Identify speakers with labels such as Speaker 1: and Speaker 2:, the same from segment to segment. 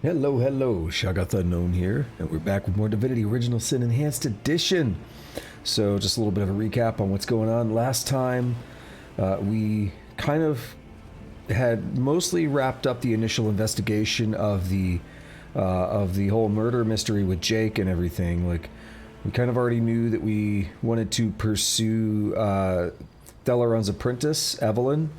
Speaker 1: Hello, hello, Shaggoth Unknown here, and we're back with more Divinity Original Sin Enhanced Edition. So, just a little bit of a recap on what's going on. Last time, we kind of had mostly wrapped up the initial investigation of the whole murder mystery with Jake and everything. Like, we kind of already knew that we wanted to pursue Thelyron's apprentice, Evelyn.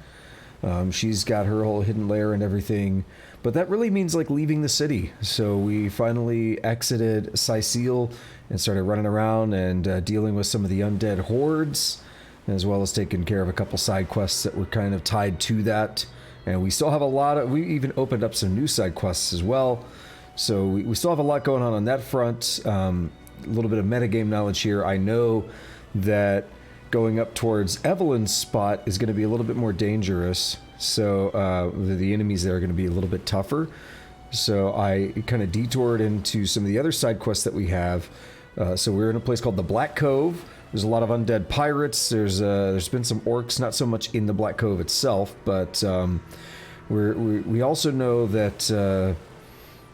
Speaker 1: She's got her whole hidden lair and everything. But that really means like leaving the city. So we finally exited Cyseal and started running around and dealing with some of the undead hordes, as well as taking care of a couple side quests that were kind of tied to that. And we still have a lot of, we even opened up some new side quests as well. So we still have a lot going on that front. A little bit of metagame knowledge here. I know that going up towards Evelyn's spot is going to be a little bit more dangerous. So the enemies there are going to be a little bit tougher. So I kind of detoured into some of the other side quests that we have. So we're in a place called the Black Cove. There's a lot of undead pirates. There's been some orcs, not so much in the Black Cove itself, but we also know that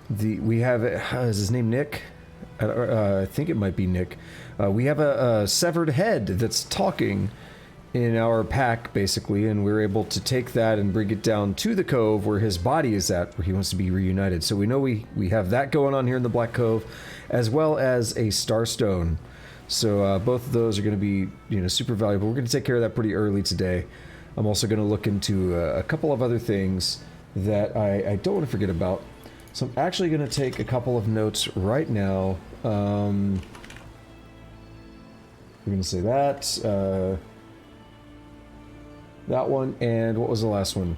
Speaker 1: we have is his name Nick? I think it might be Nick. We have a severed head that's talking in our pack, basically, and we're able to take that and bring it down to the Cove where his body is at, where he wants to be reunited. So we know we have that going on here in the Black Cove, as well as a Starstone. So both of those are going to be, super valuable. We're going to take care of that pretty early today. I'm also going to look into a couple of other things that I don't want to forget about. So I'm actually going to take a couple of notes right now. We're going to say that. That one, and what was the last one?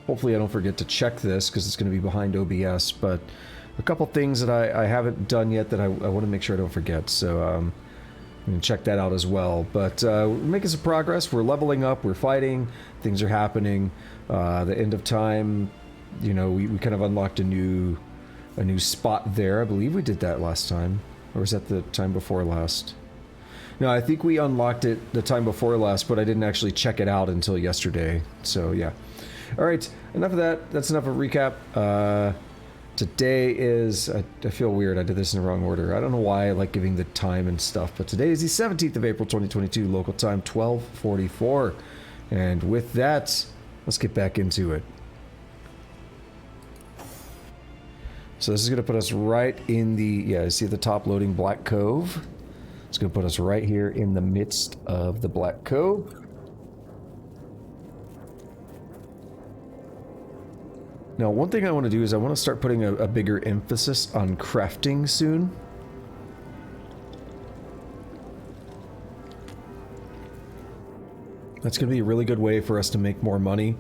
Speaker 1: Hopefully I don't forget to check this, because it's going to be behind OBS, but a couple things that I haven't done yet that I want to make sure I don't forget, so I'm going to check that out as well. But we're making some progress, we're leveling up, we're fighting, things are happening. The end of time, we kind of unlocked a new spot there. I believe we did that last time, or was that the time before last? No, I think we unlocked it the time before last, but I didn't actually check it out until yesterday. So, yeah. All right, enough of that. That's enough of a recap. Today is... I feel weird. I did this in the wrong order. I don't know why I like giving the time and stuff, but today is the 17th of April, 2022, local time, 12:44. And with that, let's get back into it. So this is going to put us right in the... Yeah, see at the top loading Black Cove. It's going to put us right here in the midst of the Black Cove. Now, one thing I want to do is I want to start putting a bigger emphasis on crafting soon. That's going to be a really good way for us to make more money.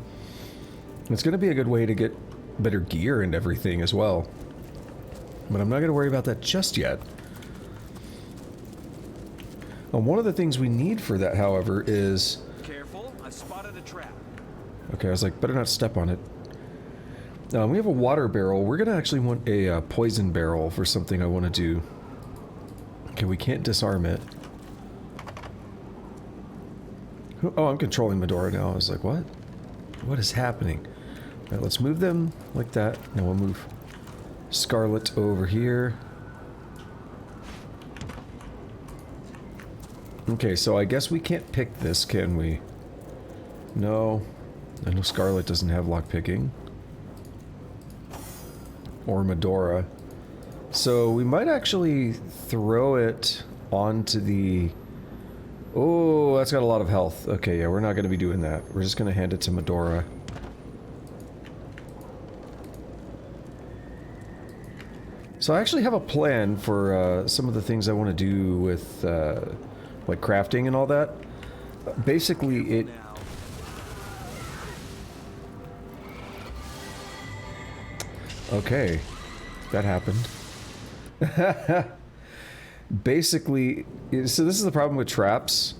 Speaker 1: It's going to be a good way to get better gear and everything as well. But I'm not going to worry about that just yet. One of the things we need for that, however, is...
Speaker 2: Careful, I spotted a trap.
Speaker 1: Okay, I was like, better not step on it. We have a water barrel. We're going to actually want a poison barrel for something I want to do. Okay, we can't disarm it. Oh, I'm controlling Medora now. I was like, what? What is happening? All right, let's move them like that. Now we'll move Scarlet over here. Okay, so I guess we can't pick this, can we? No. I know Scarlet doesn't have lockpicking. Or Medora. So we might actually throw it onto the... Oh, that's got a lot of health. Okay, yeah, we're not going to be doing that. We're just going to hand it to Medora. So I actually have a plan for some of the things I want to do with... like crafting and all that. Basically, it... Okay. That happened. Basically, so this is the problem with traps,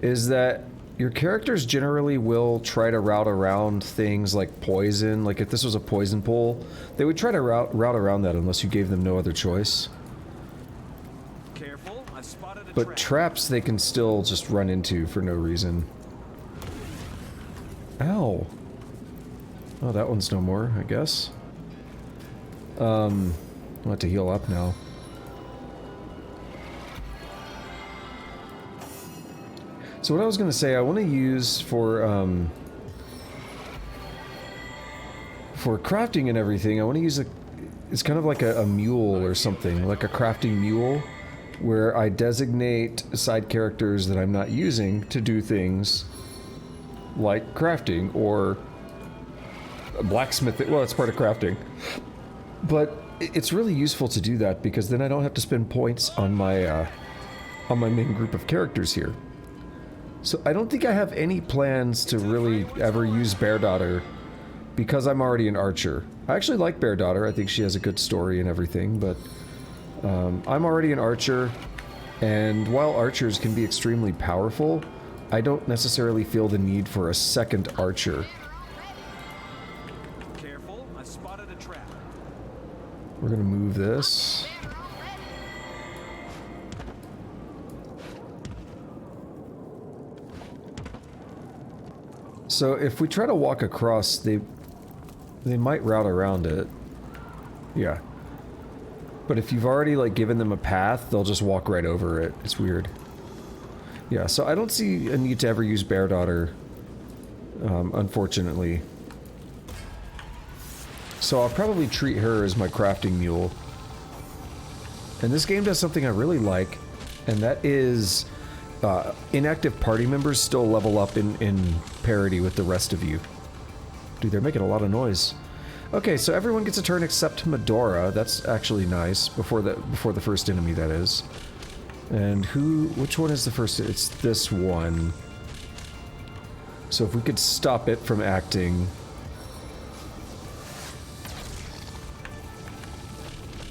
Speaker 1: is that your characters generally will try to route around things like poison. Like if this was a poison pool, they would try to route around that unless you gave them no other choice. But traps they can still just run into for no reason. Ow. Oh, that one's no more, I guess. I'll have to heal up now. So what I was going to say, I want to use for crafting and everything, I want to use it's kind of like a mule or something, like a crafting mule, where I designate side characters that I'm not using to do things like crafting or blacksmithing. Well, it's part of crafting. But it's really useful to do that because then I don't have to spend points on my main group of characters here. So I don't think I have any plans to really ever use Bear Daughter because I'm already an archer. I actually like Bear Daughter. I think she has a good story and everything, but I'm already an archer, and while archers can be extremely powerful, I don't necessarily feel the need for a second archer.
Speaker 2: Careful, I spotted a trap.
Speaker 1: We're gonna move this. So if we try to walk across, they might route around it. Yeah. But if you've already, like, given them a path, they'll just walk right over it. It's weird. Yeah, so I don't see a need to ever use Bear Daughter, unfortunately. So I'll probably treat her as my crafting mule. And this game does something I really like, and that is inactive party members still level up in parity with the rest of you. Dude, they're making a lot of noise. Okay, so everyone gets a turn except Medora. That's actually nice. Before the first enemy, that is. And which one is the first? It's this one. So if we could stop it from acting.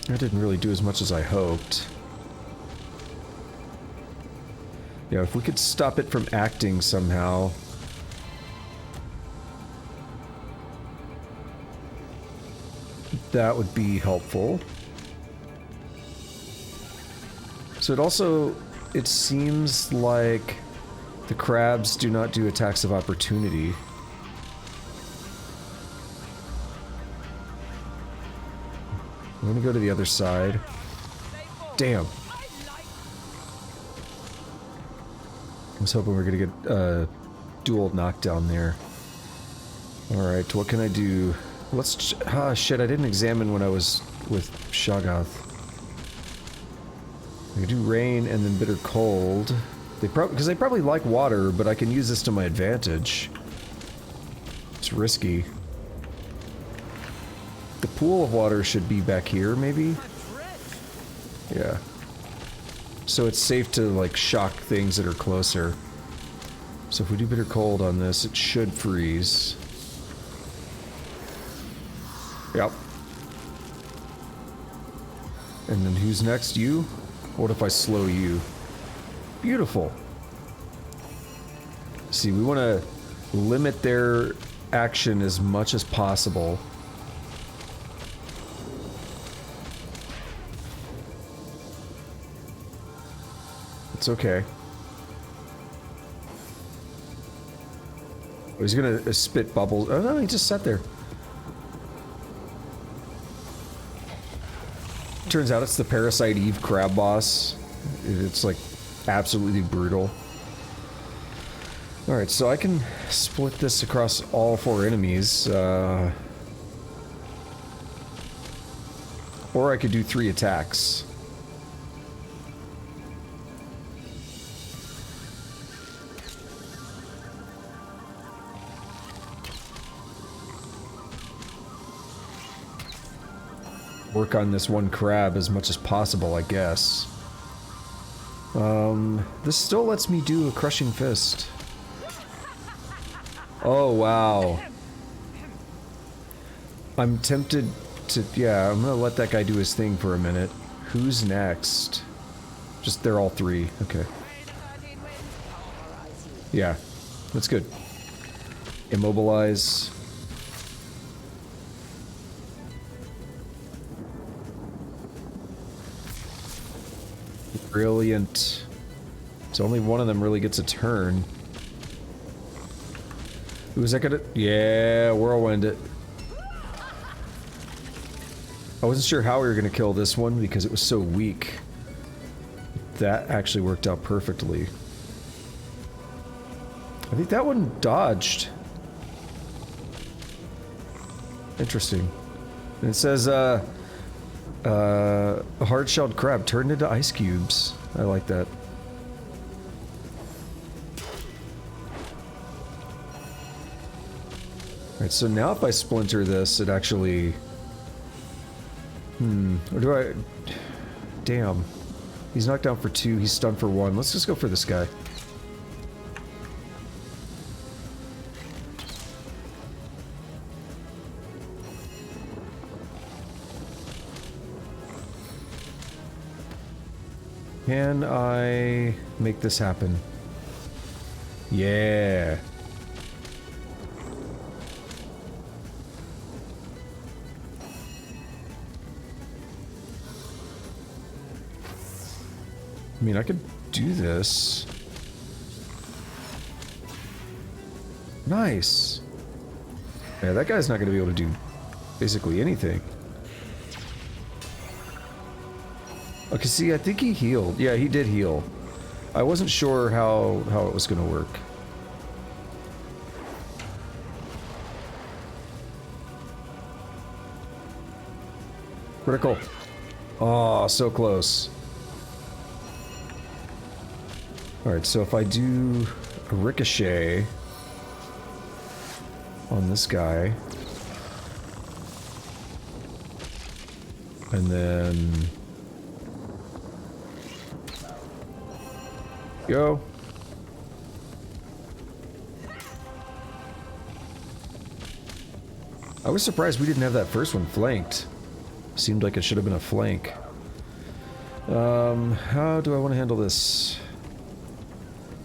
Speaker 1: That didn't really do as much as I hoped. Yeah, if we could stop it from acting somehow. That would be helpful. So it seems like the crabs do not do attacks of opportunity. I'm gonna go to the other side. Damn. I was hoping we were gonna get a dual knockdown there. Alright, what can I do? Shit, I didn't examine when I was with Shoggoth. I could do rain and then bitter cold. Because they probably like water, but I can use this to my advantage. It's risky. The pool of water should be back here, maybe? Yeah. So it's safe to, like, shock things that are closer. So if we do bitter cold on this, it should freeze. Yep. And then who's next? You? What if I slow you? Beautiful. See, we want to limit their action as much as possible. It's okay. Oh, he's gonna spit bubbles. Oh no, he just sat there. Turns out it's the Parasite Eve crab boss. It's like absolutely brutal. Alright, so I can split this across all 4 enemies. Or I could do 3 attacks. Work on this one crab as much as possible, I guess. This still lets me do a crushing fist. Oh, wow. I'm tempted to... Yeah, I'm gonna let that guy do his thing for a minute. Who's next? Just, they're all 3. Okay. Yeah, that's good. Immobilize. Brilliant. So only one of them really gets a turn. Who's that gonna... Yeah, whirlwind it. I wasn't sure how we were going to kill this one because it was so weak. That actually worked out perfectly. I think that one dodged. Interesting. And it says, a hard-shelled crab turned into ice cubes. I like that. Alright, so now if I splinter this, it actually... Or do I... Damn. He's knocked down for 2, he's stunned for 1. Let's just go for this guy. Can I make this happen? Yeah. I mean, I could do this. Nice. Yeah, that guy's not going to be able to do basically anything. Okay, see, I think he healed. Yeah, he did heal. I wasn't sure how it was going to work. Critical. Oh, so close. Alright, so if I do a ricochet on this guy, and then go. I was surprised we didn't have that first one flanked. Seemed like it should have been a flank. How do I want to handle this?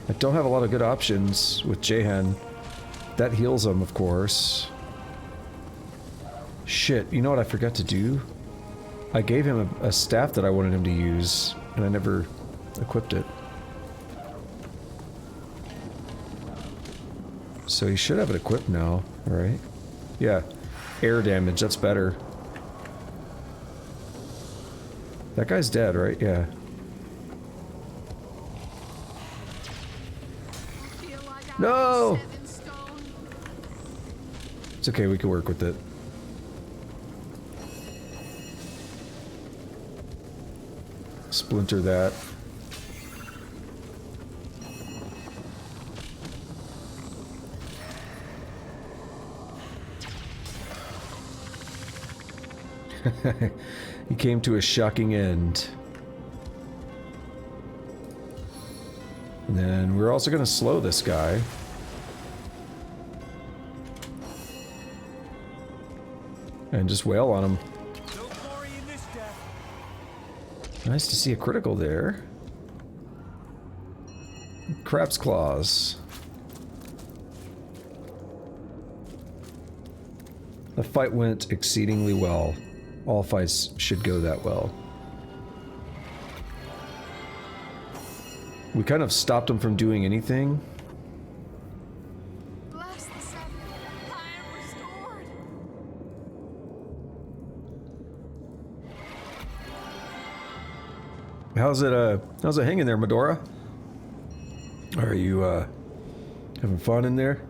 Speaker 1: I don't have a lot of good options with Jehan. That heals him, of course. Shit, you know what I forgot to do? I gave him a staff that I wanted him to use, and I never equipped it. So he should have it equipped now, right? Yeah. Air damage, that's better. That guy's dead, right? Yeah. No! It's okay, we can work with it. Splinter that. He came to a shocking end. And then we're also going to slow this guy. And just wail on him.
Speaker 2: No glory in this death.
Speaker 1: Nice to see a critical there. Crab's Claws. The fight went exceedingly well. All fights should go that well. We kind of stopped him from doing anything.
Speaker 3: Bless the Seven. I am restored.
Speaker 1: How's it hanging there, Medora? Are you having fun in there?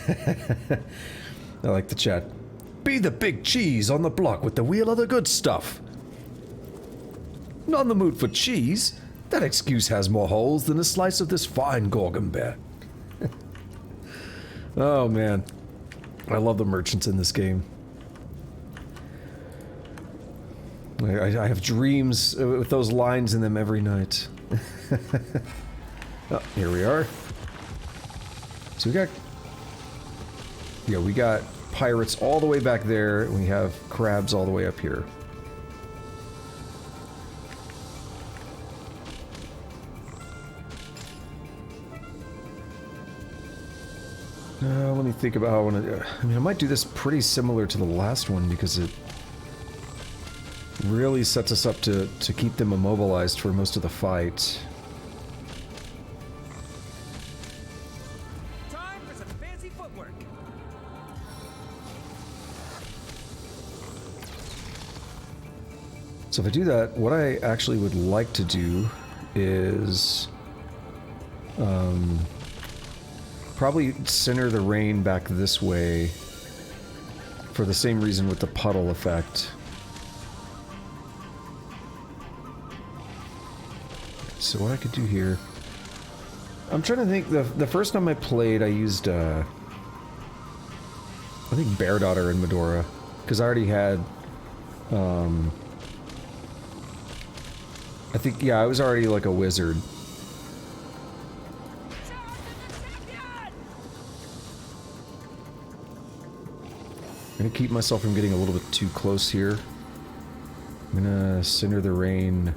Speaker 1: I like the chat. Be the big cheese on the block with the wheel of the good stuff. Not in the mood for cheese. That excuse has more holes than a slice of this fine Gorgon bear. Oh man. I love the merchants in this game. I have dreams with those lines in them every night. Oh, here we are. So we got pirates all the way back there, and we have crabs all the way up here. Let me think about how I want to... I mean, I might do this pretty similar to the last one, because it really sets us up to keep them immobilized for most of the fight.
Speaker 2: Time for some fancy footwork.
Speaker 1: So if I do that, what I actually would like to do is probably center the rain back this way for the same reason with the puddle effect. So what I could do here, I'm trying to think, the first time I played I used I think Bear Daughter and Medora, because I already had I think, yeah, I was already like a wizard. I'm gonna keep myself from getting a little bit too close here. I'm gonna center the rain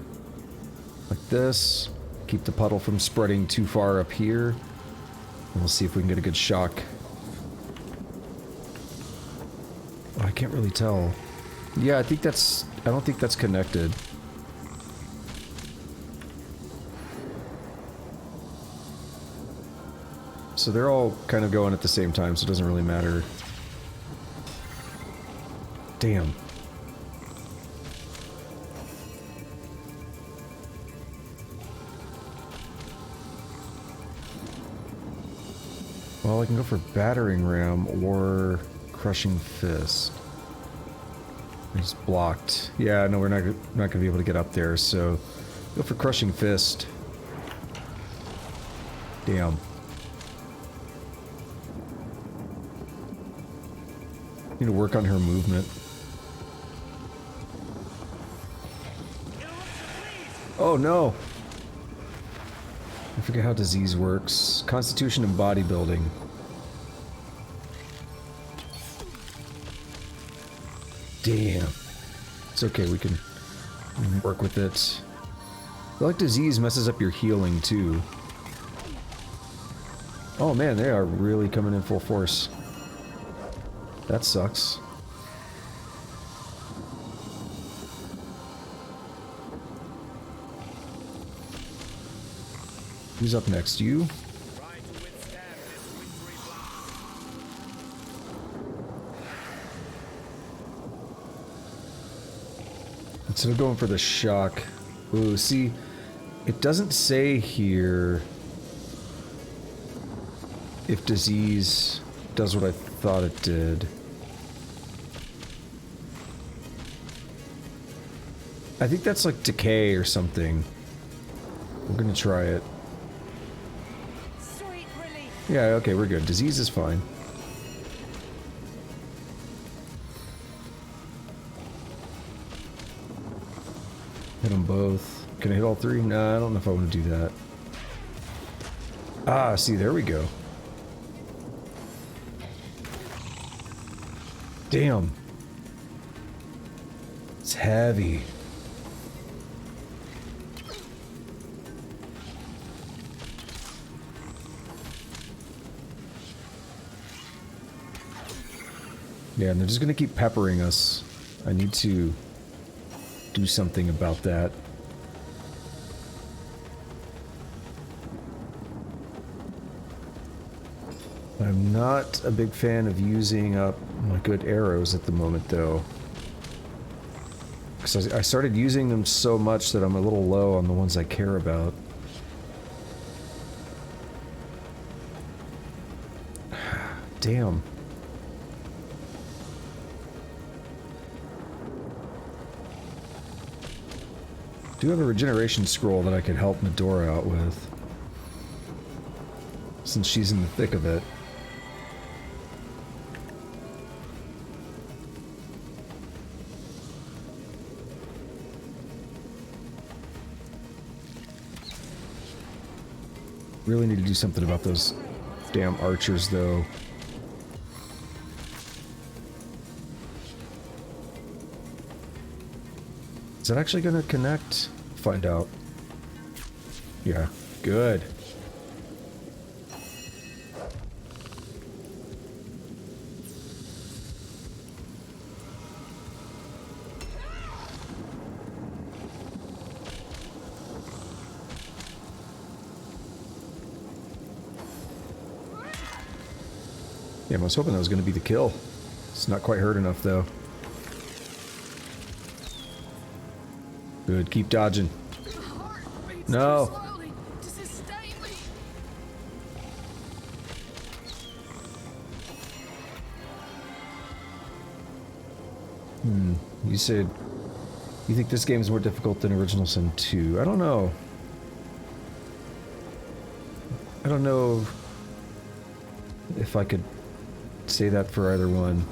Speaker 1: like this. Keep the puddle from spreading too far up here. And we'll see if we can get a good shock. Oh, I can't really tell. Yeah, I don't think that's connected. So they're all kind of going at the same time, so it doesn't really matter. Damn. Well, I can go for Battering Ram or Crushing Fist. It's blocked. Yeah, no, we're not gonna be able to get up there, so go for Crushing Fist. Damn. Need to work on her movement. Oh no! I forget how disease works. Constitution and bodybuilding. Damn. It's okay, we can work with it. I feel like disease messes up your healing too. Oh man, they are really coming in full force. That sucks. Who's up next? You? Instead of going for the shock. Ooh, see, it doesn't say here if disease does what I thought it did. I think that's like decay or something. We're gonna try it.
Speaker 3: Sweet relief.
Speaker 1: Yeah, okay, we're good. Disease is fine. Hit them both. Can I hit all three? Nah, I don't know if I want to do that. Ah, see, there we go. Damn. It's heavy. Yeah, and they're just gonna keep peppering us. I need to do something about that. I'm not a big fan of using up my good arrows at the moment, though. Because I started using them so much that I'm a little low on the ones I care about. Damn. I do have a regeneration scroll that I could help Medora out with, since she's in the thick of it. Really need to do something about those damn archers, though. Is that actually gonna connect? Find out. Yeah, good. Yeah, I was hoping that was going to be the kill. It's not quite hurt enough, though. Good, keep dodging.
Speaker 3: My heart beats
Speaker 1: No.
Speaker 3: too slowly to sustain me.
Speaker 1: You said you think this game is more difficult than Original Sin 2. I don't know. I don't know if I could say that for either one.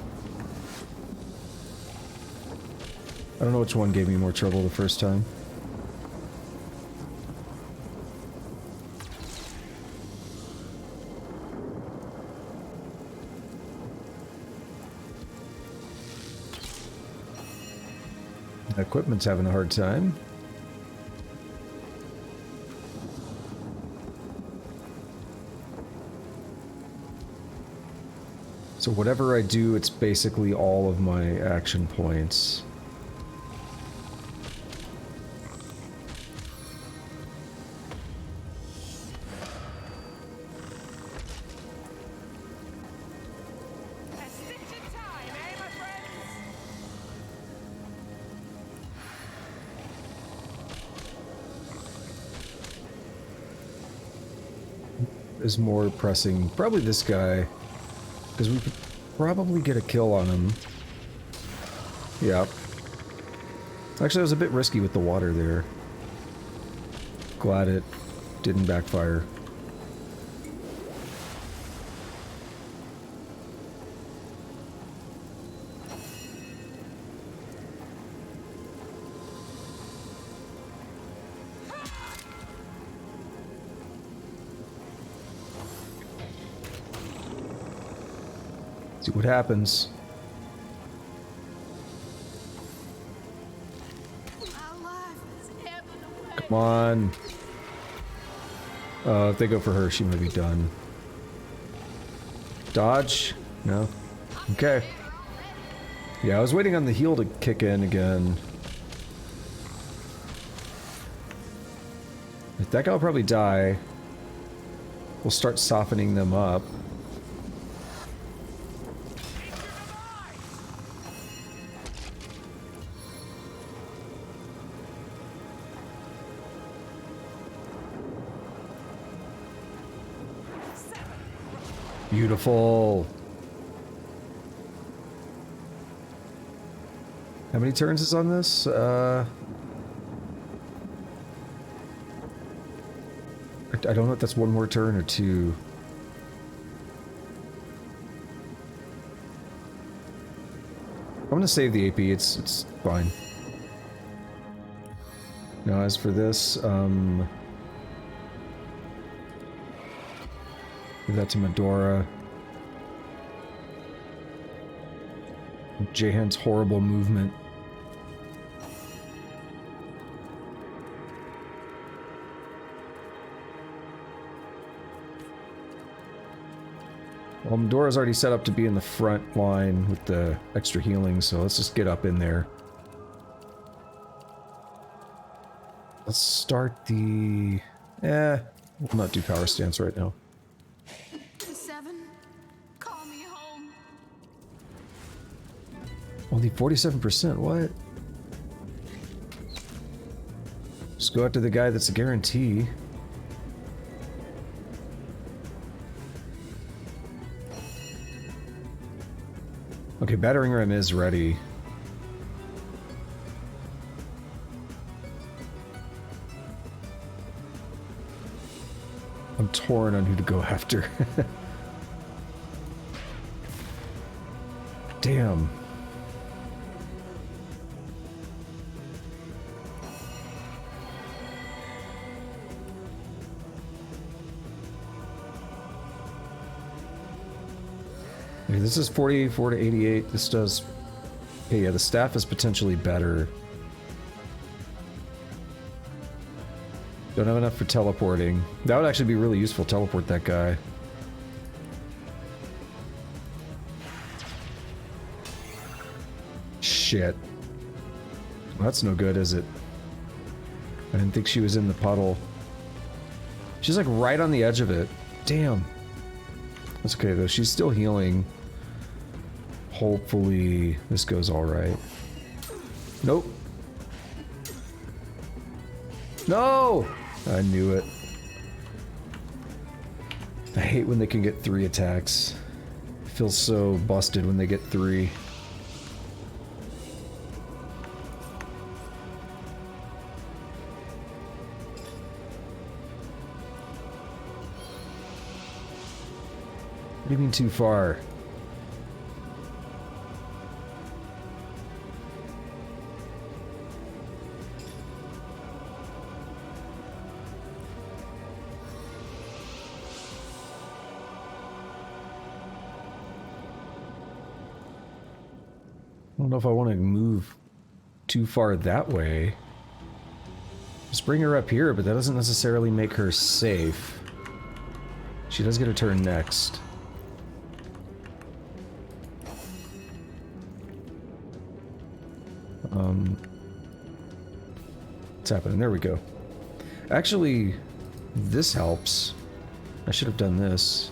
Speaker 1: I don't know which one gave me more trouble the first time. Equipment's having a hard time. So whatever I do, it's basically all of my action points.
Speaker 2: A stitch in time, eh, my friends?
Speaker 1: Is more pressing. Probably this guy. Because we could probably get a kill on him. Yeah. Actually, I was a bit risky with the water there. Glad it didn't backfire. See what happens.
Speaker 3: My life is ebbing away.
Speaker 1: Come on. If they go for her, she might be done. Dodge? No? Okay. Yeah, I was waiting on the heal to kick in again. That guy will probably die. We'll start softening them up. Beautiful. How many turns is on this? I don't know if that's one more turn or two. I'm gonna save the AP. It's fine. Now, as for this, give that to Medora. Jahan's horrible movement. Well, Medora's already set up to be in the front line with the extra healing, so let's just get up in there. Let's start the... we'll not do power stance right now.
Speaker 3: Seven, call me home.
Speaker 1: Only 47%, what? Just go after the guy that's a guarantee. Okay, battering ram is ready. I'm torn on who to go after. Damn. Okay, this is 44 to 88. This does... Okay, yeah, the staff is potentially better. Don't have enough for teleporting. That would actually be really useful, teleport that guy. Shit. Well, that's no good, is it? I didn't think she was in the puddle. She's like right on the edge of it. Damn. That's okay though, she's still healing. Hopefully this goes alright. Nope. No! I knew it. I hate when they can get 3 attacks. It feels so busted when they get 3. What do you mean too far? I don't know if I want to move too far that way. Just bring her up here, but that doesn't necessarily make her safe. She does get a turn next. What's happening? There we go. Actually, this helps. I should have done this.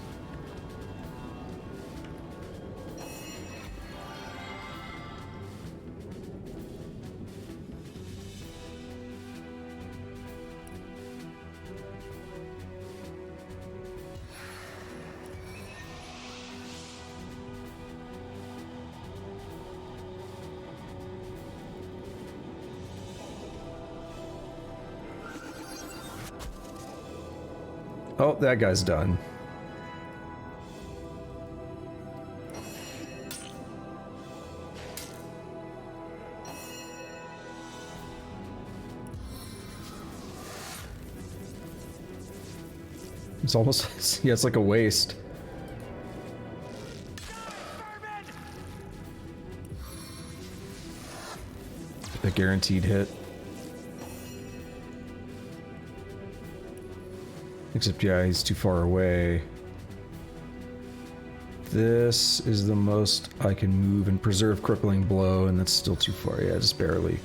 Speaker 1: Oh, that guy's done. It's almost, yeah, it's like a waste. A guaranteed hit. Except, yeah, he's too far away. This is the most I can move and preserve crippling blow, and that's still too far. Yeah, just barely.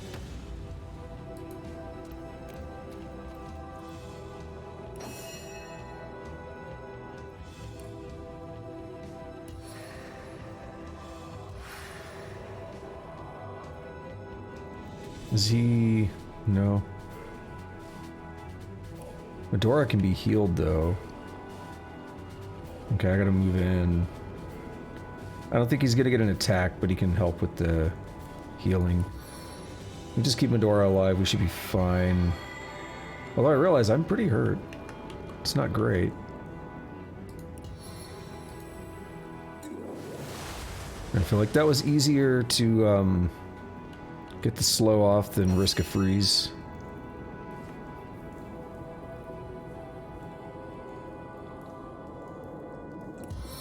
Speaker 1: Is he... No. Medora can be healed, though. Okay, I gotta move in. I don't think he's gonna get an attack, but he can help with the healing. We just keep Medora alive, we should be fine. Although I realize I'm pretty hurt. It's not great. I feel like that was easier to get the slow off than risk a freeze.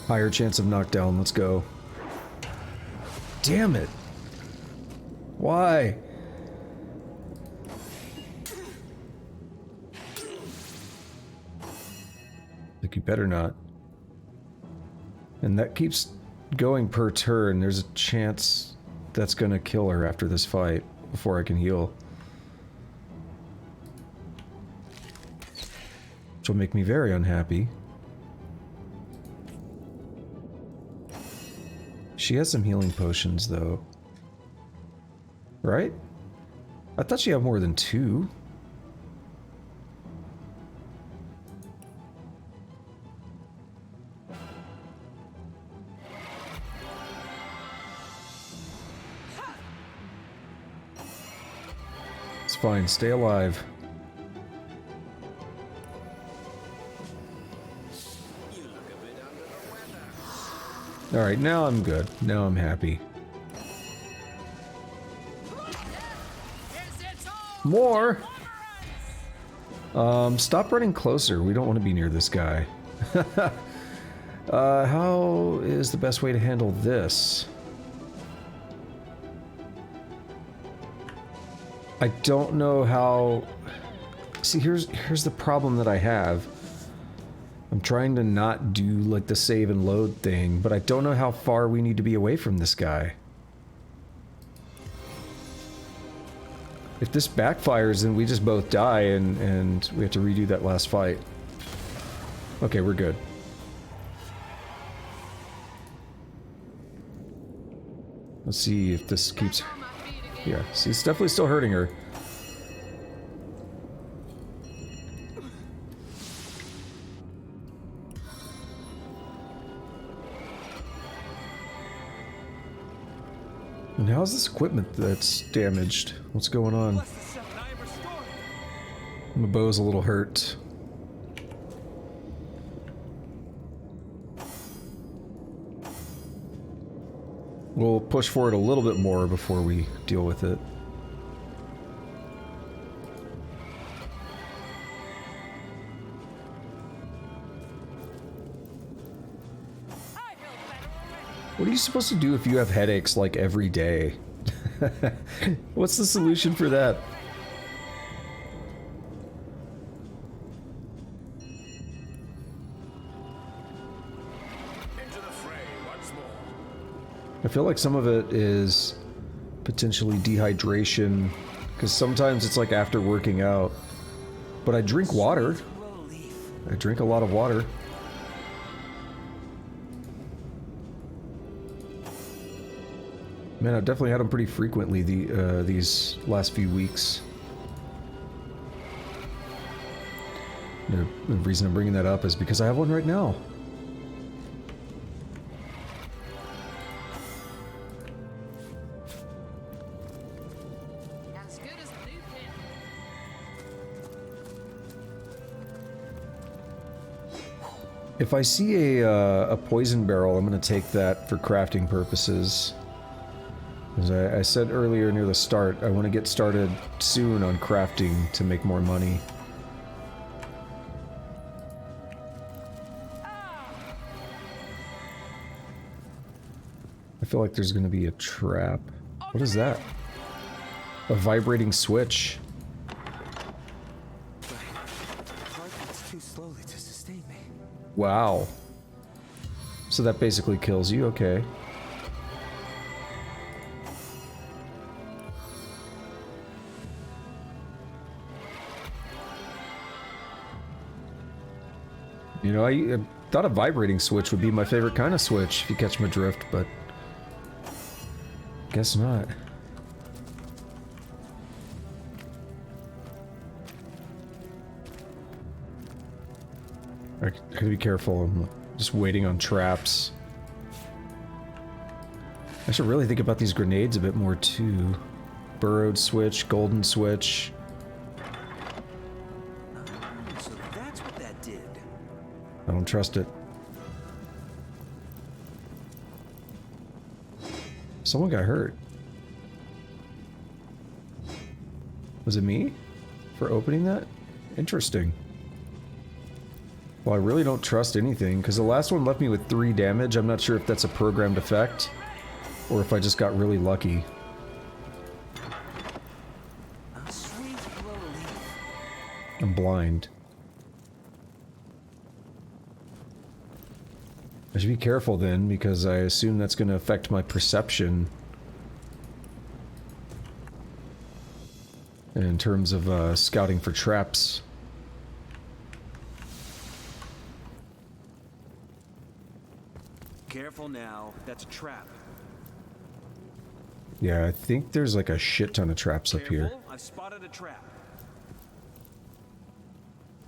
Speaker 1: Higher chance of knockdown, let's go. Damn it! Why? Like, you better not. And that keeps going per turn. There's a chance that's gonna kill her after this fight, before I can heal. Which will make me very unhappy. She has some healing potions, though. Right? I thought she had more than 2. It's fine, stay alive. Alright, now I'm good. Now I'm happy. More? Stop running closer. We don't want to be near this guy. How is the best way to handle this? I don't know how... See, here's the problem that I have. I'm trying to not do, like, the save and load thing, but I don't know how far we need to be away from this guy. If this backfires, then we just both die, and we have to redo that last fight. Okay, we're good. Let's see if this keeps... Yeah, see, it's definitely still hurting her. And how's this equipment that's damaged? What's going on?
Speaker 2: Bless the seven, I am restored.
Speaker 1: My bow's a little hurt. We'll push forward a little bit more before we deal with it. What are you supposed to do if you have headaches like every day? What's the solution for that?
Speaker 4: Into the fray once more.
Speaker 1: I feel like some of it is potentially dehydration, because sometimes it's like after working out. But I drink water. I drink a lot of water. Man, I've definitely had them pretty frequently these last few weeks. The reason I'm bringing that up is because I have one right now.
Speaker 3: As good as a new pin.
Speaker 1: If I see a poison barrel, I'm going to take that for crafting purposes. As I said earlier near the start, I want to get started soon on crafting to make more money. I feel like there's going to be a trap. What is that? A vibrating switch.
Speaker 2: The heart beats too slowly to sustain me.
Speaker 1: Wow. So that basically kills you, okay. You know, I thought a vibrating switch would be my favorite kind of switch, if you catch my drift, but guess not. I gotta be careful, I'm just waiting on traps. I should really think about these grenades a bit more too. Burrowed switch, golden switch.
Speaker 2: So that's what that did.
Speaker 1: I don't trust it. Someone got hurt. Was it me? For opening that? Interesting. Well, I really don't trust anything, because the last one left me with 3 damage. I'm not sure if that's a programmed effect, or if I just got really lucky.
Speaker 2: A sweet glow leaf.
Speaker 1: I'm blind. I should be careful then, because I assume that's going to affect my perception. In terms of scouting for traps.
Speaker 2: Careful now, that's a trap.
Speaker 1: Yeah, I think there's like a shit ton of traps up here.
Speaker 2: Careful, I've spotted a trap.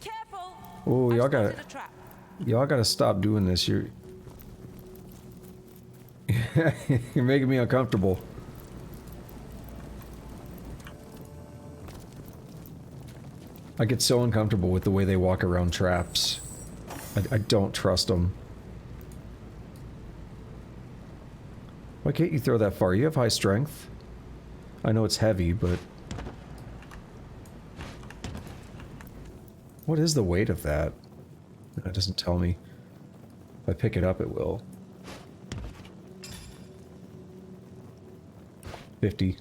Speaker 5: Careful!
Speaker 1: Oh, y'all
Speaker 5: I've
Speaker 1: gotta,
Speaker 5: spotted a trap.
Speaker 1: y'all gotta stop doing this. You're making me uncomfortable. I get so uncomfortable with the way they walk around traps. I don't trust them. Why can't you throw that far? You have high strength. I know it's heavy, but... What is the weight of that? That doesn't tell me. If I pick it up, it will. 50.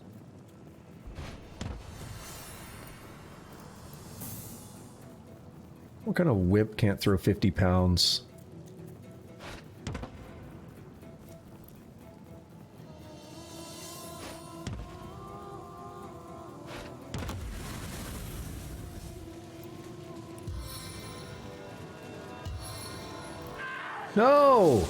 Speaker 1: What kind of whip can't throw 50 pounds? No!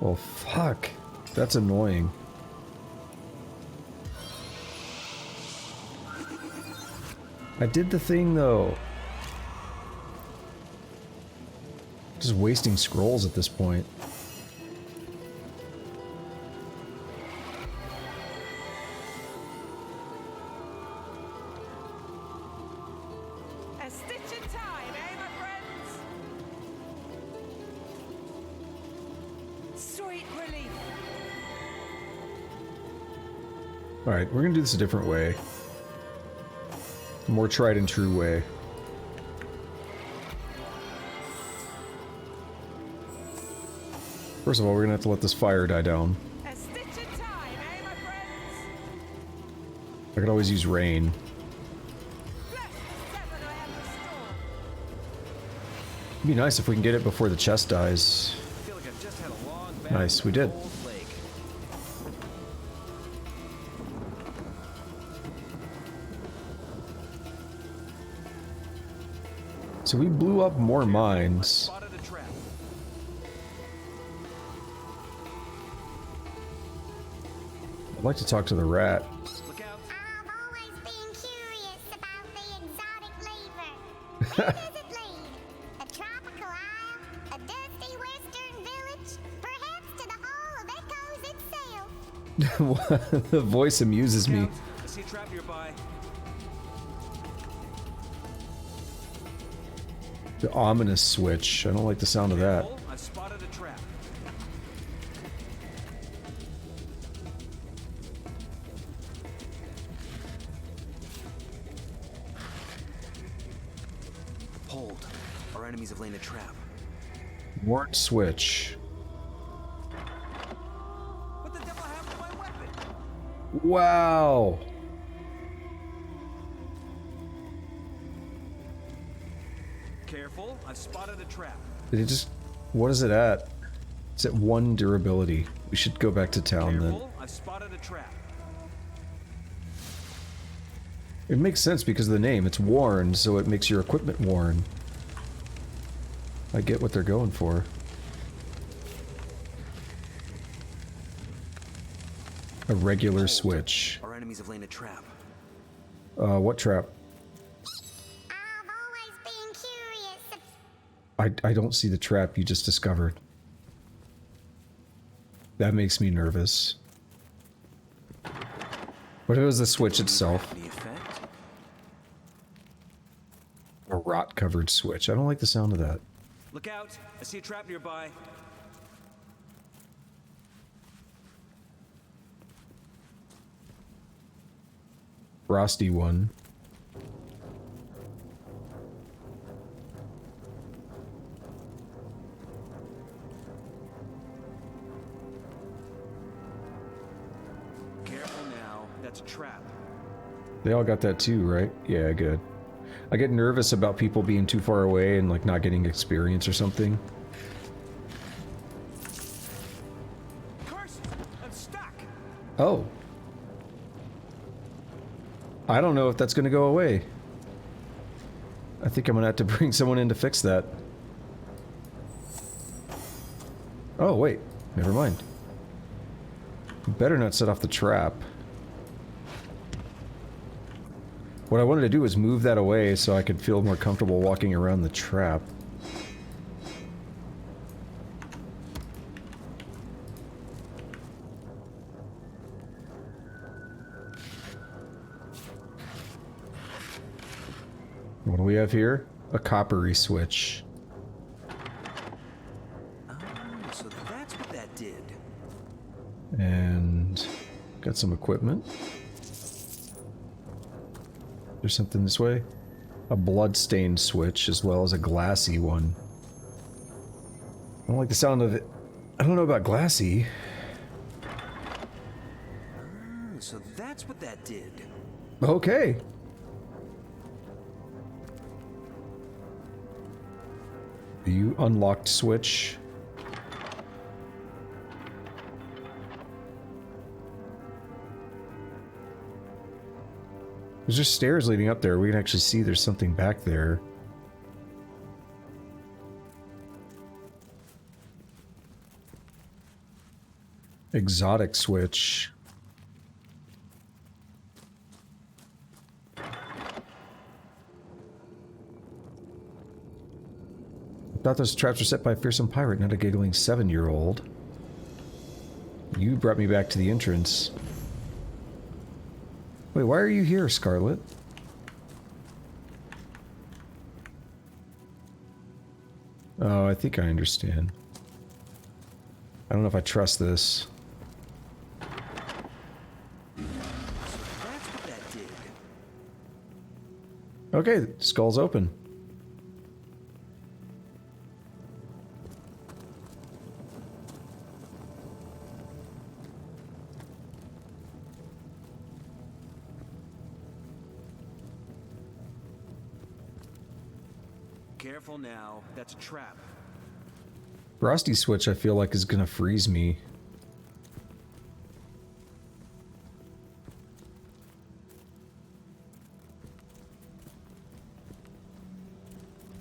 Speaker 1: Well, fuck. That's annoying. I did the thing, though. Just wasting scrolls at this point.
Speaker 3: A stitch in time, eh, my friends? Sweet relief.
Speaker 1: Alright, we're gonna do this a different way. A more tried and true way. First of all, we're gonna have to let this fire die down.
Speaker 3: A stitch in time, eh, my friends?
Speaker 1: I could always use rain.
Speaker 3: Bless the seven I have restored.
Speaker 1: It'd be nice if we can get it before the chest dies.
Speaker 4: I feel like I've just had a long battle
Speaker 1: Nice, we
Speaker 4: with
Speaker 1: did.
Speaker 4: an old lake.
Speaker 1: So we blew up more
Speaker 4: I
Speaker 1: mines.
Speaker 4: spotted a trap.
Speaker 1: I'd like to talk to the rat.
Speaker 4: Look out.
Speaker 5: I've always been curious about the exotic flavor. Where does it lead? A tropical isle? A dusty western village? Perhaps to the Hall of Echoes itself?
Speaker 1: The voice amuses
Speaker 4: Look
Speaker 1: me.
Speaker 4: out. I see a trap nearby.
Speaker 1: The ominous switch. I don't like the sound of that.
Speaker 4: Careful, I've spotted a trap. Hold. Our enemies have laid a trap.
Speaker 1: Warrant switch.
Speaker 4: What the devil happened to my weapon?
Speaker 1: Wow.
Speaker 4: Careful, I've spotted a trap.
Speaker 1: Did it just... What is it at? It's at 1 durability. We should go back to town then.
Speaker 4: Careful, I've spotted a trap.
Speaker 1: It makes sense because of the name. It's worn, so it makes your equipment worn. I get what they're going for. A regular
Speaker 4: Hold.
Speaker 1: switch.
Speaker 4: Our enemies have laid a trap.
Speaker 1: What trap?
Speaker 5: I've always been curious.
Speaker 1: I don't see the trap you just discovered. That makes me nervous. What if it was the switch itself?
Speaker 4: The effect?
Speaker 1: A rot-covered switch. I don't like the sound of that.
Speaker 4: Look out! I see a trap nearby.
Speaker 1: Frosty one.
Speaker 4: Careful now. That's a trap.
Speaker 1: They all got that too, right? Yeah, good. I get nervous about people being too far away and like not getting experience or something.
Speaker 4: Curse! I'm stuck!
Speaker 1: Oh. I don't know if that's gonna go away. I think I'm gonna have to bring someone in to fix that. Oh, wait. Never mind. Better not set off the trap. What I wanted to do was move that away so I could feel more comfortable walking around the trap. What do we have here? A coppery switch.
Speaker 4: Oh, so that's what that did.
Speaker 1: And got some equipment. There's something this way. A bloodstained switch as well as a glassy one. I don't like the sound of it. I don't know about glassy.
Speaker 4: Oh, so that's what that did.
Speaker 1: Okay. You unlocked switch. There's just stairs leading up there. We can actually see there's something back there. Exotic switch. Thought those traps were set by a fearsome pirate, not a giggling 7-year-old. You brought me back to the entrance. Wait, why are you here, Scarlet? Oh, I think I understand. I don't know if I trust this.
Speaker 4: That's what that did.
Speaker 1: Okay, skull's open.
Speaker 4: Careful now. That's a trap.
Speaker 1: Frosty switch, I feel like, is gonna freeze me.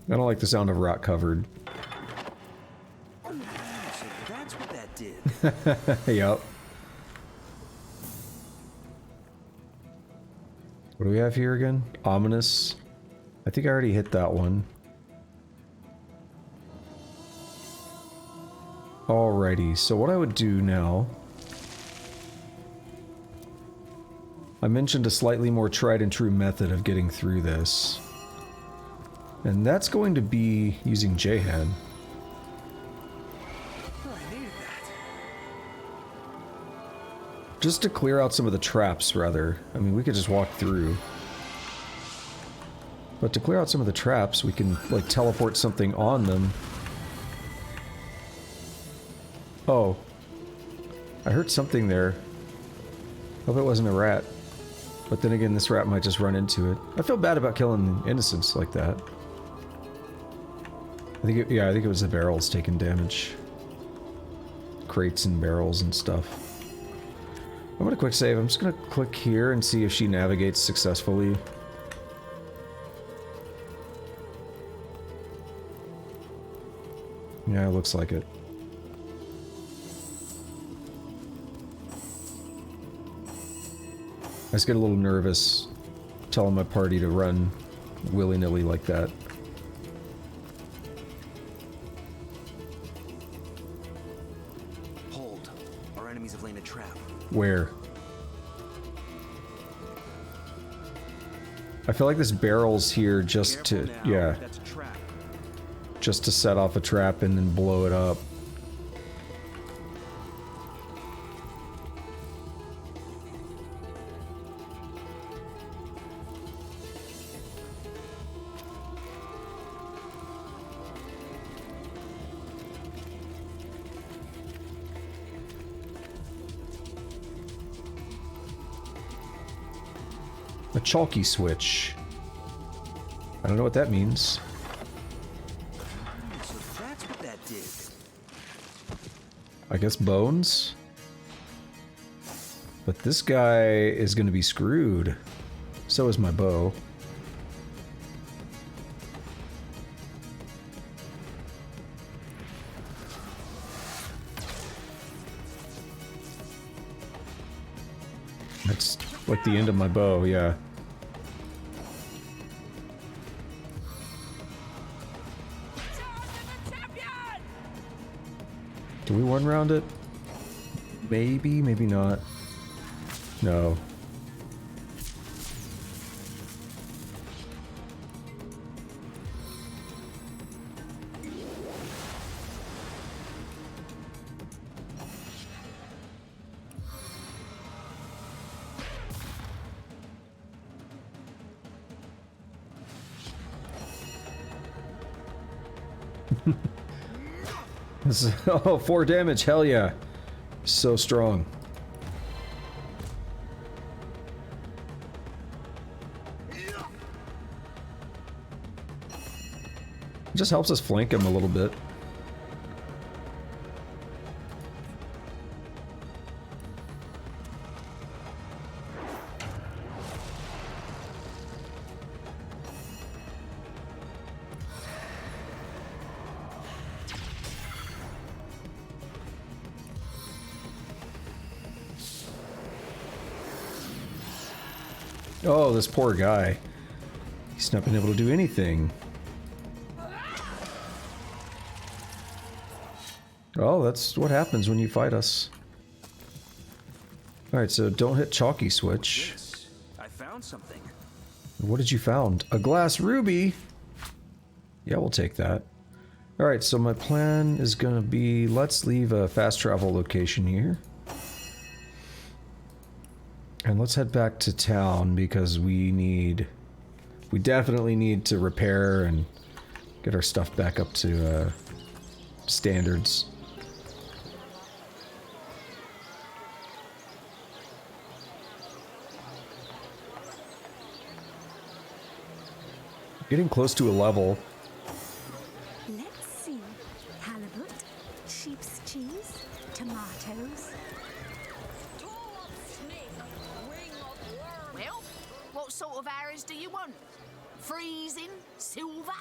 Speaker 1: I don't like the sound of rock covered.
Speaker 4: So that's what that did.
Speaker 1: Yup. What do we have here again? Ominous. I think I already hit that one. Alrighty, so what I would do now... I mentioned a slightly more tried and true method of getting through this. And that's going to be using J-Head.
Speaker 4: Oh, I needed that.
Speaker 1: Just to clear out some of the traps, rather. I mean, we could just walk through. But to clear out some of the traps, we can, like, teleport something on them. Oh. I heard something there. Hope it wasn't a rat. But then again, this rat might just run into it. I feel bad about killing innocents like that. I think it was the barrels taking damage. Crates and barrels and stuff. I'm gonna quick save. I'm just gonna click here and see if she navigates successfully. Yeah, it looks like it. I just get a little nervous telling my party to run willy-nilly like that.
Speaker 4: Hold. Our enemies have laid a trap.
Speaker 1: Where? I feel like this barrel's here just
Speaker 4: Careful
Speaker 1: to...
Speaker 4: now.
Speaker 1: Yeah.
Speaker 4: That's a trap.
Speaker 1: Just to set off a trap and then blow it up. A chalky switch. I don't know what that means.
Speaker 4: So that's what that did.
Speaker 1: I guess bones? But this guy is gonna be screwed. So is my bow. That's like the end of my bow, yeah. Do we one round it? Maybe, maybe not. No. This is, oh, 4 damage, hell yeah. So strong. It just helps us flank him a little bit. Oh, this poor guy. He's not been able to do anything. Oh, that's what happens when you fight us. Alright, so don't hit chalky switch.
Speaker 4: Yes, I found something.
Speaker 1: What did you found? A glass ruby? Yeah, we'll take that. Alright, so my plan is gonna be, let's leave a fast travel location here. And let's head back to town because we definitely need to repair and get our stuff back up to standards. Getting close to a level.
Speaker 6: Let's see. Halibut, sheep's cheese, tomatoes.
Speaker 3: Well, what sort of arrows do you want? Freezing? Silver?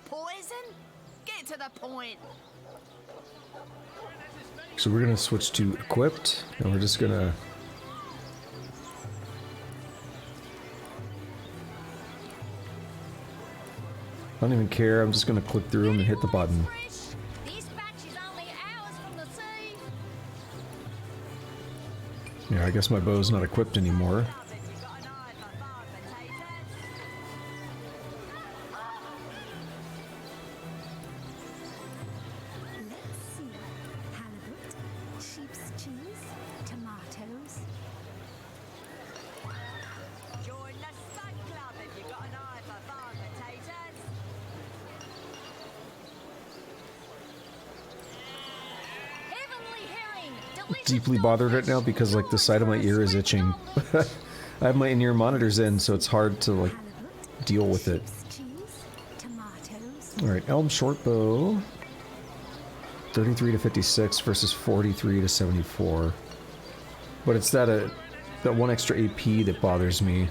Speaker 3: Poison? Get to the point.
Speaker 1: So we're gonna switch to equipped, and we're just gonna... I don't even care, I'm just gonna click through them and hit the button.
Speaker 3: This batch is only hours from the sea.
Speaker 1: Yeah, I guess my bow's not equipped anymore.
Speaker 6: Let's see. Halibut, sheep's cheese, tomatoes.
Speaker 3: Join the Spud Club if you got an eye for farm potatoes. Heavenly herring, delicious
Speaker 1: Deeply bothered right now because like the side of my ear is itching. I have my in-ear monitors in, so it's hard to like
Speaker 6: Halibut,
Speaker 1: deal with it.
Speaker 6: sheep's cheese, tomatoes.
Speaker 1: Alright, Elm Shortbow. 33 to 56 versus 43 to 74. But it's that one extra AP that bothers me.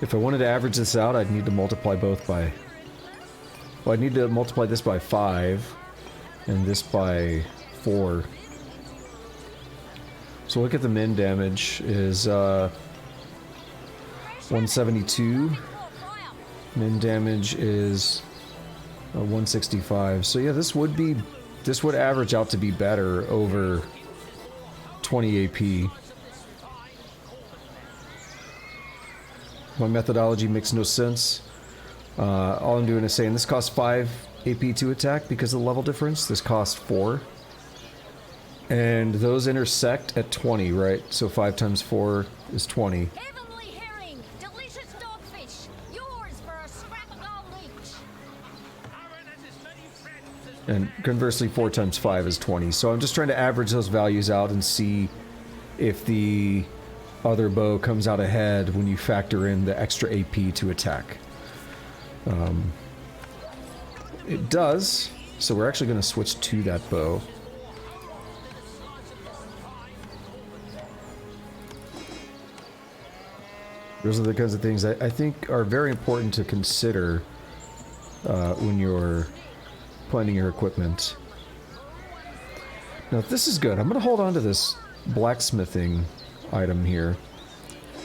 Speaker 1: If I wanted to average this out, I'd need to multiply both by... Well, I'd need to multiply this by 5, and this by 4. So look at the min damage is 172. Min damage is 165. So yeah, this would average out to be better over 20 AP. My methodology makes no sense. All I'm doing is saying this costs 5 AP to attack because of the level difference. This costs 4. And those intersect at 20, right? So 5 times 4 is 20.
Speaker 3: Heavenly herring, delicious dogfish. Yours for a scrap of gold each.
Speaker 1: And conversely, 4 times 5 is 20. So I'm just trying to average those values out and see if the other bow comes out ahead when you factor in the extra AP to attack. It does, so we're actually going to switch to that bow. Those are the kinds of things I think are very important to consider when you're planning your equipment. Now this is good. I'm going to hold on to this blacksmithing item here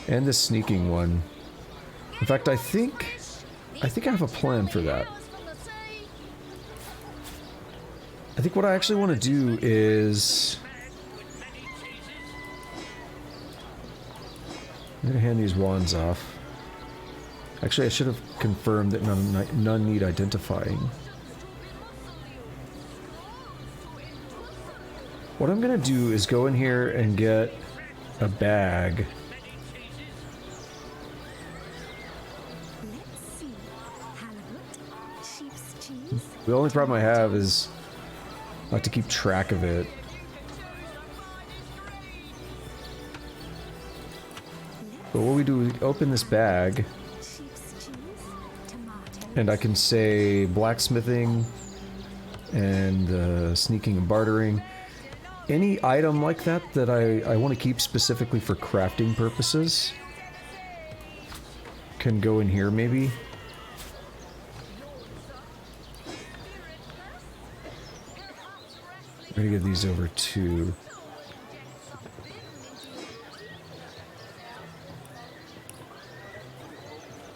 Speaker 1: and this sneaking one. In fact, I think I have a plan for that. I think what I actually want to do is I'm gonna hand these wands off. Actually, I should have confirmed that none need identifying. What I'm gonna do is go in here and get a bag.
Speaker 6: Let's see. Halibut, sheep's cheese.
Speaker 1: The only problem I have is I have to keep track of it. But what we do, we open this bag,
Speaker 6: Sheep's cheese, tomatoes.
Speaker 1: and I can say blacksmithing and sneaking and bartering. Any item like that that I want to keep specifically for crafting purposes can go in here maybe. I'm gonna get these over to...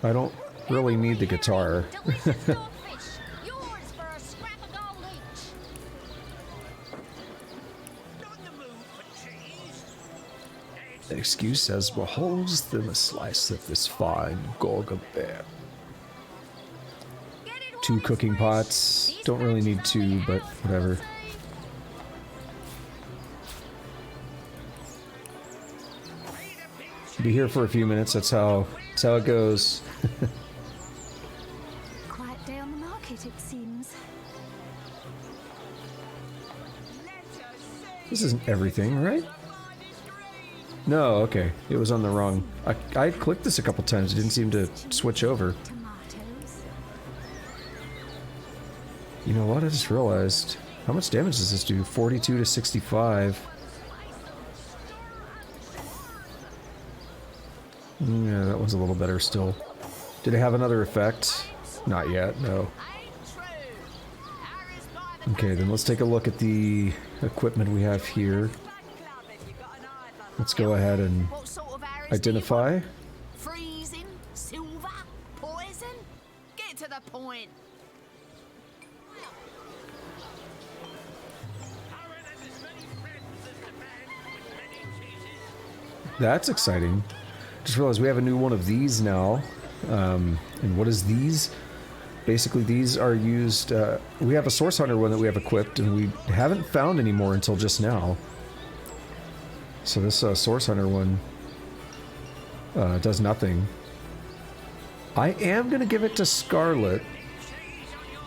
Speaker 1: I don't really need the guitar.
Speaker 3: Delicious dogfish. Yours for a scrap of gold each.
Speaker 1: excuse as beholds them a slice of this fine Gorgon bear. 2 cooking pots. Don't really need 2, but whatever. Be here for a few minutes. That's how it goes.
Speaker 6: Quiet day on the market, it seems.
Speaker 1: This isn't everything, right? No, okay. It was on the wrong... I clicked this a couple times. It didn't seem to switch over.
Speaker 6: Tomatoes.
Speaker 1: You know what? I just realized. How much damage does this do? 42 to 65. Yeah, that one's a little better still. Did it have another effect? Not yet, no. Okay, then let's take a look at the equipment we have here. Let's go ahead and identify.
Speaker 3: Freezing, silver, poison? Get to the point.
Speaker 1: That's exciting. Just realized we have a new one of these now. And what is these? Basically, these are used... we have a Source Hunter one that we have equipped, and we haven't found any more until just now. So this Source Hunter one does nothing. I am going to give it to Scarlet,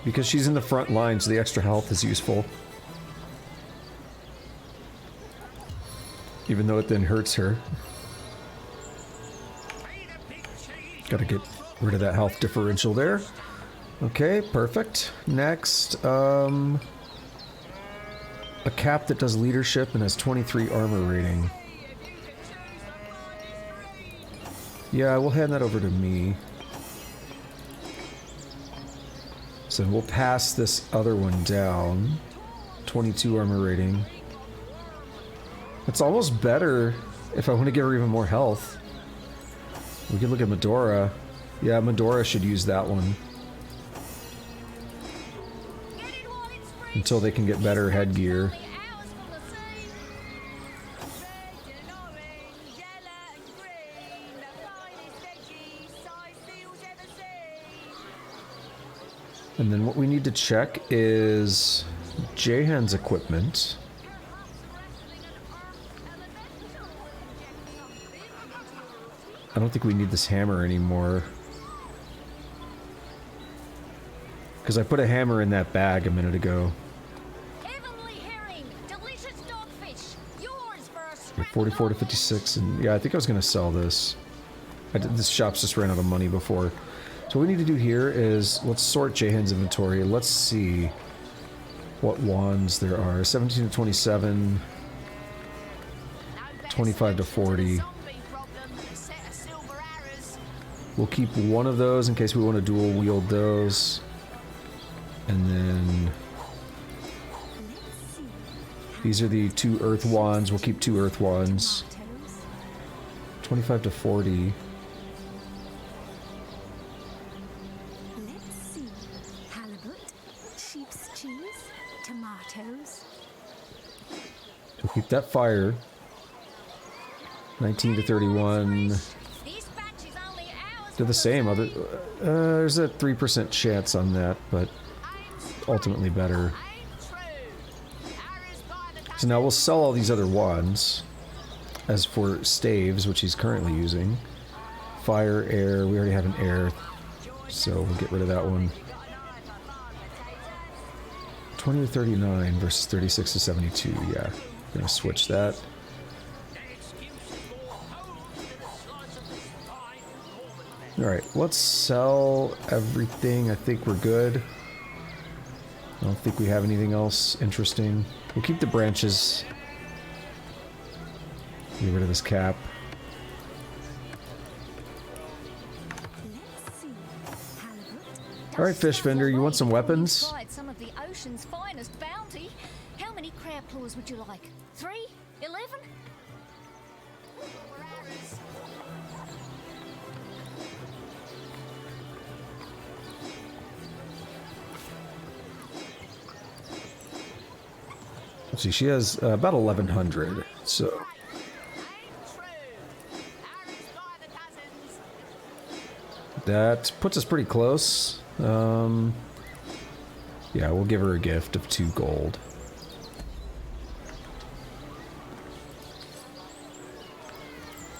Speaker 1: because she's in the front line, so the extra health is useful. Even though it then hurts her. Gotta get rid of that health differential there. Okay, perfect. Next, a cap that does leadership and has 23 armor rating. Yeah, we'll hand that over to me. So we'll pass this other one down. 22 armor rating. It's almost better if I want to give her even more health. We could look at Medora. Yeah, Medora should use that one. Until they can get better headgear. And then what we need to check is Jahan's equipment. I don't think we need this hammer anymore. Because I put a hammer in that bag a minute ago.
Speaker 6: Heavenly herring, delicious dogfish, yours for a
Speaker 1: Yeah, 44 to 56, and yeah, I think I was going to sell this. This shop's just ran out of money before. So what we need to do here is, let's sort Jahan's inventory. Let's see what wands there are. 17 to 27, 25 to 40. We'll keep one of those in case we want to dual wield those. And then these are the 2 earth wands. We'll keep 2 earth wands. 25 to 40.
Speaker 6: Let's see. Halibut, sheep's cheese, tomatoes.
Speaker 1: We'll keep that fire. 19 to 31. They're the same. There's a 3% chance on that, but ultimately better. So now we'll sell all these other wands. As for staves, which he's currently using. Fire, air, we already have an air, so we'll get rid of that one. 20 to 39 versus 36 to 72, yeah. Gonna switch that. Alright, let's sell everything. I think we're good. I don't think we have anything else interesting. We'll keep the branches. Get rid of this cap. Alright, fish vendor, you want some weapons?
Speaker 6: Some of the ocean's finest bounty. How many crab claws would you like? 3? 11?
Speaker 1: Let's see, she has about 1,100, so... That puts us pretty close. Yeah, we'll give her a gift of 2 gold.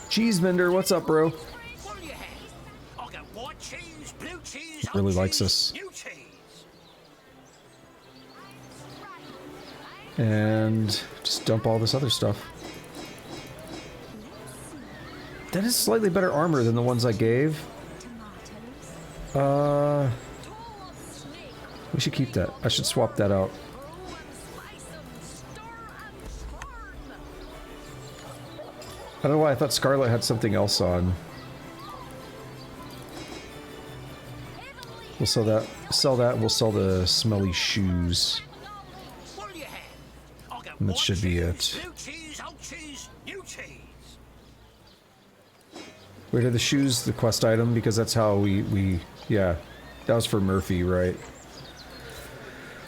Speaker 1: Cheese vendor, what's up, bro?
Speaker 2: What do you have? I got white cheese, blue cheese,
Speaker 1: Really
Speaker 2: old
Speaker 1: likes
Speaker 2: cheese,
Speaker 1: us.
Speaker 2: new cheese.
Speaker 1: And just dump all this other stuff. That is slightly better armor than the ones I gave. We should keep that. I should swap that out. I don't know why I thought Scarlet had something else on. We'll sell that. Sell that. We'll sell the smelly shoes.
Speaker 2: What do you have? I got
Speaker 1: And that
Speaker 2: white
Speaker 1: should be
Speaker 2: cheese,
Speaker 1: it.
Speaker 2: blue cheese, old cheese, new cheese.
Speaker 1: Wait, are the shoes the quest item? Because that's how we yeah. That was for Murphy, right?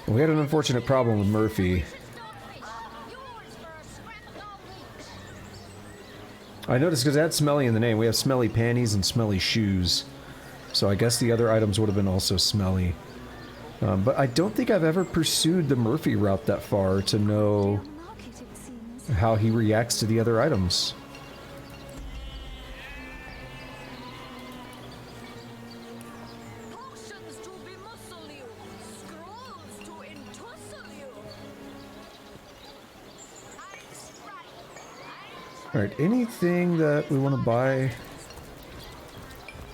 Speaker 1: We had an unfortunate problem with Murphy. I noticed because it had smelly in the name. We have smelly panties and smelly shoes. So I guess the other items would have been also smelly. But I don't think I've ever pursued the Murphy route that far to know how he reacts to the other items. Alright, anything that we want to buy?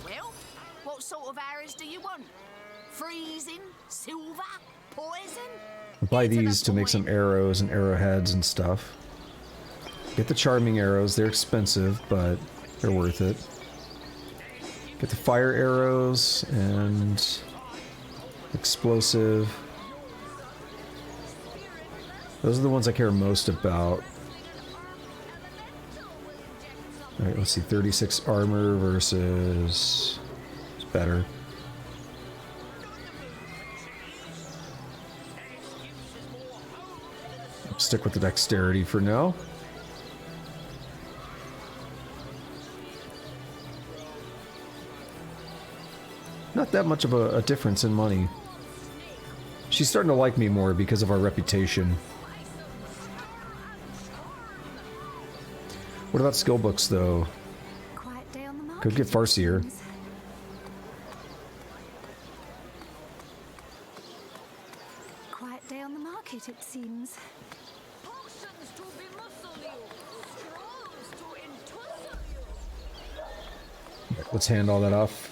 Speaker 3: Well, what sort of arrows do you want? Freezing? Silver? Poison?
Speaker 1: We'll buy
Speaker 3: Get to the
Speaker 1: these to make some
Speaker 3: point.
Speaker 1: arrows and arrowheads and stuff. Get the charming arrows. They're expensive, but they're worth it. Get the fire arrows and explosive. Those are the ones I care most about. Alright, let's see. 36 armor versus... It's better. Stick with the dexterity for now. Not that much of a difference in money. She's starting to like me more because of our reputation. What about skill books, though?
Speaker 6: Quiet day on the market,
Speaker 1: Could get
Speaker 6: it
Speaker 1: farcier.
Speaker 6: seems. Quiet day on the market, it seems. Potions to bemuscle you, scrolls to entussle you.
Speaker 1: Let's hand all that off.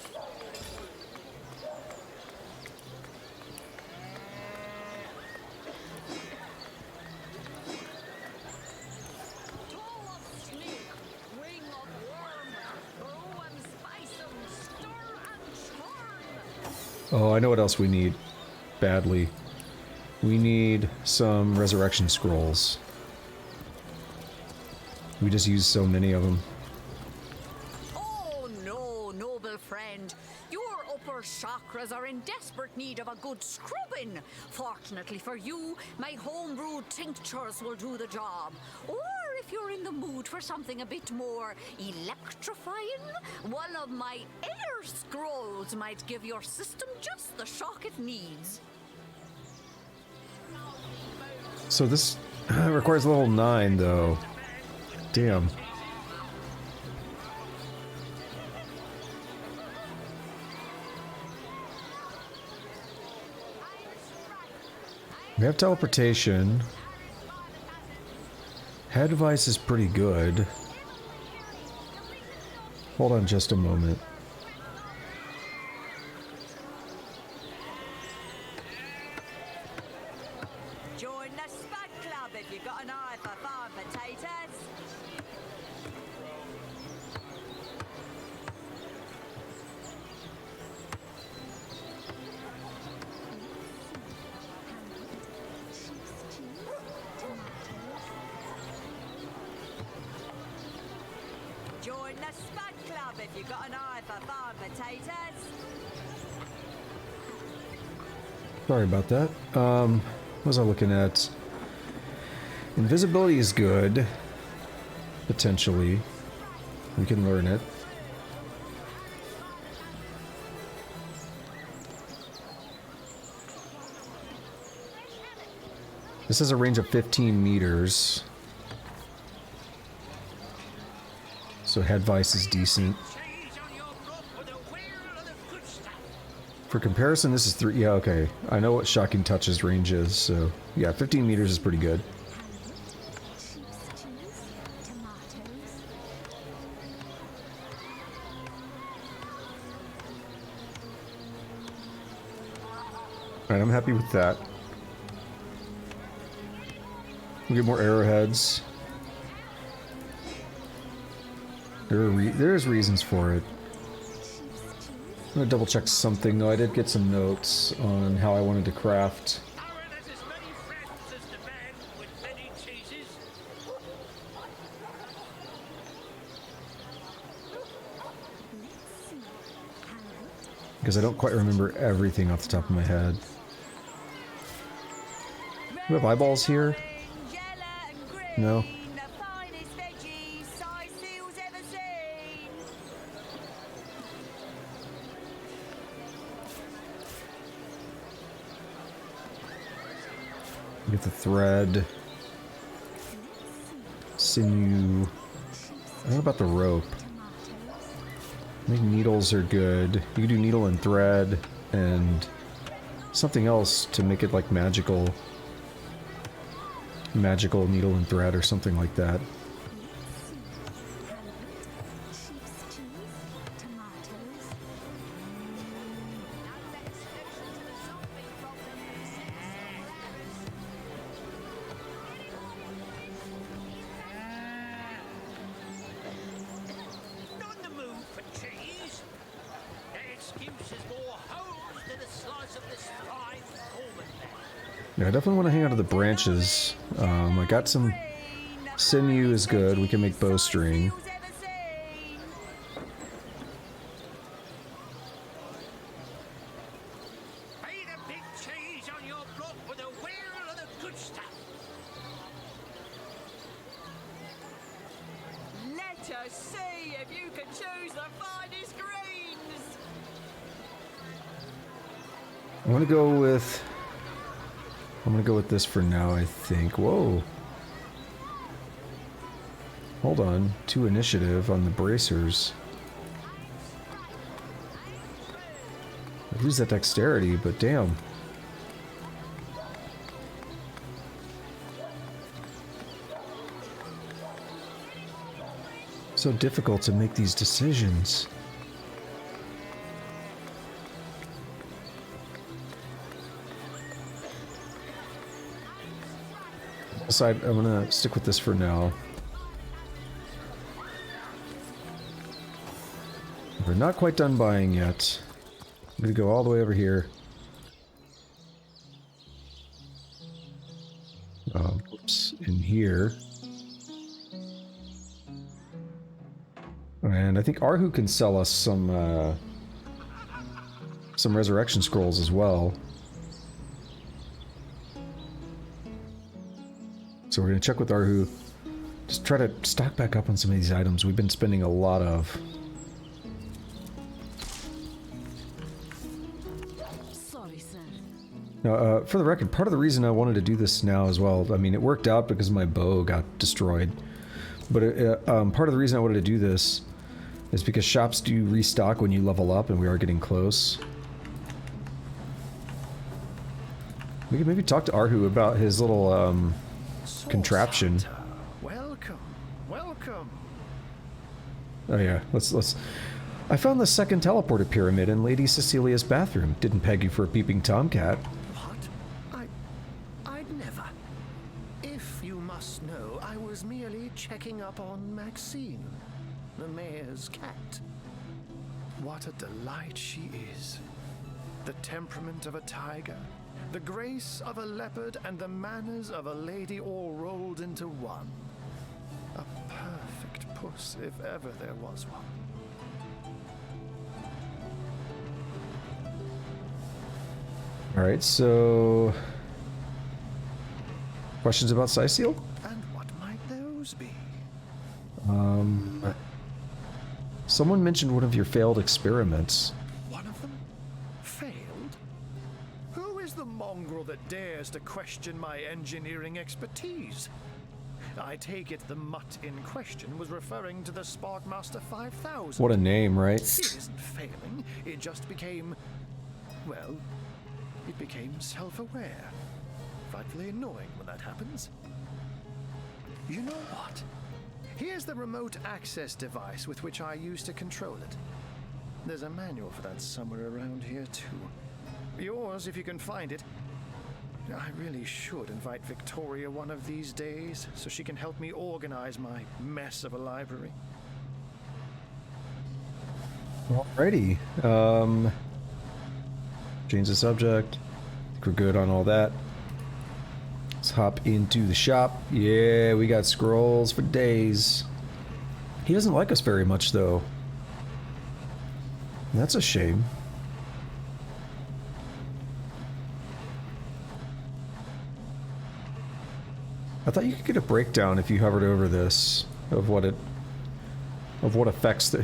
Speaker 1: Oh, I know what else we need badly. We need some resurrection scrolls. We just use so many of them.
Speaker 3: Oh no, noble friend. Your upper chakras are in desperate need of a good scrubbing. Fortunately for you, my homebrewed tinctures will do the job. Or if you're in the mood for something a bit more electrifying, one of my air scrolls might give your system just the shock it needs.
Speaker 1: So this requires level 9, though. Damn. We have teleportation. Head device is pretty good. Hold on just a moment.
Speaker 3: Join the Spud Club if you got an eye for farm potatoes. Join the Spud Club if you got an eye for farm potatoes.
Speaker 1: Sorry about that. What was I looking at? Invisibility is good. Potentially. We can learn it. This has a range of 15 meters. So head vice is decent. For comparison, this is 3. Yeah, okay. I know what Shocking Touch's range is, so yeah, 15 meters is pretty good. Alright, I'm happy with that. We get more arrowheads. There's reasons for it. I'm gonna double check something though. I did get some notes on how I wanted to craft. Because I don't quite remember everything off the top of my head. We have eyeballs here? No. Get the thread. Sinew. I don't know about the rope. I think needles are good. You can do needle and thread and something else to make it like magical. Magical needle and thread or something like that. Yeah, I definitely want to hang out of the branches. I got some sinew is good. We can make bowstring.
Speaker 7: Let us see if you can choose the finest greens.
Speaker 1: I'm gonna go with this for now, I think. Whoa. Hold on. 2 initiative on the bracers. I lose that dexterity, but damn. So difficult to make these decisions. I'm gonna stick with this for now. We're not quite done buying yet. I'm gonna go all the way over here. Oops, in here. And I think Arhu can sell us some resurrection scrolls as well. So we're going to check with Arhu. Just try to stock back up on some of these items we've been spending a lot of.
Speaker 7: Sorry, sir.
Speaker 1: Now, for the record, part of the reason I wanted to do this now as well, I mean, it worked out because my bow got destroyed. But part of the reason I wanted to do this is because shops do restock when you level up, and we are getting close. We could maybe talk to Arhu about his little, contraption.
Speaker 8: Welcome, welcome.
Speaker 1: Oh yeah, let's. I found the second teleporter pyramid in Lady Cecilia's bathroom. Didn't peg you for a peeping tomcat.
Speaker 8: What? I'd never. If you must know, I was merely checking up on Maxine, the mayor's cat. What a delight she is. The temperament of a tiger, the grace of a leopard, and the manners of a lady all rolled into one. A perfect puss, if ever there was one.
Speaker 1: Alright, so... questions about Cyseal?
Speaker 8: And what might those be?
Speaker 1: Someone mentioned one of your failed experiments.
Speaker 8: One of them? Failed? Who is the mongrel that dares to question my engineering expertise? I take it the mutt in question was referring to the Sparkmaster 5000.
Speaker 1: What a name, right?
Speaker 8: It isn't failing, it just became... well, it became self-aware. Frightfully annoying when that happens. You know what? Here's the remote access device with which I used to control it. There's a manual for that somewhere around here, too. Yours, if you can find it. I really should invite Victoria one of these days, so she can help me organize my mess of a library.
Speaker 1: Alrighty. Change the subject. I think we're good on all that. Let's hop into the shop. Yeah, we got scrolls for days. He doesn't like us very much, though. That's a shame. I thought you could get a breakdown if you hovered over this of what affects the...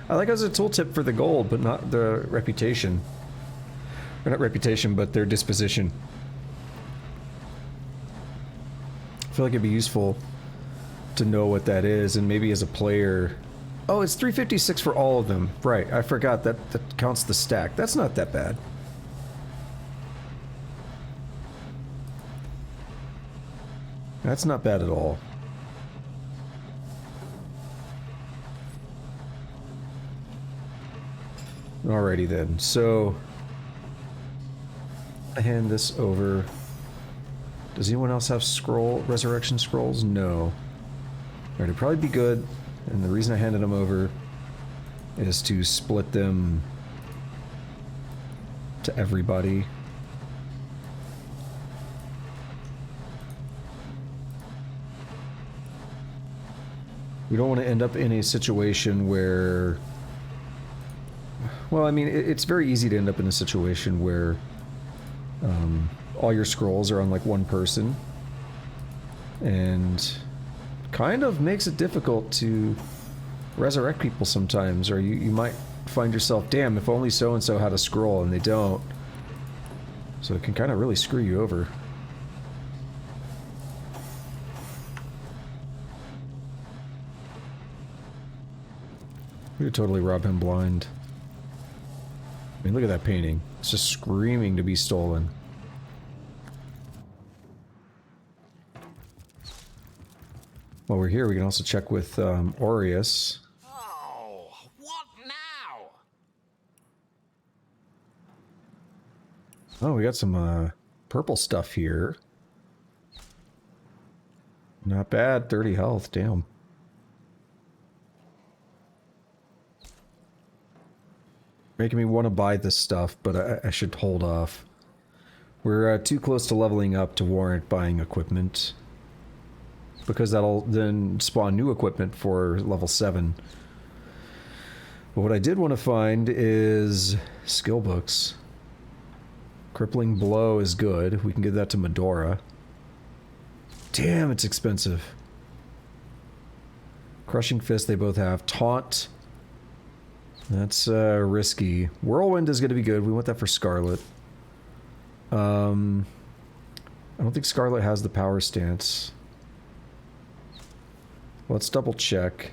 Speaker 1: I like it as a tooltip for the gold, but not the reputation. Or not reputation, but their disposition. I feel like it'd be useful to know what that is, and maybe as a player... Oh, it's 356 for all of them. Right, I forgot that counts the stack. That's not that bad. That's not bad at all. Alrighty then, so... I hand this over. Does anyone else have resurrection scrolls? No. Alright, it'd probably be good, and the reason I handed them over is to split them to everybody. We don't want to end up in a situation where... Well, I mean, it's very easy to end up in a situation where all your scrolls are on, like, one person. And kind of makes it difficult to resurrect people sometimes, or you might find yourself, damn, if only so-and-so had a scroll, and they don't. So it can kind of really screw you over. We could totally rob him blind. I mean, look at that painting. It's just screaming to be stolen. While we're here, we can also check with Aureus.
Speaker 9: Oh, what now?
Speaker 1: Oh, we got some purple stuff here. Not bad. 30 health. Damn. Making me want to buy this stuff, but I should hold off. We're too close to leveling up to warrant buying equipment. Because that'll then spawn new equipment for level 7. But what I did want to find is skill books. Crippling Blow is good. We can give that to Medora. Damn, it's expensive. Crushing Fist they both have. Taunt. That's risky. Whirlwind is going to be good. We want that for Scarlet. I don't think Scarlet has the power stance. Let's double check.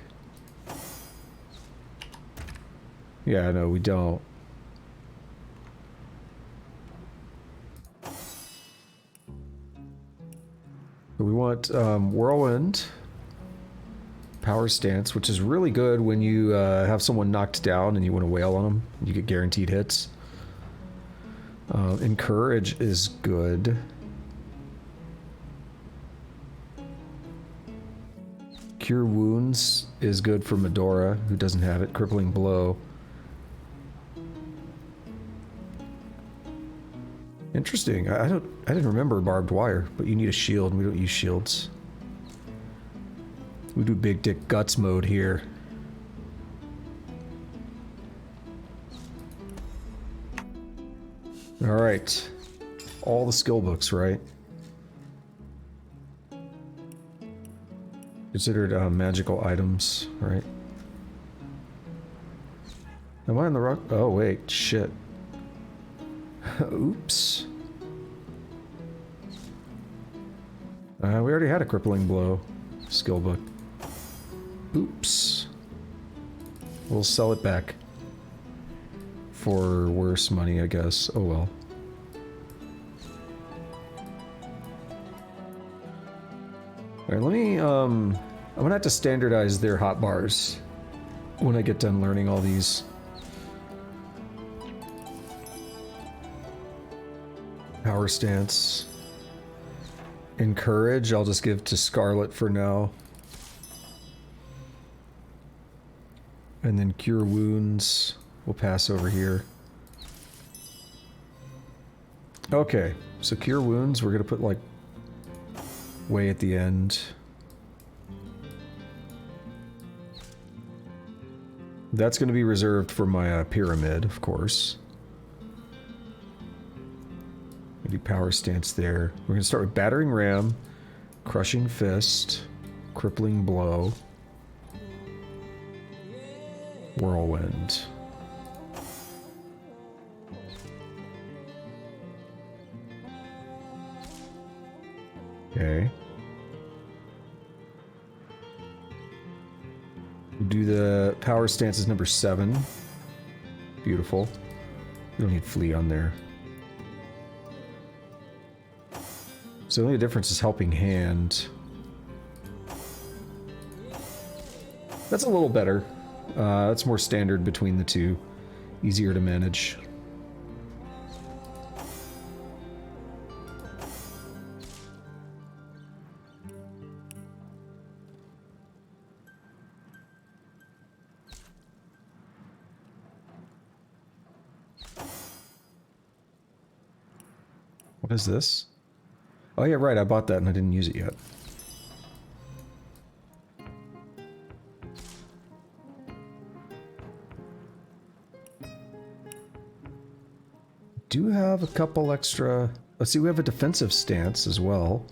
Speaker 1: Yeah, no, we don't. But we want Whirlwind. Power stance, which is really good when you have someone knocked down and you want to wail on them. You get guaranteed hits. Encourage is good. Cure Wounds is good for Medora, who doesn't have it. Crippling Blow. Interesting. I didn't remember barbed wire, but you need a shield. We don't use shields. We do big dick guts mode here. Alright. All the skill books, right? Considered magical items, right? Am I on the rock? Oh, wait. Shit. Oops. We already had a crippling blow skill book. Oops. We'll sell it back. For worse money, I guess. Oh well. Alright, let me, I'm gonna have to standardize their hotbars when I get done learning all these. Power stance. Encourage, I'll just give to Scarlet for now. And then cure wounds, we'll pass over here. Okay, so cure wounds, we're gonna put like way at the end. That's gonna be reserved for my pyramid, of course. Maybe power stance there. We're gonna start with battering ram, crushing fist, crippling blow, whirlwind. Okay. Do the power stance is number 7. Beautiful. We don't need flea on there. So the only difference is helping hand. That's a little better. That's more standard between the two. Easier to manage. What is this? Oh yeah, right, I bought that and I didn't use it yet. Do have a couple extra... Let's see, we have a defensive stance as well.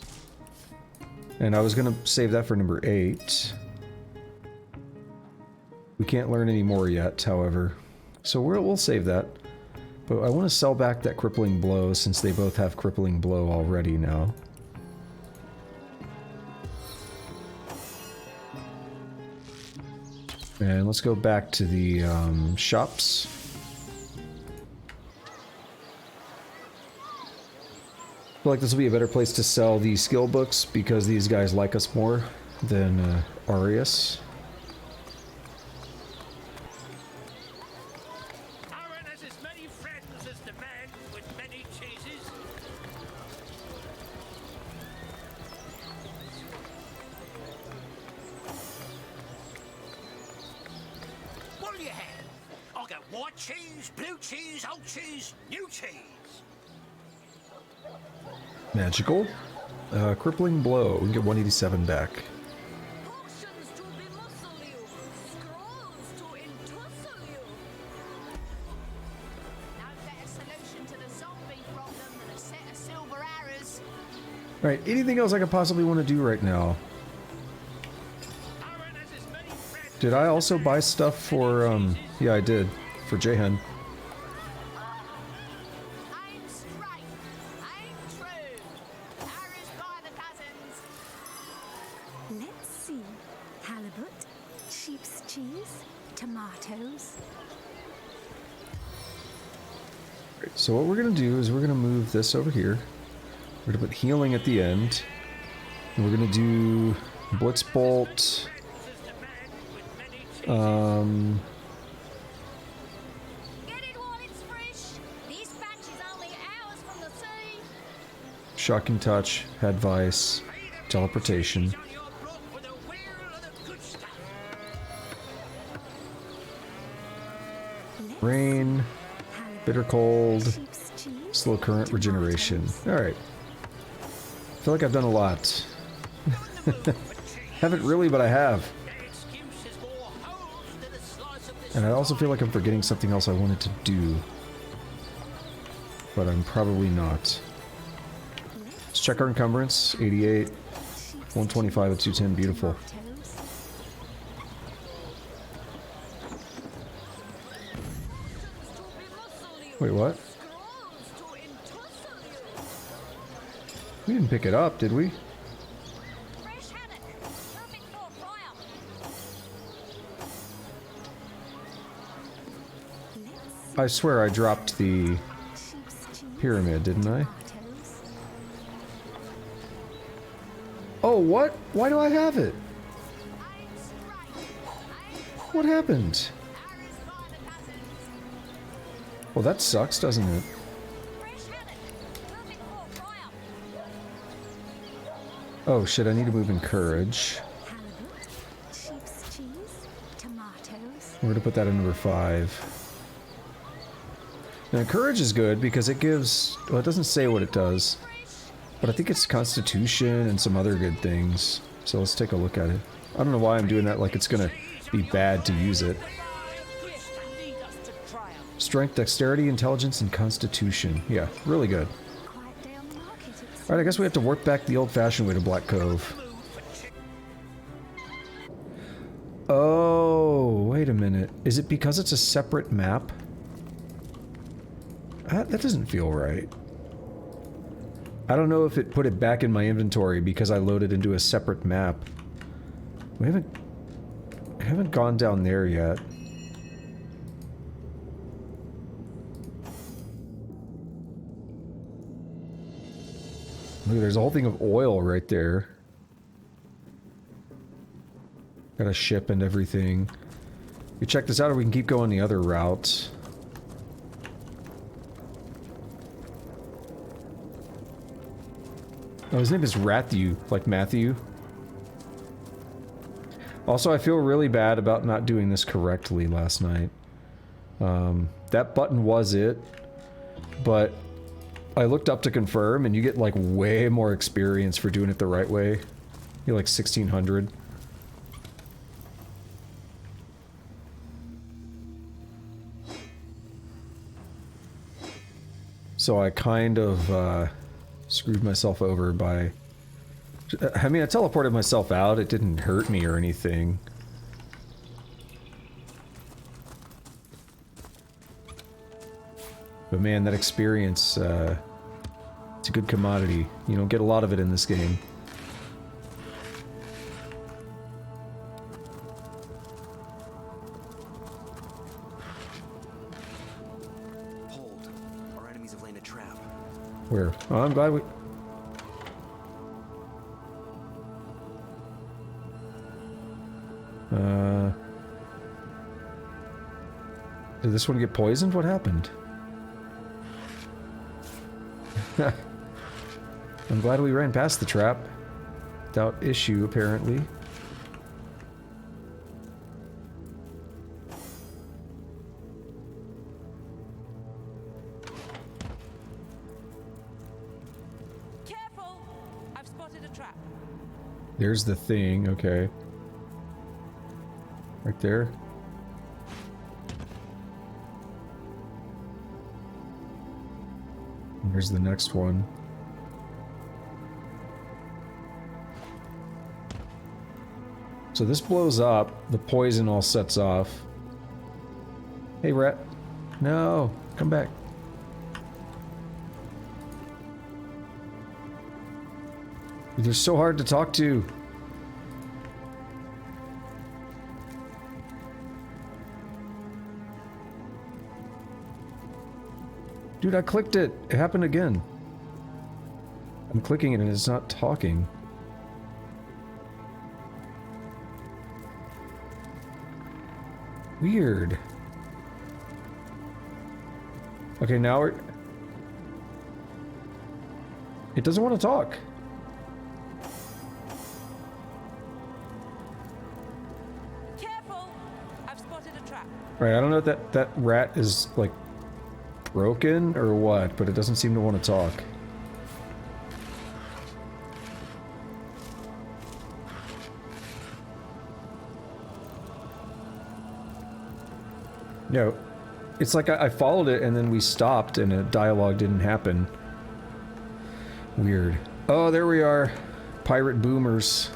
Speaker 1: And I was gonna save that for number 8. We can't learn any more yet, however. So we'll save that. But I want to sell back that crippling blow since they both have crippling blow already now. And let's go back to the shops. I feel like this will be a better place to sell the skill books because these guys like us more than Arius. Magical. Crippling blow. We can get 187 back. Alright, anything else I could possibly want to do right now? Did I also buy stuff for, yeah, I did. For Jahan.
Speaker 6: Let's see. Halibut, sheep's cheese, tomatoes.
Speaker 1: Right, so what we're going to do is we're going to move this over here. We're going to put healing at the end. And we're going to do Blitz Bolt.
Speaker 3: Get it while it's fresh. This batch is only hours from the sea.
Speaker 1: Shocking Touch, Head Vice, Teleportation. Rain, Bitter Cold, Slow Current, Regeneration. Alright. I feel like I've done a lot. Haven't really, but I have. And I also feel like I'm forgetting something else I wanted to do. But I'm probably not. Let's check our encumbrance. 88. 125 at 210. Beautiful. Wait, what? We didn't pick it up, did we? I swear I dropped the pyramid, didn't I? Oh, what? Why do I have it? What happened? Well, that sucks, doesn't it? Oh shit, I need to move in courage. We're gonna put that in number 5. Now, courage is good because it gives... Well, it doesn't say what it does. But I think it's constitution and some other good things. So let's take a look at it. I don't know why I'm doing that like it's gonna be bad to use it. Strength, dexterity, intelligence, and constitution. Yeah, really good. Alright, I guess we have to work back the old-fashioned way to Black Cove. Oh, wait a minute. Is it because it's a separate map? That doesn't feel right. I don't know if it put it back in my inventory because I loaded into a separate map. We haven't gone down there yet. Look, there's a whole thing of oil right there. Got a ship and everything. We check this out or we can keep going the other route. Oh, his name is Ratthew, like Matthew. Also, I feel really bad about not doing this correctly last night. That button was it, but I looked up to confirm, and you get like way more experience for doing it the right way. You're like 1600. So I kind of screwed myself over by... I mean, I teleported myself out. It didn't hurt me or anything. But man, that experience, it's a good commodity. You don't get a lot of it in this game.
Speaker 4: Hold. Our enemies have laid a trap.
Speaker 1: Where? Oh, I'm glad we... Did this one get poisoned? What happened? I'm glad we ran past the trap. Without issue, apparently.
Speaker 7: Careful! I've spotted a trap.
Speaker 1: There's the thing, okay. Right there. And here's the next one. So this blows up, the poison all sets off. Hey, rat. No, come back. They're so hard to talk to. Dude, I clicked it. It happened again. I'm clicking it and it's not talking. Weird. Okay, now we're... It doesn't want to talk.
Speaker 7: Careful! I've spotted a trap.
Speaker 1: Right, I don't know if that rat is, like, broken or what, but it doesn't seem to want to talk. No, it's like I followed it and then we stopped and a dialogue didn't happen. Weird. Oh, there we are. Pirate boomers.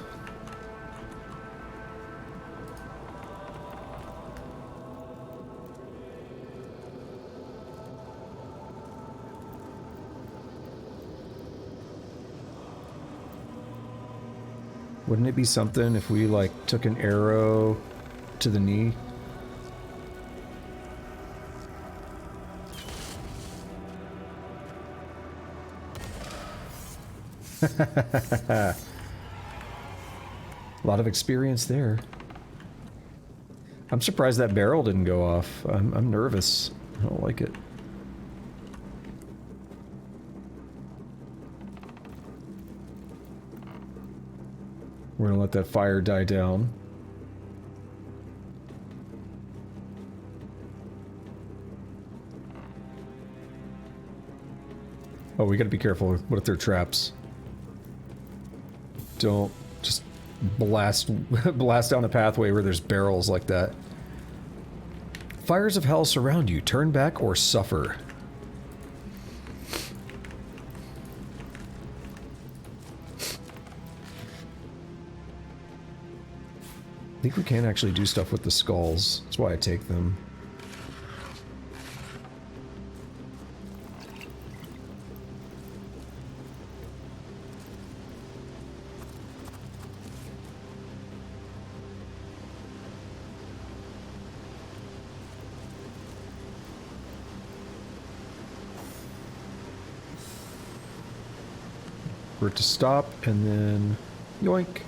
Speaker 1: Wouldn't it be something if we, like, took an arrow to the knee? A lot of experience there. I'm surprised that barrel didn't go off. I'm nervous. I don't like it. We're gonna let that fire die down. Oh, we gotta be careful. What if they're traps? Don't just blast down a pathway where there's barrels like that. Fires of hell surround you. Turn back or suffer. I think we can actually do stuff with the skulls. That's why I take them. For it to stop, and then yoink.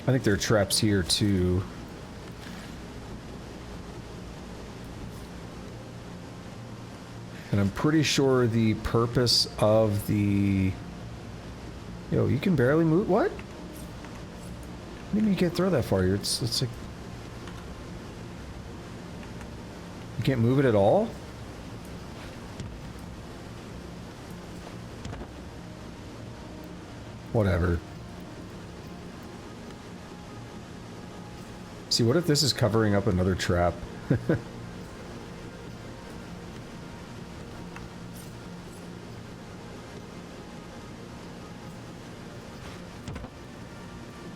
Speaker 1: I think there are traps here too. And I'm pretty sure the purpose of the... Yo, you can barely move? What? Maybe you can't throw that far. It's like... You can't move it at all? Whatever. See, what if this is covering up another trap?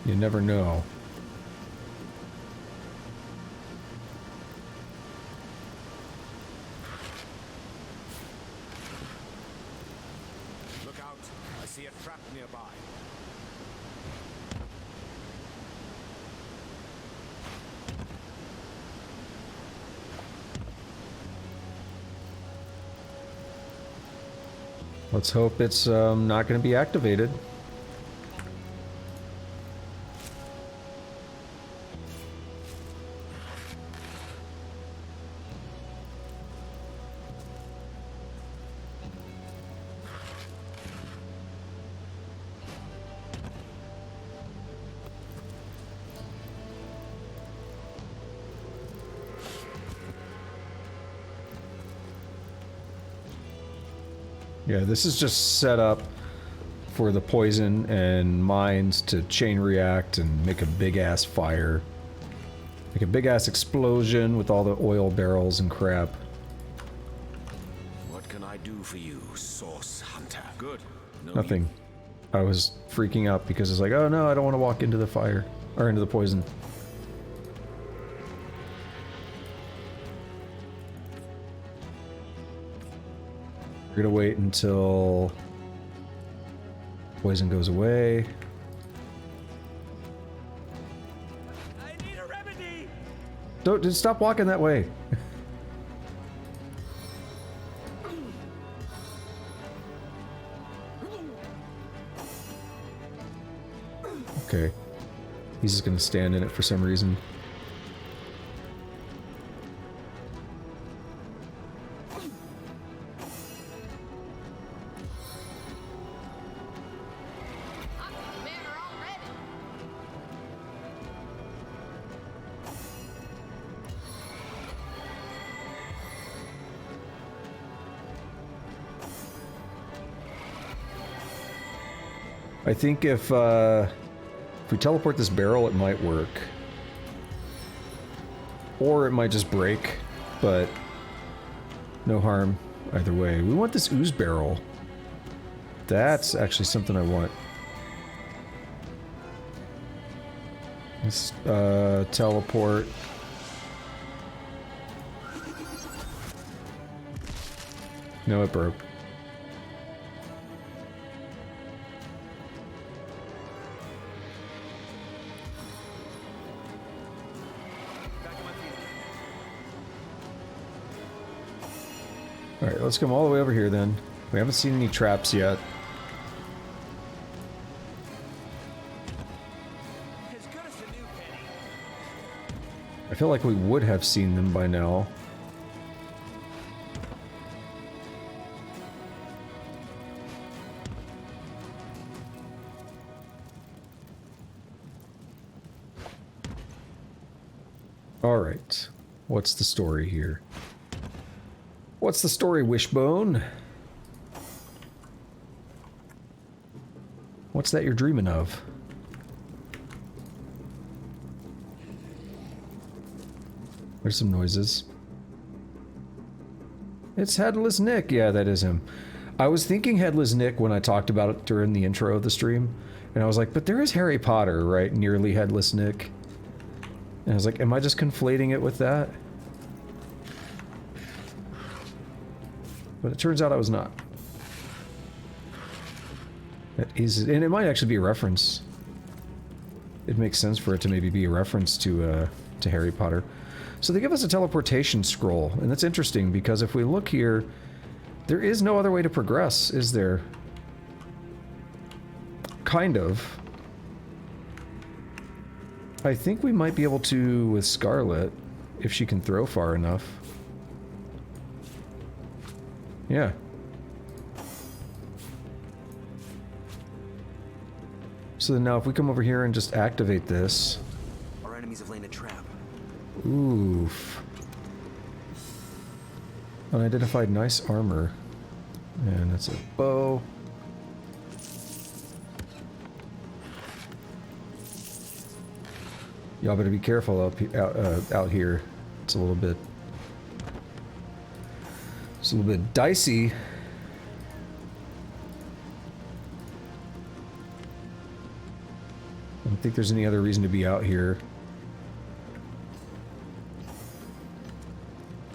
Speaker 1: You never know.
Speaker 9: Look out. I see a trap nearby.
Speaker 1: Let's hope it's not going to be activated. Yeah, this is just set up for the poison and mines to chain react and make a big ass fire. Make a big ass explosion with all the oil barrels and crap.
Speaker 9: What can I do for you, Source Hunter? Good. No
Speaker 1: Nothing. I was freaking out because it's like, oh no, I don't want to walk into the fire. Or into the poison. We're gonna wait until poison goes away.
Speaker 2: I need a remedy.
Speaker 1: Don't just stop walking that way. Okay. He's just gonna stand in it for some reason. I think if we teleport this barrel, it might work. Or it might just break, but no harm either way. We want this ooze barrel. That's actually something I want. Let's teleport. No, it broke. Alright, let's come all the way over here then. We haven't seen any traps yet. I feel like we would have seen them by now. Alright. What's the story here? What's the story, Wishbone? What's that you're dreaming of? There's some noises. It's Headless Nick. Yeah, that is him. I was thinking Headless Nick when I talked about it during the intro of the stream. And I was like, but there is Harry Potter, right? Nearly Headless Nick. And I was like, am I just conflating it with that? But it turns out I was not. That is, and it might actually be a reference. It makes sense for it to maybe be a reference to Harry Potter. So they give us a teleportation scroll, and that's interesting because if we look here, there is no other way to progress, is there? Kind of. I think we might be able to with Scarlet, if she can throw far enough. Yeah. So then now if we come over here and just activate this...
Speaker 9: Our enemies have laid a trap.
Speaker 1: Oof. Unidentified nice armor. And that's a bow. Y'all better be careful out here. It's a little bit dicey. I don't think there's any other reason to be out here.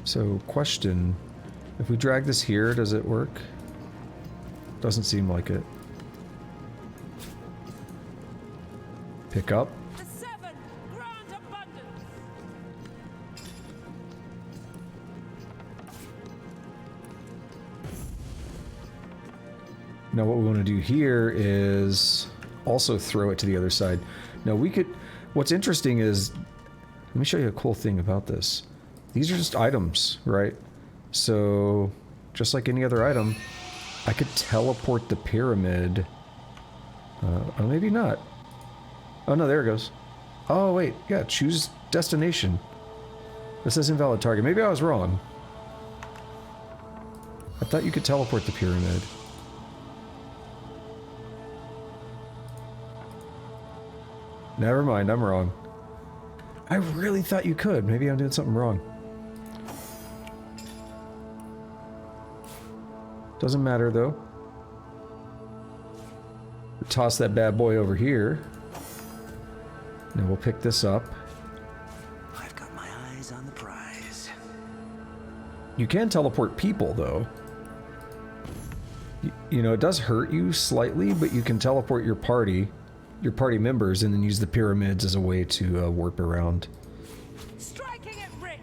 Speaker 1: So, question. If we drag this here, does it work? Doesn't seem like it. Pick up.
Speaker 2: The seven grand abundance.
Speaker 1: Now what we want to do here is also throw it to the other side. Now we could... What's interesting is... Let me show you a cool thing about this. These are just items, right? So, just like any other item, I could teleport the pyramid. Oh, maybe not. Oh no, there it goes. Oh wait, yeah, choose destination. This says invalid target. Maybe I was wrong. I thought you could teleport the pyramid. Never mind, I'm wrong. I really thought you could. Maybe I'm doing something wrong. Doesn't matter though. Toss that bad boy over here. Now we'll pick this up.
Speaker 9: I've got my eyes on the prize.
Speaker 1: You can teleport people though. You know, it does hurt you slightly, but you can teleport your party members, and then use the pyramids as a way to warp around.
Speaker 2: Striking it rich.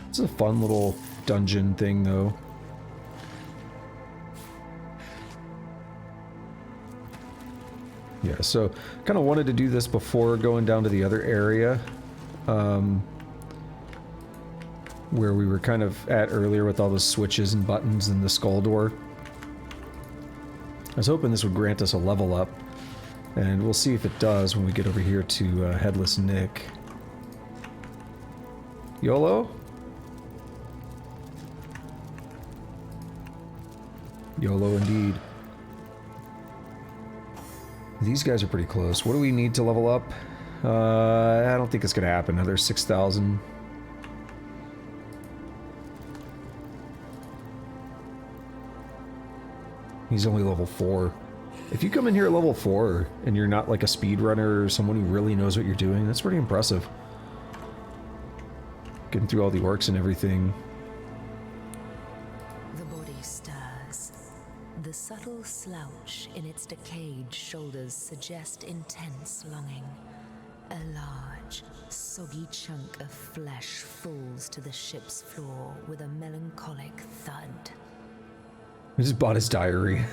Speaker 1: It's a fun little dungeon thing though. Yeah, so kind of wanted to do this before going down to the other area where we were kind of at earlier with all the switches and buttons and the skull door. I was hoping this would grant us a level up, and we'll see if it does when we get over here to Headless Nick. YOLO? YOLO indeed. These guys are pretty close. What do we need to level up? I don't think it's gonna happen. Another 6,000. He's only level 4. If you come in here at level 4 and you're not like a speedrunner or someone who really knows what you're doing, that's pretty impressive. Getting through all the orcs and everything.
Speaker 10: The body stirs. The subtle slouch in its decayed shoulders suggest intense longing. A large, soggy chunk of flesh falls to the ship's floor with a melancholic thud.
Speaker 1: I just bought his diary.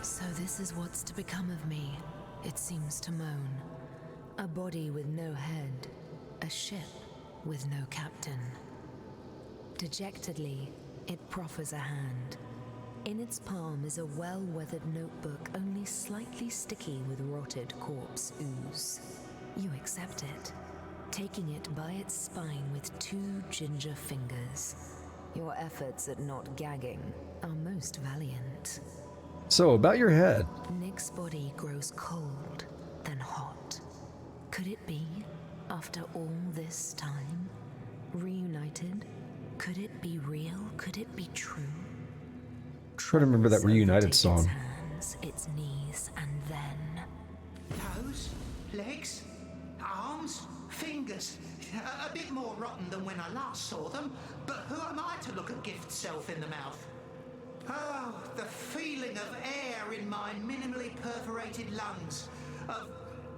Speaker 10: So this is what's to become of me, it seems to moan. A body with no head, a ship with no captain. Dejectedly, it proffers a hand. In its palm is a well-weathered notebook, only slightly sticky with rotted corpse ooze. You accept it, taking it by its spine with 2 ginger fingers. Your efforts at not gagging are most valiant.
Speaker 1: So, about your head.
Speaker 10: Nick's body grows cold, then hot. Could it be, after all this time? Reunited? Could it be real? Could it be true?
Speaker 1: Try to remember that Reunited song.
Speaker 10: Its hands, its knees, and then...
Speaker 11: Toes, legs, arms, fingers. A bit more rotten than when I last saw them, but who am I to look a gift self in the mouth? Oh, the feeling of air in my minimally perforated lungs. Of,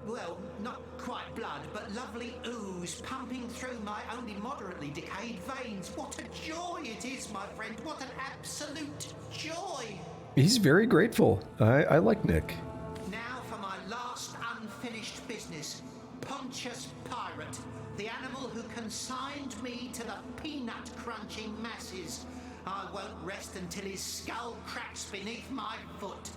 Speaker 11: well, not quite blood, but lovely ooze pumping through my only moderately decayed veins. What a joy it is, my friend. What an absolute joy.
Speaker 1: He's very grateful. I like Nick.
Speaker 11: Now for my last unfinished business. Pontius Pirate, the animal who consigned me to the peanut-crunching masses. I won't rest until his skull cracks beneath my foot.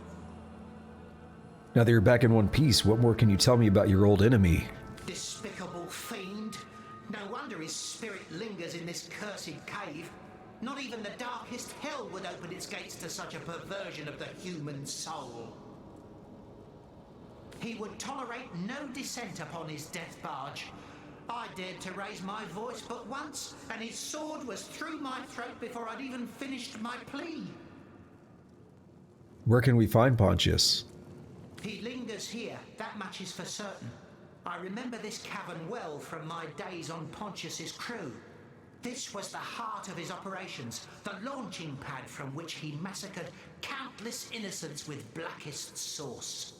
Speaker 1: Now that you're back in one piece, what more can you tell me about your old enemy?
Speaker 11: Despicable fiend. No wonder his spirit lingers in this cursed cave. Not even the darkest hell would open its gates to such a perversion of the human soul. He would tolerate no dissent upon his death barge. I dared to raise my voice but once, and his sword was through my throat before I'd even finished my plea.
Speaker 1: Where can we find Pontius?
Speaker 11: He lingers here, that much is for certain. I remember this cavern well from my days on Pontius's crew. This was the heart of his operations, the launching pad from which he massacred countless innocents with blackest sauce.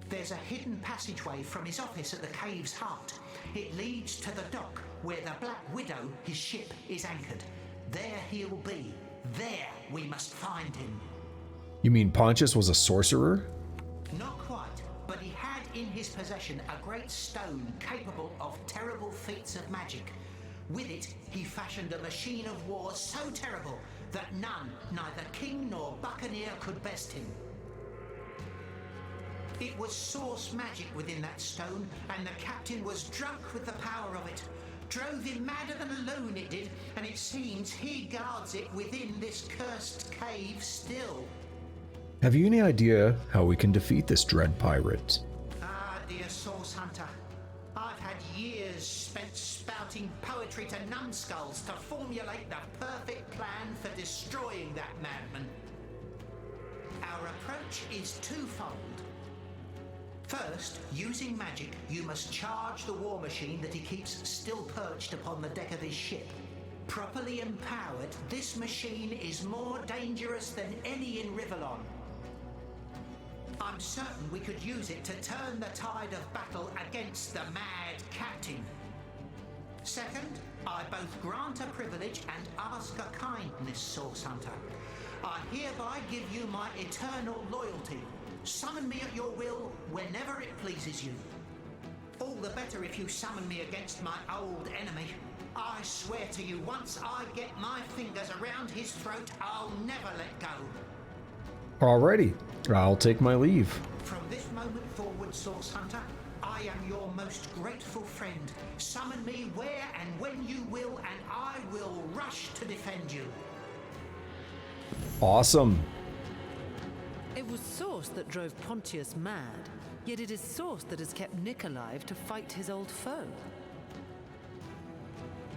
Speaker 11: There's a hidden passageway from his office at the cave's heart. It leads to the dock where the Black Widow, his ship, is anchored. There he'll be. There we must find him.
Speaker 1: You mean Pontius was a sorcerer?
Speaker 11: Not quite, but he had in his possession a great stone capable of terrible feats of magic. With it, he fashioned a machine of war so terrible that none, neither king nor buccaneer, could best him. It was source magic within that stone, and the captain was drunk with the power of it. Drove him madder than a loon, it did, and it seems he guards it within this cursed cave still.
Speaker 1: Have you any idea how we can defeat this dread pirate?
Speaker 11: Ah, dear source hunter. I've had years spent spouting poetry to numbskulls to formulate the perfect plan for destroying that madman. Our approach is twofold. First, using magic, you must charge the war machine that he keeps still perched upon the deck of his ship. Properly empowered, this machine is more dangerous than any in Rivellon. I'm certain we could use it to turn the tide of battle against the mad captain. Second, I both grant a privilege and ask a kindness, Source Hunter. I hereby give you my eternal loyalty. Summon me at your will whenever it pleases you. All the better if you summon me against my old enemy. I swear to you, once I get my fingers around his throat, I'll never let go.
Speaker 1: Alrighty, I'll take my leave.
Speaker 11: From this moment forward, Source Hunter, I am your most grateful friend. Summon me where and when you will, and I will rush to defend you.
Speaker 1: Awesome.
Speaker 12: It was Source that drove Pontius mad, yet it is Source that has kept Nick alive to fight his old foe.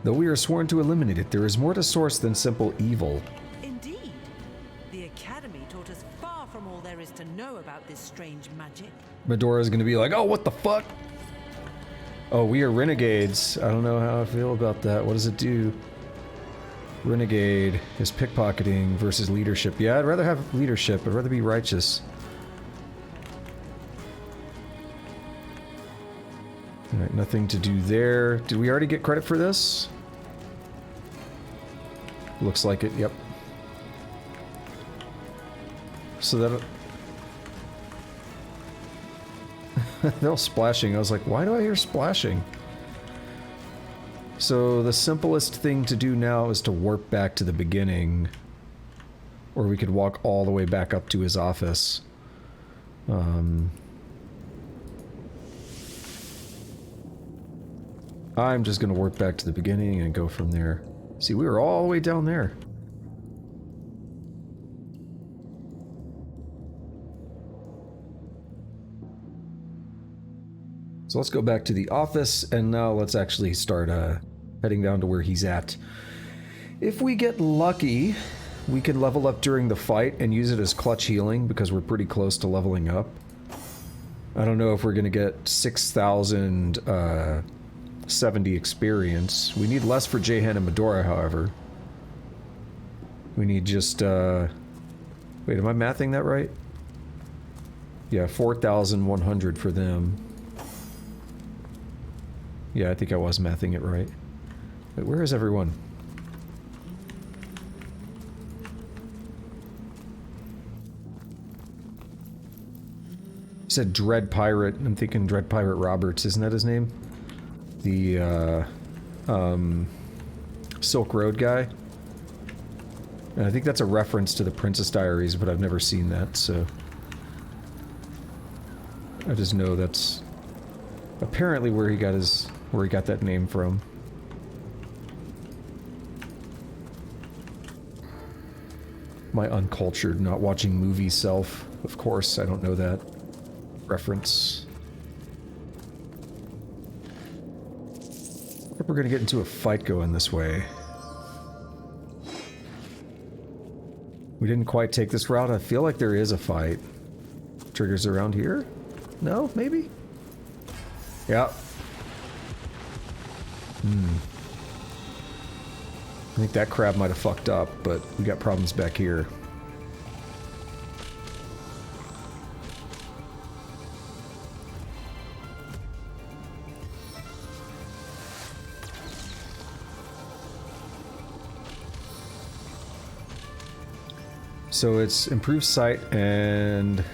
Speaker 1: Though we are sworn to eliminate it, there is more to Source than simple evil.
Speaker 12: Indeed. The Academy taught us far from all there is to know about this strange magic.
Speaker 1: Medora's gonna be like, oh, what the fuck? Oh, we are renegades. I don't know how I feel about that. What does it do? Renegade is pickpocketing versus leadership. Yeah, I'd rather have leadership. I'd rather be righteous. Alright, nothing to do there. Did we already get credit for this? Looks like it, yep. So that... That was splashing. I was like, why do I hear splashing? So the simplest thing to do now is to warp back to the beginning. Or we could walk all the way back up to his office. I'm just gonna warp back to the beginning and go from there. See, we were all the way down there. So let's go back to the office, and now let's actually start heading down to where he's at. If we get lucky, we can level up during the fight and use it as clutch healing, because we're pretty close to leveling up. I don't know if we're going to get 6,070 experience. We need less for Jahan and Medora, however. We need just... Wait, am I mathing that right? Yeah, 4,100 for them. Yeah, I think I was mathing it right. Wait, where is everyone? He said Dread Pirate. I'm thinking Dread Pirate Roberts. Isn't that his name? The, Silk Road guy. And I think that's a reference to the Princess Diaries, but I've never seen that, so... I just know that's apparently where he got that name from. My uncultured, not watching movies self. Of course, I don't know that reference. I think we're gonna get into a fight going this way. We didn't quite take this route. I feel like there is a fight. Triggers around here? No? Maybe? Yeah. I think that crab might have fucked up, but we got problems back here. So it's improved sight and...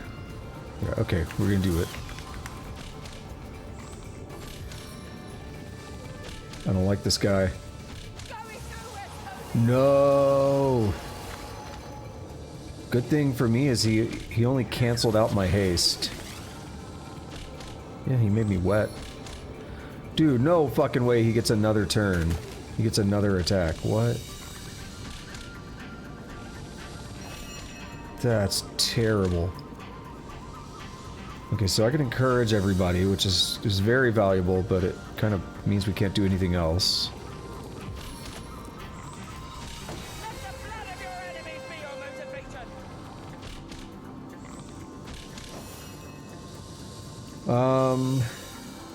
Speaker 1: Yeah, okay, we're gonna do it. I don't like this guy. No! Good thing for me is he only canceled out my haste. Yeah, he made me wet. Dude, no fucking way he gets another turn. He gets another attack. What? That's terrible. Okay, so I can encourage everybody, which is very valuable, but it kind of means we can't do anything else.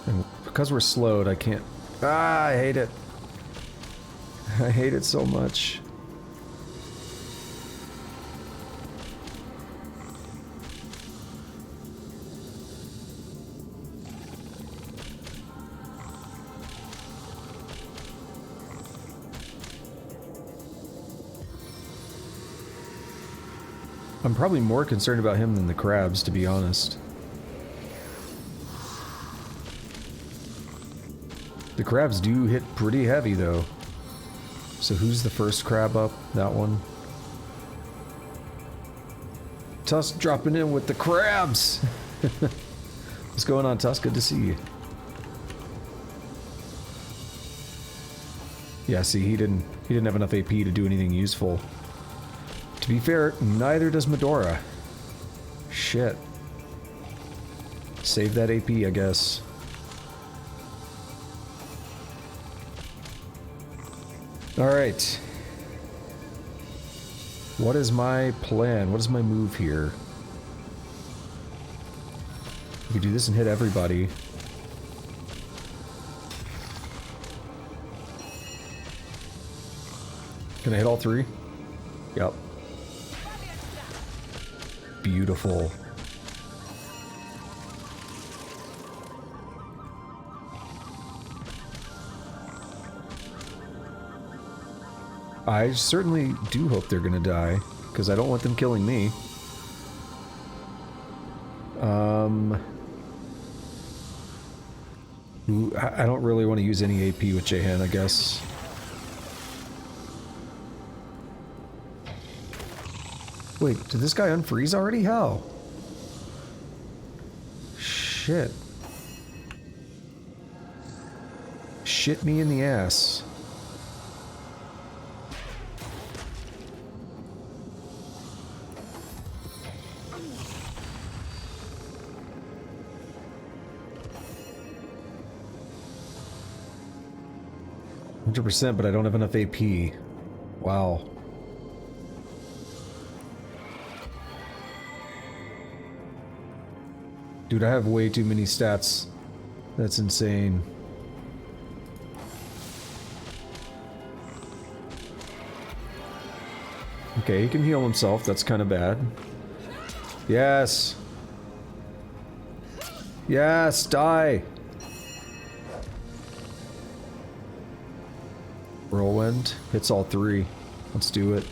Speaker 1: And because we're slowed, I can't... Ah, I hate it. I hate it so much. I'm probably more concerned about him than the crabs, to be honest. The crabs do hit pretty heavy, though. So who's the first crab up? That one. Tusk dropping in with the crabs! What's going on, Tusk? Good to see you. Yeah, see, he didn't have enough AP to do anything useful. To be fair, neither does Medora. Shit. Save that AP, I guess. Alright. What is my plan? What is my move here? We do this and hit everybody. Can I hit all three? Yep. Beautiful. I certainly do hope they're gonna die, because I don't want them killing me. Ooh, I don't really want to use any AP with Jahan, I guess. Wait, did this guy unfreeze already? How? Shit. Shit me in the ass. %, but I don't have enough AP. Wow. Dude, I have way too many stats. That's insane. Okay, he can heal himself. That's kind of bad. Yes. Yes, die. Whirlwind hits all three. Let's do it.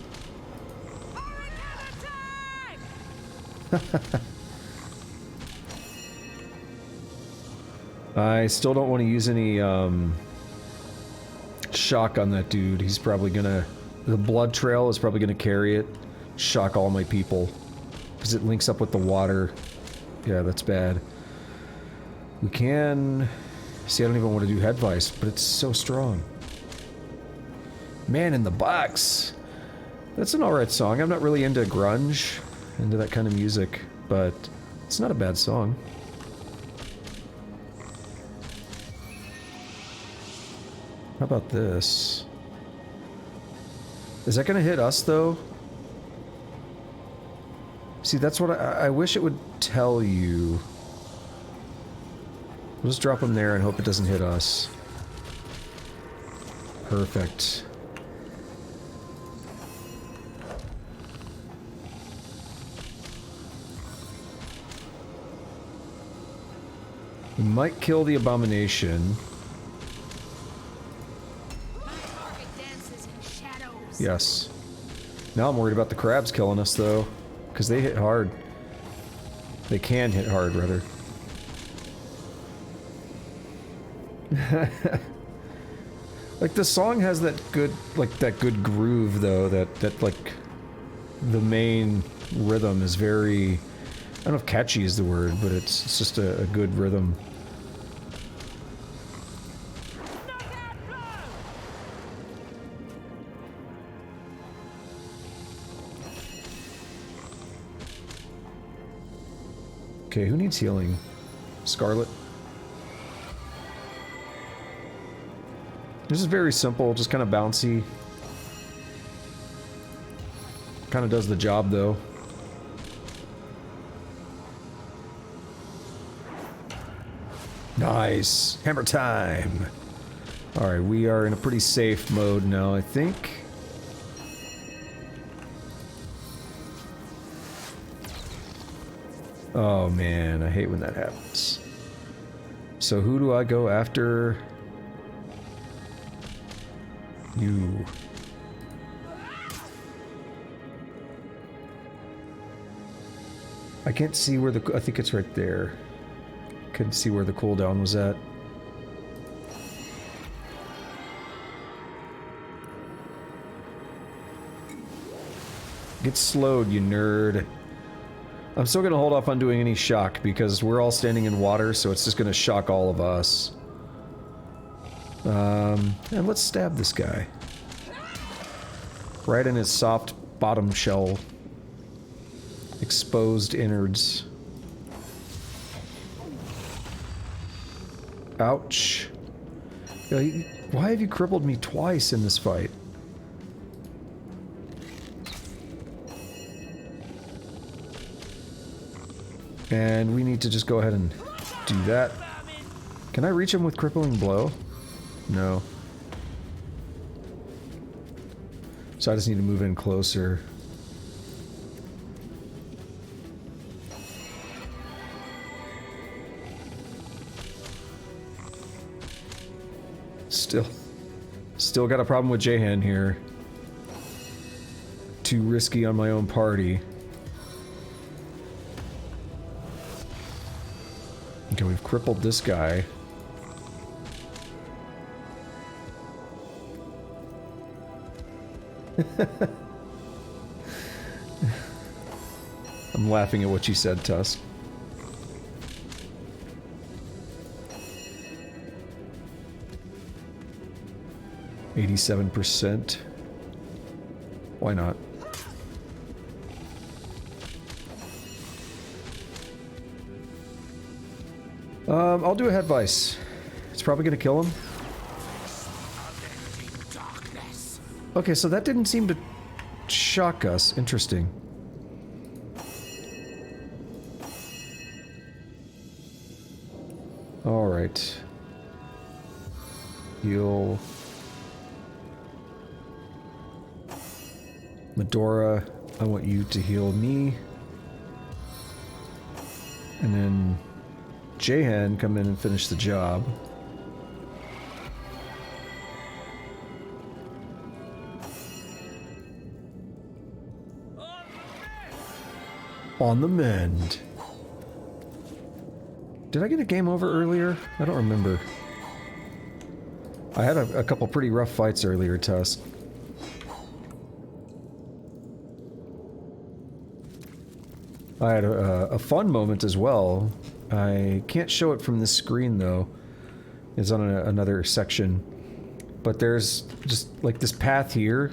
Speaker 1: I still don't want to use any shock on that dude. He's probably gonna... The blood trail is probably gonna carry it. Shock all my people. Because it links up with the water. Yeah, that's bad. We can... See, I don't even want to do head vice, but it's so strong. Man in the Box. That's an alright song. I'm not really into grunge, into that kind of music, but it's not a bad song. How about this? Is that gonna hit us, though? See, that's what I wish it would tell you. We'll just drop him there and hope it doesn't hit us. Perfect. We might kill the abomination. Yes. Now I'm worried about the crabs killing us, though. Because they hit hard. They can hit hard, rather. Like, the song has that good, like, that good groove, though, that, like, the main rhythm is very... I don't know if catchy is the word, but it's just a good rhythm. Okay, who needs healing? Scarlet? This is very simple, just kind of bouncy. Kind of does the job, though. Nice! Hammer time! Alright, we are in a pretty safe mode now, I think. Oh man, I hate when that happens. So who do I go after? You. I can't see where the... I think it's right there. Couldn't see where the cooldown was at. Get slowed, you nerd. I'm still gonna hold off on doing any shock because we're all standing in water, so it's just gonna shock all of us. And let's stab this guy. Right in his soft bottom shell. Exposed innards. Ouch. Why have you crippled me twice in this fight? And we need to just go ahead and do that. Can I reach him with crippling blow? No. So I just need to move in closer. Still got a problem with Jahan here. too risky on my own party. Okay, we've crippled this guy. I'm laughing at what you said, Tusk. %. Why not? I'll do a head vice. It's probably gonna kill him. Okay, so that didn't seem to shock us. Interesting. Alright. Heal. Medora, I want you to heal me. And then Jahan, come in and finish the job. On the mend. Did I get a game over earlier? I don't remember. I had a couple pretty rough fights earlier, Tusk. I had a fun moment as well. I can't show it from this screen though. It's on another section. But there's just like this path here.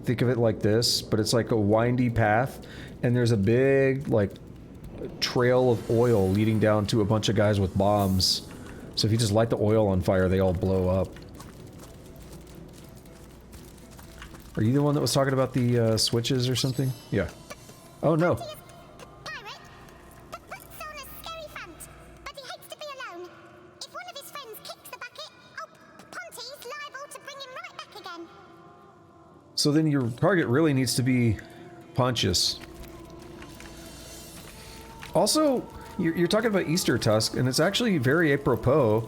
Speaker 1: Think of it like this, but it's like a windy path. And there's a big, like, trail of oil leading down to a bunch of guys with bombs. So if you just light the oil on fire, they all blow up. Are you the one that was talking about the switches or something? Yeah. Oh no. So then your target really needs to be Pontius. Also, you're talking about Easter, Tusk, and it's actually very apropos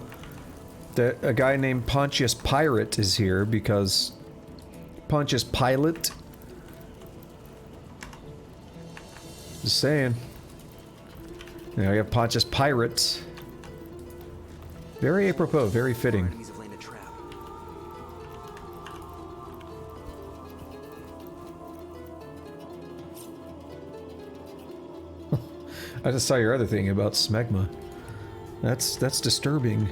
Speaker 1: that a guy named Pontius Pirate is here, because Pontius Pilate. Just saying. Now you have Pontius Pirate. Very apropos, very fitting. I just saw your other thing about smegma. That's disturbing.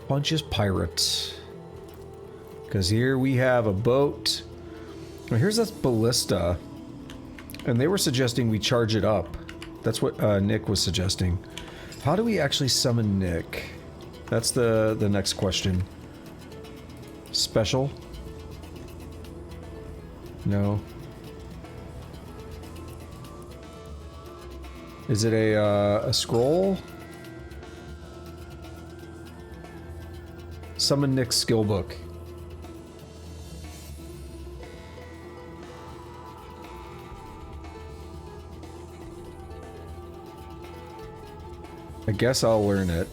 Speaker 1: Pontius Pirate. Because here we have a boat. Well, here's this ballista. And they were suggesting we charge it up. That's what Nick was suggesting. How do we actually summon Nick? That's the next question. Special? No. Is it a scroll? Summon Nick's skill book. I guess I'll learn it.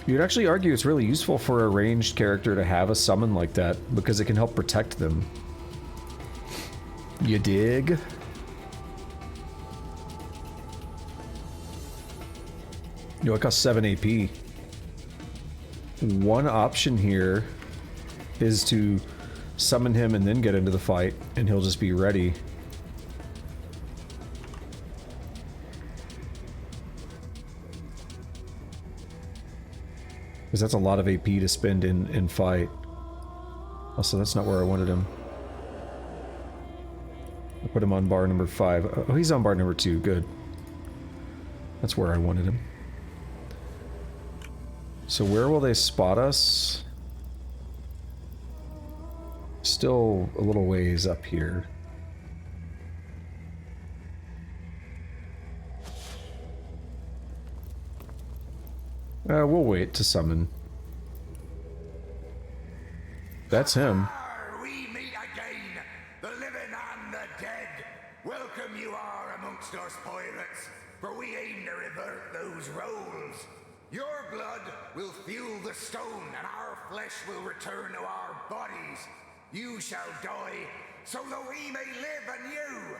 Speaker 1: You'd actually argue it's really useful for a ranged character to have a summon like that, because it can help protect them. You dig? Yo, it costs 7 AP. One option here is to summon him and then get into the fight, and he'll just be ready. Because that's a lot of AP to spend in fight. Also, that's not where I wanted him. I put him on bar number 5. Oh, he's on bar number 2. Good. That's where I wanted him. So where will they spot us? Still a little ways up here. We'll wait to summon. That's him.
Speaker 9: We meet again, the living and the dead. Welcome you are amongst us pirates, for we aim to revert those roles.
Speaker 13: Your blood will fuel the stone, and our flesh will return to our bodies. You shall die, so that we may live anew.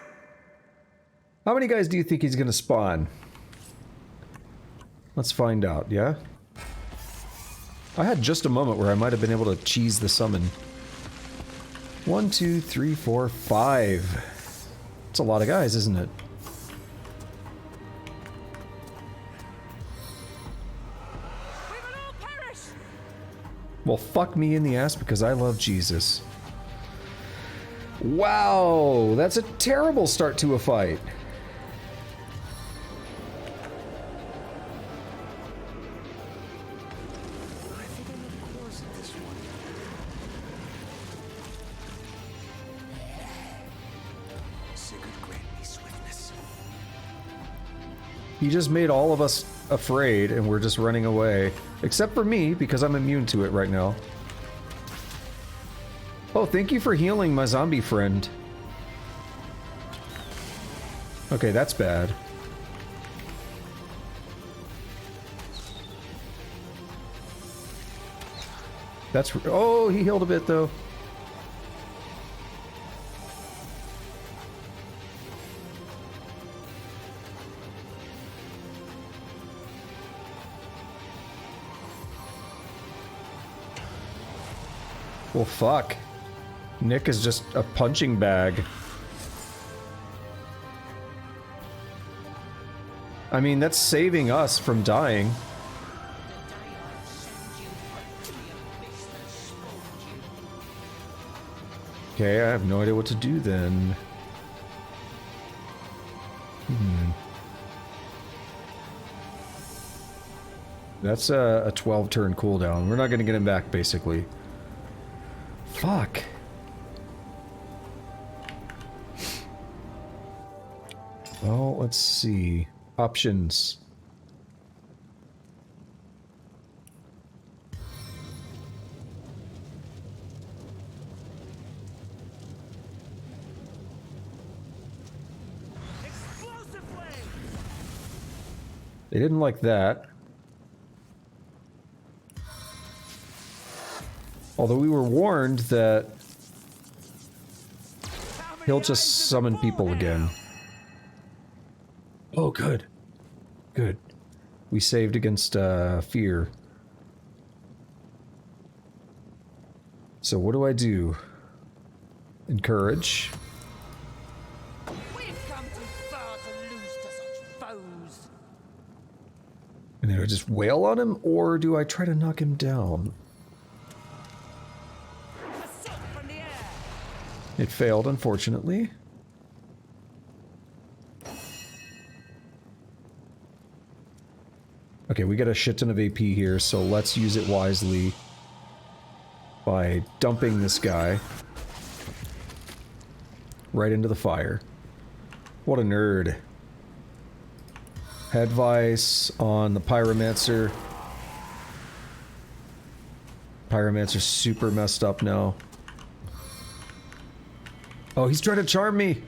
Speaker 1: How many guys do you think he's gonna spawn? Let's find out, yeah? I had just a moment where I might have been able to cheese the summon. 1, 2, 3, 4, 5. It's a lot of guys, isn't it? Well, fuck me in the ass because I love Jesus. Wow, that's a terrible start to a fight. He just made all of us afraid and we're just running away. Except for me, because I'm immune to it right now. Oh, thank you for healing my zombie friend. Okay, that's bad. That's... Oh, he healed a bit, though. Well, fuck. Nick is just a punching bag. I mean, that's saving us from dying. Okay, I have no idea what to do then. That's a 12-turn cooldown. We're not gonna get him back, basically. Fuck. Well, let's see. Options. They didn't like that. Although we were warned that he'll just summon people again. Oh, good. Good. We saved against fear. So what do I do? Encourage.
Speaker 7: We've come too far to lose to such foes.
Speaker 1: And do I just wail on him, or do I try to knock him down? It failed, unfortunately. Okay, we got a shit ton of AP here, so let's use it wisely by dumping this guy right into the fire. What a nerd. Head vice on the Pyromancer. Pyromancer's super messed up now. Oh, he's trying to charm me!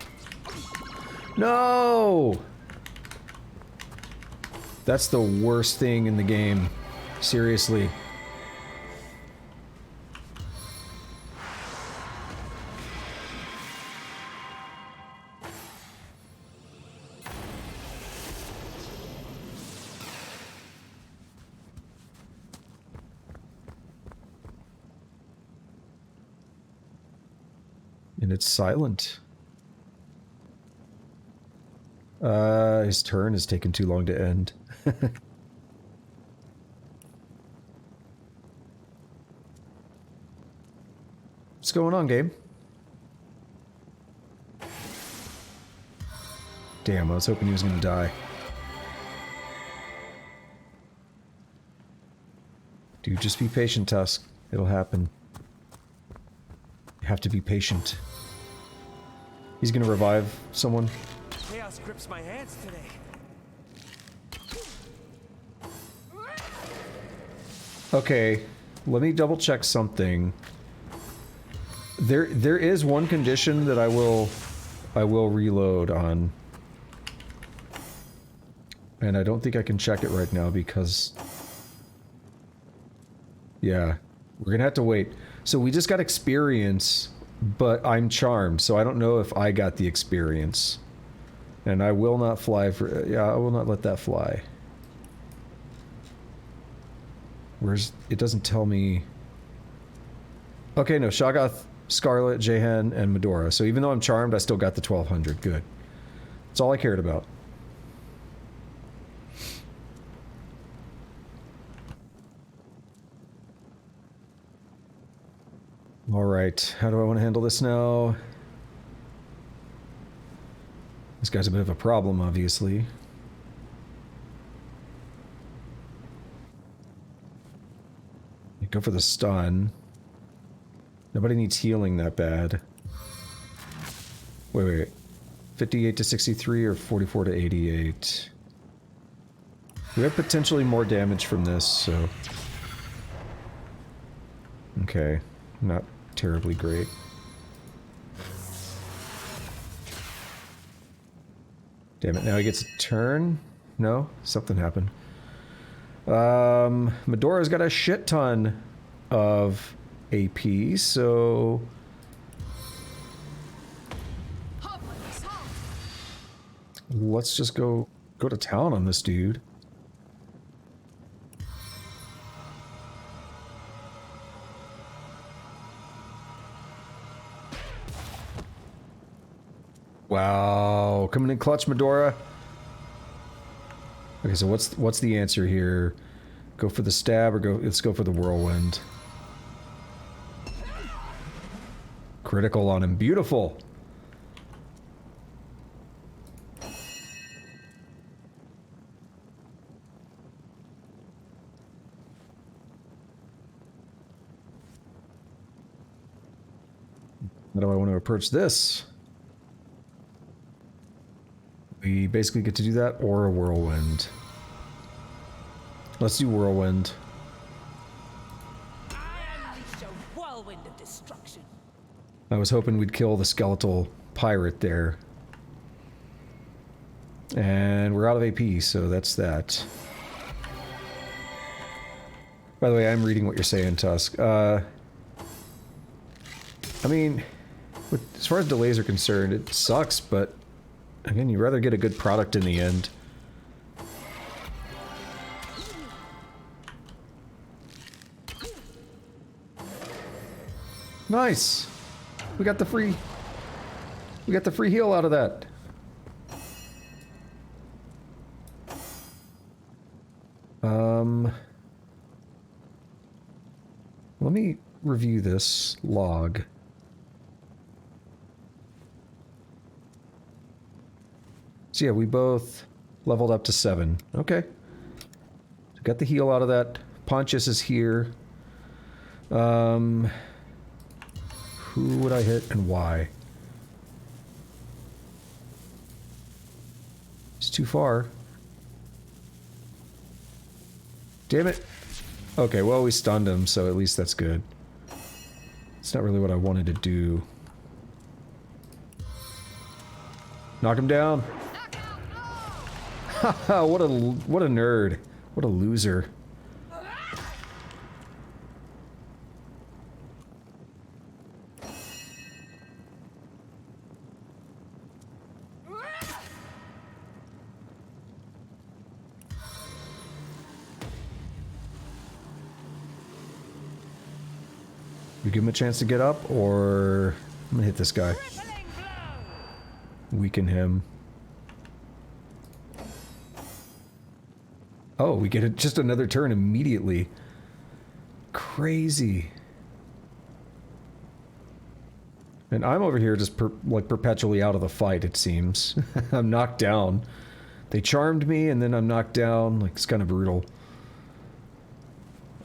Speaker 1: No! That's the worst thing in the game. Seriously. And it's silent. His turn is taking too long to end. What's going on, game? Damn, I was hoping he was gonna die. Dude, just be patient, Tusk. It'll happen. You have to be patient. He's gonna revive someone.
Speaker 2: Chaos grips my hands today.
Speaker 1: Okay, let me double check something. There is one condition that I will reload on. And I don't think I can check it right now because Yeah. We're gonna have to wait. So we just got experience, but I'm charmed, so I don't know if I got the experience. And I will not fly for... Yeah, I will not let that fly. Where's... It doesn't tell me... Okay, no. Shoggoth, Scarlet, Jehan, and Medora. So even though I'm charmed, I still got the 1200. Good. That's all I cared about. Alright. How do I want to handle this now? This guy's a bit of a problem, obviously. Go for the stun. Nobody needs healing that bad. Wait. 58 to 63 or 44 to 88? We have potentially more damage from this, so... Okay. Not terribly great. Damn it, now he gets a turn? No? Something happened. Medora's got a shit ton of AP, so... Let's just go to town on this dude. Wow, coming in clutch, Medora. Okay, so what's the answer here? Go for the stab or let's go for the whirlwind. Critical on him. Beautiful. How do I want to approach this? We basically get to do that or a whirlwind. Let's do whirlwind.
Speaker 7: Whirlwind of destruction.
Speaker 1: I was hoping we'd kill the skeletal pirate there. And we're out of AP, so that's that. By the way, I'm reading what you're saying, Tusk. I mean, as far as delays are concerned, it sucks, but again, you'd rather get a good product in the end. Nice! We got the free heal out of that. Let me review this log. So yeah, we both leveled up to 7. Okay. So got the heal out of that. Pontius is here. Who would I hit and why? It's too far. Damn it. Okay, well, we stunned him, so at least that's good. It's not really what I wanted to do. Knock him down. Haha, what a nerd. What a loser. We give him a chance to get up, or I'm gonna hit this guy. Weaken him. Oh, we get just another turn immediately. Crazy. And I'm over here just like perpetually out of the fight, it seems. I'm knocked down. They charmed me and then I'm knocked down. Like, it's kind of brutal.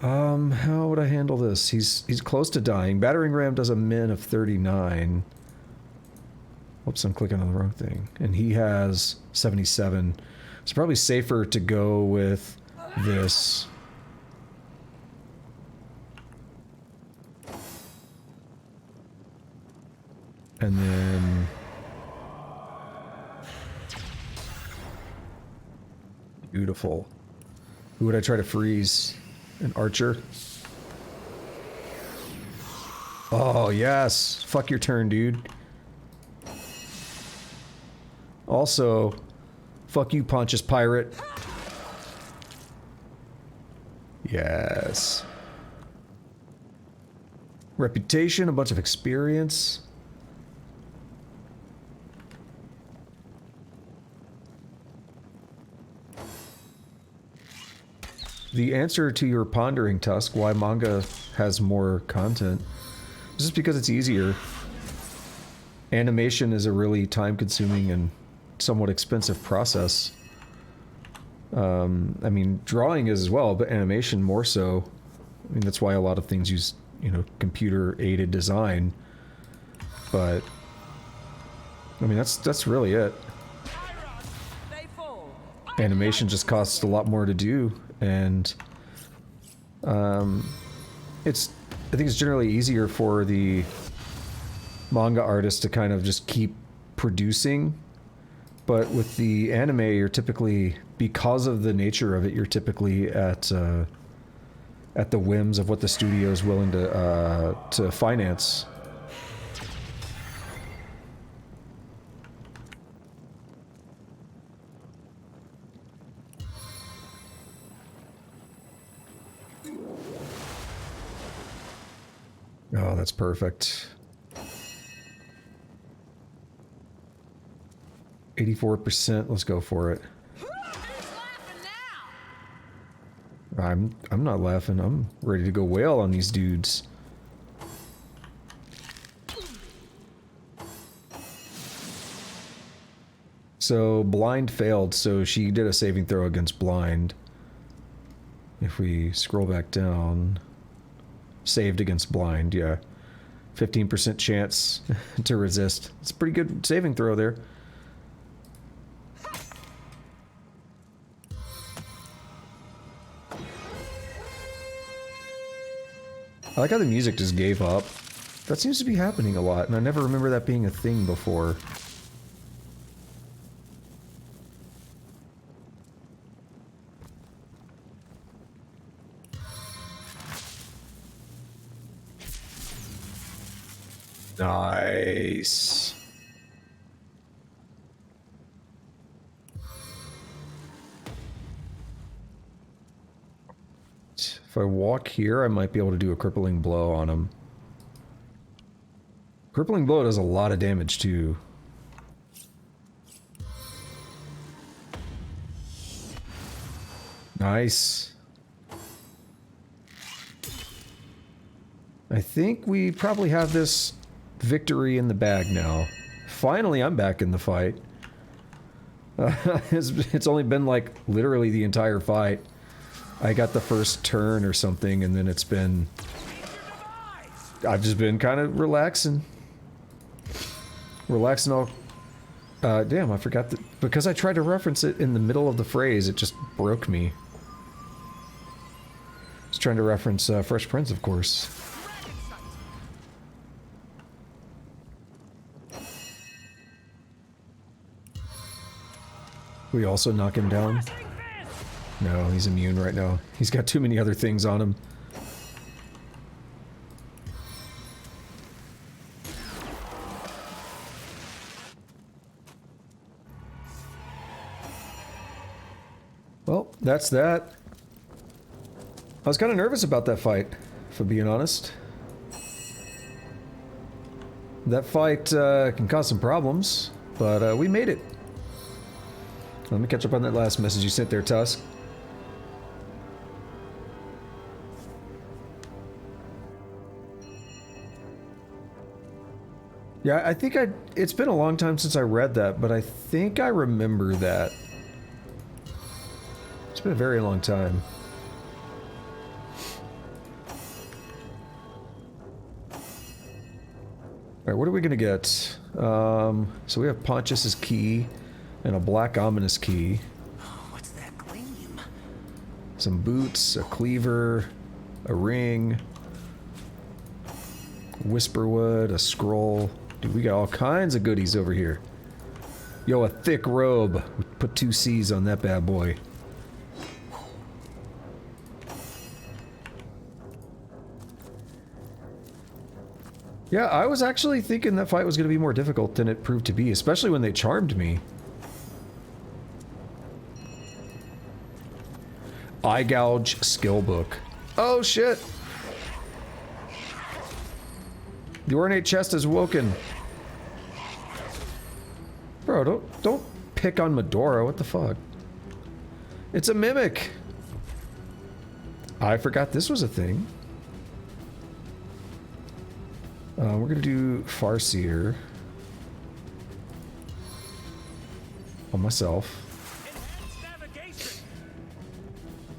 Speaker 1: How would I handle this? He's close to dying. Battering ram does a min of 39. Whoops, I'm clicking on the wrong thing. And he has 77. It's probably safer to go with this. And then... Beautiful. Who would I try to freeze? An archer? Oh, yes. Fuck your turn, dude. Also, fuck you, Pontius Pirate. Yes. Reputation, a bunch of experience. The answer to your pondering, Tusk, why manga has more content, is just because it's easier. Animation is a really time-consuming and somewhat expensive process. I mean, drawing is as well, but animation more so. I mean, that's why a lot of things use, you know, computer-aided design. But I mean, that's really it. Animation just costs a lot more to do, and I think it's generally easier for the manga artist to kind of just keep producing. But with the anime, you're typically, because of the nature of it, you're typically at the whims of what the studio is willing to finance. Oh, that's perfect. 84%, let's go for it. I'm not laughing, I'm ready to go whale on these dudes. So, blind failed, so she did a saving throw against blind. If we scroll back down... Saved against blind, yeah. 15% chance to resist. It's a pretty good saving throw there. I like how the music just gave up. That seems to be happening a lot, and I never remember that being a thing before. Nice. If I walk here, I might be able to do a crippling blow on him. Crippling blow does a lot of damage too. Nice. I think we probably have this victory in the bag now. Finally, I'm back in the fight. It's only been like literally the entire fight. I got the first turn or something, and then it's been... I've just been kind of relaxing. Relaxing all... damn, I forgot that... Because I tried to reference it in the middle of the phrase, it just broke me. I was trying to reference Fresh Prince, of course. We also knock him down? No, he's immune right now. He's got too many other things on him. Well, that's that. I was kind of nervous about that fight, if I'm being honest. That fight can cause some problems, but we made it. Let me catch up on that last message you sent there, Tusk. Yeah, I think it's been a long time since I read that, but I think I remember that. It's been a very long time. Alright, what are we gonna get? So we have Pontius's key. And a black ominous key.
Speaker 11: What's that gleam?
Speaker 1: Some boots, a cleaver, a ring, whisperwood, a scroll. Dude, we got all kinds of goodies over here. Yo, a thick robe. We put 2 C's on that bad boy. Yeah, I was actually thinking that fight was going to be more difficult than it proved to be, especially when they charmed me. Eye Gouge Skill Book. Oh shit! The ornate chest is woken. Bro, don't pick on Medora, what the fuck? It's a mimic! I forgot this was a thing. We're gonna do Farseer on myself.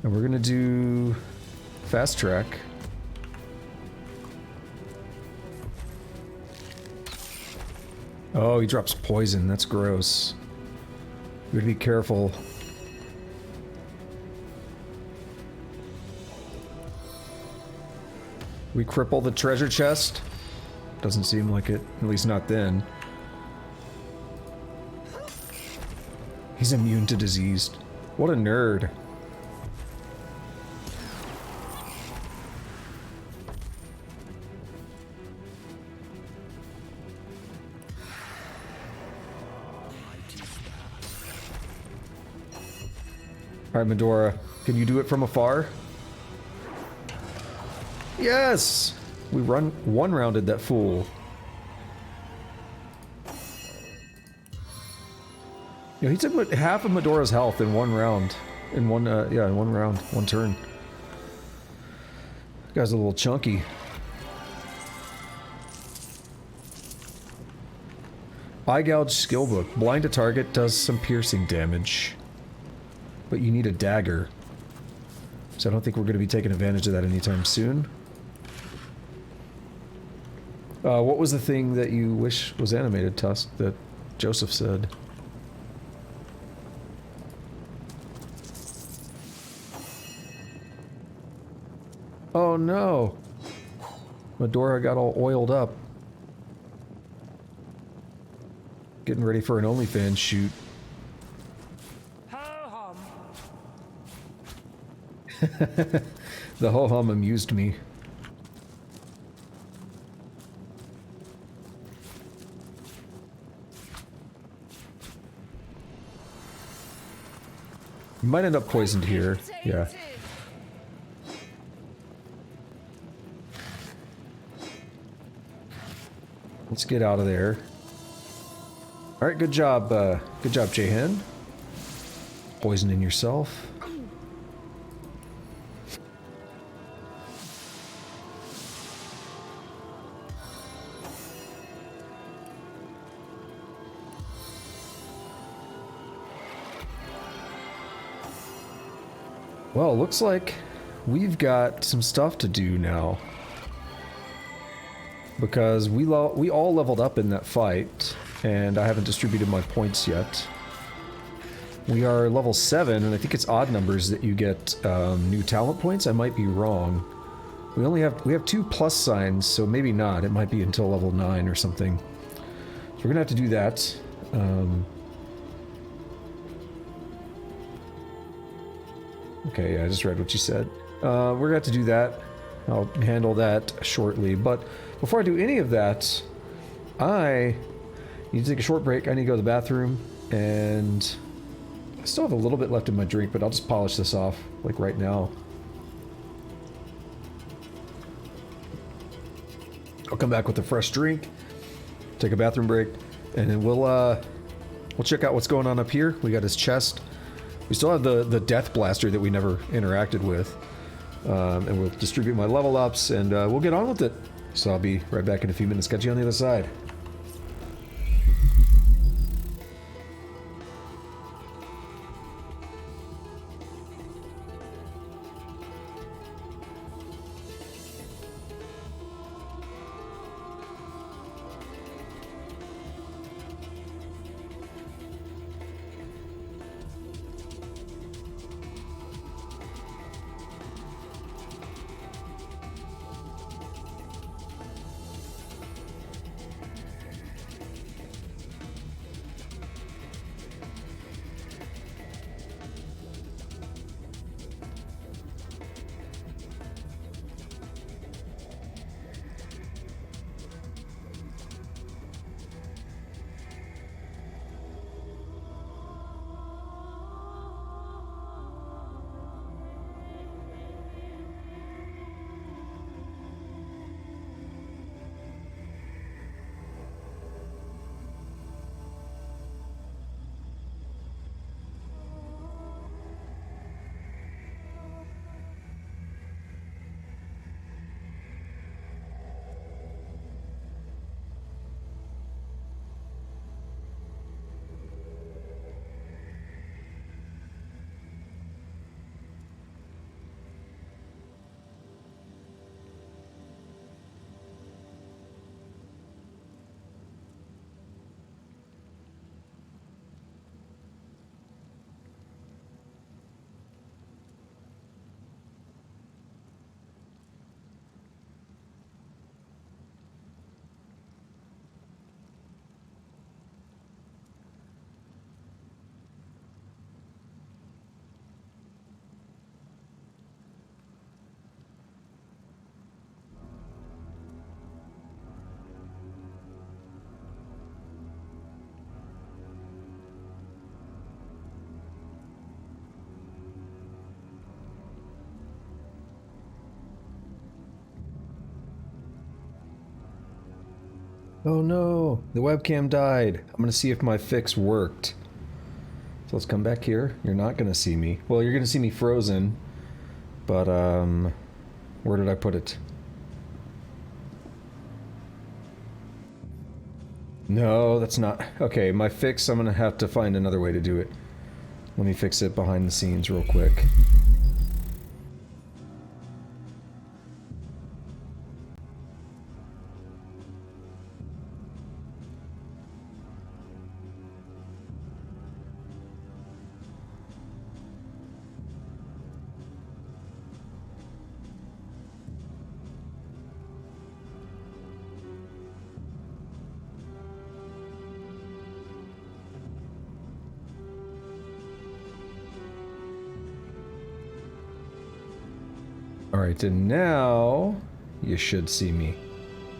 Speaker 1: And we're gonna do Fast Track. Oh, he drops poison. That's gross. We gotta be careful. We cripple the treasure chest? Doesn't seem like it. At least not then. He's immune to disease. What a nerd. Alright, Medora. Can you do it from afar? Yes! We one-rounded that fool. Yeah, he took half of Medora's health in one round. In one, yeah, in one round. One turn. Guy's a little chunky. Eye Gouge Skill Book. Blind a target, does some piercing damage. But you need a dagger. So I don't think we're going to be taking advantage of that anytime soon. What was the thing that you wish was animated, Tusk, that Joseph said? Oh no! Medora got all oiled up. Getting ready for an OnlyFans shoot. The ho-hum amused me. You might end up poisoned here. Yeah. Let's get out of there. Alright, good job, J-Hen. Poisoning yourself. Well, looks like we've got some stuff to do now. Because we all leveled up in that fight, and I haven't distributed my points yet. We are level 7, and I think it's odd numbers that you get new talent points. I might be wrong. We have 2 plus signs, so maybe not. It might be until level 9 or something. So we're gonna have to do that. Okay, yeah, I just read what you said. We're gonna have to do that. I'll handle that shortly, but before I do any of that, I need to take a short break. I need to go to the bathroom, and I still have a little bit left in my drink, but I'll just polish this off, like right now. I'll come back with a fresh drink, take a bathroom break, and then we'll check out what's going on up here. We got his chest. We still have the Death Blaster that we never interacted with. And we'll distribute my level ups, and we'll get on with it. So I'll be right back in a few minutes. Catch you on the other side. Oh no, the webcam died. I'm gonna see if my fix worked. So let's come back here. You're not gonna see me. Well, you're gonna see me frozen, but where did I put it? No, that's not... Okay, my fix, I'm gonna have to find another way to do it. Let me fix it behind the scenes real quick. Alright, and now you should see me.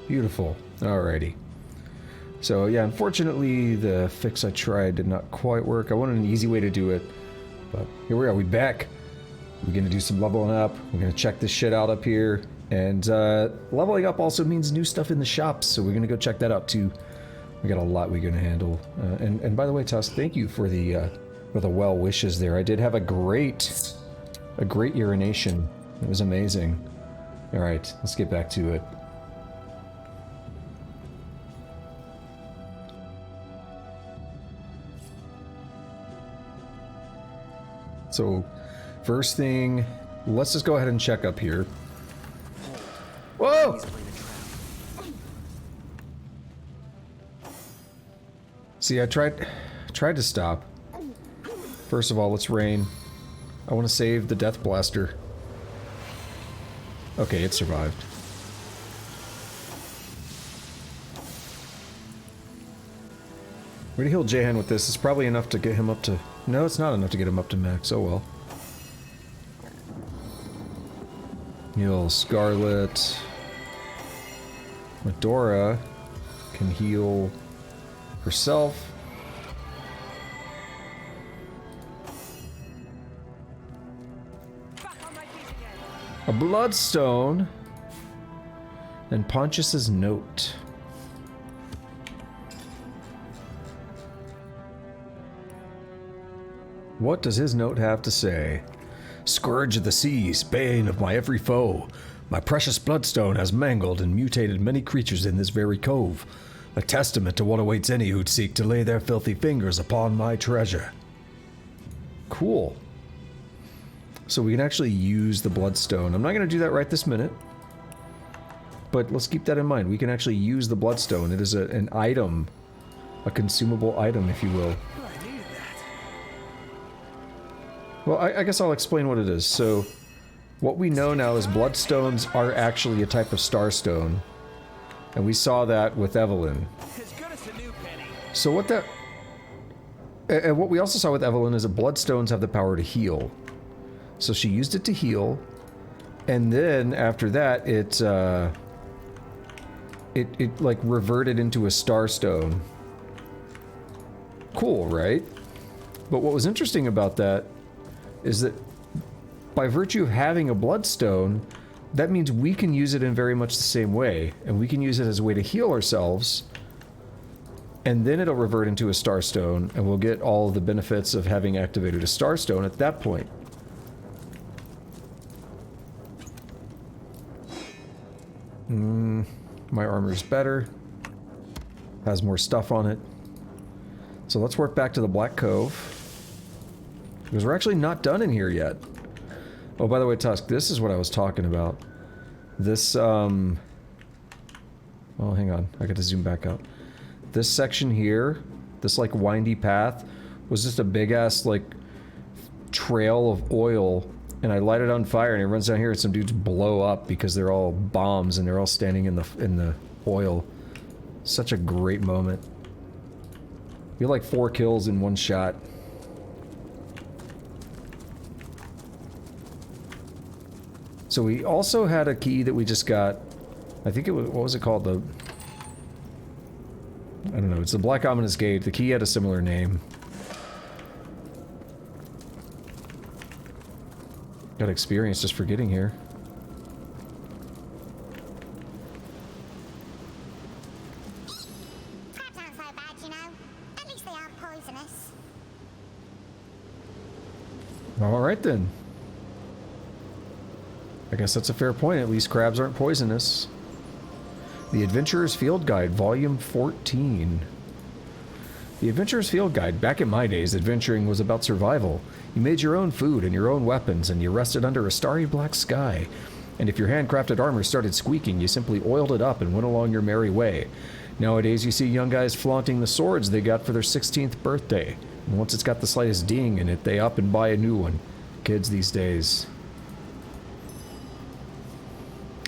Speaker 1: Beautiful. Alrighty. So yeah, unfortunately the fix I tried did not quite work. I wanted an easy way to do it, but here we are, we back. We're gonna do some leveling up. We're gonna check this shit out up here. And leveling up also means new stuff in the shops, so we're gonna go check that out too. We got a lot we're gonna handle. And by the way, Tusk, thank you for the well wishes there. I did have a great urination. It was amazing. Alright, let's get back to it. So, first thing, let's just go ahead and check up here. Whoa! See, I tried to stop. First of all, let's rain. I want to save the Death Blaster. Okay, it survived. We're gonna heal Jahan with this. It's probably enough to get him up to... No, it's not enough to get him up to max. Oh well. Heal Scarlet. Medora can heal herself. A Bloodstone. And Pontius's note. What does his note have to say? Scourge of the seas, bane of my every foe. My precious bloodstone has mangled and mutated many creatures in this very cove. A testament to what awaits any who'd seek to lay their filthy fingers upon my treasure. Cool. So we can actually use the bloodstone. I'm not going to do that right this minute. But let's keep that in mind. We can actually use the bloodstone. It is an item. A consumable item, if you will. Well, I guess I'll explain what it is. So, what we know now is bloodstones are actually a type of starstone. And we saw that with Evelyn. So what that... And what we also saw with Evelyn is that bloodstones have the power to heal. So she used it to heal. And then, after that, it like, reverted into a starstone. Cool, right? But what was interesting about that is that by virtue of having a bloodstone, that means we can use it in very much the same way, and we can use it as a way to heal ourselves, and then it'll revert into a starstone, and we'll get all the benefits of having activated a starstone at that point. My armor's better, has more stuff on it. So let's work back to the Black Cove. Because we're actually not done in here yet. Oh, by the way, Tusk, this is what I was talking about. This, oh, hang on. I got to zoom back out. This section here, this, like, windy path, was just a big-ass, like, trail of oil. And I light it on fire, and it runs down here, and some dudes blow up because they're all bombs, and they're all standing in the oil. Such a great moment. We had, like, 4 kills in one shot. So we also had a key that we just got. I think it was, what was it called? I don't know, it's the Black Ominous Gate. The key had a similar name. Got experience just for getting here. Alright then. I guess that's a fair point. At least crabs aren't poisonous. The Adventurer's Field Guide, Volume 14. The Adventurer's Field Guide. Back in my days, adventuring was about survival. You made your own food and your own weapons, and you rested under a starry black sky. And if your handcrafted armor started squeaking, you simply oiled it up and went along your merry way. Nowadays, you see young guys flaunting the swords they got for their 16th birthday. And once it's got the slightest ding in it, they up and buy a new one. Kids these days.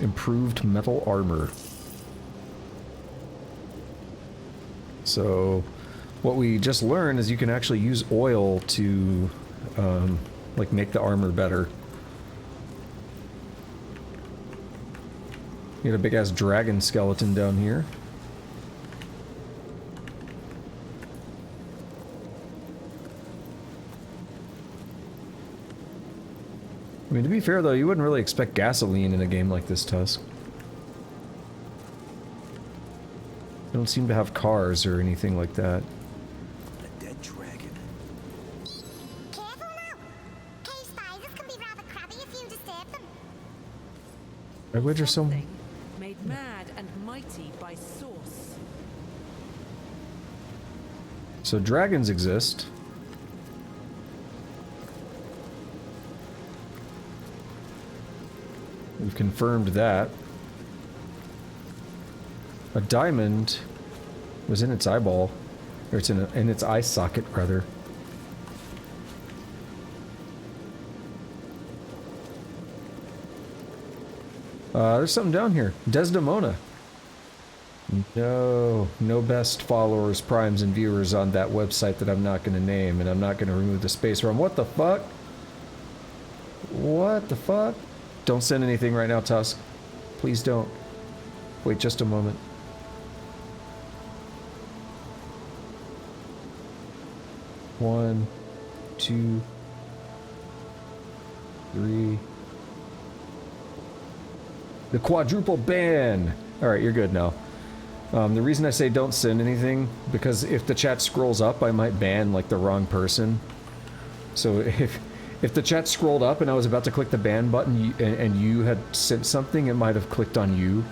Speaker 1: Improved metal armor. So, what we just learned is you can actually use oil to, like, make the armor better. You got a big-ass dragon skeleton down here. I mean, to be fair, though, you wouldn't really expect gasoline in a game like this, Tusk. They don't seem to have cars or anything like that.
Speaker 4: A dead dragon.
Speaker 5: Careful now. Cave spiders can be rather crabby if you disturb them.
Speaker 1: I would or some...
Speaker 12: Made mad and mighty by source.
Speaker 1: So dragons exist. We've confirmed that. A diamond was in its eyeball. Or it's in its eye socket, rather. There's something down here. Desdemona. No best followers, primes, and viewers on that website that I'm not going to name, and I'm not going to remove the space from. What the fuck? What the fuck? Don't send anything right now, Tusk. Please don't. Wait just a moment. One, two, three. The quadruple ban! Alright, you're good now. The reason I say don't send anything, because if the chat scrolls up, I might ban, like, the wrong person. So if the chat scrolled up and I was about to click the ban button and you had sent something, it might have clicked on you.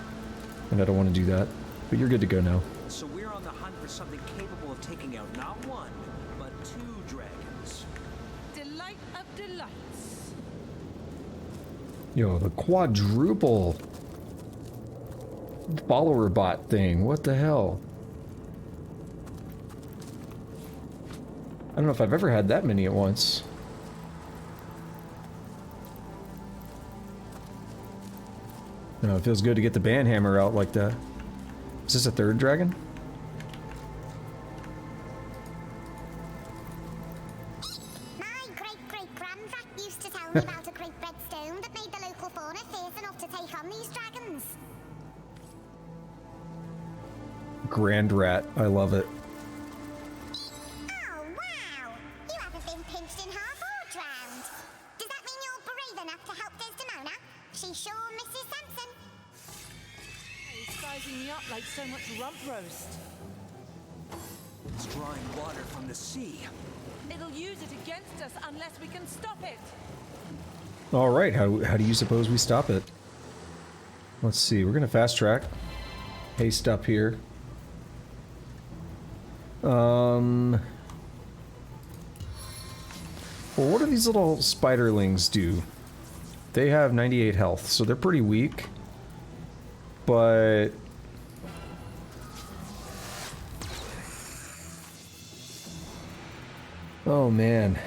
Speaker 1: And I don't want to do that. But you're good to go now.
Speaker 4: So we're on the hunt for something capable of taking out not one, but two dragons.
Speaker 12: Delight of delights.
Speaker 1: Yo, the quadruple follower bot thing. What the hell? I don't know if I've ever had that many at once. No, it feels good to get the ban hammer out like that. Is this a third dragon?
Speaker 5: My great-great-grandpa used to tell me about a great red stone that made the local fauna fierce enough to take on these dragons.
Speaker 1: Grand rat. I love it.
Speaker 5: Oh, wow! You haven't been pinched in half or drowned. Does that mean you're brave enough to help Desdemona? She sure misses Samson.
Speaker 12: He's sizing me up like so much rump roast.
Speaker 4: It's drawing water from the sea.
Speaker 12: It'll use it against us unless we can stop it.
Speaker 1: Alright, how do you suppose we stop it? Let's see, we're gonna fast track. Haste up here. Well, what do these little spiderlings do? They have 98 health, so they're pretty weak. But... oh, man.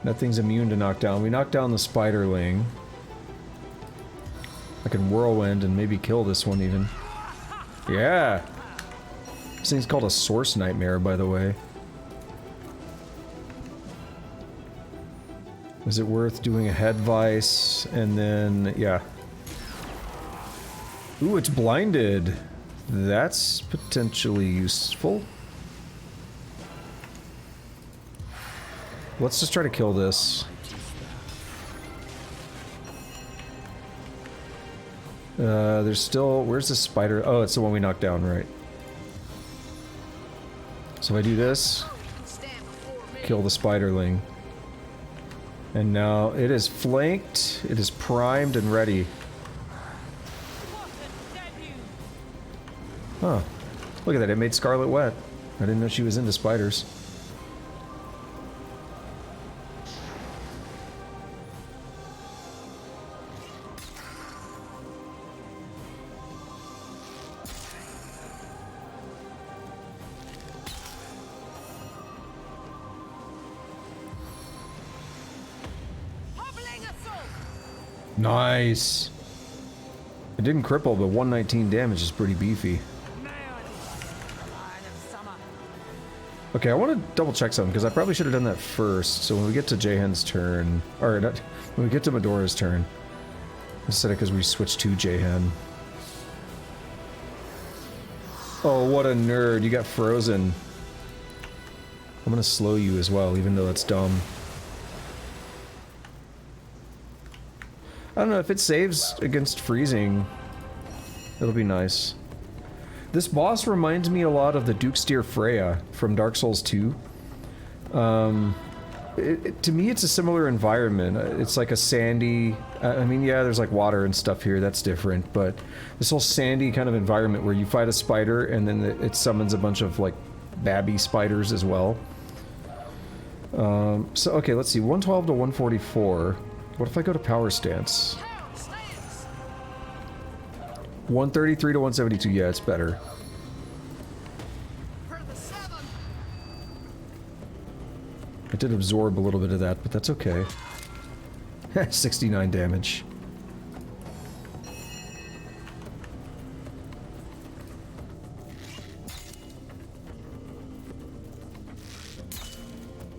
Speaker 1: Nothing's immune to knockdown. We knocked down the spiderling. I can whirlwind and maybe kill this one even. Yeah! This thing's called a source nightmare, by the way. Is it worth doing a head vice and then, yeah. Ooh, it's blinded. That's potentially useful. Let's just try to kill this. There's still... Where's the spider? Oh, it's the one we knocked down, right. So if I do this, kill the spiderling. And now it is flanked, it is primed and ready. Huh. Look at that, it made Scarlet wet. I didn't know she was into spiders. Nice. It didn't cripple, but 119 damage is pretty beefy. Okay, I want to double check something, because I probably should have done that first. So when we get to Jahan's turn, or not, when we get to Medora's turn, instead of because we switched to Jahan. Oh, what a nerd. You got frozen. I'm going to slow you as well, even though that's dumb. I don't know, if it saves against freezing, it'll be nice. This boss reminds me a lot of the Dukesteer Freya from Dark Souls 2. To me, it's a similar environment. It's like a sandy... I mean, yeah, there's like water and stuff here, that's different, but this whole sandy kind of environment where you fight a spider and then it summons a bunch of, like, babby spiders as well. So, okay, let's see, 112 to 144. What if I go to power stance? 133 to 172, yeah, it's better. I did absorb a little bit of that, but that's okay. 69 damage.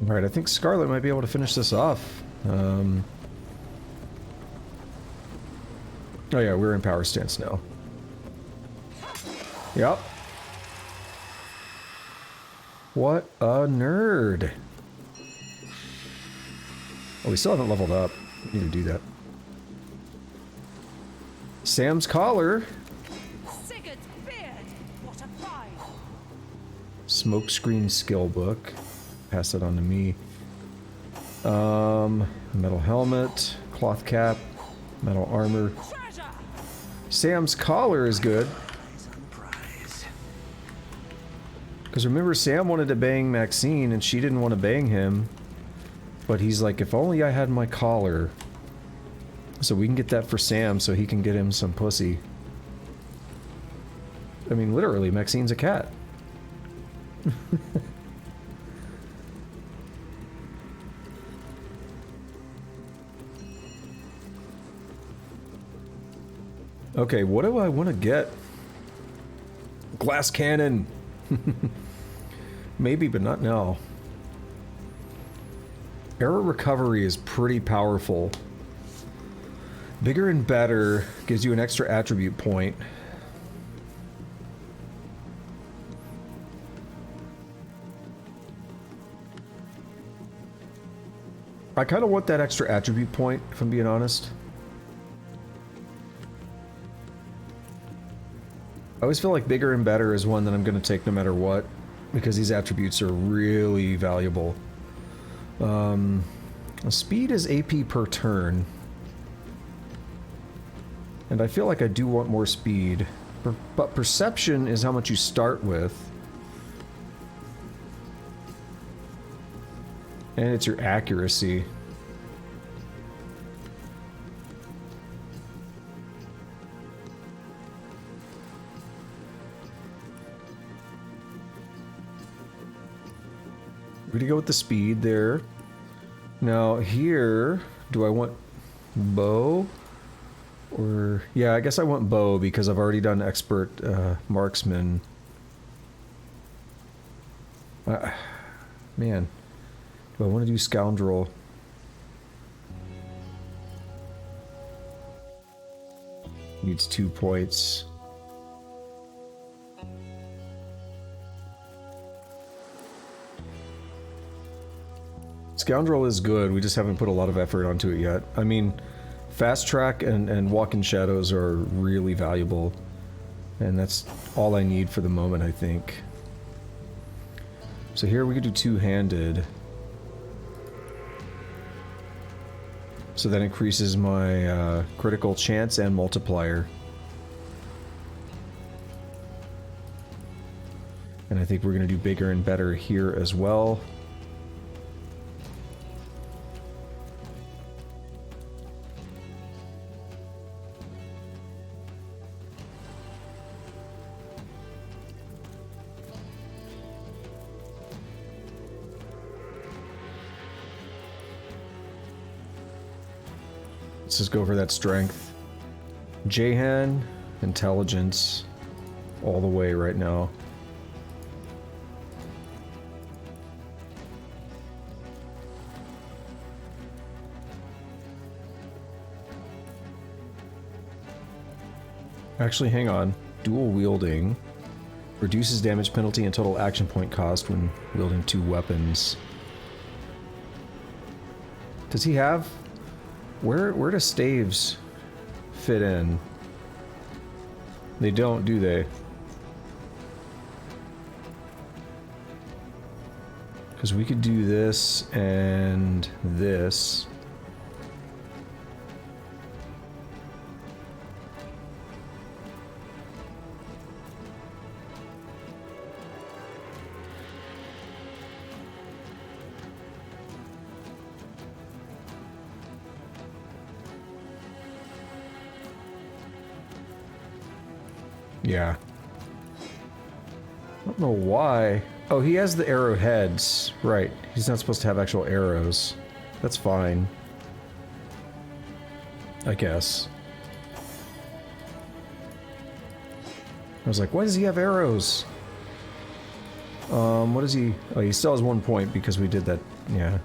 Speaker 1: Alright, I think Scarlet might be able to finish this off. Oh yeah, we're in power stance now. Yep. What a nerd. Oh, we still haven't leveled up. We need to do that. Sam's collar. Smokescreen skill book. Pass that on to me. Metal helmet, cloth cap, metal armor. Sam's collar is good. Because remember, Sam wanted to bang Maxine and she didn't want to bang him. But he's like, if only I had my collar. So we can get that for Sam so he can get him some pussy. I mean, literally, Maxine's a cat. Okay, what do I want to get? Glass cannon! Maybe, but not now. Error recovery is pretty powerful. Bigger and better gives you an extra attribute point. I kind of want that extra attribute point, if I'm being honest. I always feel like bigger and better is one that I'm going to take no matter what, because these attributes are really valuable. Speed is AP per turn. And I feel like I do want more speed. But perception is how much you start with. And it's your accuracy. We're gonna go with the speed there. Now here, do I want bow? Or, yeah, I guess I want bow because I've already done expert marksman. Man, do I want to do scoundrel? Needs 2 points. Scoundrel is good, we just haven't put a lot of effort onto it yet. I mean, Fast track and walk in shadows are really valuable. And that's all I need for the moment, I think. So here we could do two-handed. So that increases my critical chance and multiplier. And I think we're going to do bigger and better here as well. Let's just go for that strength. Jahan, intelligence, all the way right now. Actually, hang on. Dual wielding reduces damage penalty and total action point cost when wielding two weapons. Does he have... Where do staves fit in? They don't, do they? Because we could do this and this. Yeah. I don't know why. Oh, he has the arrowheads. Right. He's not supposed to have actual arrows. That's fine. I guess. I was like, why does he have arrows? What is he? Oh, he still has 1 point because we did that. Yeah.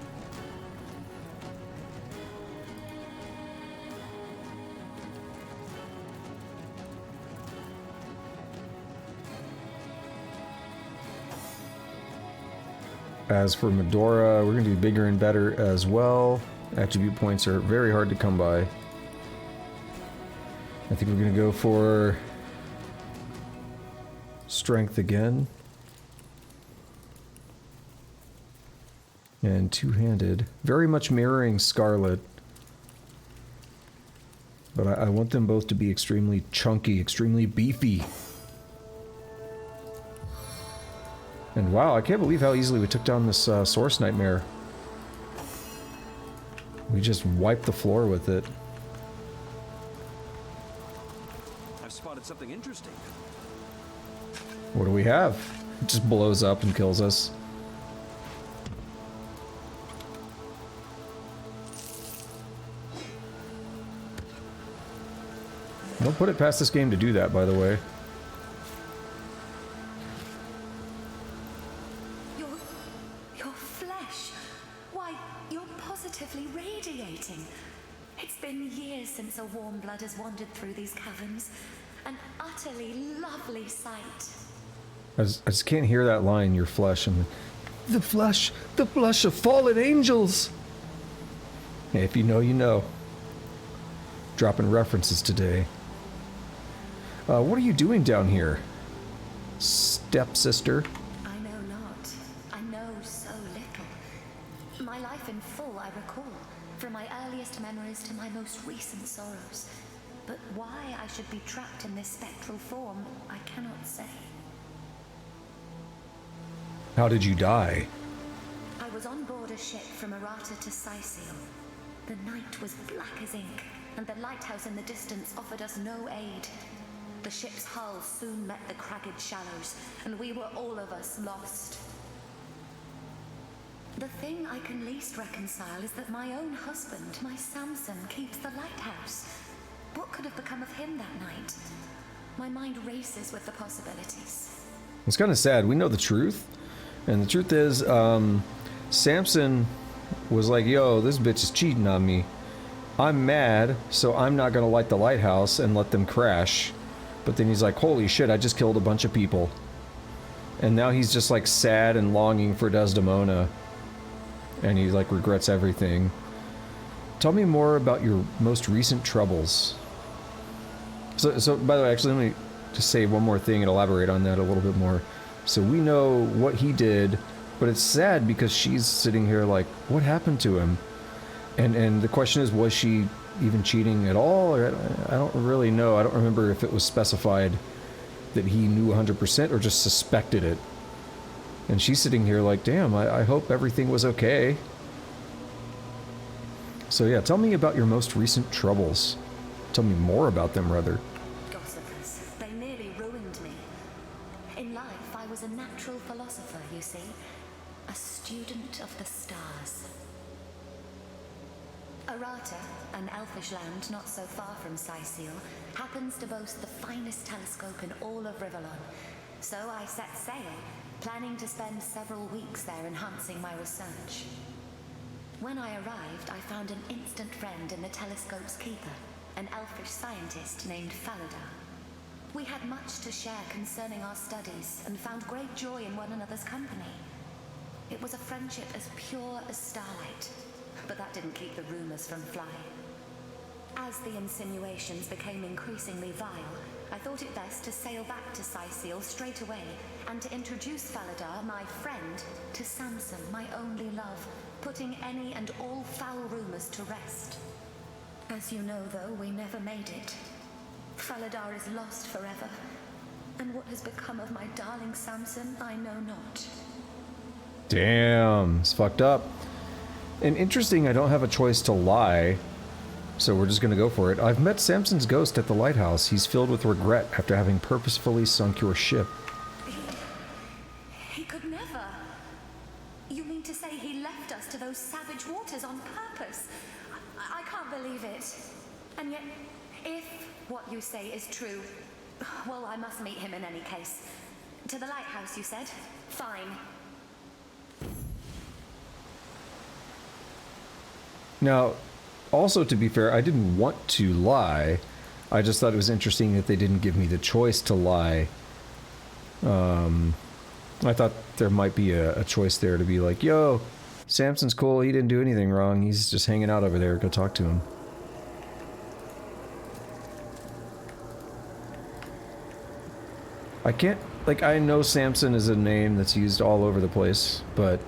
Speaker 1: As for Medora, we're going to do bigger and better as well. Attribute points are very hard to come by. I think we're going to go for strength again. And two-handed. Very much mirroring Scarlet. But I want them both to be extremely chunky, extremely beefy. And wow, I can't believe how easily we took down this Source Nightmare. We just wiped the floor with it.
Speaker 4: I've spotted something interesting.
Speaker 1: What do we have? It just blows up and kills us. Don't put it past this game to do that, by the way.
Speaker 6: Your flesh. Why, you're positively radiating. It's been years since a warm blood has wandered through these caverns. An utterly lovely sight.
Speaker 1: I just can't hear that line, your flesh. And the flesh of fallen angels. Hey, if you know, you know. Dropping references today. What are you doing down here, stepsister?
Speaker 6: I know not. I know so little. My life in full I recall, from my earliest memories to my most recent sorrows. But why I should be trapped in this spectral form, I cannot say.
Speaker 1: How did you die?
Speaker 6: I was on board a ship from Errata to Cyseal. The night was black as ink, and the lighthouse in the distance offered us no aid. The ship's hull soon met the cragged shallows, and we were all of us lost. The thing I can least reconcile is that my own husband, my Samson, keeps the lighthouse. What could have become of him that night? My mind races with the possibilities.
Speaker 1: It's kind of sad. We know the truth. And the truth is, Samson was like, yo, this bitch is cheating on me. I'm mad, so I'm not going to light the lighthouse and let them crash. But then he's like, holy shit, I just killed a bunch of people. And now he's just like sad and longing for Desdemona. And he like regrets everything. tell me more about your most recent troubles. So by the way, actually, let me just say one more thing and elaborate on that a little bit more. So we know what he did, but it's sad because she's sitting here like, what happened to him? And the question is, was she even cheating at all? Or I don't really know. I don't remember if it was specified that he knew 100% or just suspected it. And she's sitting here like, damn, I hope everything was okay. So yeah, tell me about your most recent troubles. Tell me more about them, rather.
Speaker 6: Gossipers, they nearly ruined me. In life, I was a natural philosopher, you see. A student of the stars. Arata, an elfish land not so far from Cyseal, happens to boast the finest telescope in all of Rivellon. So I set sail, planning to spend several weeks there enhancing my research. When I arrived, I found an instant friend in the telescope's keeper, an elfish scientist named Faladar. We had much to share concerning our studies and found great joy in one another's company. It was a friendship as pure as starlight, but that didn't keep the rumors from flying. As the insinuations became increasingly vile, I thought it best to sail back to Cyseal straight away and to introduce Faladar, my friend, to Samson, my only love, putting any and all foul rumors to rest. As you know, though, we never made it. Faladar is lost forever, and what has become of my darling Samson, I know not.
Speaker 1: Damn, it's fucked up. And interesting, I don't have a choice to lie, so we're just gonna go for it. I've met Samson's ghost at the lighthouse. He's filled with regret after having purposefully sunk your ship.
Speaker 6: He could never. You mean to say he left us to those savage waters on purpose? I can't believe it. And yet, if what you say is true, well, I must meet him in any case. To the lighthouse, you said? Fine.
Speaker 1: Now, also to be fair, I didn't want to lie. I just thought it was interesting that they didn't give me the choice to lie. I thought there might be a choice there to be like, yo, Samson's cool, he didn't do anything wrong, he's just hanging out over there, go talk to him. I can't, like, I know Samson is a name that's used all over the place, but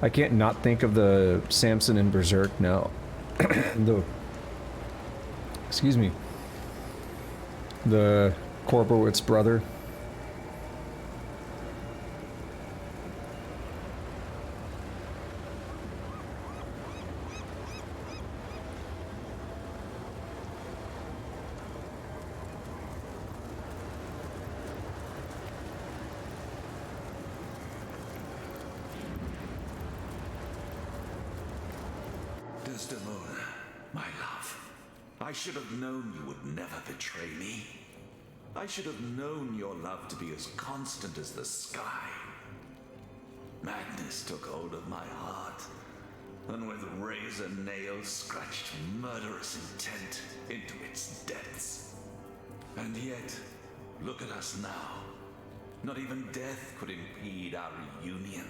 Speaker 1: I can't not think of the Samson in Berserk now. Excuse me. The Corporowitz brother.
Speaker 9: Desdemona, my love. I should have known you would never betray me. I should have known your love to be as constant as the sky. Madness took hold of my heart, and with razor nails scratched murderous intent into its depths. And yet, look at us now. Not even death could impede our reunion.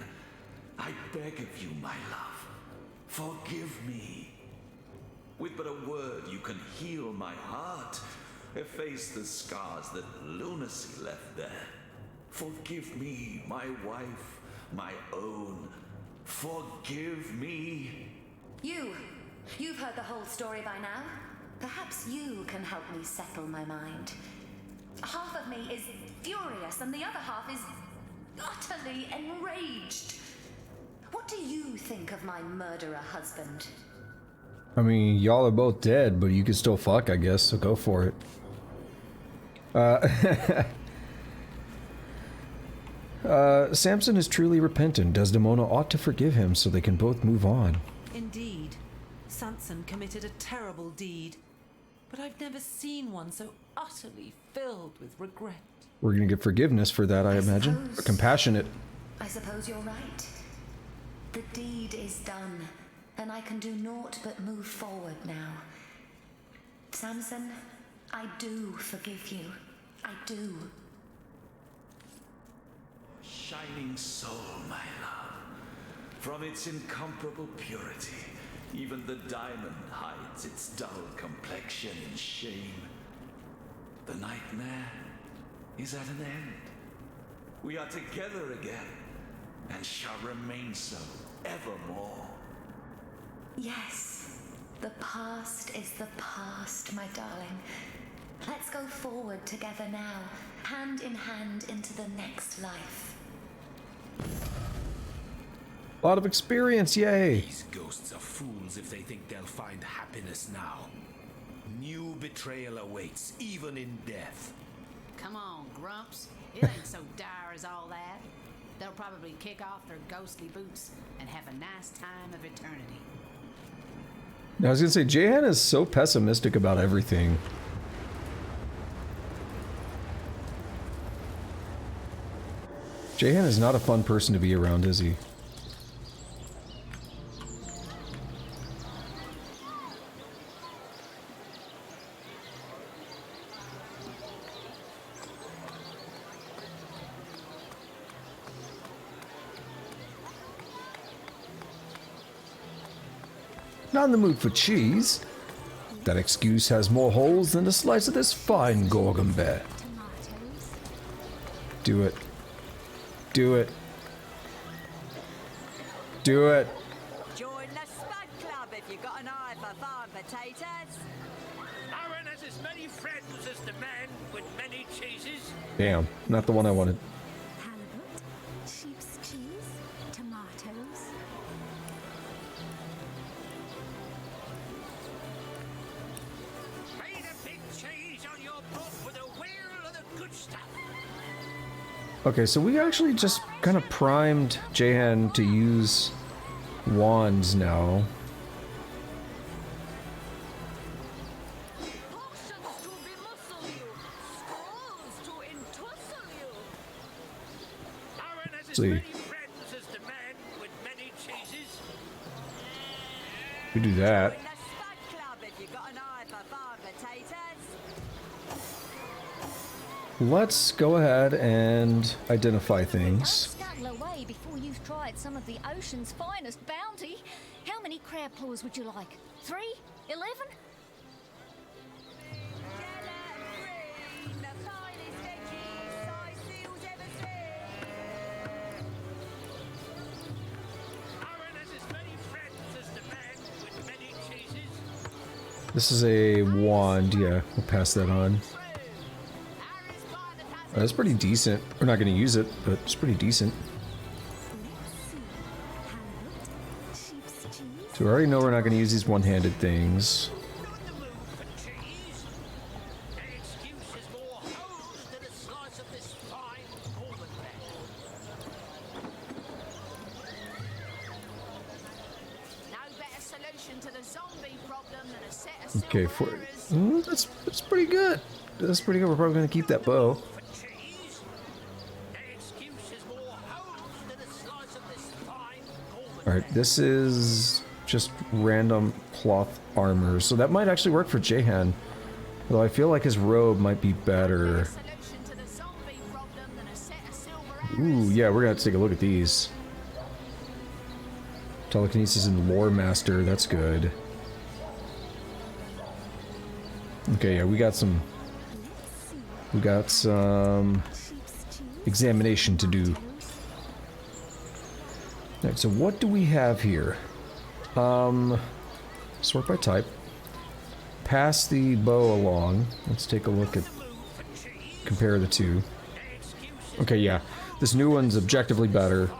Speaker 9: I beg of you, my love, forgive me. With but a word, you can heal my heart, efface the scars that lunacy left there. Forgive me, my wife, my own. Forgive me.
Speaker 6: You've heard the whole story by now. Perhaps you can help me settle my mind. Half of me is furious and the other half is utterly enraged. What do you think of my murderer husband?
Speaker 1: I mean, y'all are both dead, but you can still fuck, I guess, so go for it. Samson is truly repentant. Desdemona ought to forgive him so they can both move on.
Speaker 12: Indeed, Samson committed a terrible deed, but I've never seen one so utterly filled with regret.
Speaker 1: We're gonna get forgiveness for that, I imagine. Or compassionate.
Speaker 6: I suppose you're right. The deed is done, and I can do naught but move forward now. Samson, I do forgive you. I do.
Speaker 9: Shining soul, my love. From its incomparable purity, Even the diamond hides its dull complexion in shame. The nightmare is at an end. We are together again, and shall remain so evermore.
Speaker 6: Yes, the past is the past, my darling. Let's go forward together now, hand in hand into the next life.
Speaker 1: A lot of experience, yay!
Speaker 14: These ghosts are fools if they think they'll find happiness now. New betrayal awaits, even in death.
Speaker 15: Come on, Grumps. It ain't so dire as all that. They'll probably kick off their ghostly boots and have a nice time of eternity.
Speaker 1: Now, I was gonna say, Jehan is so pessimistic about everything. Jehan is not a fun person to be around, is he? Not in the mood for cheese. That excuse has more holes than a slice of this fine gorgonbear. Do it. Do it. Do it.
Speaker 7: Join the Spud Club if you've got an eye for farm potatoes.
Speaker 2: Aaron has as many friends as the man with many cheeses.
Speaker 1: Damn, not the one I wanted.
Speaker 5: Halibut, sheep's cheese, tomatoes.
Speaker 2: Made a big cheese on your book with a wheel of the good stuff.
Speaker 1: Okay, so we actually just kind of primed Jehan to use wands now. See. We do that. Let's go ahead and identify things.
Speaker 16: Scuttle away before you've tried some of the ocean's finest bounty. How many crab claws would you like? 3? 11?
Speaker 1: This is a wand, yeah, we'll pass that on. That's pretty decent. We're not going to use it, but it's pretty decent. So we already know we're not going to use these one-handed things. Okay, that's pretty good. That's pretty good. We're probably going to keep that bow. Alright, this is just random cloth armor, so that might actually work for Jehan. Although I feel like his robe might be better. Ooh, yeah, we're gonna have to take a look at these. Telekinesis and Lore Master, that's good. Okay, yeah, we got some examination to do. Alright, so what do we have here? Sort by type. Pass the bow along. Let's take a look at... compare the two. Okay, yeah. This new one's objectively better.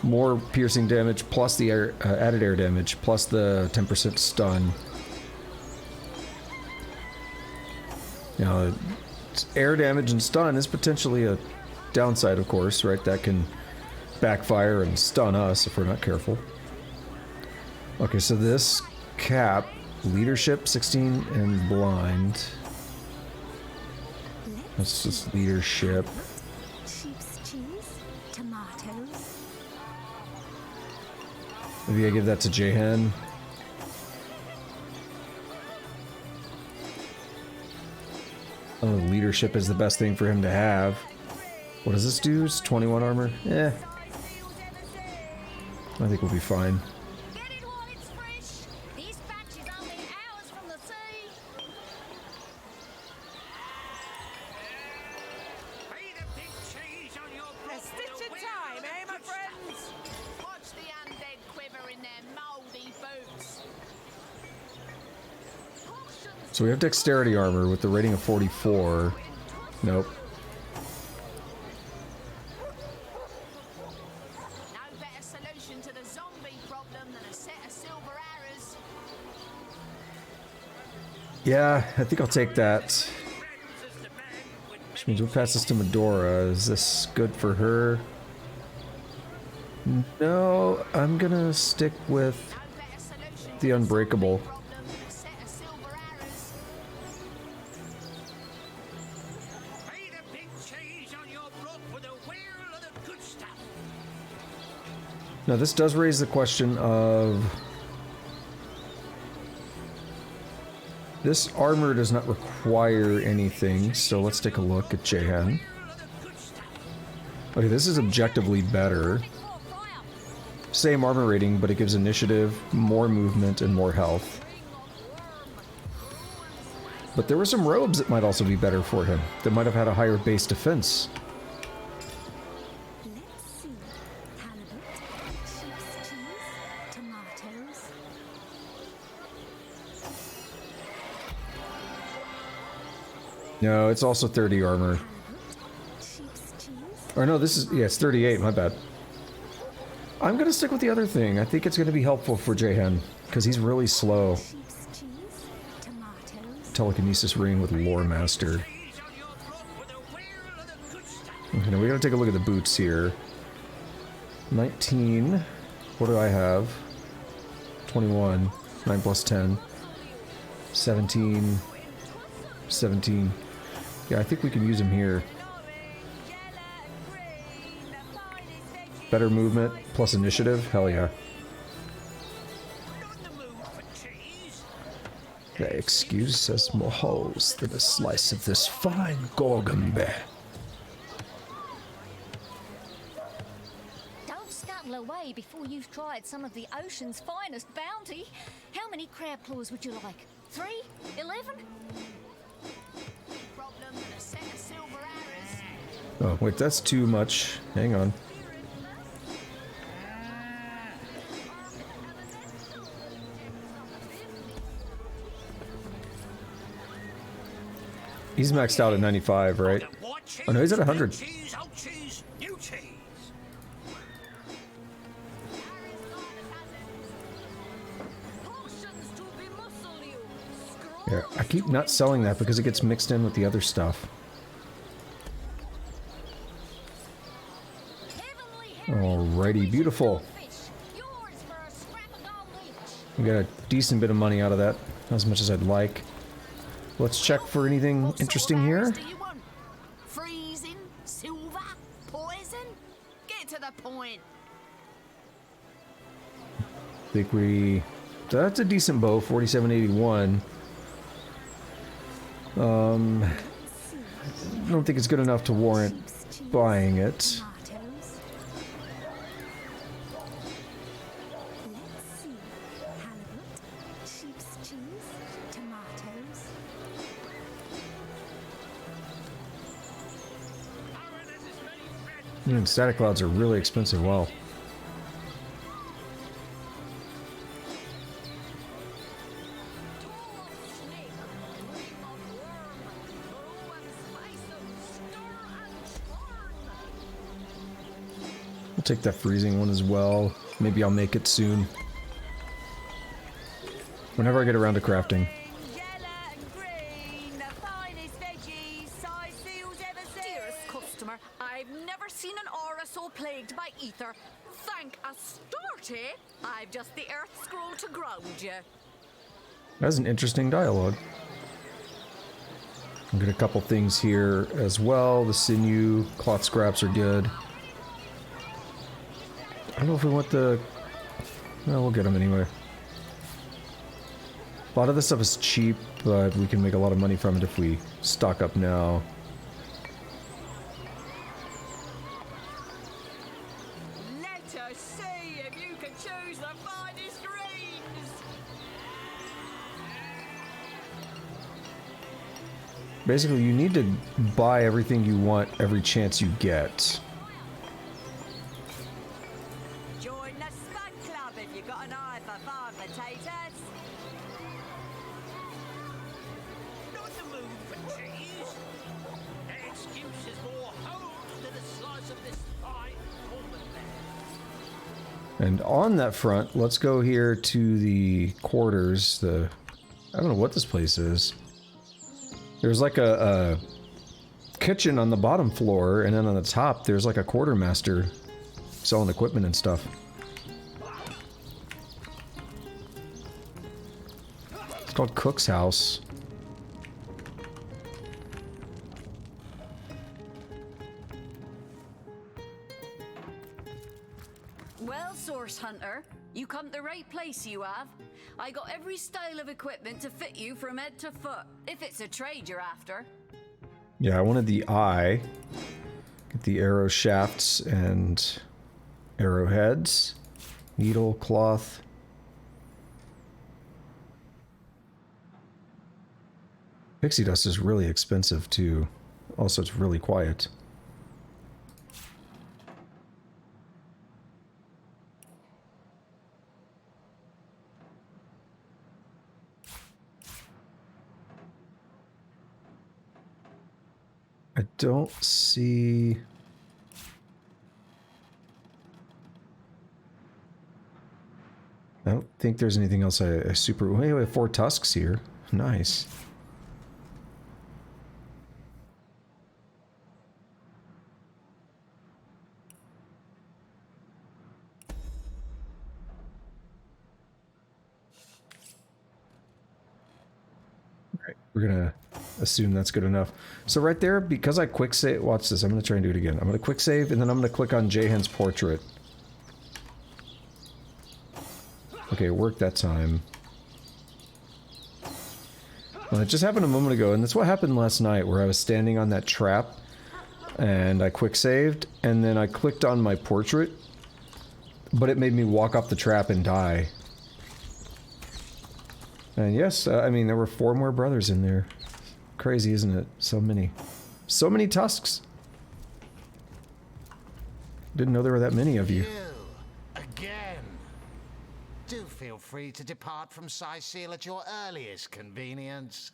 Speaker 1: More piercing damage, plus the added air damage, plus the 10% stun. Now, air damage and stun is potentially a downside, of course, right? That can backfire and stun us if we're not careful. Okay, so this cap, leadership 16 and blind. That's just leadership.
Speaker 5: Sheep's cheese, tomatoes.
Speaker 1: Maybe I give that to Jehan. Oh, leadership is the best thing for him to have. What does this do? It's 21 armor? Eh. I think we'll be fine. So we have dexterity armor with the rating of 44. Nope.
Speaker 15: No better solution to the zombie problem than a set of silver arrows.
Speaker 1: Yeah, I think I'll take that. Which means we'll pass this to Medora. Is this good for her? No, I'm gonna stick with the Unbreakable. Now this does raise the question of... This armor does not require anything, so let's take a look at Jehan. Okay, this is objectively better. Same armor rating, but it gives initiative, more movement, and more health. But there were some robes that might also be better for him, that might have had a higher base defense. No, it's also 30 armor. Or no, this is... yeah, it's 38, my bad. I'm gonna stick with the other thing. I think it's gonna be helpful for Jehan, because he's really slow. Telekinesis ring with Lore Master. Okay, now we gotta take a look at the boots here. 19. What do I have? 21. 9 plus 10. 17. 17. Yeah, I think we can use him here. Better movement plus initiative? Hell yeah. Excuse us more holes than a slice of this fine gorgon bear.
Speaker 16: Don't scuttle away before you've tried some of the ocean's finest bounty. How many crab claws would you like? 3? 11?
Speaker 1: Oh, wait, that's too much. Hang on. He's maxed out at 95, right? Oh no, he's at 100. Yeah, I keep not selling that because it gets mixed in with the other stuff. Alrighty, beautiful. We got a decent bit of money out of that, not as much as I'd like. Let's check for anything interesting here.
Speaker 15: Freezing, silver, poison. Get to the point.
Speaker 1: I think we... That's a decent bow, 4781. I don't think it's good enough to warrant buying it. Static clouds are really expensive. Wow. I'll take that freezing one as well. Maybe I'll make it soon. Whenever I get around to crafting.
Speaker 3: Dearest customer, I've never seen an aura so plagued by ether. Thank Astarte, I've just the earth scroll to ground you.
Speaker 1: That's an interesting dialogue. I'll get a couple things here as well. The sinew, cloth scraps are good. I don't know if we want the... Well, we'll get them anyway. A lot of this stuff is cheap, but we can make a lot of money from it if we stock up now.
Speaker 7: Let us see if you can choose the finest greens.
Speaker 1: Basically, you need to buy everything you want every chance you get.
Speaker 7: Join the Spud Club if you've got an eye for farm potatoes.
Speaker 1: And on that front, let's go here to the quarters. I don't know what this place is. There's like a kitchen on the bottom floor, and then on the top there's like a quartermaster selling equipment and stuff. It's called Cook's House.
Speaker 3: Well, Source Hunter, you come to the right place, you have. I got every style of equipment to fit you from head to foot, if it's a trade you're after.
Speaker 1: Yeah, I wanted the eye. Get the arrow shafts and arrowheads. Needle, cloth. Pixie dust is really expensive too. Also, it's really quiet. I don't see... I don't think there's anything else I super... Wait, we have 4 tusks here. Nice. Alright, we're gonna assume that's good enough. So right there, because I quick save... Watch this, I'm gonna try and do it again. I'm gonna quick save, and then I'm gonna click on Jahan's portrait. Okay, it worked that time. Well, it just happened a moment ago, and that's what happened last night, where I was standing on that trap, and I quick saved, and then I clicked on my portrait, but it made me walk off the trap and die. And yes, I mean, there were 4 more brothers in there. Crazy, isn't it? So many. So many tusks! Didn't know there were that many of you.
Speaker 17: Again. Do feel free to depart from Cyseal at your earliest convenience.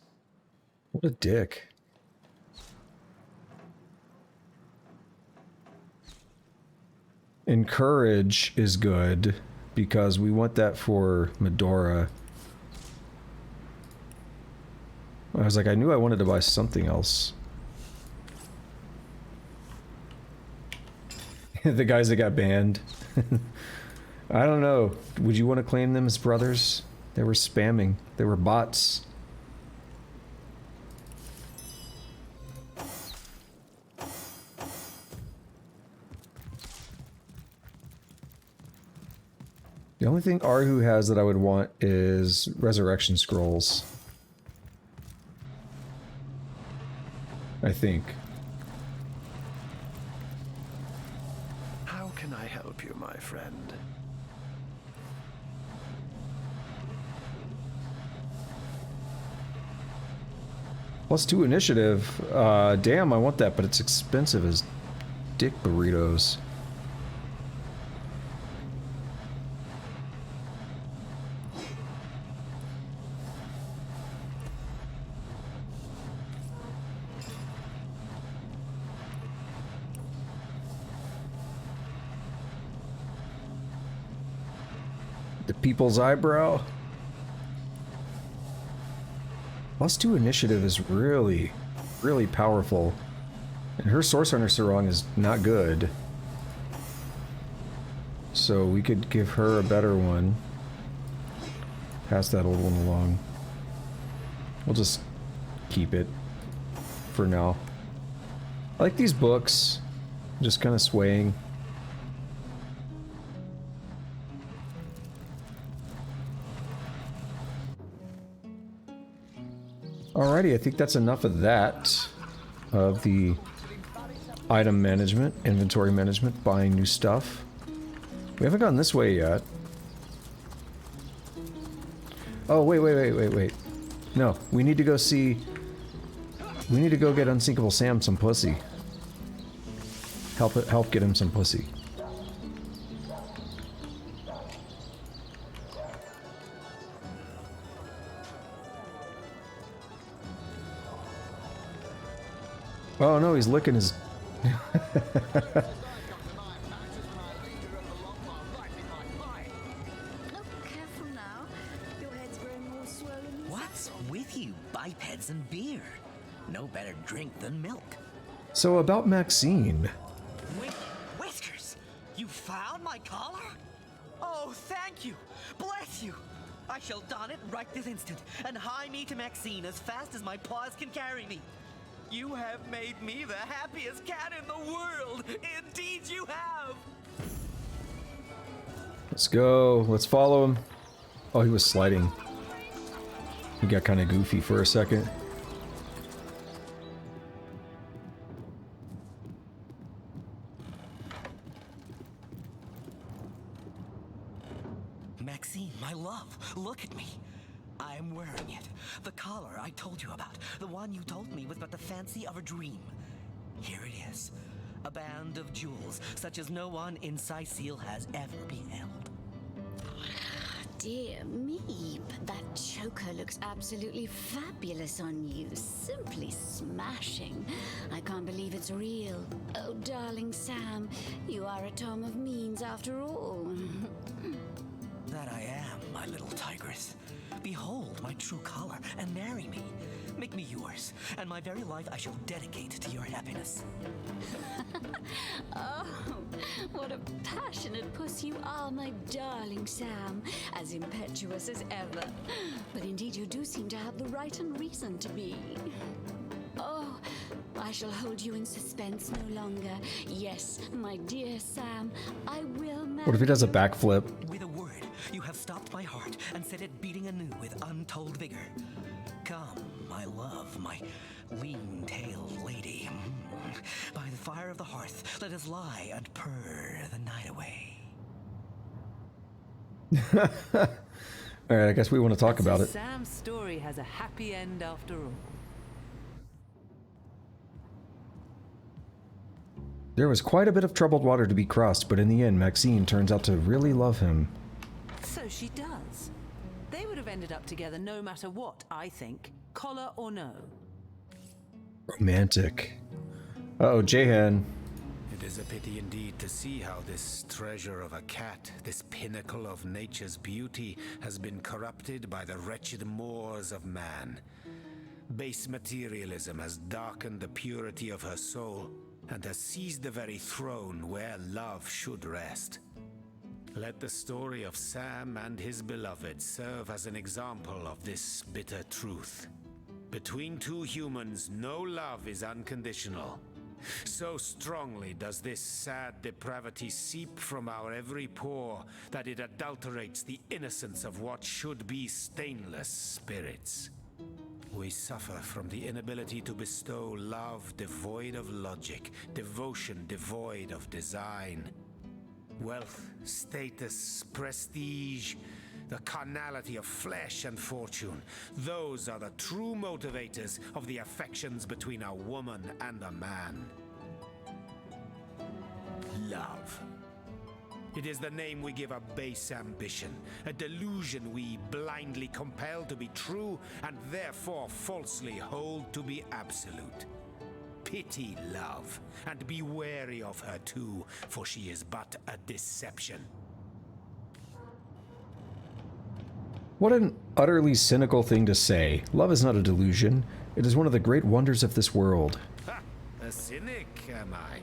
Speaker 1: What a dick. Encourage is good, because we want that for Medora. I was like, I knew I wanted to buy something else. The guys that got banned. I don't know. Would you want to claim them as brothers? They were spamming. They were bots. The only thing Arhu has that I would want is resurrection scrolls. I think.
Speaker 8: How can I help you, my friend?
Speaker 1: +2 initiative. Damn, I want that, but it's expensive as dick burritos. The people's eyebrow. +2 initiative is really, really powerful. And her Source Hunter Sarong is not good. So we could give her a better one. Pass that old one along. We'll just keep it for now. I like these books. Just kind of swaying. Alrighty, I think that's enough of that. Of the item management, inventory management, buying new stuff. We haven't gone this way yet. Oh, wait. No, we need to go see... We need to go get Unsinkable Sam some pussy. Help get him some pussy. Oh no, he's licking his...
Speaker 18: bipeds and beer. No better drink than milk.
Speaker 1: So about Maxine.
Speaker 18: Whiskers, you found my collar? Oh, thank you. Bless you. I shall don it right this instant and hie me to Maxine as fast as my paws can carry me. You have made me the happiest cat in the world. Indeed you have.
Speaker 1: Let's go. Let's follow him. Oh, he was sliding. He got kind of goofy for a second.
Speaker 18: Maxine, my love, look at me. I am wearing it. The collar I told you about. The one you told me was but the fancy of a dream. Here it is. A band of jewels, such as no one in Cyseal has ever beheld.
Speaker 3: Dear me, but that choker looks absolutely fabulous on you. Simply smashing. I can't believe it's real. Oh, darling Sam, you are a Tom of Means after all.
Speaker 18: That I am, my little tigress. Behold my true collar and marry me. Make me yours, and my very life I shall dedicate to your happiness.
Speaker 3: Oh, what a passionate puss you are, my darling Sam. As impetuous as ever. But indeed you do seem to have the right and reason to be. Oh, I shall hold you in suspense no longer. Yes, my dear Sam, I will marry.
Speaker 1: What if he does a backflip?
Speaker 18: With a word, you have stopped my heart and set it beating anew with untold vigor. Come, my love, my lean-tailed lady. By the fire of the hearth, let us lie and purr the night away.
Speaker 1: Alright, I guess we want to talk about it.
Speaker 12: Sam's story has a happy end after all.
Speaker 1: There was quite a bit of troubled water to be crossed, but in the end, Maxine turns out to really love him.
Speaker 12: So she does. They would have ended up together no matter what, I think. Collar or no.
Speaker 1: Romantic. Uh-oh, Jehan.
Speaker 14: It is a pity indeed to see how this treasure of a cat, this pinnacle of nature's beauty, has been corrupted by the wretched mores of man. Base materialism has darkened the purity of her soul, and has seized the very throne where love should rest. Let the story of Sam and his beloved serve as an example of this bitter truth. Between two humans, no love is unconditional. So strongly does this sad depravity seep from our every pore that it adulterates the innocence of what should be stainless spirits. We suffer from the inability to bestow love devoid of logic, devotion devoid of design. Wealth, status, prestige, the carnality of flesh and fortune, those are the true motivators of the affections between a woman and a man. Love. It is the name we give a base ambition, a delusion we blindly compel to be true and therefore falsely hold to be absolute. Pity love, and be wary of her too, for she is but a deception.
Speaker 1: What an utterly cynical thing to say. Love is not a delusion. It is one of the great wonders of this world.
Speaker 14: Ha! A cynic, am I?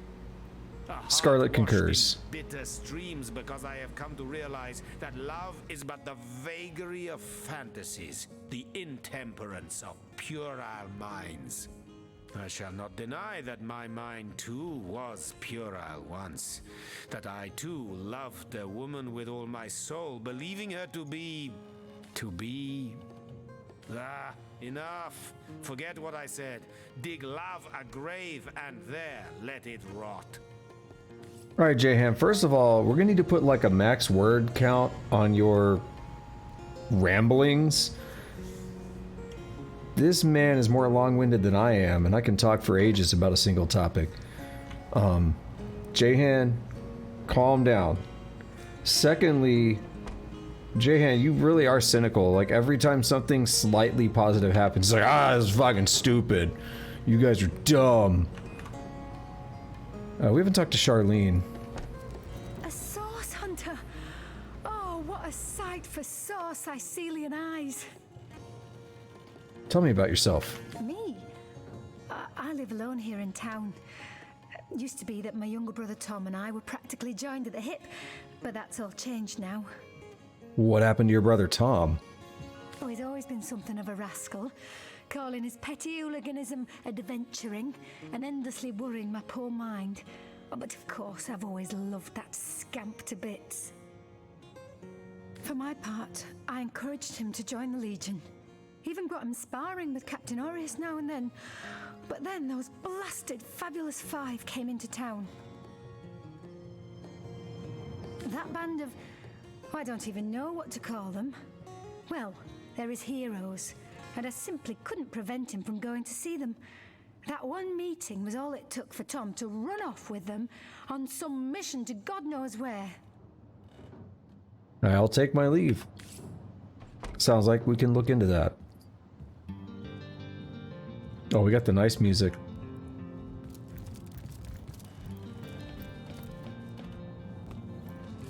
Speaker 1: Scarlet concurs.
Speaker 14: Bitter streams because I have come to realize that love is but the vagary of fantasies, the intemperance of puerile minds. I shall not deny that my mind too was puerile once, that I too loved a woman with all my soul, believing her to be... Ah, enough. Forget what I said. Dig love a grave and there let it rot.
Speaker 1: Alright, Jehan, first of all, we're gonna need to put like a max word count on your ramblings. This man is more long-winded than I am, and I can talk for ages about a single topic. Jehan, calm down. Secondly, Jehan, you really are cynical. Like, every time something slightly positive happens, it's like, ah, this is fucking stupid. You guys are dumb. We haven't talked to Charlene.
Speaker 19: A sauce hunter! Oh, what a sight for sore Cycelian eyes.
Speaker 1: Tell me about yourself.
Speaker 19: Me? I live alone here in town. Used to be that my younger brother Tom and I were practically joined at the hip, but that's all changed now.
Speaker 1: What happened to your brother Tom?
Speaker 19: Oh, he's always been something of a rascal, calling his petty hooliganism adventuring and endlessly worrying my poor mind. Oh, but of course, I've always loved that scamp to bits. For my part, I encouraged him to join the Legion. Even got him sparring with Captain Aureus now and then. But then those blasted Fabulous Five came into town. That band of... I don't even know what to call them. Well, they're his heroes, and I simply couldn't prevent him from going to see them. That one meeting was all it took for Tom to run off with them on some mission to God knows where.
Speaker 1: I'll take my leave. Sounds like we can look into that. Oh, we got the nice music.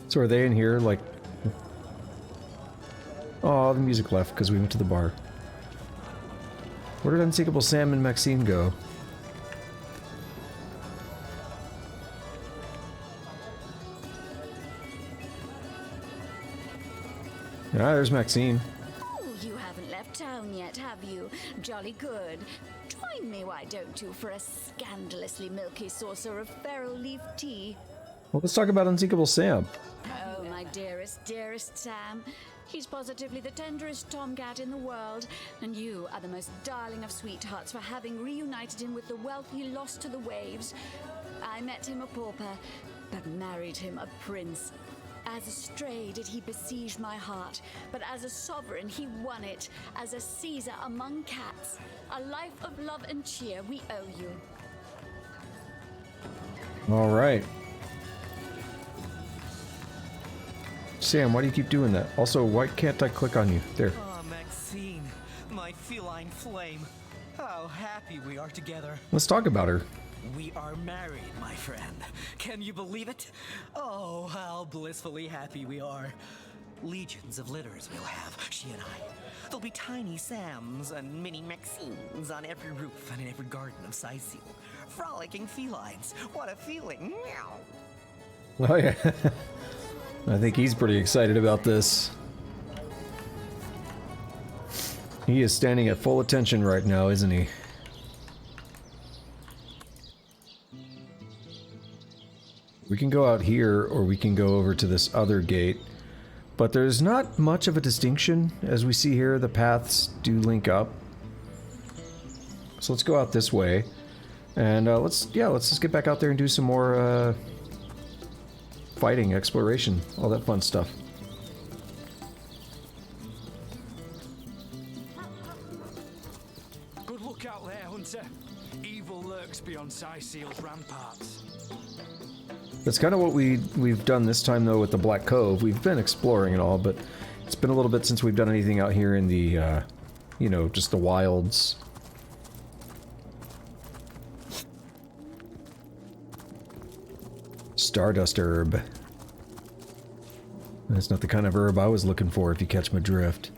Speaker 1: So are they in here, like... Oh, the music left because we went to the bar. Where did Unsinkable Sam and Maxine go? Ah, there's Maxine.
Speaker 3: Oh, you haven't left town yet, have you? Jolly good. Join me, why don't you, for a scandalously milky saucer of feral leaf tea?
Speaker 1: Well, let's talk about Unsinkable Sam.
Speaker 3: Oh, my dearest, dearest Sam. He's positively the tenderest tomcat in the world, and you are the most darling of sweethearts for having reunited him with the wealth he lost to the waves. I met him a pauper, but married him a prince. As a stray did he besiege my heart, but as a sovereign he won it. As a Caesar among cats, a life of love and cheer we owe you.
Speaker 1: All right. Sam, why do you keep doing that? Also, why can't I click on you? There.
Speaker 18: Ah, Maxine, my feline flame. How happy we are together.
Speaker 1: Let's talk about her.
Speaker 18: We are married, my friend. Can you believe it? Oh, how blissfully happy we are. Legions of litters we'll have, she and I. There'll be tiny Sams and mini Maxines on every roof and in every garden of Cyseal. Frolicking felines. What a feeling. Meow.
Speaker 1: Oh, yeah. I think he's pretty excited about this. He is standing at full attention right now, isn't he? We can go out here, or we can go over to this other gate. But there's not much of a distinction. As we see here, the paths do link up. So let's go out this way. And let's just get back out there and do some more fighting, exploration, all that fun stuff.
Speaker 20: Good look out there, Hunter. Evil lurks beyond Cyseal's ramparts.
Speaker 1: That's kind of what we've done this time, though, with the Black Cove. We've been exploring it all, but it's been a little bit since we've done anything out here in the, you know, just the wilds. Stardust herb. That's not the kind of herb I was looking for, if you catch my drift.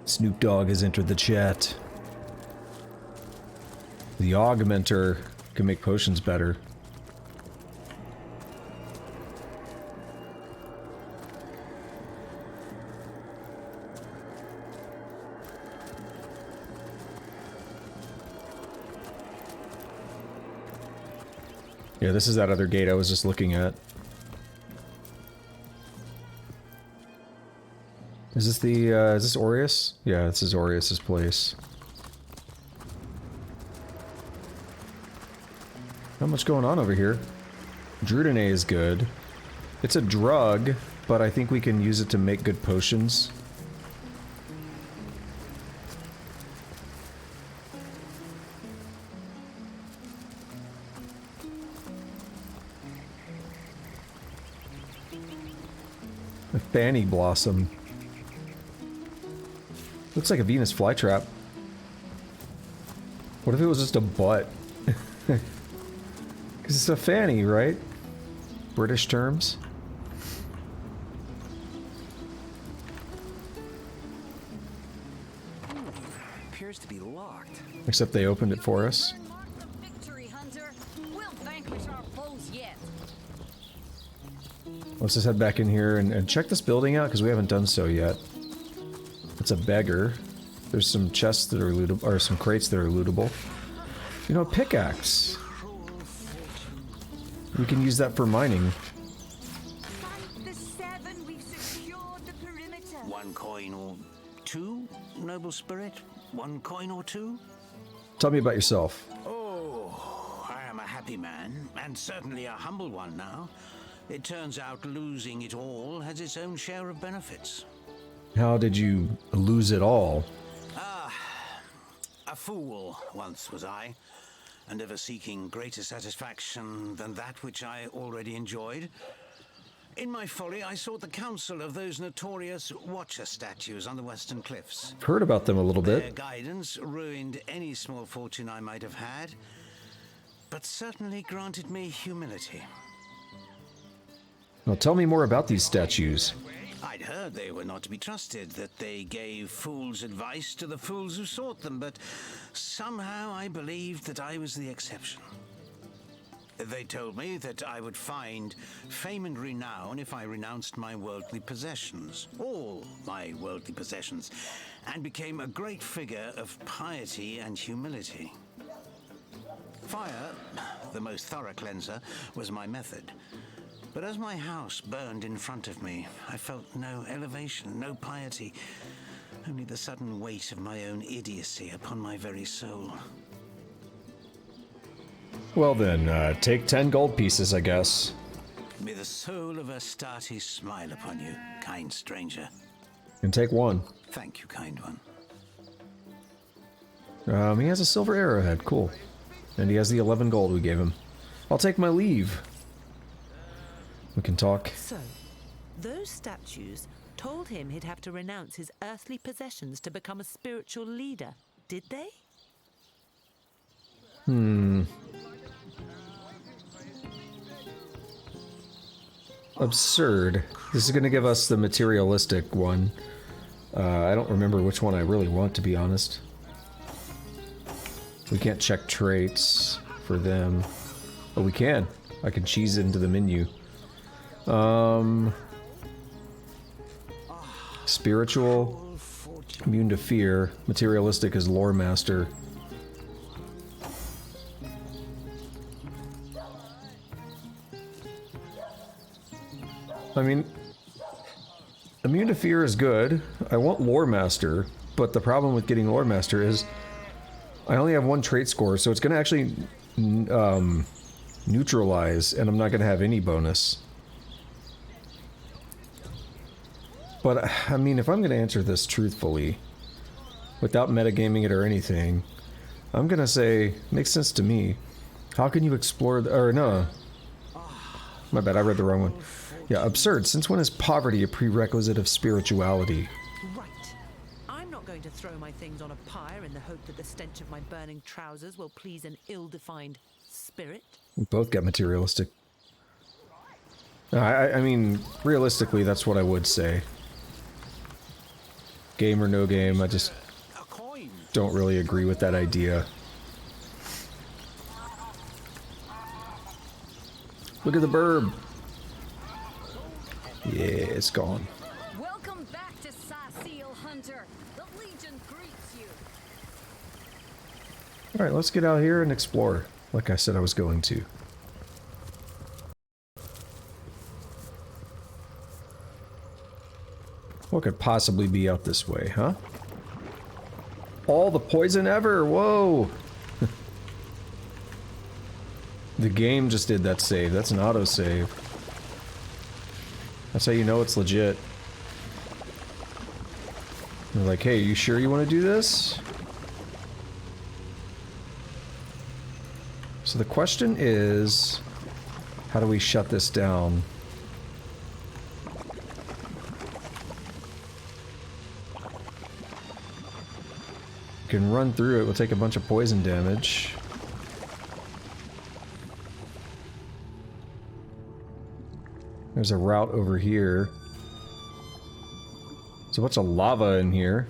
Speaker 1: Snoop Dogg has entered the chat. The augmenter can make potions better. Yeah, this is that other gate I was just looking at. Is this the, is this Aureus? Yeah, this is Aureus's place. Not much going on over here. Druidine is good. It's a drug, but I think we can use it to make good potions. A Fanny Blossom. Looks like a Venus flytrap. What if it was just a butt? Because it's a fanny, right? British terms.
Speaker 4: Appears to
Speaker 1: Except they opened it for us.
Speaker 3: Victory, Hunter. We'll vanquish our foes yet.
Speaker 1: Let's just head back in here and check this building out, because we haven't done so yet. It's a beggar. There's some chests that are lootable, or some crates that are lootable. You know, a pickaxe. We can use that for mining.
Speaker 14: One coin or two, noble spirit? One coin or two?
Speaker 1: Tell me about yourself.
Speaker 14: Oh, I am a happy man, and certainly a humble one now. It turns out losing it all has its own share of benefits.
Speaker 1: How did you lose it all?
Speaker 14: A fool once was I, and ever seeking greater satisfaction than that which I already enjoyed. In my folly, I sought the counsel of those notorious Watcher statues on the western cliffs.
Speaker 1: I've heard about them a little
Speaker 14: Their
Speaker 1: bit.
Speaker 14: guidance ruined any small fortune I might have had, but certainly granted me humility.
Speaker 1: Well, tell me more about these statues.
Speaker 14: I'd heard they were not to be trusted, that they gave fools advice to the fools who sought them, but somehow I believed that I was the exception. They told me that I would find fame and renown if I renounced my worldly possessions, all my worldly possessions, and became a great figure of piety and humility. Fire, the most thorough cleanser, was my method. But as my house burned in front of me, I felt no elevation, no piety, only the sudden weight of my own idiocy upon my very soul.
Speaker 1: Well then, take 10 gold pieces, I guess.
Speaker 14: May the soul of Astarte smile upon you, kind stranger.
Speaker 1: And take 1.
Speaker 14: Thank you, kind one.
Speaker 1: He has a silver arrowhead, cool. And he has the 11 gold we gave him. I'll take my leave. We can talk.
Speaker 12: So, those statues told him he'd have to renounce his earthly possessions to become a spiritual leader, did they?
Speaker 1: Absurd. This is going to give us the materialistic one. I don't remember which one I really want, to be honest. We can't check traits for them. Oh, we can. I can cheese it into the menu. Spiritual, immune to fear. Materialistic is lore master. I mean, immune to fear is good. I want lore master, but the problem with getting lore master is I only have 1 trait score, so it's going to actually neutralize, and I'm not going to have any bonus. But, I mean, if I'm going to answer this truthfully, without metagaming it or anything, I'm going to say, makes sense to me. How can you explore the, or no. My bad, I read the wrong one. Yeah, absurd. Since when is poverty a prerequisite of spirituality?
Speaker 12: Right. I'm not going to throw my things on a pyre in the hope that the stench of my burning trousers will please an ill-defined spirit.
Speaker 1: We both got materialistic. I mean, realistically, that's what I would say. Game or no game, I just don't really agree with that idea. Look at the burb. Yeah, it's gone.
Speaker 3: Welcome back to Cyseal, Hunter. The Legion greets you.
Speaker 1: Alright, let's get out here and explore, like I said I was going to. What could possibly be out this way, huh? All the poison ever! Whoa! The game just did that save. That's an autosave. That's how you know it's legit. They're like, hey, you sure you want to do this? So the question is, how do we shut this down? We can run through it, we'll take a bunch of poison damage. There's a route over here. There's a bunch of lava in here.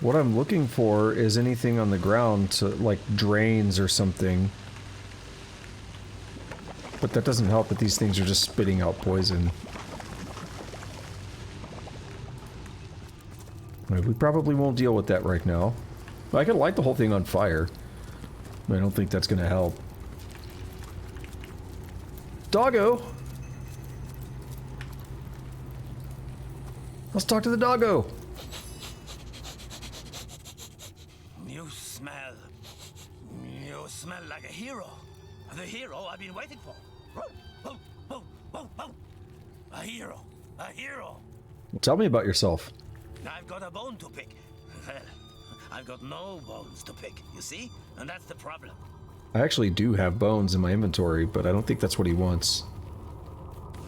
Speaker 1: What I'm looking for is anything on the ground to, like, drains or something. But that doesn't help that these things are just spitting out poison. We probably won't deal with that right now. I could light the whole thing on fire. But I don't think that's gonna help. Doggo! Let's talk to the doggo!
Speaker 2: You smell like a hero. The hero I've been waiting for. A hero. A hero.
Speaker 1: Tell me about yourself.
Speaker 2: I've got a bone to pick. Well, I've got no bones to pick, you see? And that's the problem.
Speaker 1: I actually do have bones in my inventory, but I don't think that's what he wants.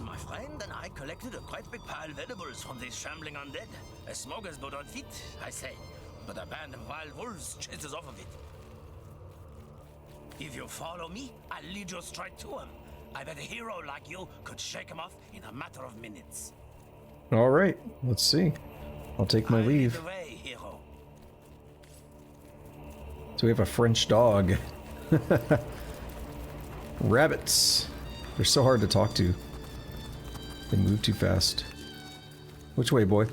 Speaker 2: My friend and I collected a quite big pile of edibles from these shambling undead. A smoker's boat on feet, I say. But a band of wild wolves chases off of it. If you follow me, I'll lead you straight to him. I bet a hero like you could shake him off in a matter of minutes.
Speaker 1: Alright, let's see. I'll take my leave.
Speaker 2: Lead the way, hero.
Speaker 1: So we have a French dog. Rabbits. They're so hard to talk to. They move too fast. Which way, boy?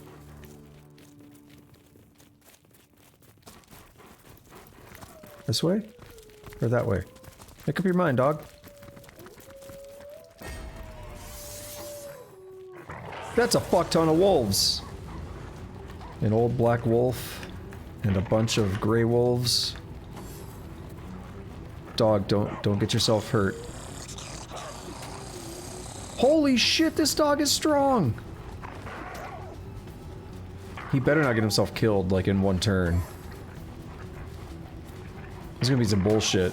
Speaker 1: This way? Or that way? Make up your mind, dog. That's a fuck ton of wolves. An old black wolf and a bunch of gray wolves. Dog, don't get yourself hurt. Holy shit, this dog is strong. He better not get himself killed like in one turn. This is gonna be some bullshit.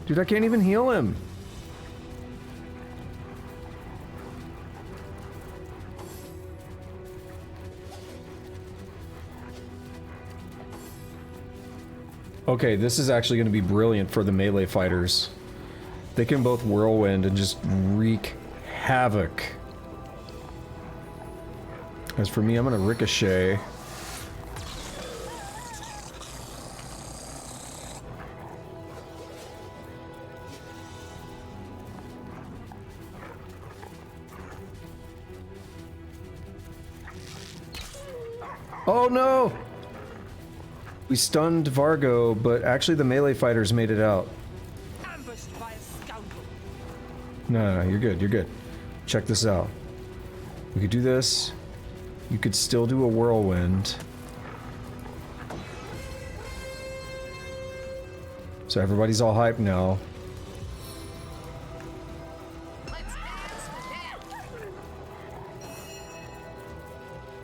Speaker 1: Dude, I can't even heal him. Okay, this is actually going to be brilliant for the melee fighters. They can both whirlwind and just wreak havoc. As for me, I'm going to ricochet. Oh no! We stunned Vargo, but actually the melee fighters made it out.
Speaker 7: Ambushed by a scoundrel.
Speaker 1: No, you're good, you're good. Check this out. We could do this. You could still do a whirlwind. So everybody's all hyped now.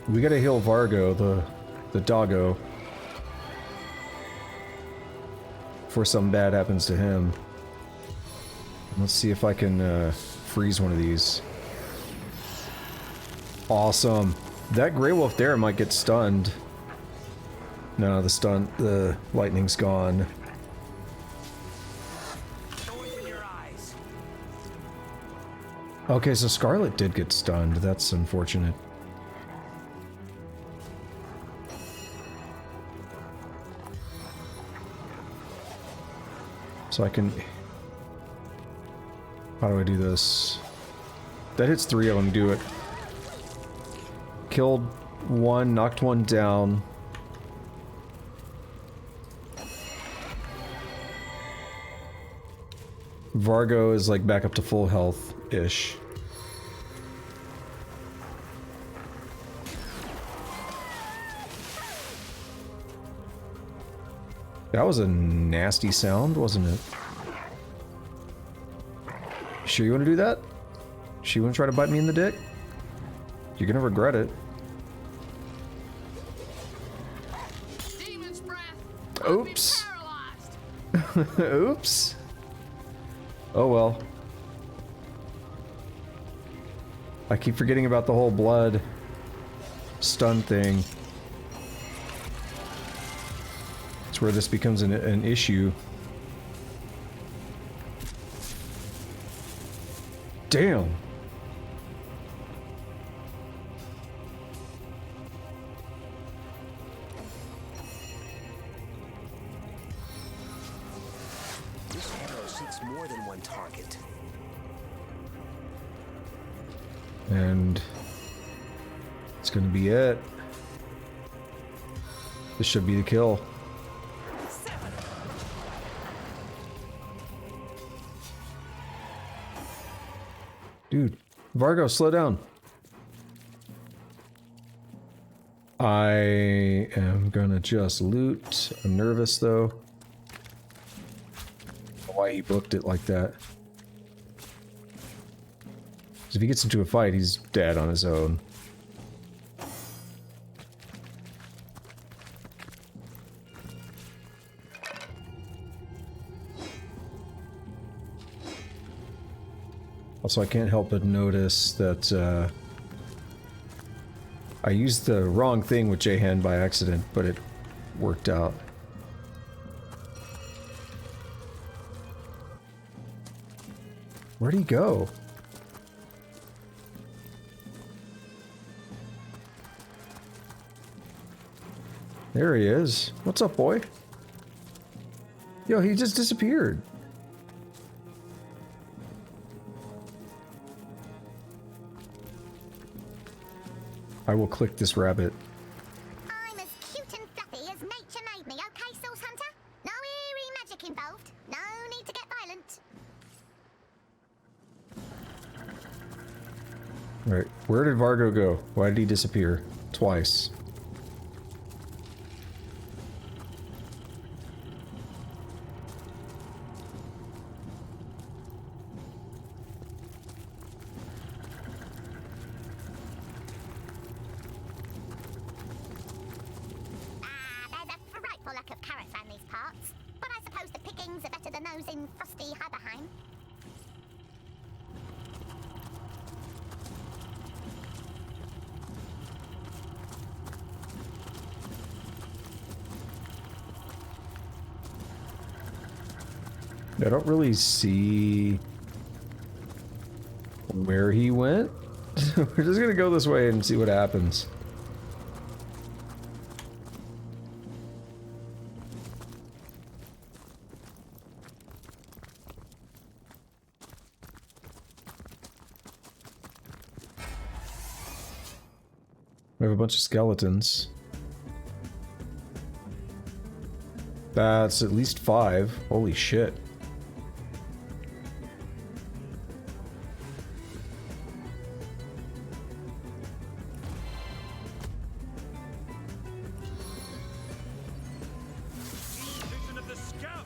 Speaker 1: We gotta heal Vargo, the doggo. Before something bad happens to him. Let's see if I can freeze one of these. Awesome. That gray wolf there might get stunned. No, the lightning's gone. Okay, so Scarlet did get stunned. That's unfortunate. So I can... How do I do this? That hits 3 of them, do it. Killed one, knocked one down. Vargo is like back up to full health-ish. That was a nasty sound, wasn't it? Sure you want to do that? Sure you want to try to bite me in the dick? You're gonna regret it.
Speaker 7: Demon's breath.
Speaker 1: Oops. Oops. Oh well. I keep forgetting about the whole blood stun thing. It's where this becomes an issue. Damn.
Speaker 17: target.
Speaker 1: And it's gonna be it. This should be the kill. Dude, Vargo, slow down. I am gonna just loot. I'm nervous though. Why he booked it like that. 'Cause if he gets into a fight, he's dead on his own. Also, I can't help but notice that I used the wrong thing with J-Hand by accident, but it worked out. Where'd he go? There he is. What's up, boy? Yo, he just disappeared. I will click this rabbit.
Speaker 5: I'm as cute and fluffy as nature made me, okay, Source Hunter? No eerie magic involved. No need to get violent.
Speaker 1: Right, where did Vargo go? Why did he disappear? Twice.
Speaker 5: In frosty Haberheim.
Speaker 1: I don't really see where he went. We're just gonna go this way and see what happens. We have a bunch of skeletons. That's at least 5. Holy shit.
Speaker 20: Vision of the scout.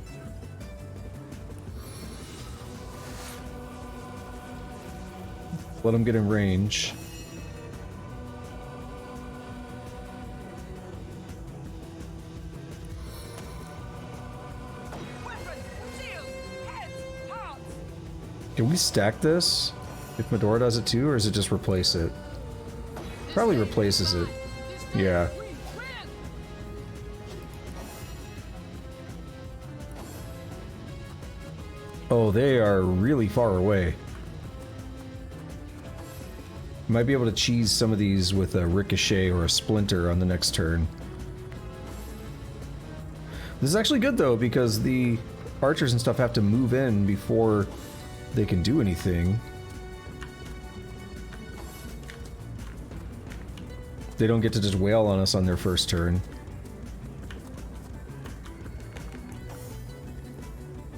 Speaker 1: Let him get in range. Can we stack this? If Medora does it too, or does it just replace it? Probably replaces it. Yeah. Oh, they are really far away. Might be able to cheese some of these with a ricochet or a splinter on the next turn. This is actually good though, because the archers and stuff have to move in before they can do anything. They don't get to just wail on us on their first turn.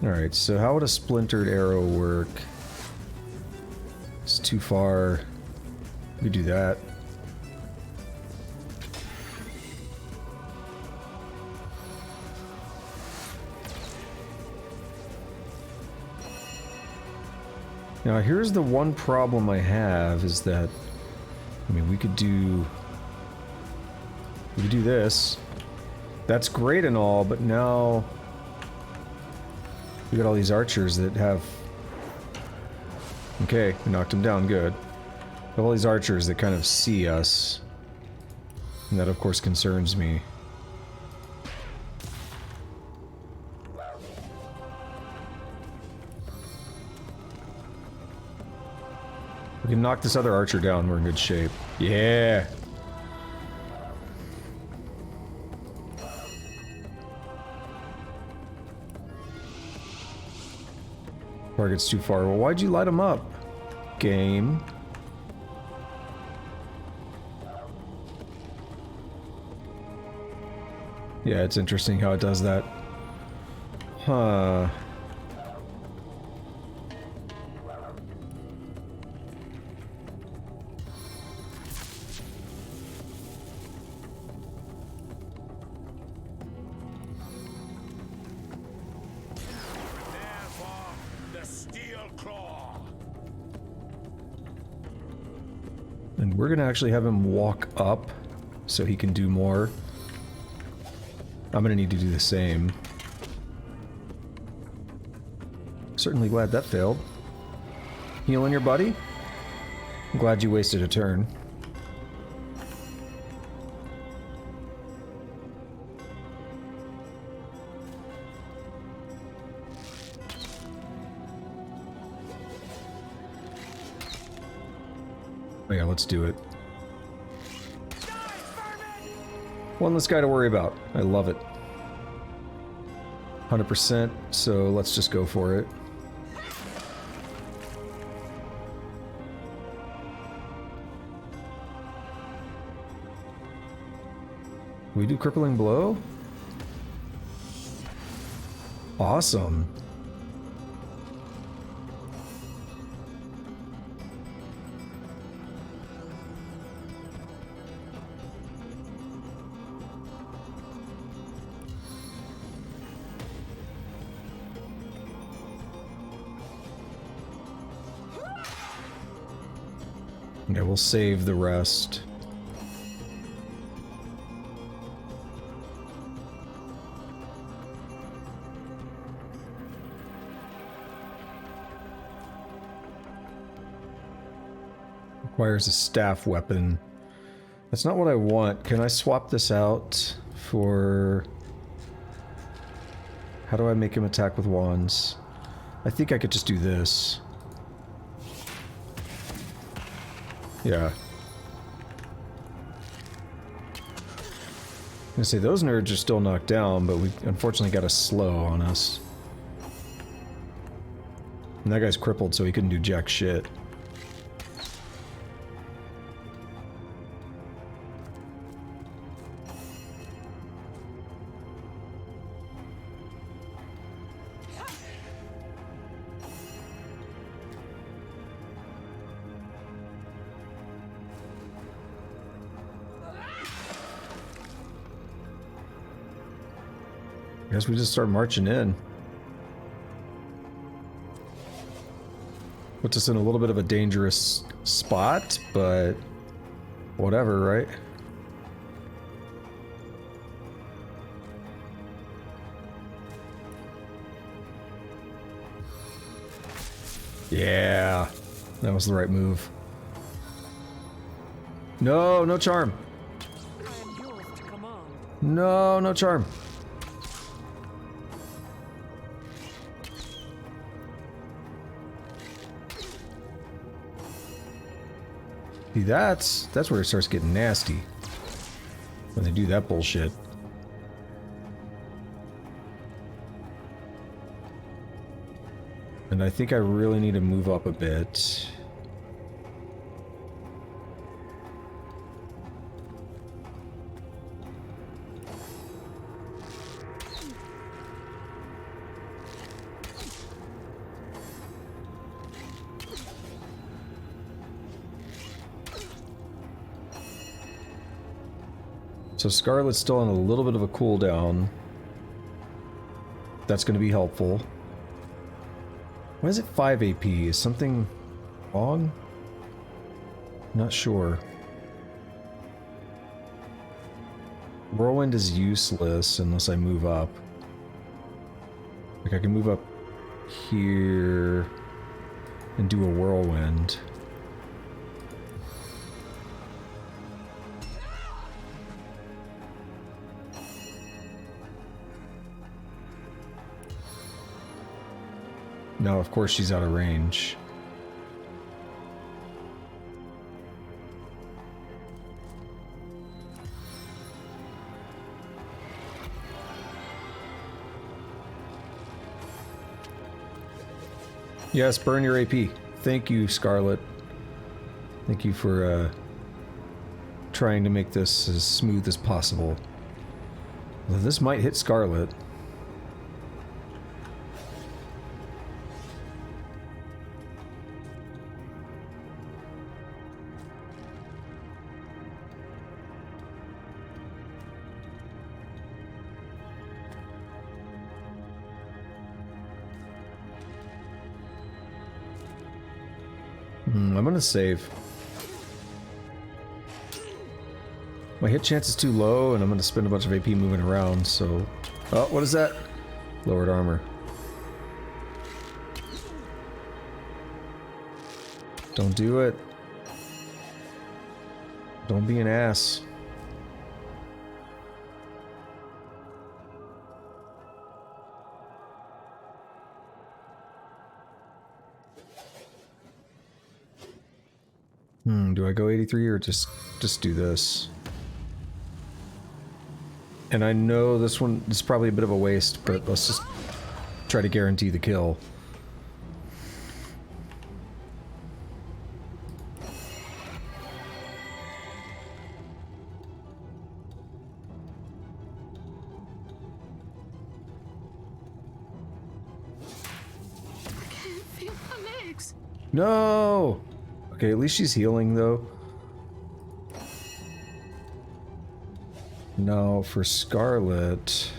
Speaker 1: Alright, so how would a splintered arrow work? It's too far. We do that. Now here's the one problem I have is that, I mean, we could do this. That's great and all, but now we got all these archers that have, okay, we knocked them down, good. We have all these archers that kind of see us, and that of course concerns me. We can knock this other archer down, we're in good shape. Yeah! Target's too far. Well, why'd you light him up? Game. Yeah, it's interesting how it does that. Huh. And we're gonna actually have him walk up so he can do more. I'm gonna need to do the same. Certainly glad that failed. Healing your buddy? I'm glad you wasted a turn. Oh yeah, let's do it. One less guy to worry about. I love it. 100%, so let's just go for it. We do crippling blow? Awesome. Okay, we'll save the rest. Requires a staff weapon. That's not what I want. Can I swap this out for... How do I make him attack with wands? I think I could just do this. Yeah. I'm gonna say those nerds are still knocked down, but we unfortunately got a slow on us. And that guy's crippled, so he couldn't do jack shit. I guess we just start marching in. Puts us in a little bit of a dangerous spot, but whatever, right? Yeah, that was the right move. No, no charm. No, no charm. See, that's where it starts getting nasty. When they do that bullshit. And I think I really need to move up a bit. So Scarlet's still on a little bit of a cooldown. That's going to be helpful. Why is it 5 AP? Is something wrong? Not sure. Whirlwind is useless unless I move up. Like I can move up here and do a whirlwind. No, of course she's out of range. Yes, burn your AP. Thank you, Scarlet. Thank you for trying to make this as smooth as possible. Well, this might hit Scarlet. I'm gonna save. My hit chance is too low, and I'm gonna spend a bunch of AP moving around, so... Oh, what is that? Lowered armor. Don't do it. Don't be an ass. Do I go 83 or just do this? And I know this one is probably a bit of a waste, but let's just try to guarantee the kill.
Speaker 7: I can't feel my legs.
Speaker 1: No! Okay, at least she's healing, though. Now, for Scarlet...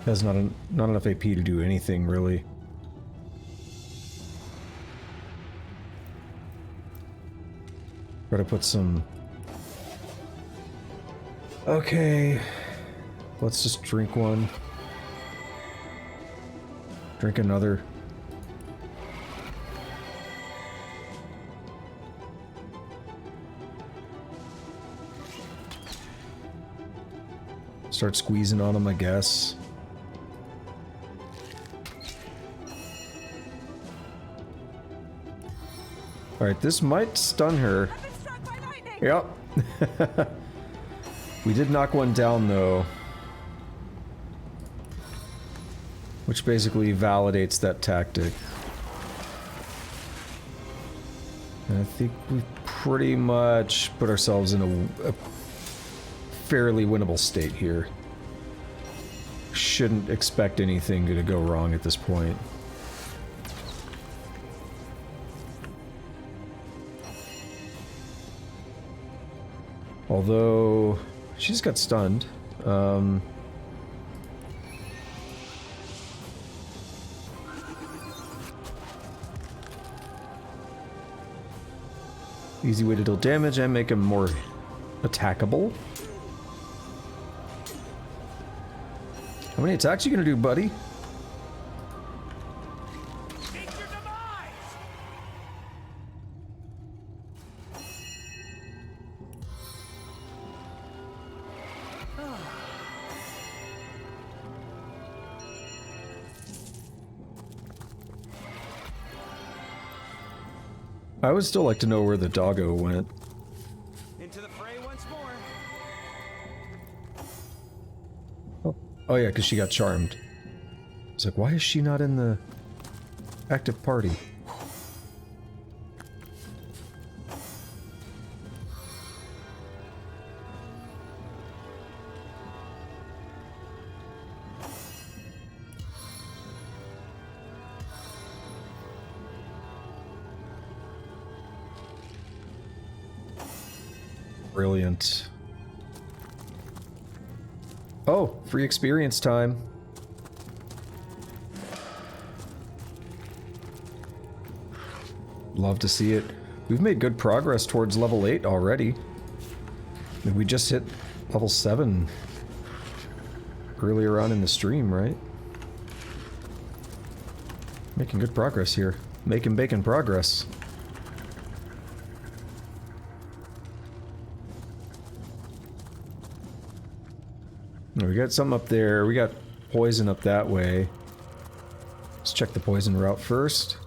Speaker 1: has not enough AP to do anything, really. Gotta put some... Okay. Let's just drink one. Drink another. Start squeezing on him, I guess. Alright, this might stun her. Yep. We did knock one down, though. Which basically validates that tactic. And I think we've pretty much put ourselves in a fairly winnable state here. Shouldn't expect anything to go wrong at this point. Although, she just got stunned. Easy way to deal damage and make him more attackable. How many attacks are you gonna do, buddy? I would still like to know where the doggo went.
Speaker 4: Into the fray once more.
Speaker 1: Oh yeah, because she got charmed. It's like, why is she not in the active party? Brilliant. Oh, free experience time. Love to see it. We've made good progress towards level 8 already. And we just hit level 7 earlier on in the stream, right? Making good progress here. Making bacon progress. We got some up there. We got poison up that way. Let's check the poison route first.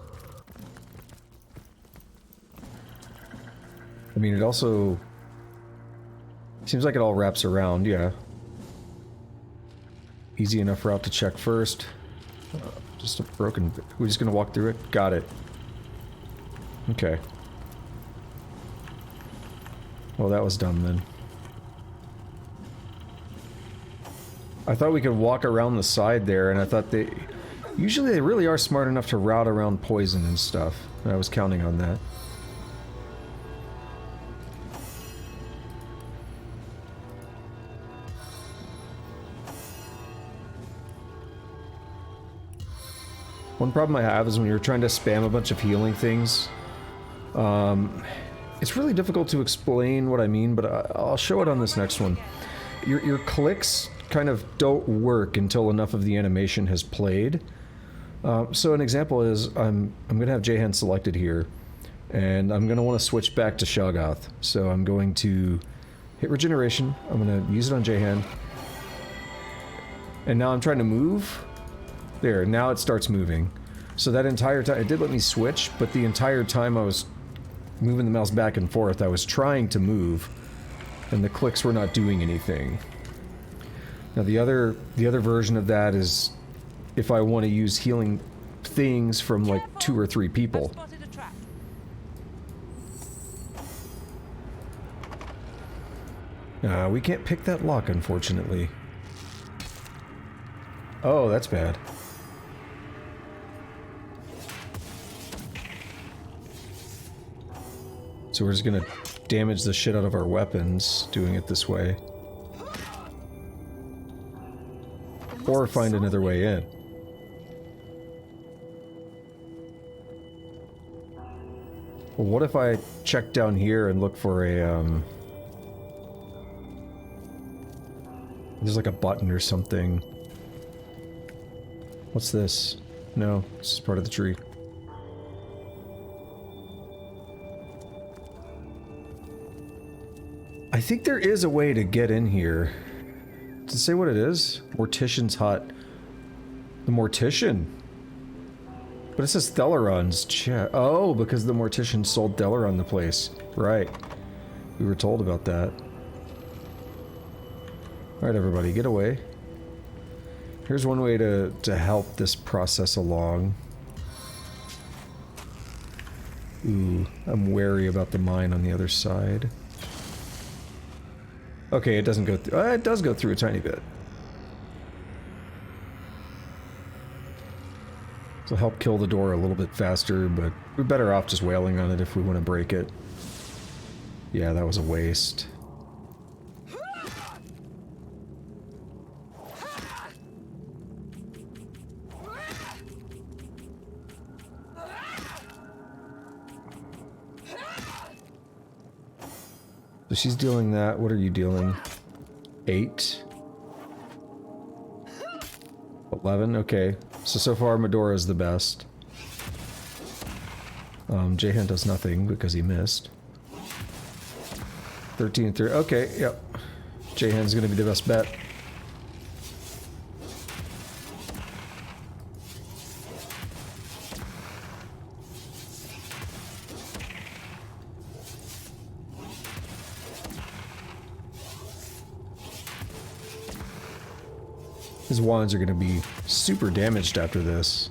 Speaker 1: I mean, it also seems like it all wraps around, yeah. easy enough route to check first. Just a broken... We're just gonna walk through it? Got it. Okay. Well, that was dumb then. I thought we could walk around the side there, and I thought they... Usually they really are smart enough to route around poison and stuff. I was counting on that. One problem I have is when you're trying to spam a bunch of healing things. It's really difficult to explain what I mean, but I'll show it on this next one. Your clicks kind of don't work until enough of the animation has played. So an example is I'm going to have Jehan selected here, and I'm going to want to switch back to Shoggoth. So I'm going to hit regeneration. I'm going to use it on Jehan. And now I'm trying to move. There, now it starts moving. So that entire time, it did let me switch, but the entire time I was moving the mouse back and forth, I was trying to move, and the clicks were not doing anything. Now the other version of that is if I want to use healing things from like 2 or 3 people. We can't pick that lock, unfortunately. Oh, that's bad. So we're just gonna damage the shit out of our weapons doing it this way. Or find another way in. Well, what if I check down here and look for a, there's like a button or something. What's this? No, this is part of the tree. I think there is a way to get in here. Does it say what it is? Mortician's hut. The Mortician. But it says Thelyron's chat. Oh, because the Mortician sold Thelyron the place. Right. We were told about that. Alright, everybody, get away. Here's one way to help this process along. Ooh, I'm wary about the mine on the other side. Okay, it doesn't go through. It does go through a tiny bit. So help kill the door a little bit faster, but we're better off just wailing on it if we want to break it. Yeah, that was a waste. So she's dealing that. What are you dealing? 8? 11? Okay. So far Medora's the best. Jehan does nothing because he missed. 13 and 3. Okay, yep. Jehan's gonna be the best bet. His wands are going to be super damaged after this.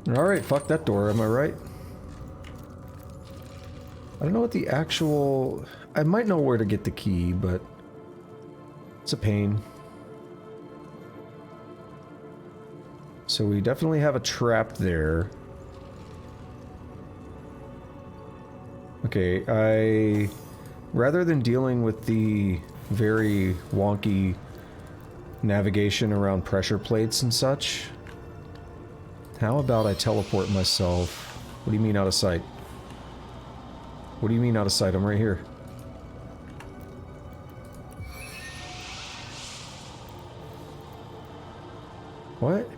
Speaker 1: Alright, fuck that door, am I right? I don't know what the actual... I might know where to get the key, but... it's a pain. So we definitely have a trap there. Okay, rather than dealing with the very wonky navigation around pressure plates and such, how about I teleport myself? What do you mean out of sight? What do you mean out of sight? I'm right here. What?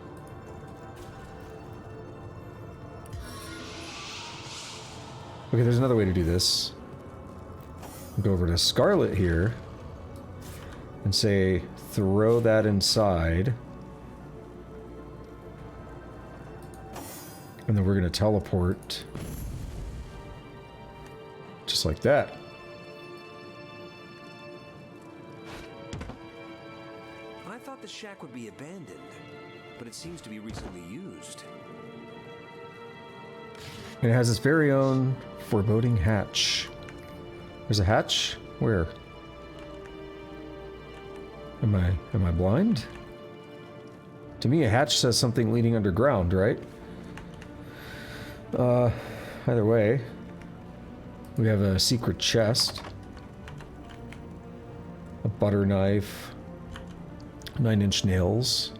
Speaker 1: Okay, there's another way to do this. Go over to Scarlet here. and say, throw that inside. And then we're going to teleport. Just like that.
Speaker 4: I thought the shack would be abandoned, but it seems to be recently used.
Speaker 1: And it has its very own foreboding hatch. There's a hatch? Where? Am I blind? To me, a hatch says something leading underground, right? Either way, we have a secret chest, a butter knife, 9-inch nails.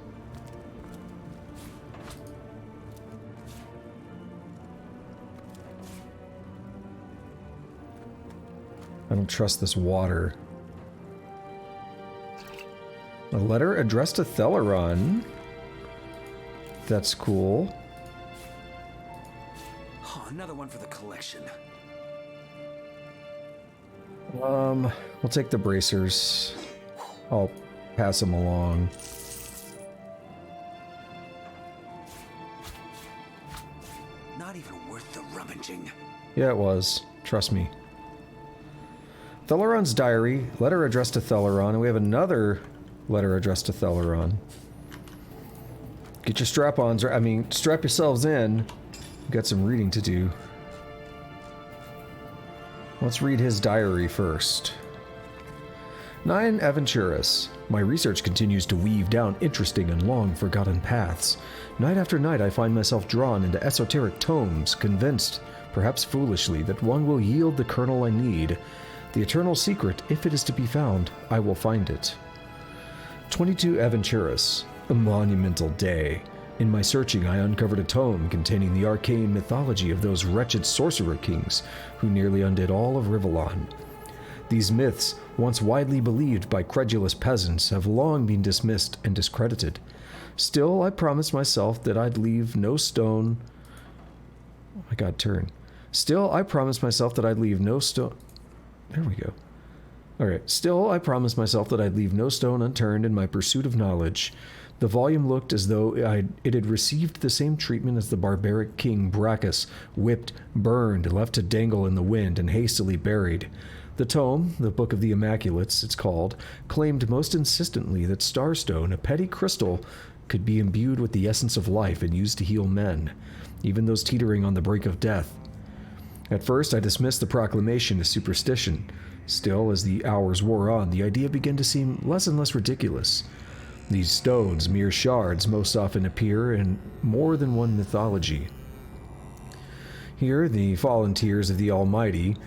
Speaker 1: I don't trust this water. A letter addressed to Thelyron. That's cool.
Speaker 4: Oh, another one for the collection.
Speaker 1: We'll take the bracers. I'll pass them along.
Speaker 4: Not even worth the rummaging.
Speaker 1: Yeah, it was. Trust me. Thelyron's diary, letter addressed to Thelyron, and we have another letter addressed to Thelyron. Get your strap-ons, I mean, strap yourselves in. We've got some reading to do. Let's read his diary first. 9 Aventuras. My research continues to weave down interesting and long-forgotten paths. Night after night I find myself drawn into esoteric tomes, convinced, perhaps foolishly, that one will yield the kernel I need. The eternal secret, if it is to be found, I will find it. 22 Aventuras. A monumental day. In my searching, I uncovered a tome containing the arcane mythology of those wretched sorcerer kings who nearly undid all of Rivellon. These myths, once widely believed by credulous peasants, have long been dismissed and discredited. Still, I promised myself that I'd leave no stone... Oh my god, turn. Still, I promised myself that I'd leave no stone... There we go. Alright, still, I promised myself that I'd leave no stone unturned in my pursuit of knowledge. The volume looked as though it had received the same treatment as the barbaric king Braccus, whipped, burned, left to dangle in the wind, and hastily buried. The tome, the Book of the Immaculates, it's called, claimed most insistently that Starstone, a petty crystal, could be imbued with the essence of life and used to heal men, even those teetering on the brink of death. At first, I dismissed the proclamation as superstition. Still, as the hours wore on, the idea began to seem less and less ridiculous. These stones, mere shards, most often appear in more than one mythology. Here, the fallen tears of the Almighty.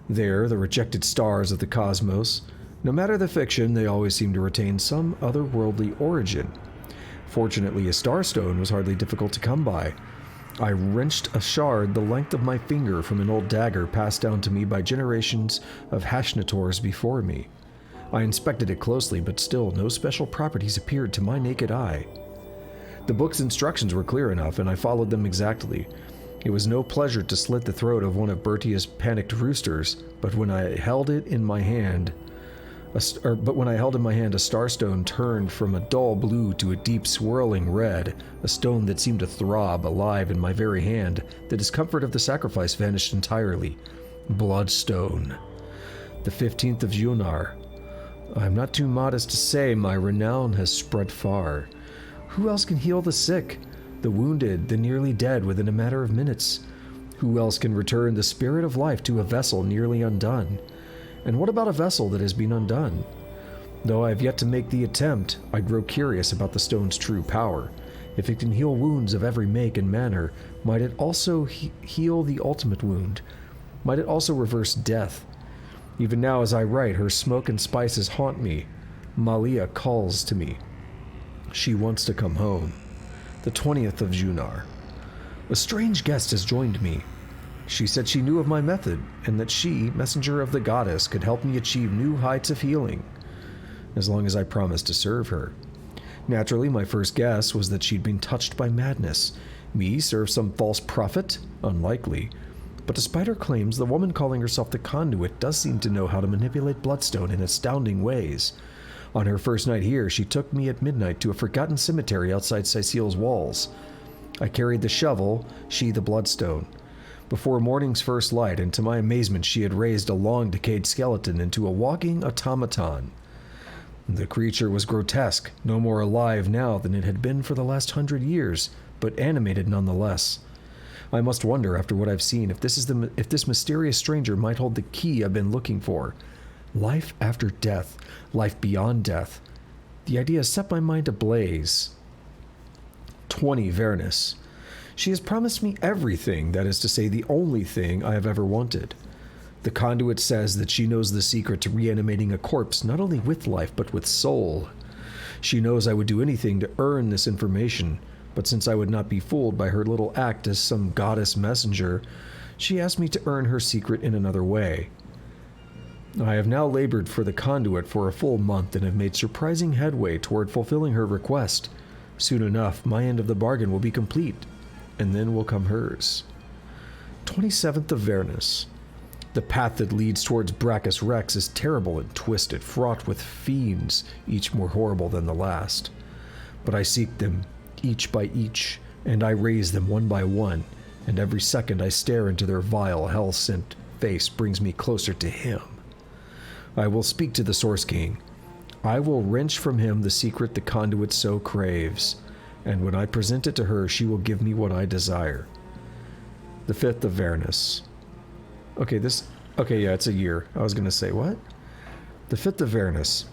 Speaker 1: There, the rejected stars of the cosmos. No matter the fiction, they always seem to retain some otherworldly origin. Fortunately, a starstone was hardly difficult to come by. I wrenched a shard the length of my finger from an old dagger passed down to me by generations of Hashnators before me. I inspected it closely, but still no special properties appeared to my naked eye. The book's instructions were clear enough, and I followed them exactly. It was no pleasure to slit the throat of one of Bertia's panicked roosters, but when I held in my hand a starstone turned from a dull blue to a deep swirling red, a stone that seemed to throb alive in my very hand. The discomfort of the sacrifice vanished entirely. Bloodstone. The 15th of Junar. I'm not too modest to say my renown has spread far. Who else can heal the sick, the wounded, the nearly dead within a matter of minutes? Who else can return the spirit of life to a vessel nearly undone? And what about a vessel that has been undone? Though I have yet to make the attempt, I grow curious about the stone's true power. If it can heal wounds of every make and manner, might it also heal the ultimate wound? Might it also reverse death? Even now as I write, her smoke and spices haunt me. Malia calls to me. She wants to come home. The 20th of Junar. A strange guest has joined me. She said she knew of my method, and that she, messenger of the goddess, could help me achieve new heights of healing, as long as I promised to serve her. Naturally, my first guess was that she'd been touched by madness. Me serve some false prophet? Unlikely. But despite her claims, the woman calling herself the Conduit does seem to know how to manipulate Bloodstone in astounding ways. On her first night here, she took me at midnight to a forgotten cemetery outside Cyseal's walls. I carried the shovel, she the bloodstone. Before morning's first light, and to my amazement, she had raised a long decayed skeleton into a walking automaton. The creature was grotesque, no more alive now than it had been for the last 100 years, but animated nonetheless. I must wonder, after what I've seen, if this mysterious stranger might hold the key I've been looking for. Life after death, life beyond death. The idea set my mind ablaze. 20 Vernus. She has promised me everything, that is to say, the only thing I have ever wanted. The conduit says that she knows the secret to reanimating a corpse not only with life, but with soul. She knows I would do anything to earn this information, but since I would not be fooled by her little act as some goddess messenger, she asked me to earn her secret in another way. I have now labored for the conduit for a full month and have made surprising headway toward fulfilling her request. Soon enough, my end of the bargain will be complete, and then will come hers. 27th of Vernus. The path that leads towards Braccus Rex is terrible and twisted, fraught with fiends, each more horrible than the last. But I seek them, each by each, and I raise them one by one, and every second I stare into their vile, hell-sent face brings me closer to him. I will speak to the Source King. I will wrench from him the secret the conduit so craves, and when I present it to her, she will give me what I desire. The 5th of Vernus. Okay, yeah, it's a year. I was gonna say, what? The 5th of Vernus.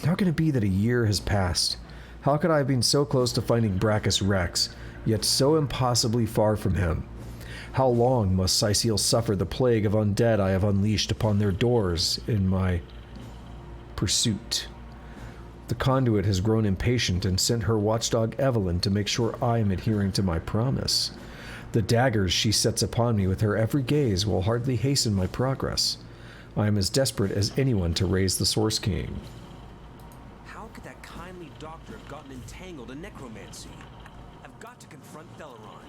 Speaker 1: How can it be that a year has passed? How could I have been so close to finding Braccus Rex, yet so impossibly far from him? How long must Cyseal suffer the plague of undead I have unleashed upon their doors in my pursuit? The conduit has grown impatient and sent her watchdog Evelyn to make sure I am adhering to my promise. The daggers she sets upon me with her every gaze will hardly hasten my progress. I am as desperate as anyone to raise the Source King.
Speaker 4: How could that kindly doctor have gotten entangled in necromancy? I've got to confront Thelyron.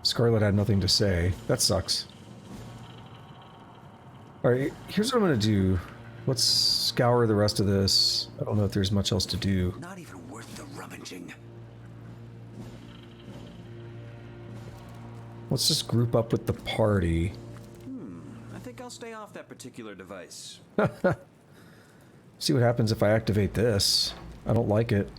Speaker 1: Scarlet had nothing to say. That sucks. Alright, here's what I'm gonna do. Let's scour the rest of this. I don't know if there's much else to do.
Speaker 2: Not even worth the rummaging.
Speaker 1: Let's just group up with the party.
Speaker 4: I think I'll stay off that particular device.
Speaker 1: See what happens if I activate this. I don't like it.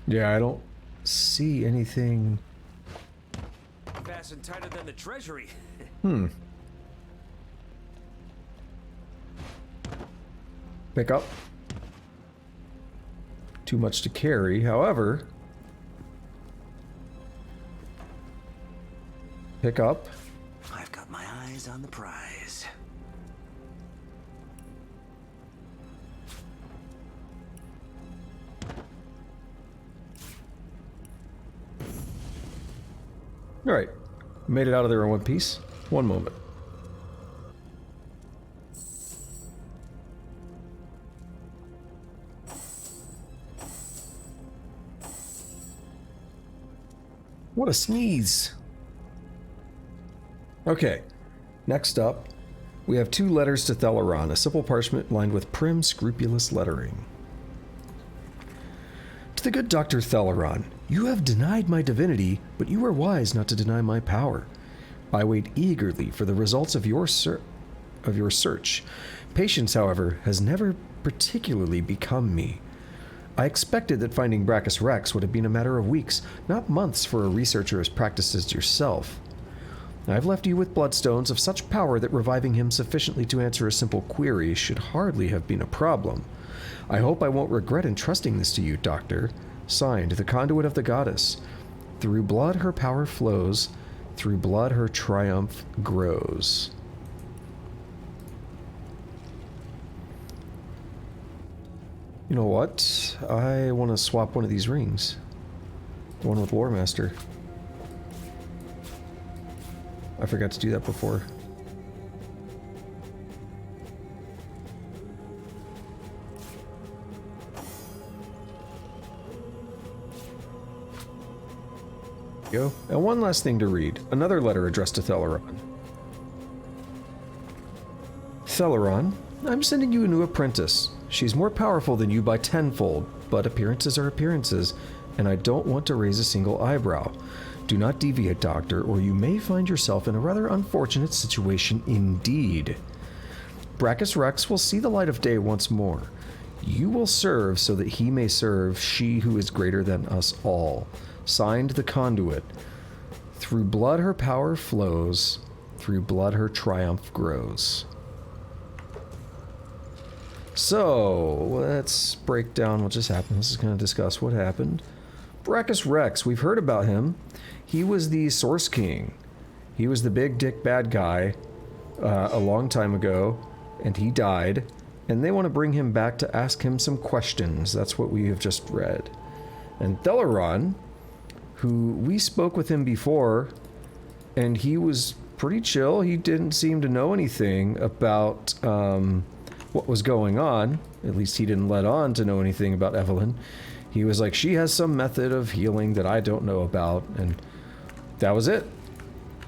Speaker 1: Yeah, I don't see anything.
Speaker 4: Fastened tighter than the treasury.
Speaker 1: Pick up. Too much to carry, however. Pick up.
Speaker 2: I've got my eyes on the prize.
Speaker 1: Alright. Made it out of there in one piece. One moment. What a sneeze. Okay. Next up, we have 2 letters to Thelyron, a simple parchment lined with prim, scrupulous lettering. To the good Dr. Thelyron, you have denied my divinity, but you were wise not to deny my power. I wait eagerly for the results of your search. Patience, however, has never particularly become me. I expected that finding Braccus Rex would have been a matter of weeks, not months for a researcher as practiced as yourself. I've left you with bloodstones of such power that reviving him sufficiently to answer a simple query should hardly have been a problem. I hope I won't regret entrusting this to you, Doctor. Signed, the Conduit of the Goddess. Through blood her power flows, through blood her triumph grows. You know what? I want to swap one of these rings. The one with Lore Master. I forgot to do that before. Go. And one last thing to read. Another letter addressed to Thelyron. Thelyron, I'm sending you a new apprentice. She's more powerful than you by tenfold, but appearances are appearances, and I don't want to raise a single eyebrow. Do not deviate, Doctor, or you may find yourself in a rather unfortunate situation indeed. Braccus Rex will see the light of day once more. You will serve so that he may serve she who is greater than us all. Signed, the Conduit. Through blood her power flows, through blood her triumph grows. So, let's break down what just happened. This is going to discuss what happened. Braccus Rex, we've heard about him. He was the Source King. He was the big dick bad guy a long time ago, and he died. And they want to bring him back to ask him some questions. That's what we have just read. And Thelyron, who we spoke with him before, and he was pretty chill. He didn't seem to know anything about what was going on. At least he didn't let on to know anything about Evelyn. He was like, she has some method of healing that I don't know about, and that was it.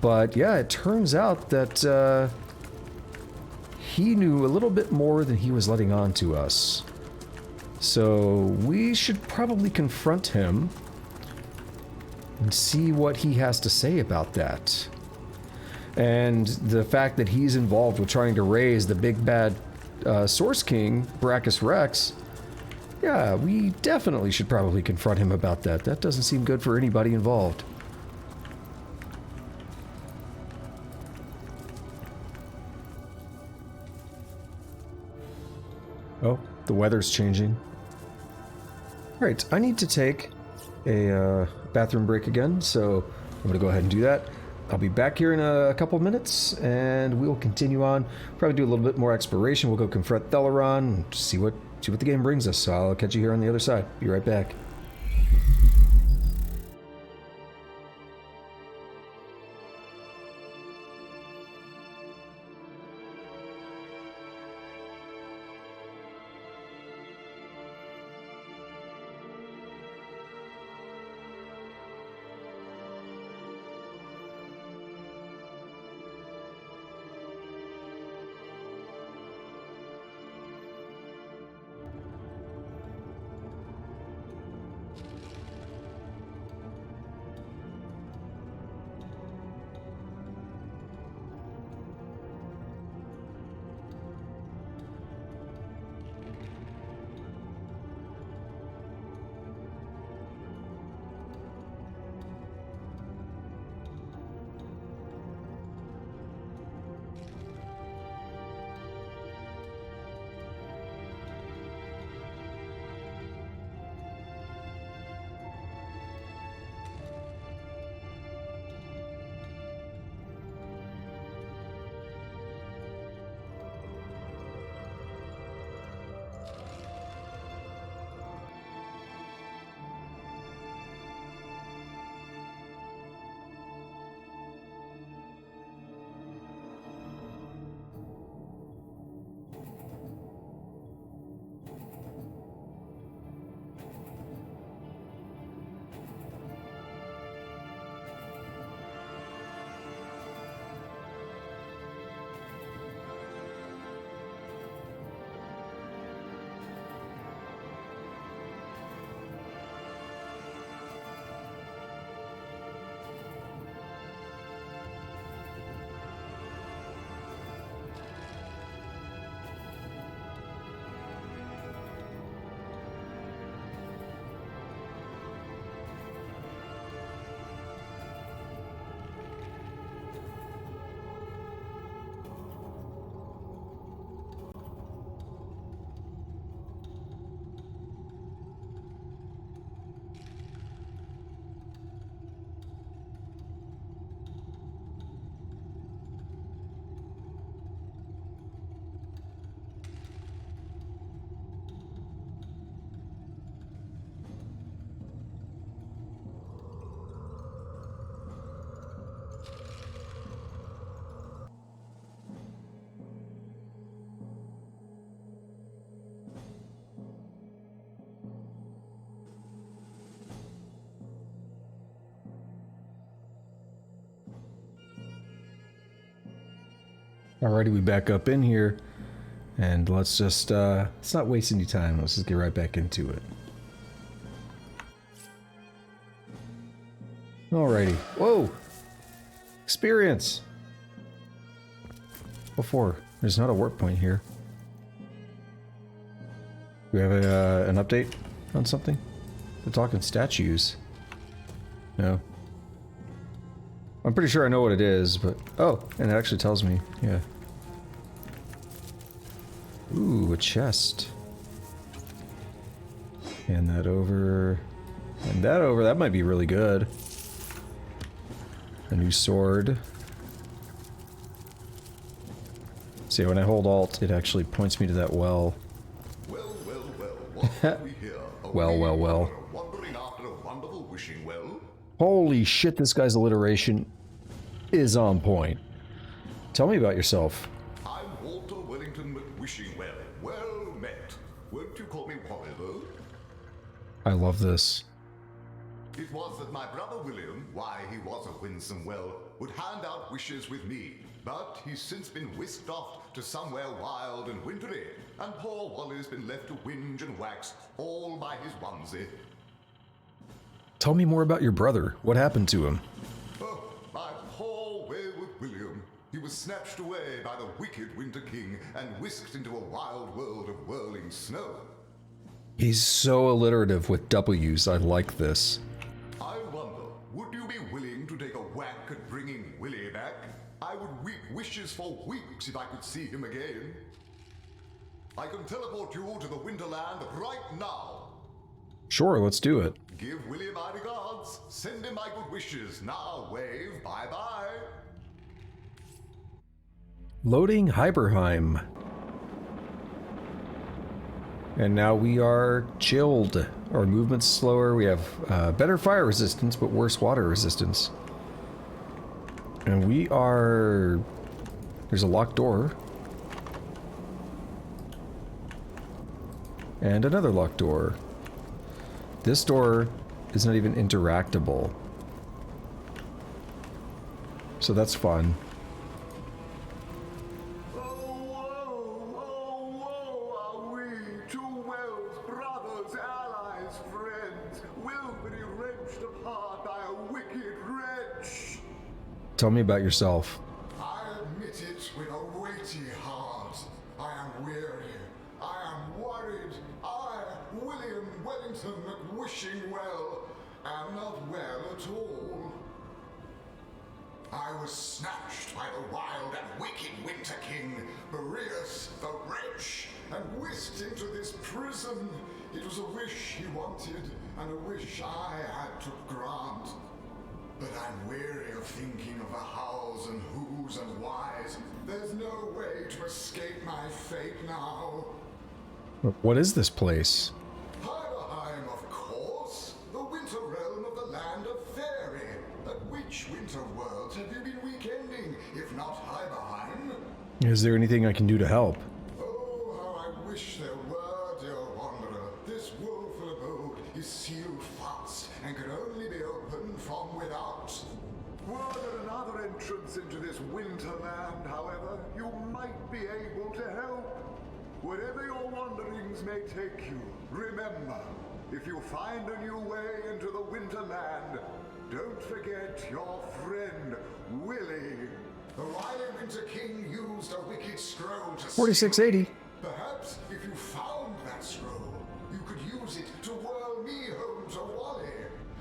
Speaker 1: But yeah, it turns out that he knew a little bit more than he was letting on to us. So we should probably confront him and see what he has to say about that. And the fact that he's involved with trying to raise the big bad Source King, Braccus Rex, yeah, we definitely should probably confront him about that. That doesn't seem good for anybody involved. Oh, the weather's changing. Alright, I need to take a bathroom break again, so I'm going to go ahead and do that. I'll be back here in a couple minutes, and we'll continue on. Probably do a little bit more exploration. We'll go confront Thelyron and see what the game brings us. So I'll catch you here on the other side. Be right back. Alrighty, we back up in here. And let's just, let's not waste any time. Let's just get right back into it. Alrighty. Whoa! Experience! Before, there's not a warp point here. Do we have an update on something? We're talking statues. No. I'm pretty sure I know what it is, but... Oh, and it actually tells me. Yeah. Ooh, a chest. Hand that over. And that over. That might be really good. A new sword. See, when I hold Alt, it actually points me to that well.
Speaker 13: Well, well, well. What have we here?
Speaker 1: Well.
Speaker 13: Wandering after a wonderful wishing well.
Speaker 1: Holy shit, this guy's alliteration is on point. Tell me about yourself.
Speaker 13: I'm Walter Wellington McWishing Well. Well met. Won't you call me Wally, though?
Speaker 1: I love this.
Speaker 13: It was that my brother William, why he was a winsome well, would hand out wishes with me. But he's since been whisked off to somewhere wild and wintry, and poor Wally's been left to whinge and wax all by his onesie.
Speaker 1: Tell me more about your brother. What happened to him?
Speaker 13: Oh, my poor wayward William. He was snatched away by the wicked Winter King and whisked into a wild world of whirling snow.
Speaker 1: He's so alliterative with W's. I like this.
Speaker 13: I wonder, would you be willing to take a whack at bringing Willie back? I would weep wishes for weeks if I could see him again. I can teleport you to the Winterland right now.
Speaker 1: Sure, let's do it.
Speaker 13: Give Willie my regards. Send him my good wishes. Now wave bye-bye.
Speaker 1: Loading Hyberheim. And now we are chilled. Our movement's slower. We have better fire resistance, but worse water resistance. And we are... There's a locked door. And another locked door. This door is not even interactable. So that's fun. Tell me about yourself.
Speaker 13: I admit it with a weighty heart. I am weary. I am worried. I, William Wellington McWishing Well, am not well at all. I was snatched by the wild and wicked Winter King, Braccus the Wretch, and whisked into this prison. It was a wish he wanted, and a wish I had to grant. But I'm weary of thinking of the hows and whos and whys. There's no way to escape my fate now.
Speaker 1: What is this place?
Speaker 13: Hyberheim, of course. The winter realm of the land of Fairy. At which winter worlds have you been weekending, if not Hyberheim?
Speaker 1: Is there anything I can do to help?
Speaker 13: Oh, how I wish there were, dear wanderer. This woeful abode is sealed fast and can only be opened from without. Were there another entrance into this winterland, however, you might be able to help. Wherever your wanderings may take you, remember, if you find a new way into the winterland, don't forget your friend, Willie. The wily Winter King used a wicked scroll to
Speaker 1: 4680.
Speaker 13: Perhaps if you found that scroll, you could use it to whirl me home to Wally.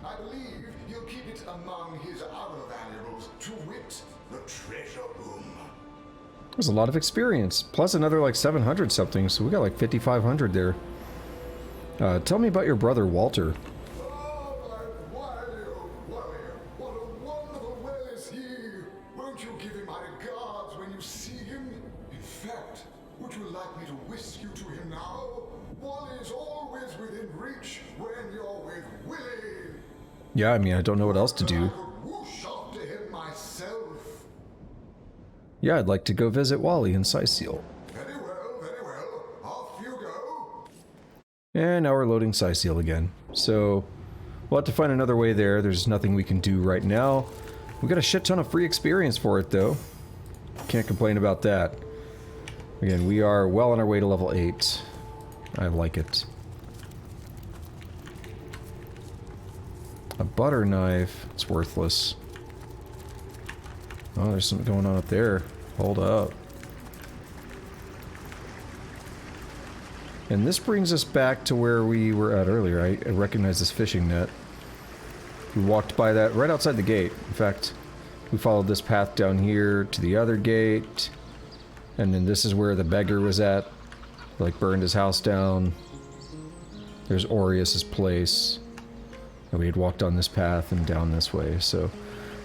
Speaker 13: I believe he'll keep it among his other valuables, to wit, the treasure room.
Speaker 1: There's a lot of experience, plus another like 700 something, so we got like 5,500 there. Tell me about your brother, Walter.
Speaker 13: Oh, my Wally, oh Wally, what a wonderful well is he. Won't you give him my regards when you see him? In fact, would you like me to whisk you to him now? Wally's always within reach when you're with Willie.
Speaker 1: Yeah, I mean, I don't know what else to do.
Speaker 13: Whoosh off to him myself.
Speaker 1: Yeah, I'd like to go visit Wally in Cyseal.
Speaker 13: Very well. Off you go.
Speaker 1: And now we're loading Cyseal again. So, we'll have to find another way there. There's nothing we can do right now. We got a shit ton of free experience for it, though. Can't complain about that. Again, we are well on our way to level 8. I like it. A butter knife. It's worthless. Oh, there's something going on up there. Hold up. And this brings us back to where we were at earlier. I recognize this fishing net. We walked by that right outside the gate. In fact, we followed this path down here to the other gate. And then this is where the beggar was at. Like, burned his house down. There's Aureus's place. And we had walked on this path and down this way. So,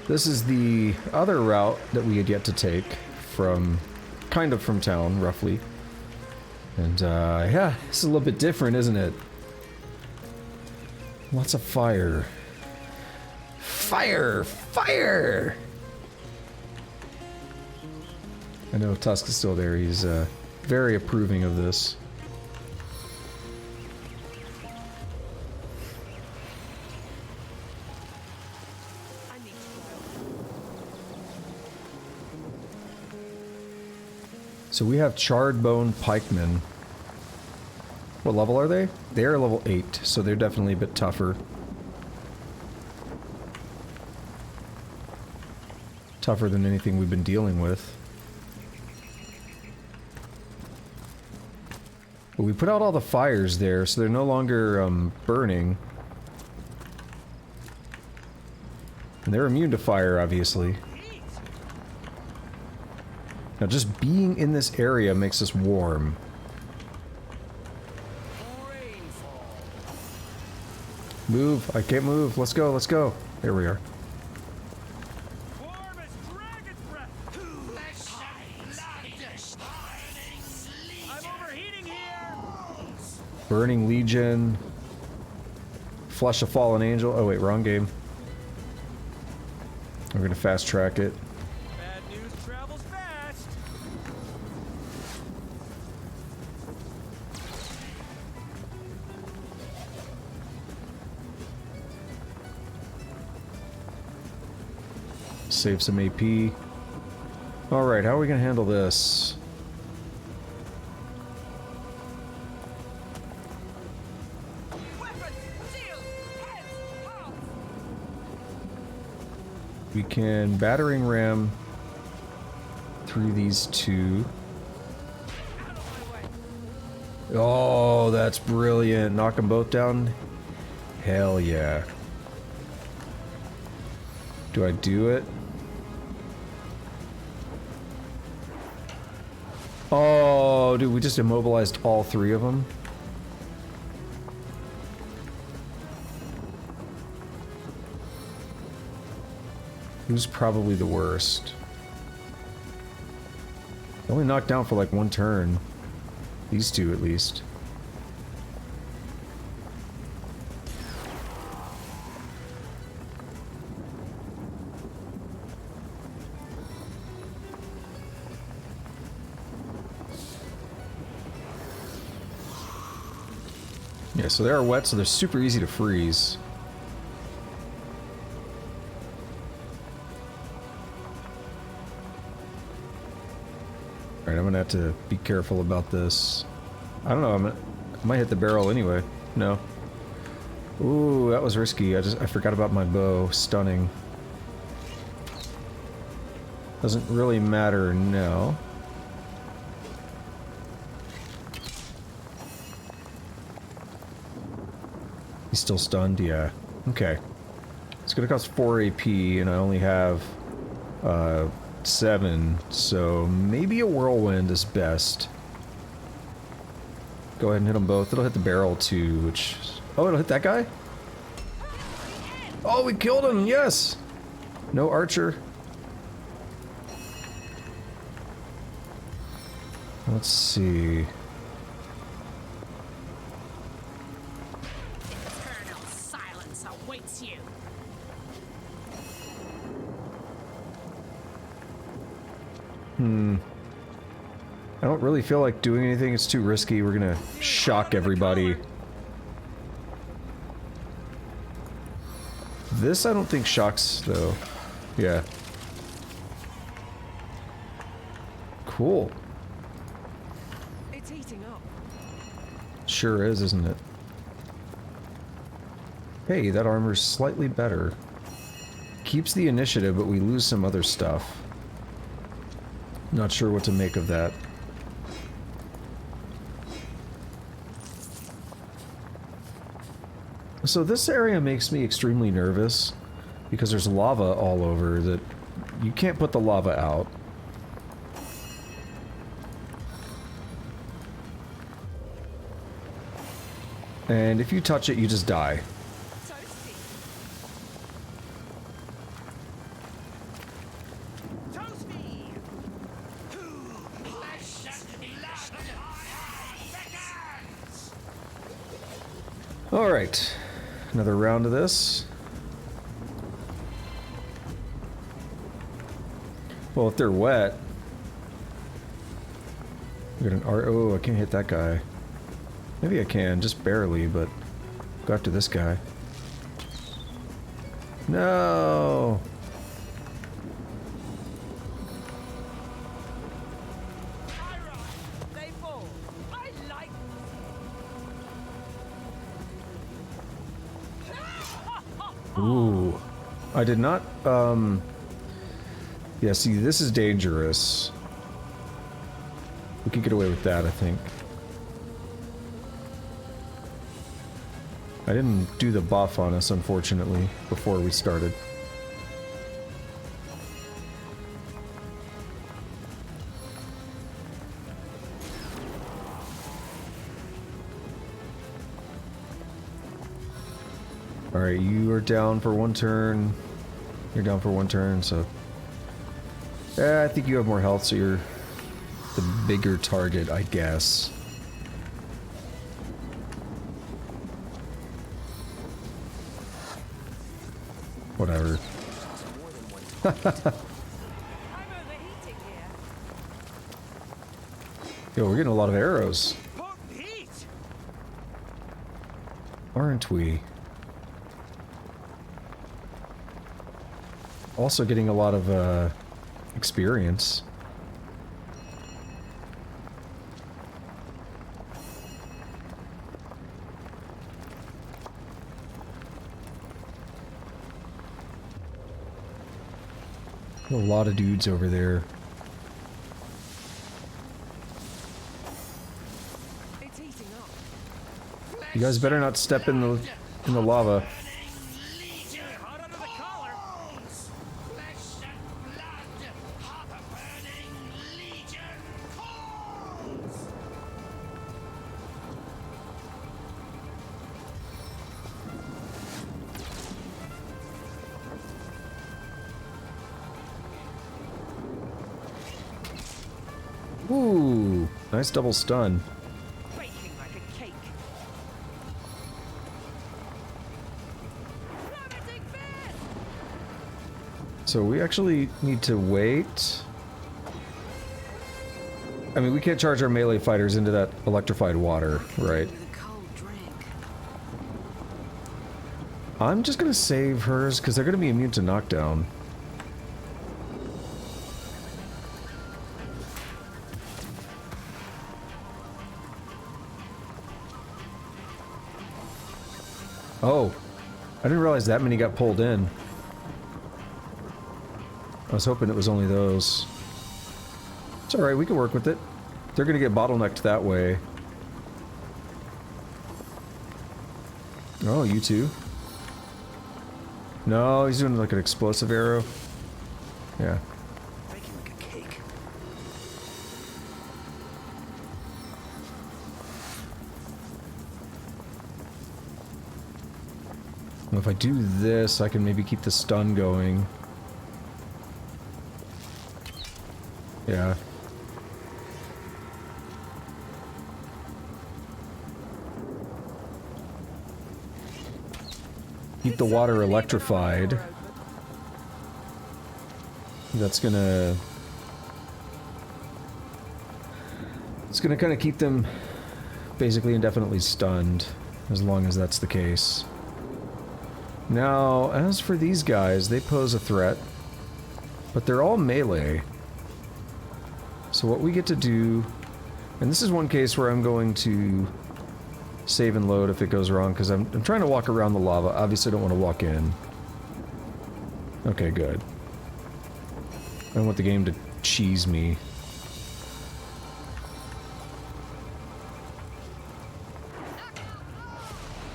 Speaker 1: this is the other route that we had yet to take from... kind of from town, roughly. And, yeah, it's a little bit different, isn't it? Lots of fire. Fire! Fire! I know Tusk is still there. He's, very approving of this. So we have Charred Bone Pikemen. What level are they? They are level 8, so they're definitely a bit tougher. Tougher than anything we've been dealing with. But we put out all the fires there, so they're no longer burning. And they're immune to fire, obviously. Now, just being in this area makes us warm. Move! I can't move. Let's go, let's go. There we are. Burning Legion. Flush a Fallen Angel. Oh wait, wrong game. We're gonna fast track it.
Speaker 4: Bad news travels fast.
Speaker 1: Save some AP. Alright, how are we gonna handle this? We can battering ram through these two. Oh, that's brilliant. Knock them both down? Hell yeah. Do I do it? Oh, dude, we just immobilized all three of them. Who's probably the worst? They only knocked down for like one turn. These two, at least. Yeah, so they are wet, so they're super easy to freeze. Alright, I'm gonna have to be careful about this. I don't know, I might hit the barrel anyway. No. Ooh, that was risky. I forgot about my bow. Stunning. Doesn't really matter now. He's still stunned? Yeah. Okay. It's gonna cost 4 AP, and I only have 7, so maybe a whirlwind is best. Go ahead and hit them both. It'll hit the barrel too, which... Oh, it'll hit that guy? Oh, we killed him! Yes! No archer. Let's see...
Speaker 15: Eternal silence awaits you.
Speaker 1: I don't really feel like doing anything. It's too risky. We're gonna shock everybody. This I don't think shocks, though. Yeah. Cool.
Speaker 12: It's heating up.
Speaker 1: Sure is, isn't it? Hey, that armor's slightly better. Keeps the initiative, but we lose some other stuff. Not sure what to make of that. So this area makes me extremely nervous because there's lava all over that you can't put the lava out. And if you touch it, you just die. Alright, another round of this. Well, if they're wet... We got an oh, I can't hit that guy. Maybe I can, just barely, but... Go after this guy. No! Ooh. I did not, yeah, see, this is dangerous. We could get away with that, I think. I didn't do the buff on us, unfortunately, before we started. Alright, you are down for one turn. You're down for one turn, so... I think you have more health, so you're the bigger target, I guess. Whatever. Yo, we're getting a lot of arrows. Aren't we? Also getting a lot of experience. A lot of dudes over there. You guys better not step in the lava. Ooh, nice double stun.
Speaker 12: Baking like a cake.
Speaker 1: So we actually need to wait. I mean, we can't charge our melee fighters into that electrified water, right? I'm just gonna save hers because they're gonna be immune to knockdown. Oh, I didn't realize that many got pulled in. I was hoping it was only those. It's alright, we can work with it. They're gonna get bottlenecked that way. Oh, you too? No, he's doing like an explosive arrow. Yeah.
Speaker 4: Making like a cake.
Speaker 1: Well, if I do this, I can maybe keep the stun going. Yeah. Keep the water electrified. That's gonna... It's gonna kind of keep them basically indefinitely stunned, as long as that's the case. Now, as for these guys, they pose a threat, but they're all melee. So what we get to do, and this is one case where I'm going to save and load if it goes wrong, because I'm trying to walk around the lava. Obviously I don't want to walk in. Okay, good. I don't want the game to cheese me.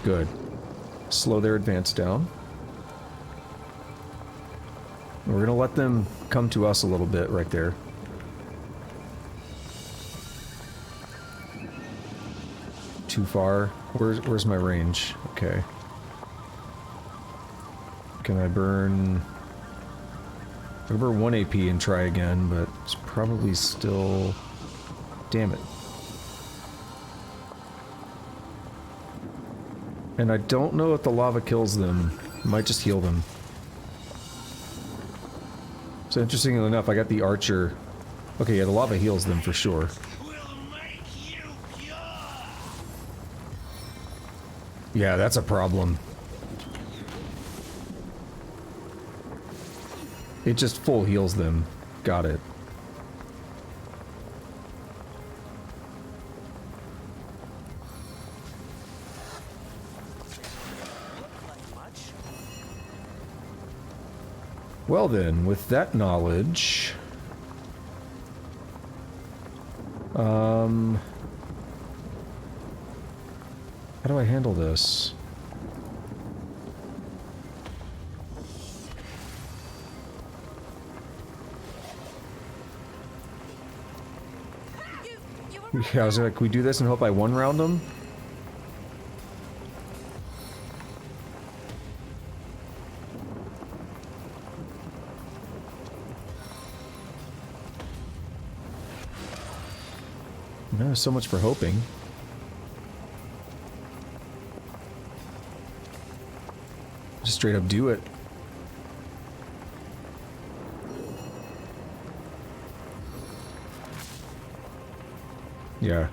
Speaker 1: Good. Slow their advance down. We're gonna let them come to us a little bit right there. Too far? Where's my range? Okay. Can I burn... I can burn 1 AP and try again, but it's probably still... Damn it. And I don't know if the lava kills them. It might just heal them. So interestingly enough, I got the archer. Okay, yeah, the lava heals them for sure. Yeah, that's a problem. It just full heals them. Got it. Well then, with that knowledge... how do I handle this? Yeah, I was like, can we do this and hope I one-round them? No, so much for hoping. Just straight up do it. Yeah,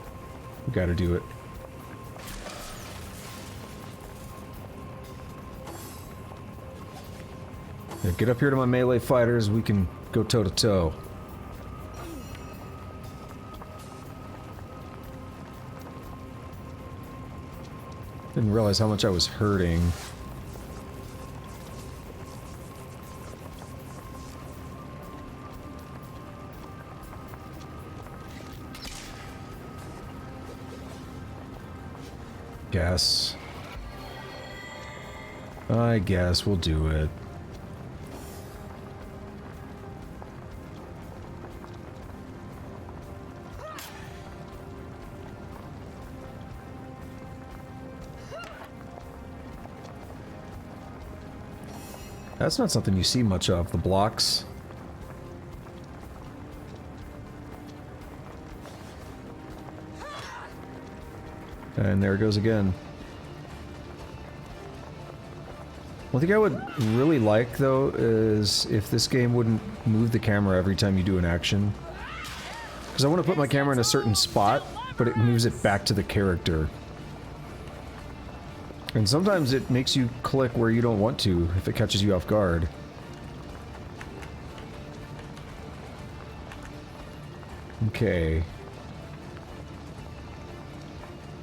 Speaker 1: we gotta do it. Yeah, get up here to my melee fighters, we can go toe to toe. Didn't realize how much I was hurting. Guess. I guess we'll do it. That's not something you see much of, the blocks. And there it goes again. One thing I would really like, though, is if this game wouldn't move the camera every time you do an action. Because I want to put my camera in a certain spot, but it moves it back to the character. And sometimes it makes you click where you don't want to, if it catches you off guard. Okay.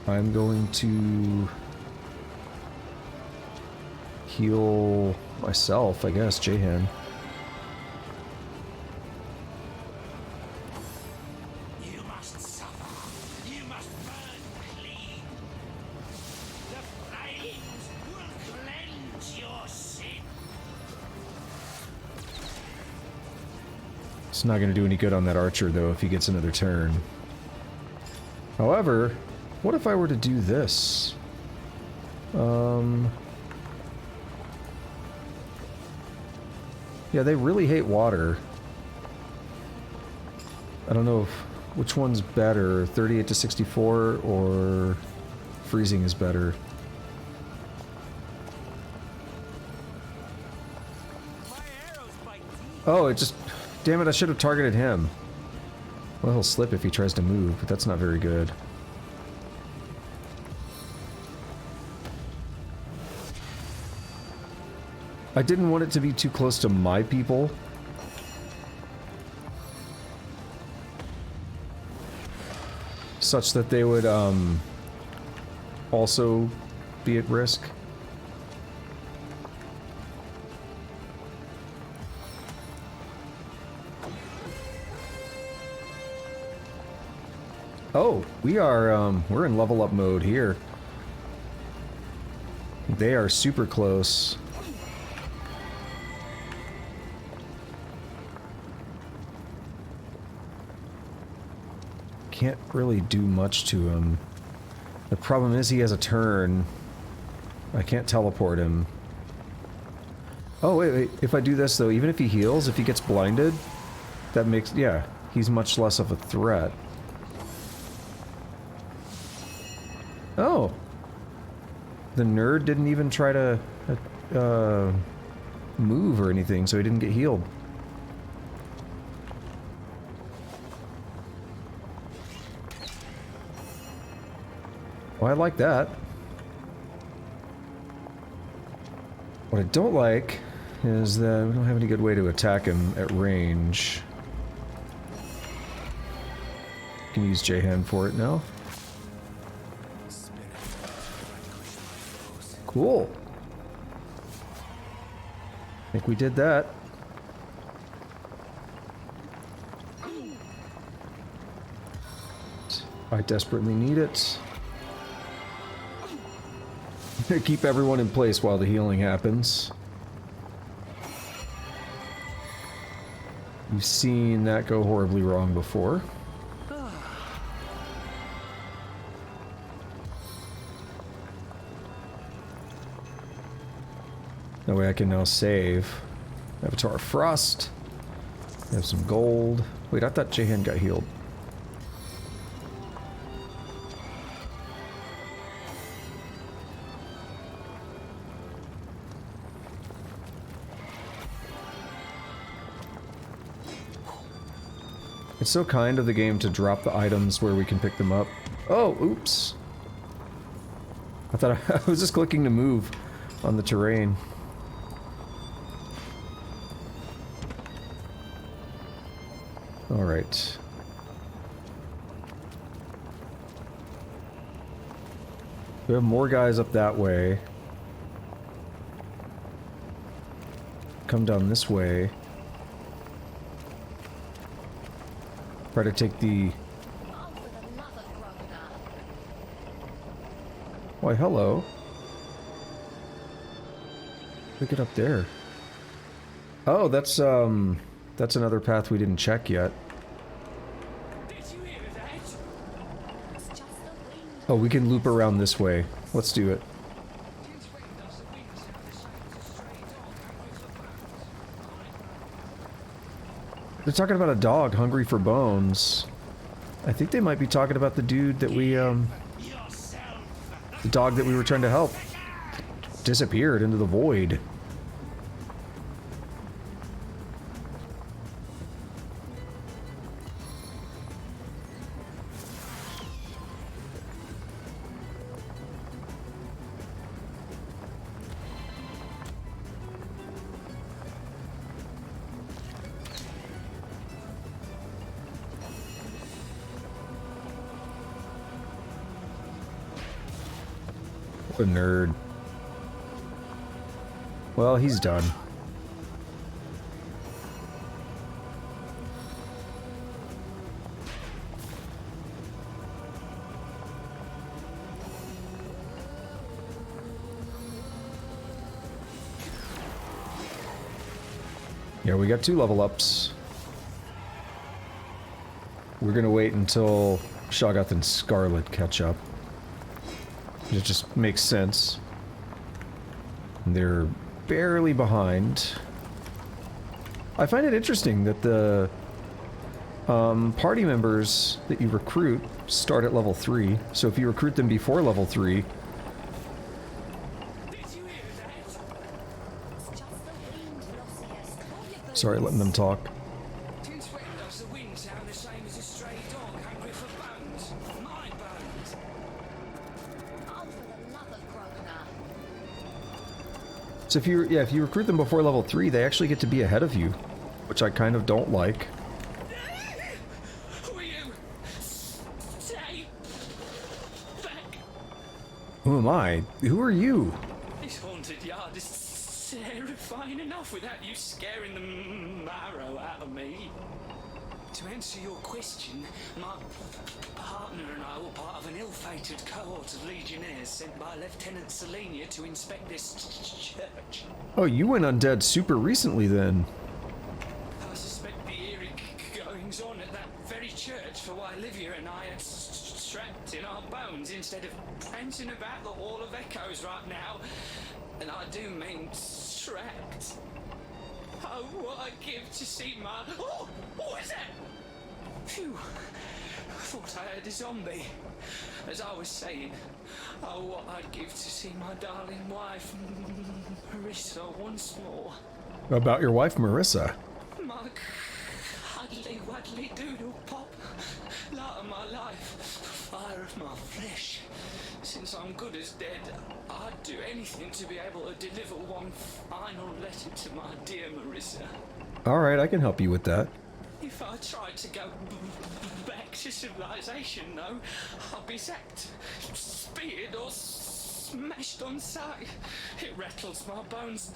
Speaker 1: I'm going to heal myself, I guess, Jahan.
Speaker 9: You must suffer. You must burn clean. The flames will cleanse your sin.
Speaker 1: It's not going to do any good on that archer, though, if he gets another turn. However, what if I were to do this? Yeah, they really hate water. I don't know if, which one's better, 38 to 64 or freezing is better. Oh, it just... Damn it, I should have targeted him. Well, he'll slip if he tries to move, but that's not very good. I didn't want it to be too close to my people. such that they would also be at risk. Oh, we are, we're in level up mode here. They are super close. Can't really do much to him. The problem is he has a turn. I can't teleport him. Oh, wait. If I do this, though, even if he heals, if he gets blinded, that makes... yeah, he's much less of a threat. Oh. The nerd didn't even try to move or anything, so he didn't get healed. Well, I like that. What I don't like is that we don't have any good way to attack him at range. Can use J-Hand for it now. Cool. I think we did that. I desperately need it. Keep everyone in place while the healing happens. You've seen that go horribly wrong before. That way I can now save. Avatar Frost. I have some gold. Wait, I thought J-Hand got healed. It's so kind of the game to drop the items where we can pick them up. Oh, oops. I thought I was just clicking to move on the terrain. Alright. We have more guys up that way. Come down this way. Try to take the... Why, hello. Look it up there. Oh, that's another path we didn't check yet. Oh, we can loop around this way. Let's do it. They're talking about a dog hungry for bones. I think they might be talking about the dude that we, the dog that we were trying to help. Disappeared into the void. A nerd. Well, he's done. Yeah, we got 2 level ups. We're gonna wait until Shoggoth and Scarlet catch up. It just makes sense. They're barely behind. I find it interesting that the party members that you recruit start at level 3. So if you recruit them before level 3... Sorry, letting them talk. So if you recruit them before level 3, they actually get to be ahead of you, which I kind of don't like.
Speaker 7: Will you stay
Speaker 1: Who am I? Who are you?
Speaker 20: This haunted yard is terrifying enough without you scaring the marrow out of me. To answer your question, my partner and I were part of an ill-fated cohort of legionnaires sent by Lieutenant Selenia to inspect this church.
Speaker 1: Oh, you went undead super recently then.
Speaker 20: I suspect the eerie goings-on at that very church for why Livia and I are trapped in our bones instead of prancing about the Hall of Echoes right now. And I do mean trapped. Oh, what I'd give to see my... Oh! What is that? Phew. I thought I had a zombie. As I was saying, oh, what I'd give to see my darling wife, Marissa, once more.
Speaker 1: About your wife, Marissa.
Speaker 20: My cuddly wuddly doodle pop. Light of my life. Fire of my flesh. Since I'm good as dead, I'd do anything to be able to deliver one final letter to my dear Marissa.
Speaker 1: Alright, I can help you with that.
Speaker 20: If I tried to go back to civilization, though, I'd be zapped, speared, or smashed on sight. It rattles my bones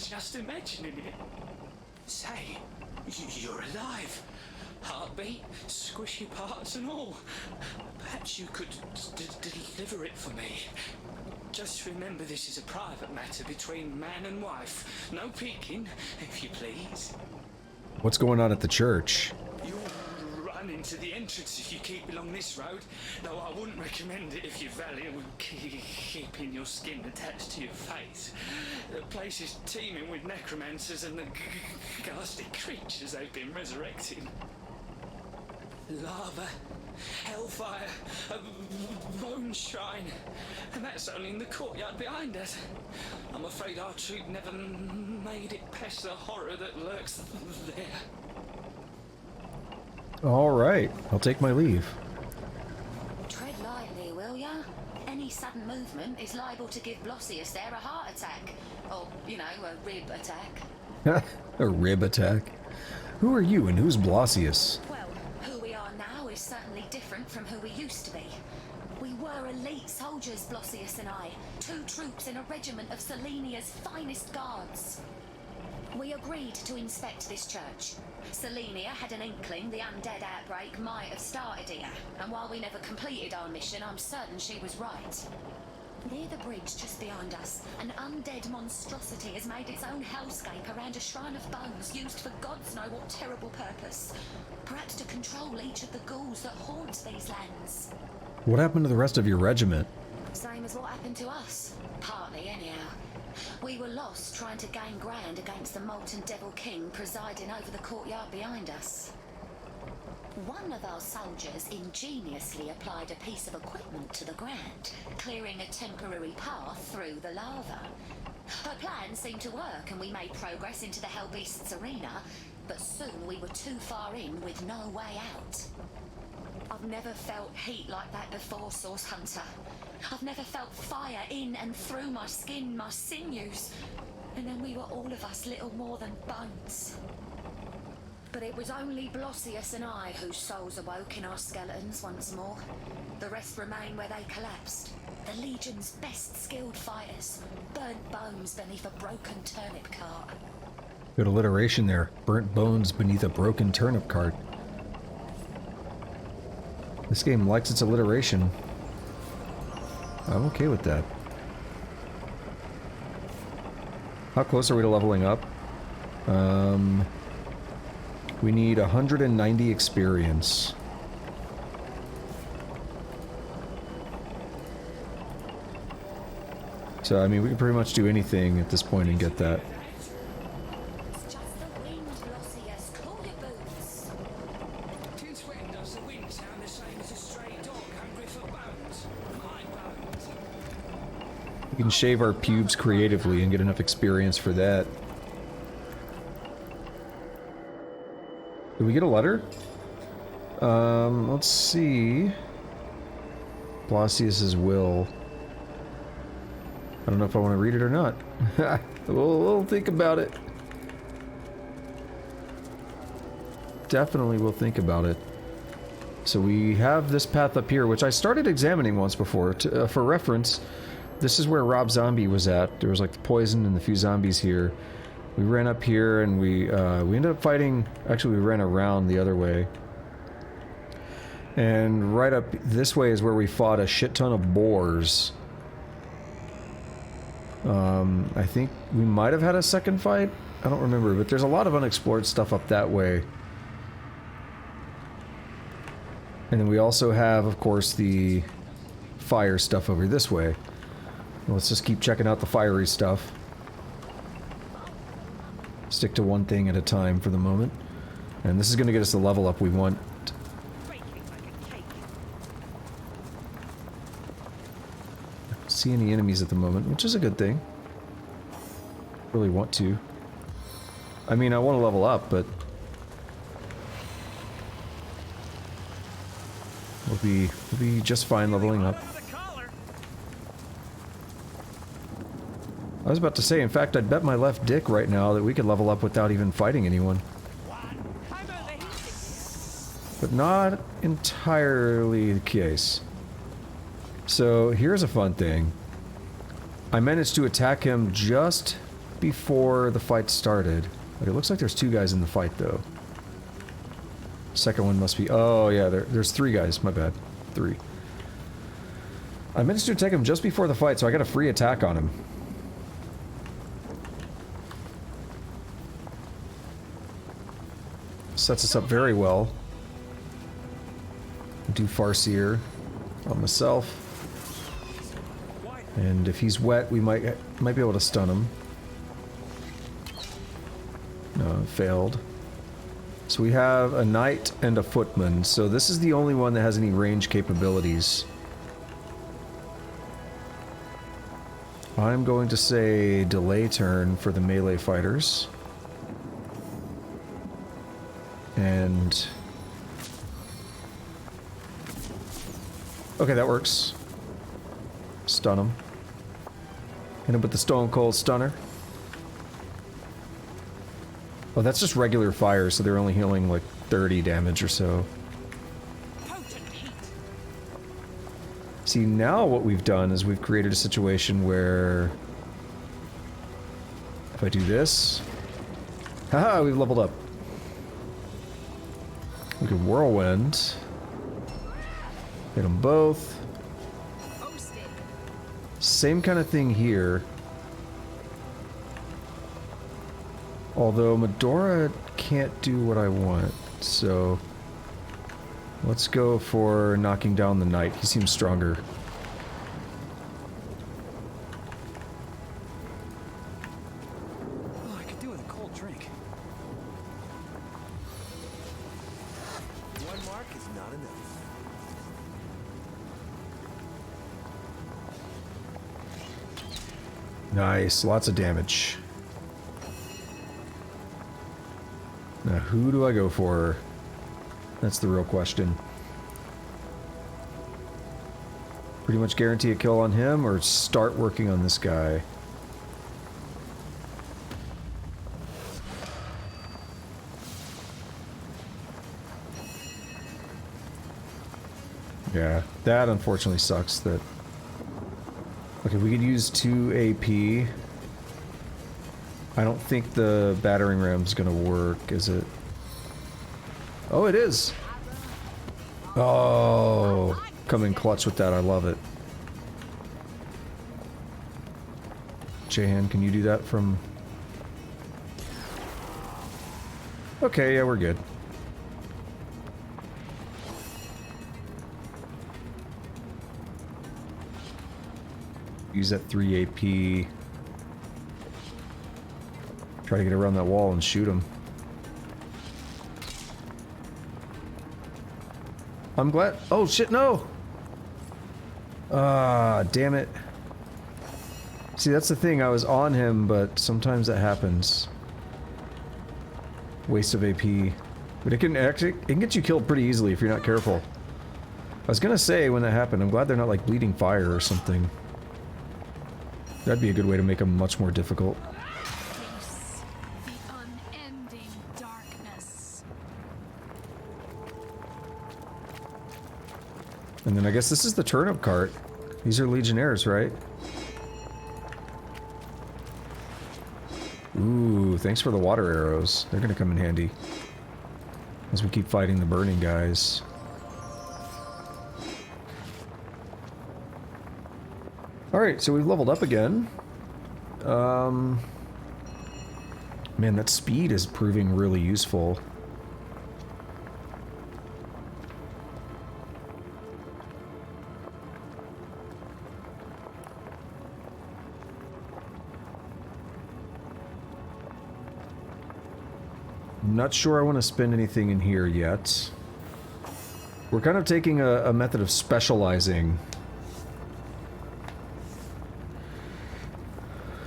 Speaker 20: just imagining it. Say, you're alive. Heartbeat, squishy parts and all. Perhaps you could deliver it for me. Just remember this is a private matter between man and wife. No peeking, if you please.
Speaker 1: What's going on at the church?
Speaker 20: You'll run into the entrance if you keep along this road, though I wouldn't recommend it if you value keeping your skin attached to your face. The place is teeming with necromancers and the ghastly creatures they've been resurrecting. Lava, hellfire, a bone shrine, and that's only in the courtyard behind us. I'm afraid our troop never made it past the horror that lurks there.
Speaker 1: Alright, I'll take my leave.
Speaker 6: Tread lightly, will ya? Any sudden movement is liable to give Blossius there a heart attack. Or, you know, a rib attack.
Speaker 1: A rib attack? Who are you and who's Blossius?
Speaker 6: Well, who we are now is certainly different from who we used to be. We were elite soldiers, Blossius and I. 2 troops in a regiment of Selenia's finest guards. We agreed to inspect this church. Selenia had an inkling the undead outbreak might have started here, and while we never completed our mission, I'm certain she was right. Near the bridge just behind us, an undead monstrosity has made its own hellscape around a shrine of bones used for gods know what terrible purpose. Perhaps to control each of the ghouls that haunt these lands.
Speaker 1: What happened to the rest of your regiment?
Speaker 6: Same as what happened to us. Partly, anyhow. We were lost trying to gain ground against the Molten Devil King presiding over the courtyard behind us. One of our soldiers ingeniously applied a piece of equipment to the ground, clearing a temporary path through the lava. Her plan seemed to work and we made progress into the Hellbeast's arena, but soon we were too far in with no way out. I've never felt heat like that before, Source Hunter. I've never felt fire in and through my skin, my sinews. And then we were all of us little more than bones. But it was only Blossius and I whose souls awoke in our skeletons once more. The rest remain where they collapsed. The Legion's best skilled fighters, burnt bones beneath a broken turnip cart.
Speaker 1: Good alliteration there. Burnt bones beneath a broken turnip cart. This game likes its alliteration. I'm okay with that. How close are we to leveling up? We need 190 experience. So, I mean, we can pretty much do anything at this point and get that. We can shave our pubes creatively and get enough experience for that. Did we get a letter? Let's see. Blossius Will. I don't know if I want to read it or not. We'll think about it. Definitely we'll think about it. So we have this path up here, which I started examining once before. For reference, this is where Rob Zombie was at. There was like the poison and the few zombies here. We ran up here and we ended up fighting... Actually, we ran around the other way. And right up this way is where we fought a shit ton of boars. I think we might have had a second fight. I don't remember, but there's a lot of unexplored stuff up that way. And then we also have, of course, the fire stuff over this way. Let's just keep checking out the fiery stuff. Stick to one thing at a time for the moment. And this is going to get us the level up we want. Don't see any enemies at the moment, which is a good thing. Really want to. I mean, I want to level up, but... We'll be just fine leveling up. I was about to say, in fact, I'd bet my left dick right now that we could level up without even fighting anyone. But not entirely the case. So, here's a fun thing. I managed to attack him just before the fight started. But it looks like there's two guys in the fight, though. Second one must be... Oh, yeah, there's three guys. My bad. Three. I managed to attack him just before the fight, so I got a free attack on him. Sets us up very well. Do Farseer on myself. And if he's wet, we might be able to stun him. No, failed. So we have a knight and a footman, so this is the only one that has any range capabilities. I'm going to say delay turn for the melee fighters. And... okay, that works. Stun him. Hit him with the Stone Cold Stunner. Oh, that's just regular fire, so they're only healing like 30 damage or so. See, now what we've done is we've created a situation where... if I do this... haha, we've leveled up. We can Whirlwind. Hit them both. Same kind of thing here. Although Medora can't do what I want, so... let's go for knocking down the knight. He seems stronger.
Speaker 4: Oh, I could do with a cold drink. One mark is not enough.
Speaker 1: Nice, lots of damage. Now, who do I go for? That's the real question. Pretty much guarantee a kill on him, or start working on this guy? Yeah, that unfortunately sucks that... okay, we could use 2 AP. I don't think the battering ram's gonna work, is it? Oh, it is! Oh, come in clutch with that, I love it. Jahan, can you do that from... okay, yeah, we're good. Use that 3 AP. Try to get around that wall and shoot him. I'm glad... oh shit, no! Ah, damn it. See, that's the thing, I was on him, but sometimes that happens. Waste of AP. But it can get you killed pretty easily if you're not careful. I was gonna say when that happened, I'm glad they're not like bleeding fire or something. That'd be a good way to make them much more difficult. And then I guess this is the turnip cart. These are legionnaires, right? Ooh, thanks for the water arrows. They're gonna come in handy as we keep fighting the burning guys. Alright, so we've leveled up again. Man, that speed is proving really useful. Not sure I want to spend anything in here yet. We're kind of taking a method of specializing.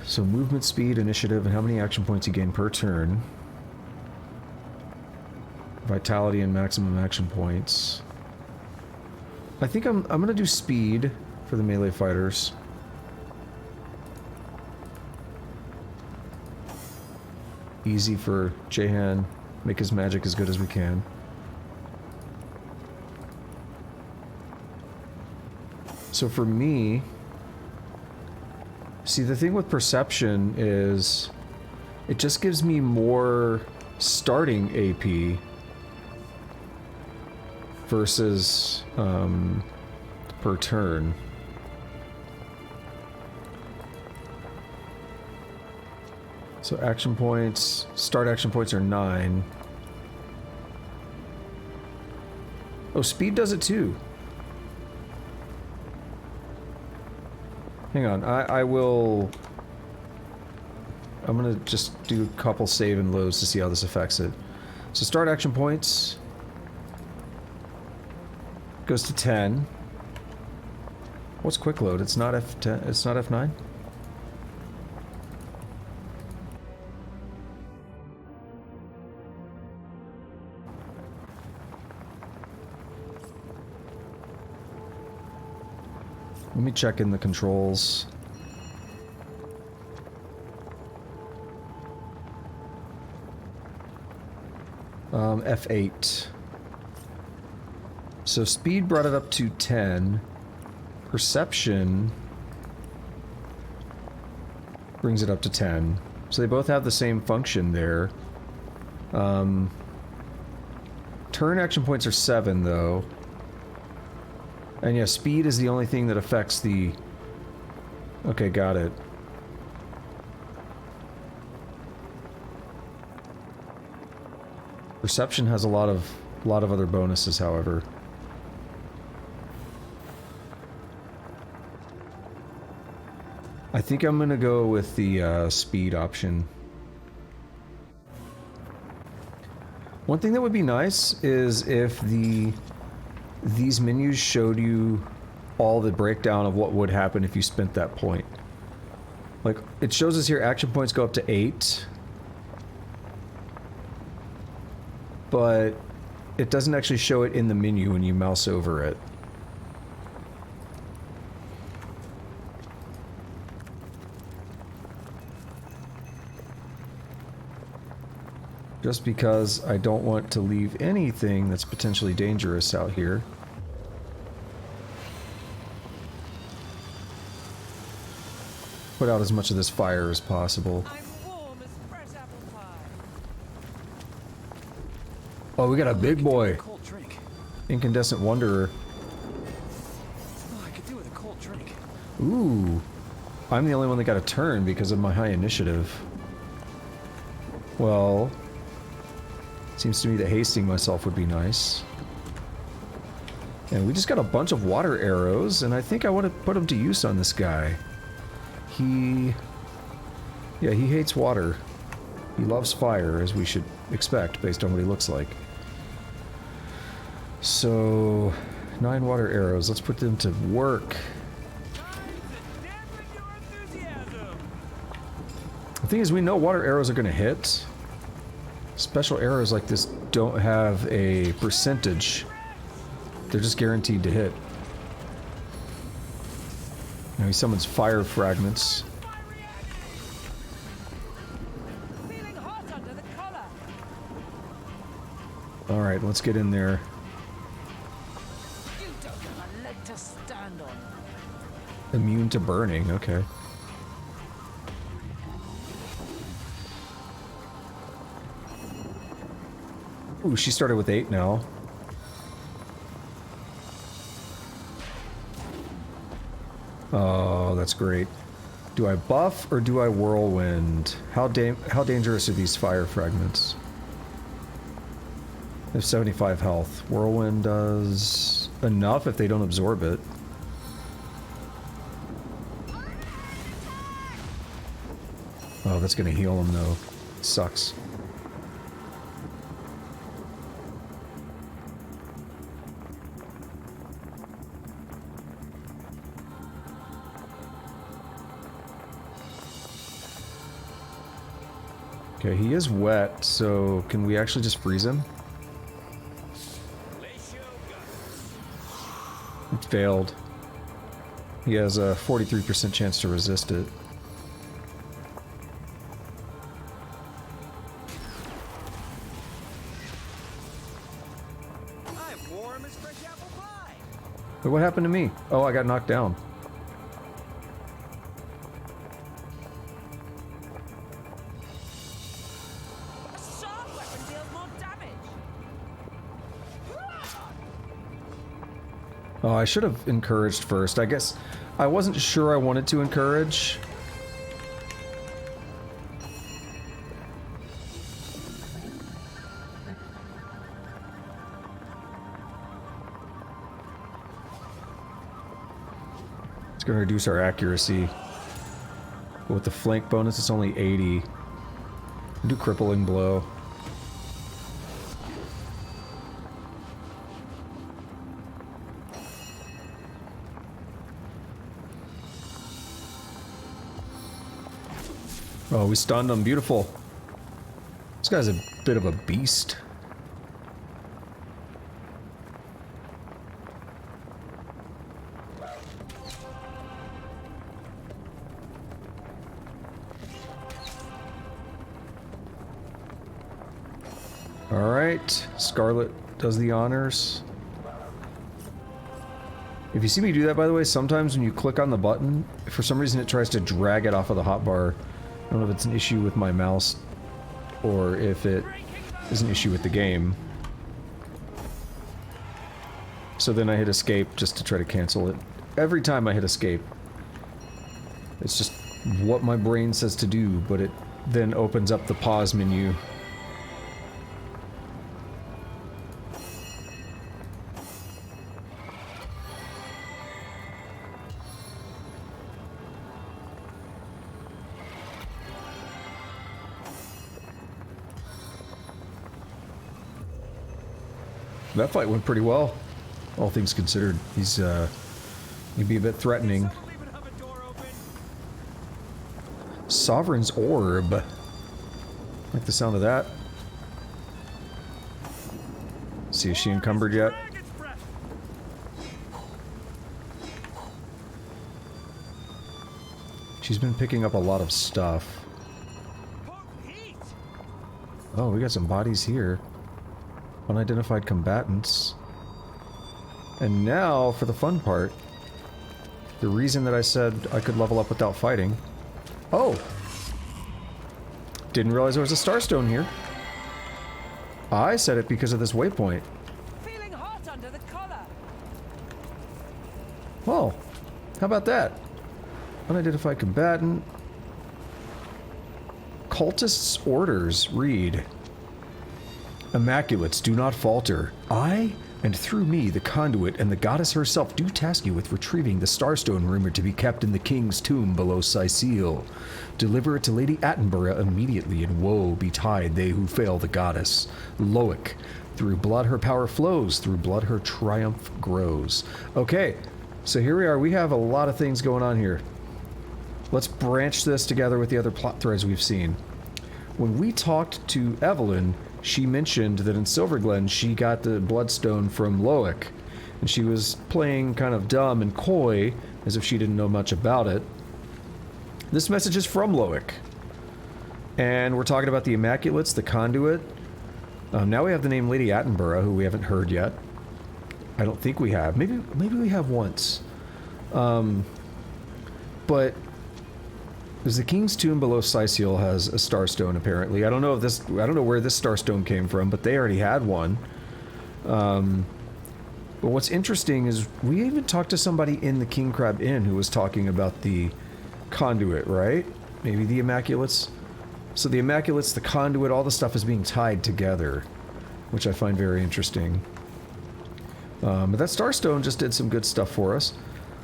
Speaker 1: So movement speed, initiative, and how many action points you gain per turn. Vitality and maximum action points. I think I'm gonna do speed for the melee fighters. Easy for Jehan. Make his magic as good as we can. So for me... See, the thing with perception is... it just gives me more starting AP versus per turn. So action points, start action points are 9. Oh, speed does it too. Hang on, I'm gonna just do a couple save and loads to see how this affects it. So start action points goes to 10. What's quick load? It's not F10, it's not F9? Let me check in the controls. F8. So speed brought it up to 10. Perception brings it up to 10. So they both have the same function there. Turn action points are 7 though. And yeah, speed is the only thing that affects the... Okay, got it. Perception has a lot of other bonuses, however. I think I'm gonna go with the speed option. One thing that would be nice is if these menus showed you all the breakdown of what would happen if you spent that point. Like, it shows us here action points go up to 8. But it doesn't actually show it in the menu when you mouse over it. Just because I don't want to leave anything that's potentially dangerous out here. Put out as much of this fire as possible. Oh, we got a big boy. Incandescent Wanderer.
Speaker 4: Oh, I could do with a cold drink.
Speaker 1: Ooh. I'm the only one that got a turn because of my high initiative. Well... Seems to me that hasting myself would be nice. And we just got a bunch of water arrows, and I think I want to put them to use on this guy. Yeah, he hates water. He loves fire, as we should expect, based on what he looks like. So... 9 water arrows. Let's put them to work. The thing is, we know water arrows are going to hit. Special arrows like this don't have a percentage. They're just guaranteed to hit. Now he summons fire fragments. Alright, let's get in there. Immune to burning, okay. Ooh, she started with 8 now. Oh, that's great. Do I buff or do I whirlwind? How dangerous are these fire fragments? They have 75 health. Whirlwind does enough if they don't absorb it. Oh, that's gonna heal them though. Sucks. Okay, he is wet, so can we actually just freeze him? It failed. He has a 43% chance to resist it.
Speaker 4: I'm warm as fresh apple pie.
Speaker 1: Wait, what happened to me? Oh, I got knocked down. Oh, I should have encouraged first. I guess I wasn't sure I wanted to encourage. It's going to reduce our accuracy. But with the flank bonus, it's only 80. Do crippling blow. Oh, we stunned him. Beautiful. This guy's a bit of a beast. Alright, Scarlet does the honors. If you see me do that, by the way, sometimes when you click on the button, for some reason it tries to drag it off of the hotbar. I don't know if it's an issue with my mouse or if it is an issue with the game. So then I hit escape just to try to cancel it. Every time I hit escape. It's just what my brain says to do, but it then opens up the pause menu. That fight went pretty well, all things considered. He'd be a bit threatening. Sovereign's Orb. Like the sound of that. See, is she encumbered yet? She's been picking up a lot of stuff. Oh, we got some bodies here. Unidentified combatants. And now, for the fun part, the reason that I said I could level up without fighting. Oh! Didn't realize there was a Starstone here. I said it because of this waypoint.
Speaker 7: Feeling hot under the collar.
Speaker 1: Well, how about that? Unidentified combatant. Cultists' orders read: Immaculates, do not falter. I, and through me, the conduit, and the goddess herself do task you with retrieving the Starstone rumored to be kept in the king's tomb below Cyseal. Deliver it to Lady Attenborough immediately, and woe betide they who fail the goddess. Loic, through blood her power flows, through blood her triumph grows. Okay, so here we are. We have a lot of things going on here. Let's branch this together with the other plot threads we've seen. When we talked to Evelyn, she mentioned that in Silverglen she got the Bloodstone from Loic, and she was playing kind of dumb and coy, as if she didn't know much about it. This message is from Loic, and we're talking about the Immaculates, the Conduit. Now we have the name Lady Attenborough, who we haven't heard yet. I don't think we have. Maybe we have once. But there's the King's Tomb below Cyseal has a Starstone, apparently. I don't know where this Starstone came from, but they already had one. But what's interesting is we even talked to somebody in the King Crab Inn who was talking about the conduit, right? Maybe the Immaculates? So the Immaculates, the conduit, all the stuff is being tied together, which I find very interesting. But that Starstone just did some good stuff for us.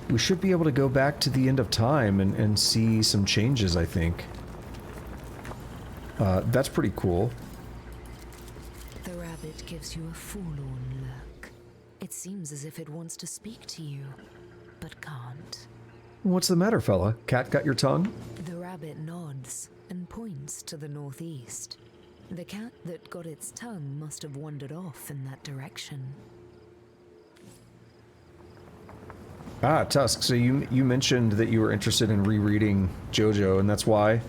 Speaker 1: We should be able to go back to the end of time and see some changes, I think. That's pretty cool.
Speaker 10: The rabbit gives you a forlorn look. It seems as if it wants to speak to you, but can't.
Speaker 1: What's the matter, fella? Cat got your tongue?
Speaker 10: The rabbit nods and points to the northeast. The cat that got its tongue must have wandered off in that direction.
Speaker 1: Ah, Tusk, so you mentioned that you were interested in rereading JoJo, and that's why?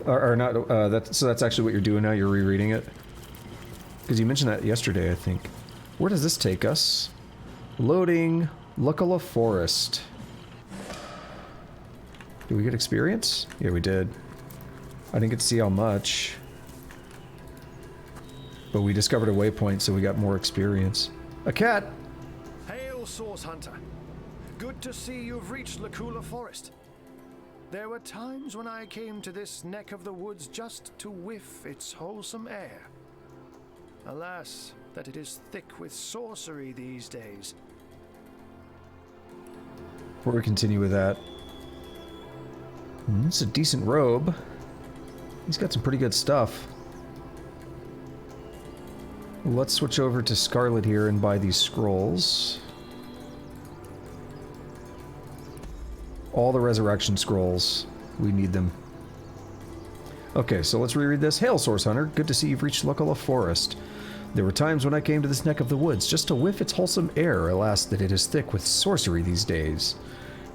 Speaker 1: Or not, so that's actually what you're doing now, you're rereading it? Because you mentioned that yesterday, I think. Where does this take us? Loading Lucala Forest. Did we get experience? Yeah, we did. I didn't get to see how much. But we discovered a waypoint, so we got more experience. A cat!
Speaker 8: Hail, Source Hunter. Good to see you've reached Lucala Forest. There were times when I came to this neck of the woods just to whiff its wholesome air. Alas, that it is thick with sorcery these days.
Speaker 1: Before we continue with that, it's a decent robe. He's got some pretty good stuff. Let's switch over to Scarlet here and buy these scrolls. All the resurrection scrolls. We need them. Okay, so let's reread this. Hail, Source Hunter. Good to see you've reached Lucala Forest. There were times when I came to this neck of the woods just to whiff its wholesome air. Alas, that it is thick with sorcery these days.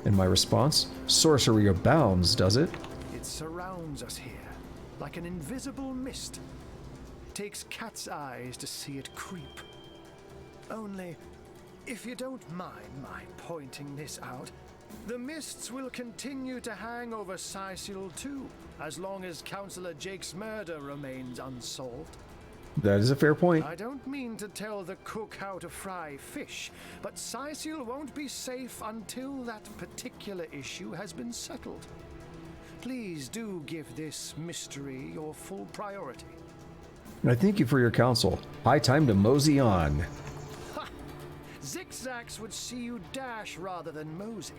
Speaker 1: And my response? Sorcery abounds, does it?
Speaker 8: It surrounds us here, like an invisible mist. Takes cat's eyes to see it creep. Only, if you don't mind my pointing this out, the mists will continue to hang over Cyseal too, as long as Councillor Jake's murder remains unsolved.
Speaker 1: That is a fair point.
Speaker 8: I don't mean to tell the cook how to fry fish, but Cyseal won't be safe until that particular issue has been settled. Please do give this mystery your full priority.
Speaker 1: I thank you for your counsel. High time to mosey on.
Speaker 8: Ha! Zigzags would see you dash rather than mosey.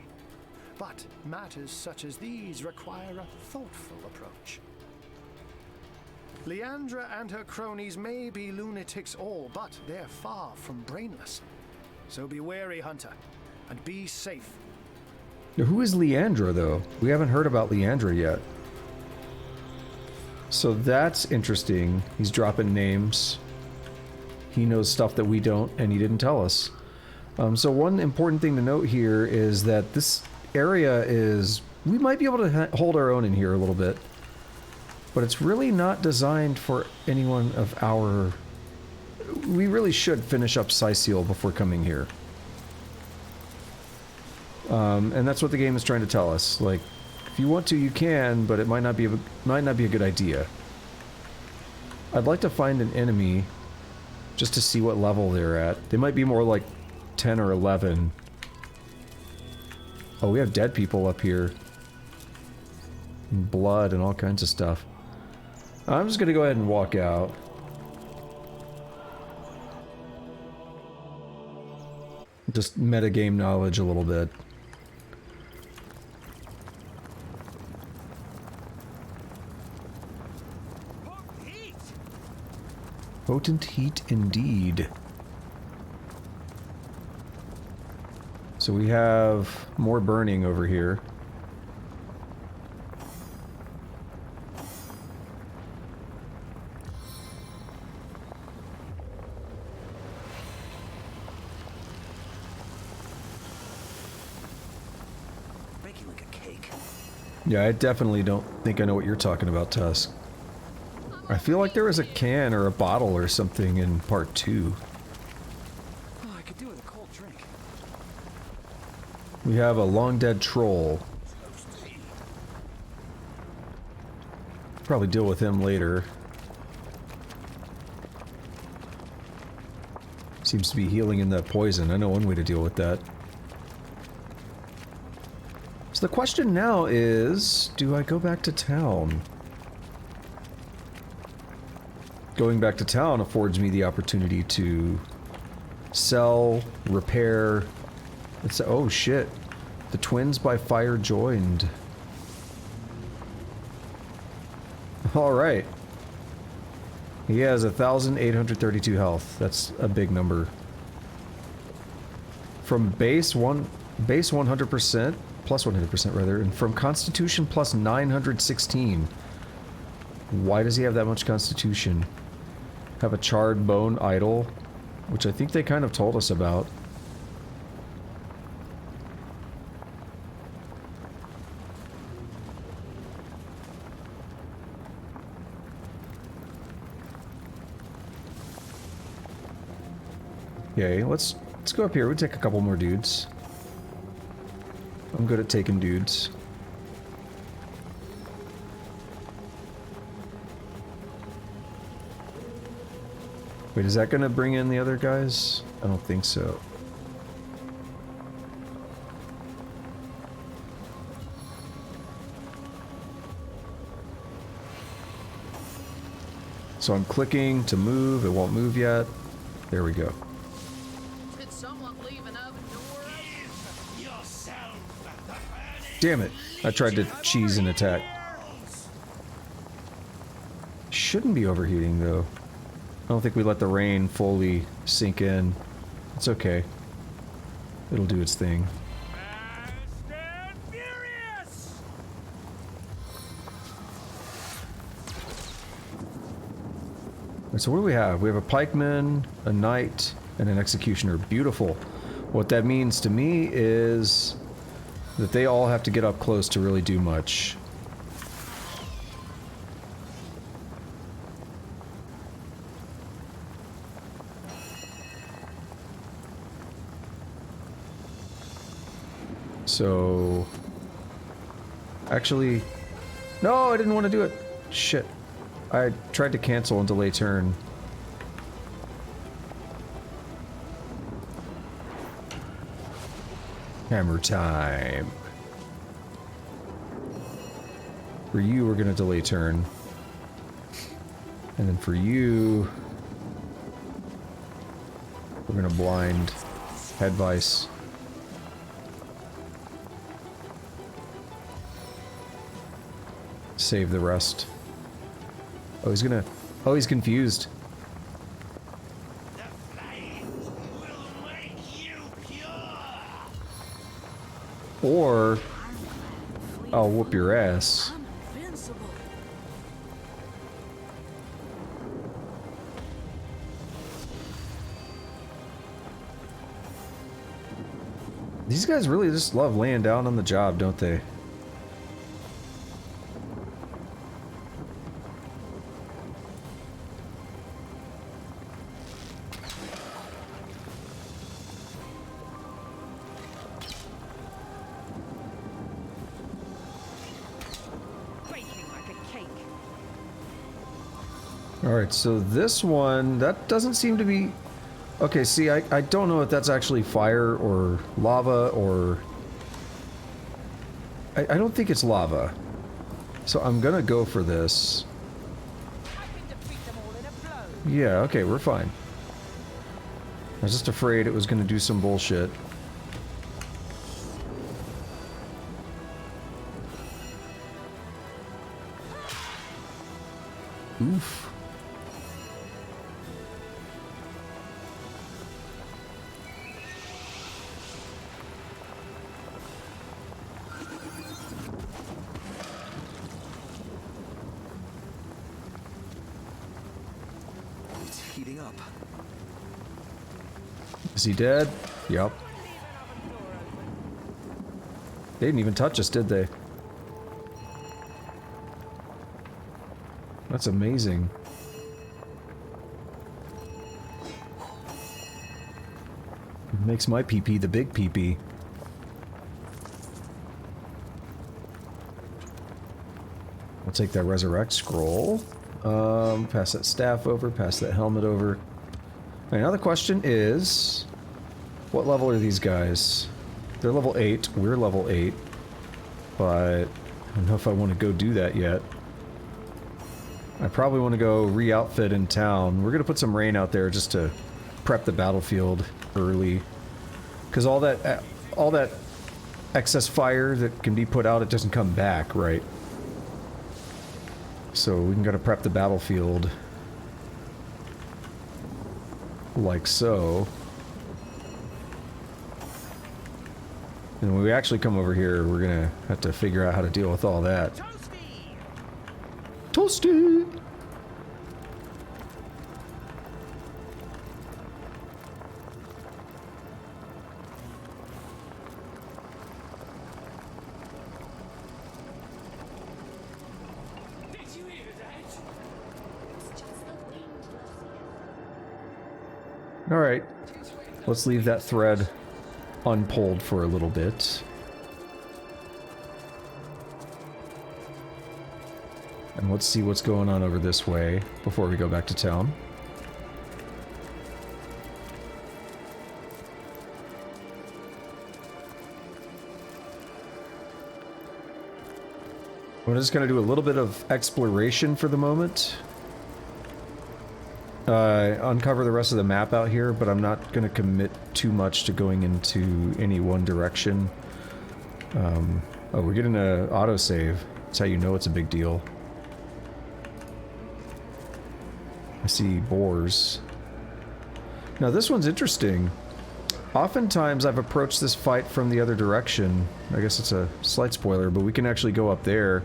Speaker 8: But matters such as these require a thoughtful approach. Leandra and her cronies may be lunatics all, but they're far from brainless. So be wary, Hunter, and be safe.
Speaker 1: Now, who is Leandra, though? We haven't heard about Leandra yet. So that's interesting. He's dropping names. He knows stuff that we don't, and he didn't tell us. So one important thing to note here is that this area is... We might be able to hold our own in here a little bit. But it's really not designed for anyone of our... We really should finish up Cyseal before coming here. And that's what the game is trying to tell us. Like, if you want to, you can, but it might not be a good idea. I'd like to find an enemy just to see what level they're at. They might be more like 10 or 11. Oh, we have dead people up here. And blood and all kinds of stuff. I'm just gonna go ahead and walk out. Just metagame knowledge a little bit. Potent heat indeed. So we have more burning over here. Yeah, I definitely don't think I know what you're talking about, Tusk. I feel like there was a can or a bottle or something in part 2.
Speaker 4: Oh, I could do with a cold drink.
Speaker 1: We have a long dead troll. Probably deal with him later. Seems to be healing in that poison. I know one way to deal with that. So the question now is, do I go back to town? Going back to town affords me the opportunity to sell, repair. It's, oh shit. The twins by fire joined. Alright. He has 1,832 health. That's a big number. From base 100%, plus 100% rather, and from Constitution plus 916. Why does he have that much Constitution? Have a charred bone idol, which I think they kind of told us about. Okay, let's go up here. We'll take a couple more dudes. I'm good at taking dudes. Wait, is that gonna bring in the other guys? I don't think so. So I'm clicking to move. It won't move yet. There we go.
Speaker 15: Did someone leave an oven door?
Speaker 1: Damn it. I tried to cheese an attack. Shouldn't be overheating though. I don't think we let the rain fully sink in. It's okay. It'll do its thing. Right, so what do we have? We have a pikeman, a knight, and an executioner. Beautiful. What that means to me is that they all have to get up close to really do much. So, actually, no, I didn't want to do it. Shit. I tried to cancel and delay turn. Hammer time. For you, we're gonna delay turn. And then for you, we're gonna blind head vice. Save the rest. Oh, he's gonna... Oh, he's confused. Or... I'll whoop your ass. These guys really just love laying down on the job, don't they? Alright, so this one, that doesn't seem to be... Okay, see, I don't know if that's actually fire or lava or... I don't think it's lava. So I'm gonna go for this. Yeah, okay, we're fine. I was just afraid it was gonna do some bullshit. Oof.
Speaker 4: Heating up.
Speaker 1: Is he dead? Yep. They didn't even touch us, did they? That's amazing. It makes my PP the big PP. We'll take that resurrect scroll. Pass that staff over, pass that helmet over. Okay, now the question is, what level are these guys? They're level 8, we're level 8, but I don't know if I want to go do that yet. I probably want to go re-outfit in town. We're going to put some rain out there just to prep the battlefield early. Because all that excess fire that can be put out, it doesn't come back, right? So we can gotta prep the battlefield like so. And when we actually come over here, we're gonna have to figure out how to deal with all that. Toasty! Alright, let's leave that thread unpulled for a little bit. And let's see what's going on over this way before we go back to town. We're just going to do a little bit of exploration for the moment. Uncover the rest of the map out here, but I'm not going to commit too much to going into any one direction. Oh, we're getting an autosave. That's how you know it's a big deal. I see boars. Now this one's interesting. Oftentimes I've approached this fight from the other direction. I guess it's a slight spoiler, but we can actually go up there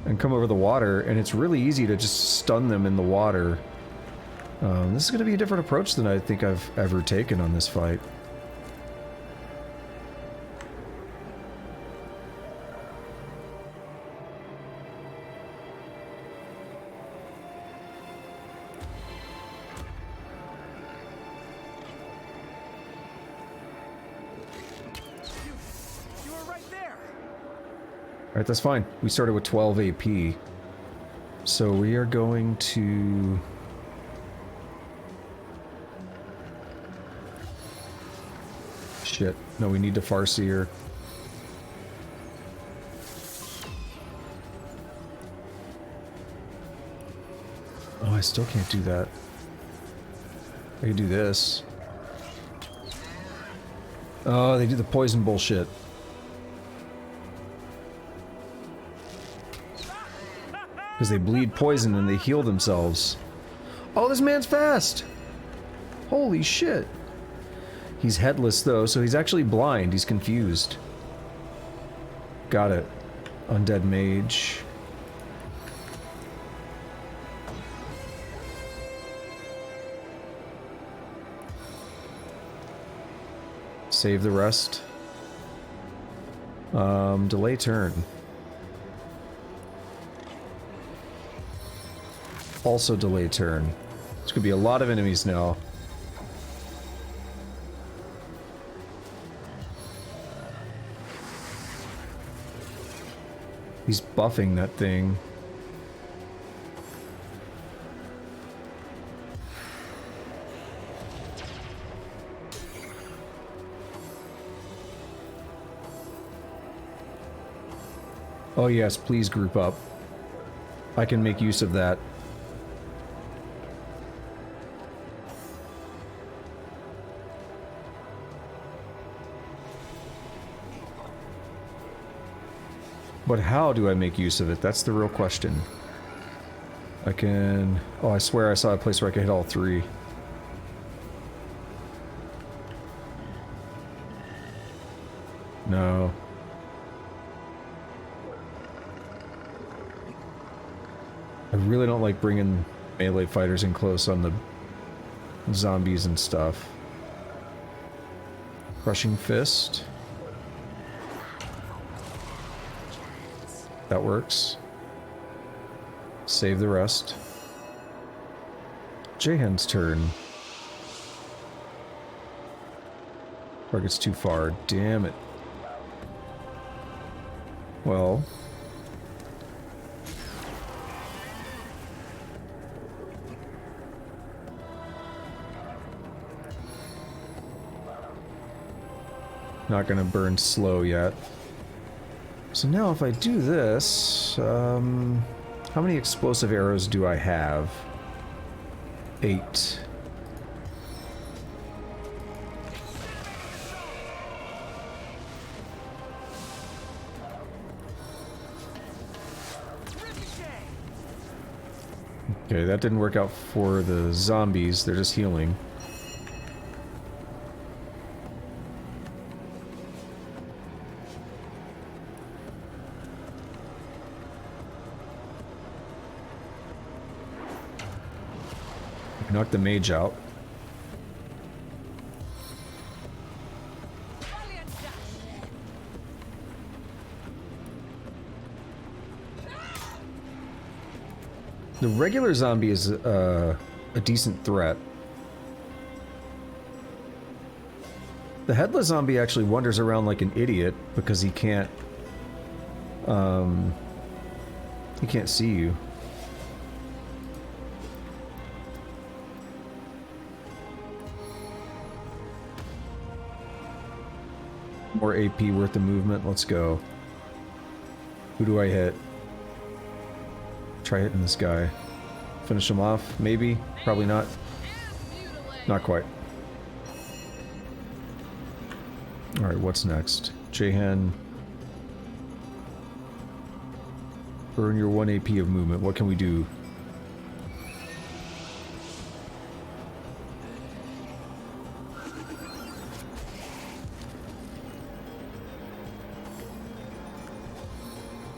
Speaker 1: and come over the water, and it's really easy to just stun them in the water. This is going to be a different approach than I think I've ever taken on this fight.
Speaker 4: You were right there.
Speaker 1: Alright, that's fine. We started with 12 AP. So we are going to... Shit. No, we need to Farseer. Oh, I still can't do that. I can do this. Oh, they do the poison bullshit. Because they bleed poison and they heal themselves. Oh, this man's fast! Holy shit! He's headless though, so he's actually blind. He's confused. Got it. Undead mage. Save the rest. Delay turn. Also delay turn. There's gonna be a lot of enemies now. He's buffing that thing. Oh yes, please group up. I can make use of that. But how do I make use of it? That's the real question. I can... Oh, I swear I saw a place where I could hit all three. No. I really don't like bringing melee fighters in close on the zombies and stuff. Crushing Fist. That works. Save the rest. Jahan's turn. Target's too far. Damn it. Well. Not gonna burn slow yet. So now if I do this, how many explosive arrows do I have? 8. Okay, that didn't work out for the zombies. They're just healing. Knock the mage out. The regular zombie is a decent threat. The headless zombie actually wanders around like an idiot because he can't see you. More AP worth of movement. Let's go. Who do I hit? Try hitting this guy. Finish him off? Maybe? Probably not. Not quite. Alright, what's next? Jehan. Burn your 1 AP of movement. What can we do?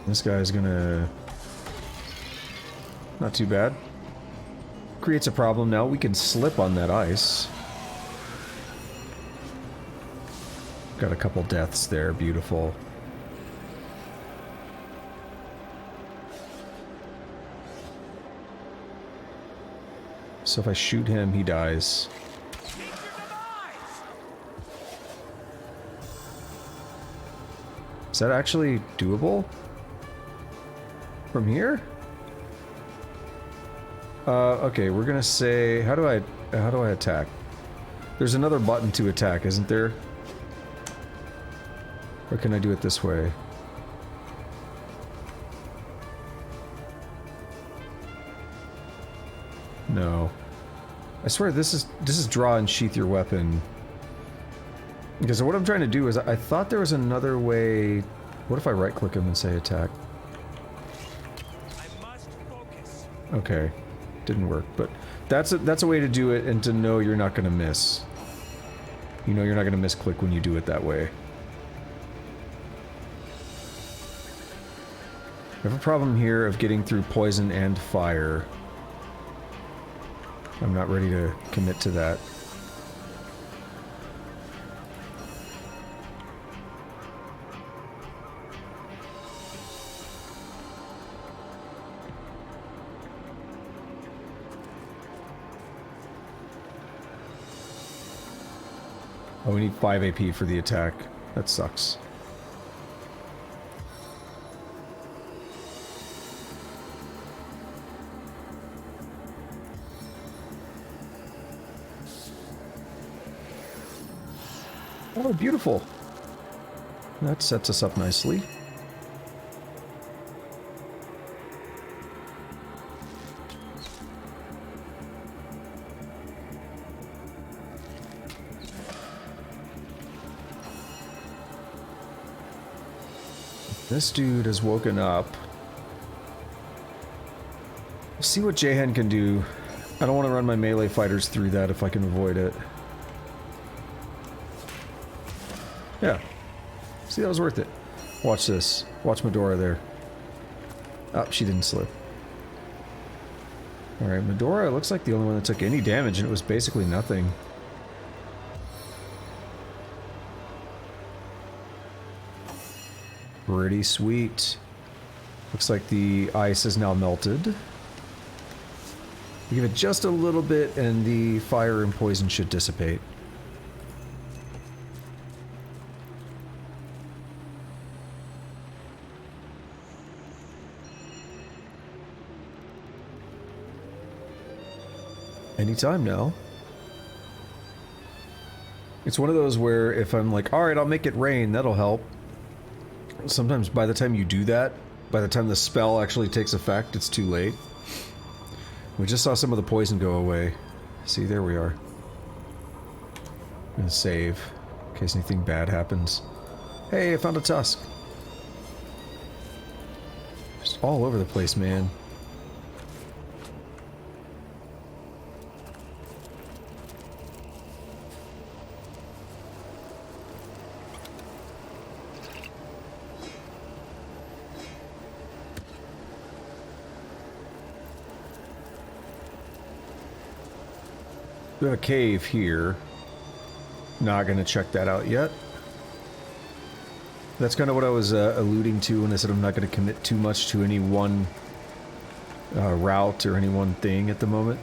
Speaker 1: This guy's gonna... Not too bad. Creates a problem now. We can slip on that ice. Got a couple deaths there. Beautiful. So if I shoot him, he dies. Is that actually doable? From here? Okay, we're gonna say, how do I attack? There's another button to attack, isn't there? Or can I do it this way? No. I swear this is draw and sheath your weapon. Because what I'm trying to do is, I thought there was another way. What if I right click him and say attack? Okay, didn't work, but that's a way to do it and to know you're not gonna miss. You know you're not gonna misclick when you do it that way. I have a problem here of getting through poison and fire. I'm not ready to commit to that. Oh, we need 5 AP for the attack. That sucks. Oh, beautiful. That sets us up nicely. This dude has woken up. Let's see what Jehan can do. I don't want to run my melee fighters through that if I can avoid it. Yeah. See, that was worth it. Watch this. Watch Medora there. Oh, she didn't slip. Alright, Medora looks like the only one that took any damage, and it was basically nothing. Pretty sweet. Looks like the ice is now melted. Give it just a little bit and the fire and poison should dissipate. Anytime now. It's one of those where if I'm like, alright, I'll make it rain, that'll help. Sometimes by the time you do that, by the time the spell actually takes effect, it's too late. We just saw some of the poison go away. See, there we are. I'm gonna save, in case anything bad happens. Hey, I found a tusk. Just all over the place, man. We have a cave here. Not gonna check that out yet. That's kind of what I was alluding to when I said I'm not gonna commit too much to any one route or any one thing at the moment.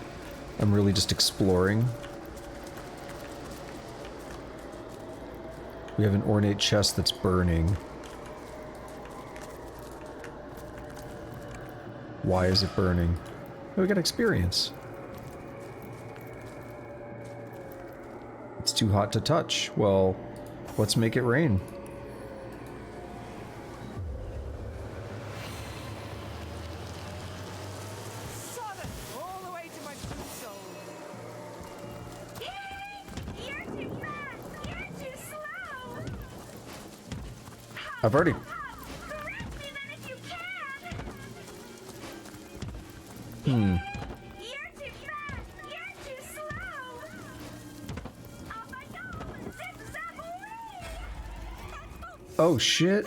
Speaker 1: I'm really just exploring. We have an ornate chest that's burning. Why is it burning? Oh, we got experience. It's too hot to touch. Well, let's make it rain.
Speaker 7: All the way to my true soul.
Speaker 5: You're too fast! You're too slow!
Speaker 1: I've already...
Speaker 5: Correct me then if you can!
Speaker 1: Hmm.
Speaker 5: You're too fast! You're too slow! Off I go! Zip zap away!
Speaker 1: Oh shit.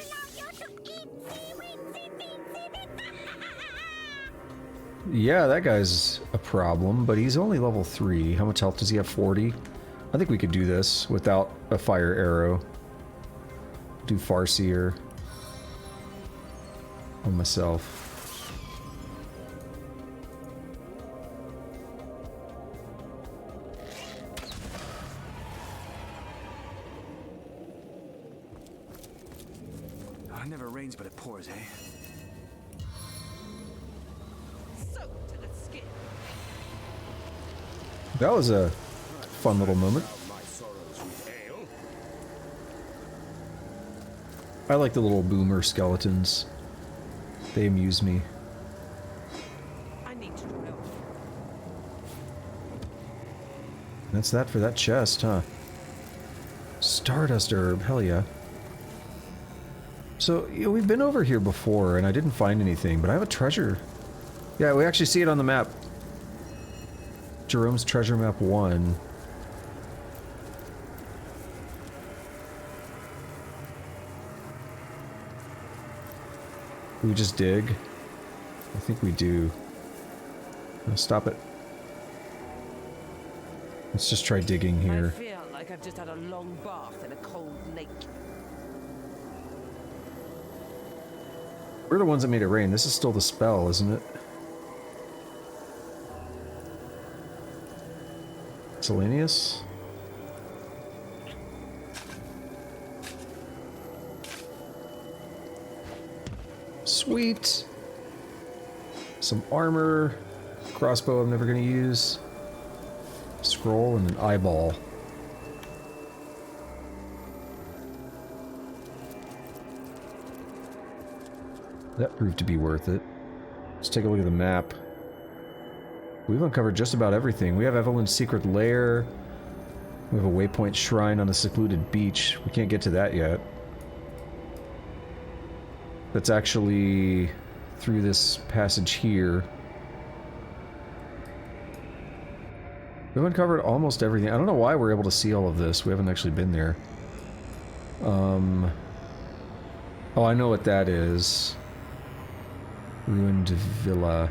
Speaker 1: Yeah, that guy's a problem, but he's only level 3. How much health does he have? 40? I think we could do this without a fire arrow. Do Farseer on myself.
Speaker 4: Oh, it never rains, but it pours, eh?
Speaker 7: Soaked to the skin.
Speaker 1: That was a fun little moment. I like the little boomer skeletons. They amuse me.
Speaker 7: I need to dry off.
Speaker 1: That's that for that chest, huh? Stardust herb, hell yeah. So, you know, we've been over here before, and I didn't find anything, but I have a treasure. Yeah, we actually see it on the map. Jerome's Treasure Map 1. Do we just dig? I think we do. No, stop it. Let's just try digging
Speaker 7: I
Speaker 1: here.
Speaker 7: feel like I've just had a long bath in a cold lake.
Speaker 1: We're the ones that made it rain. This is still the spell, isn't it? Selenius? Sweet! Some armor. Crossbow I'm never gonna use. Scroll and an eyeball. That proved to be worth it. Let's take a look at the map. We've uncovered just about everything. We have Evelyn's secret lair. We have a waypoint shrine on a secluded beach. We can't get to that yet. That's actually through this passage here. We've uncovered almost everything. I don't know why we're able to see all of this. We haven't actually been there. Oh, I know what that is. Ruined Villa.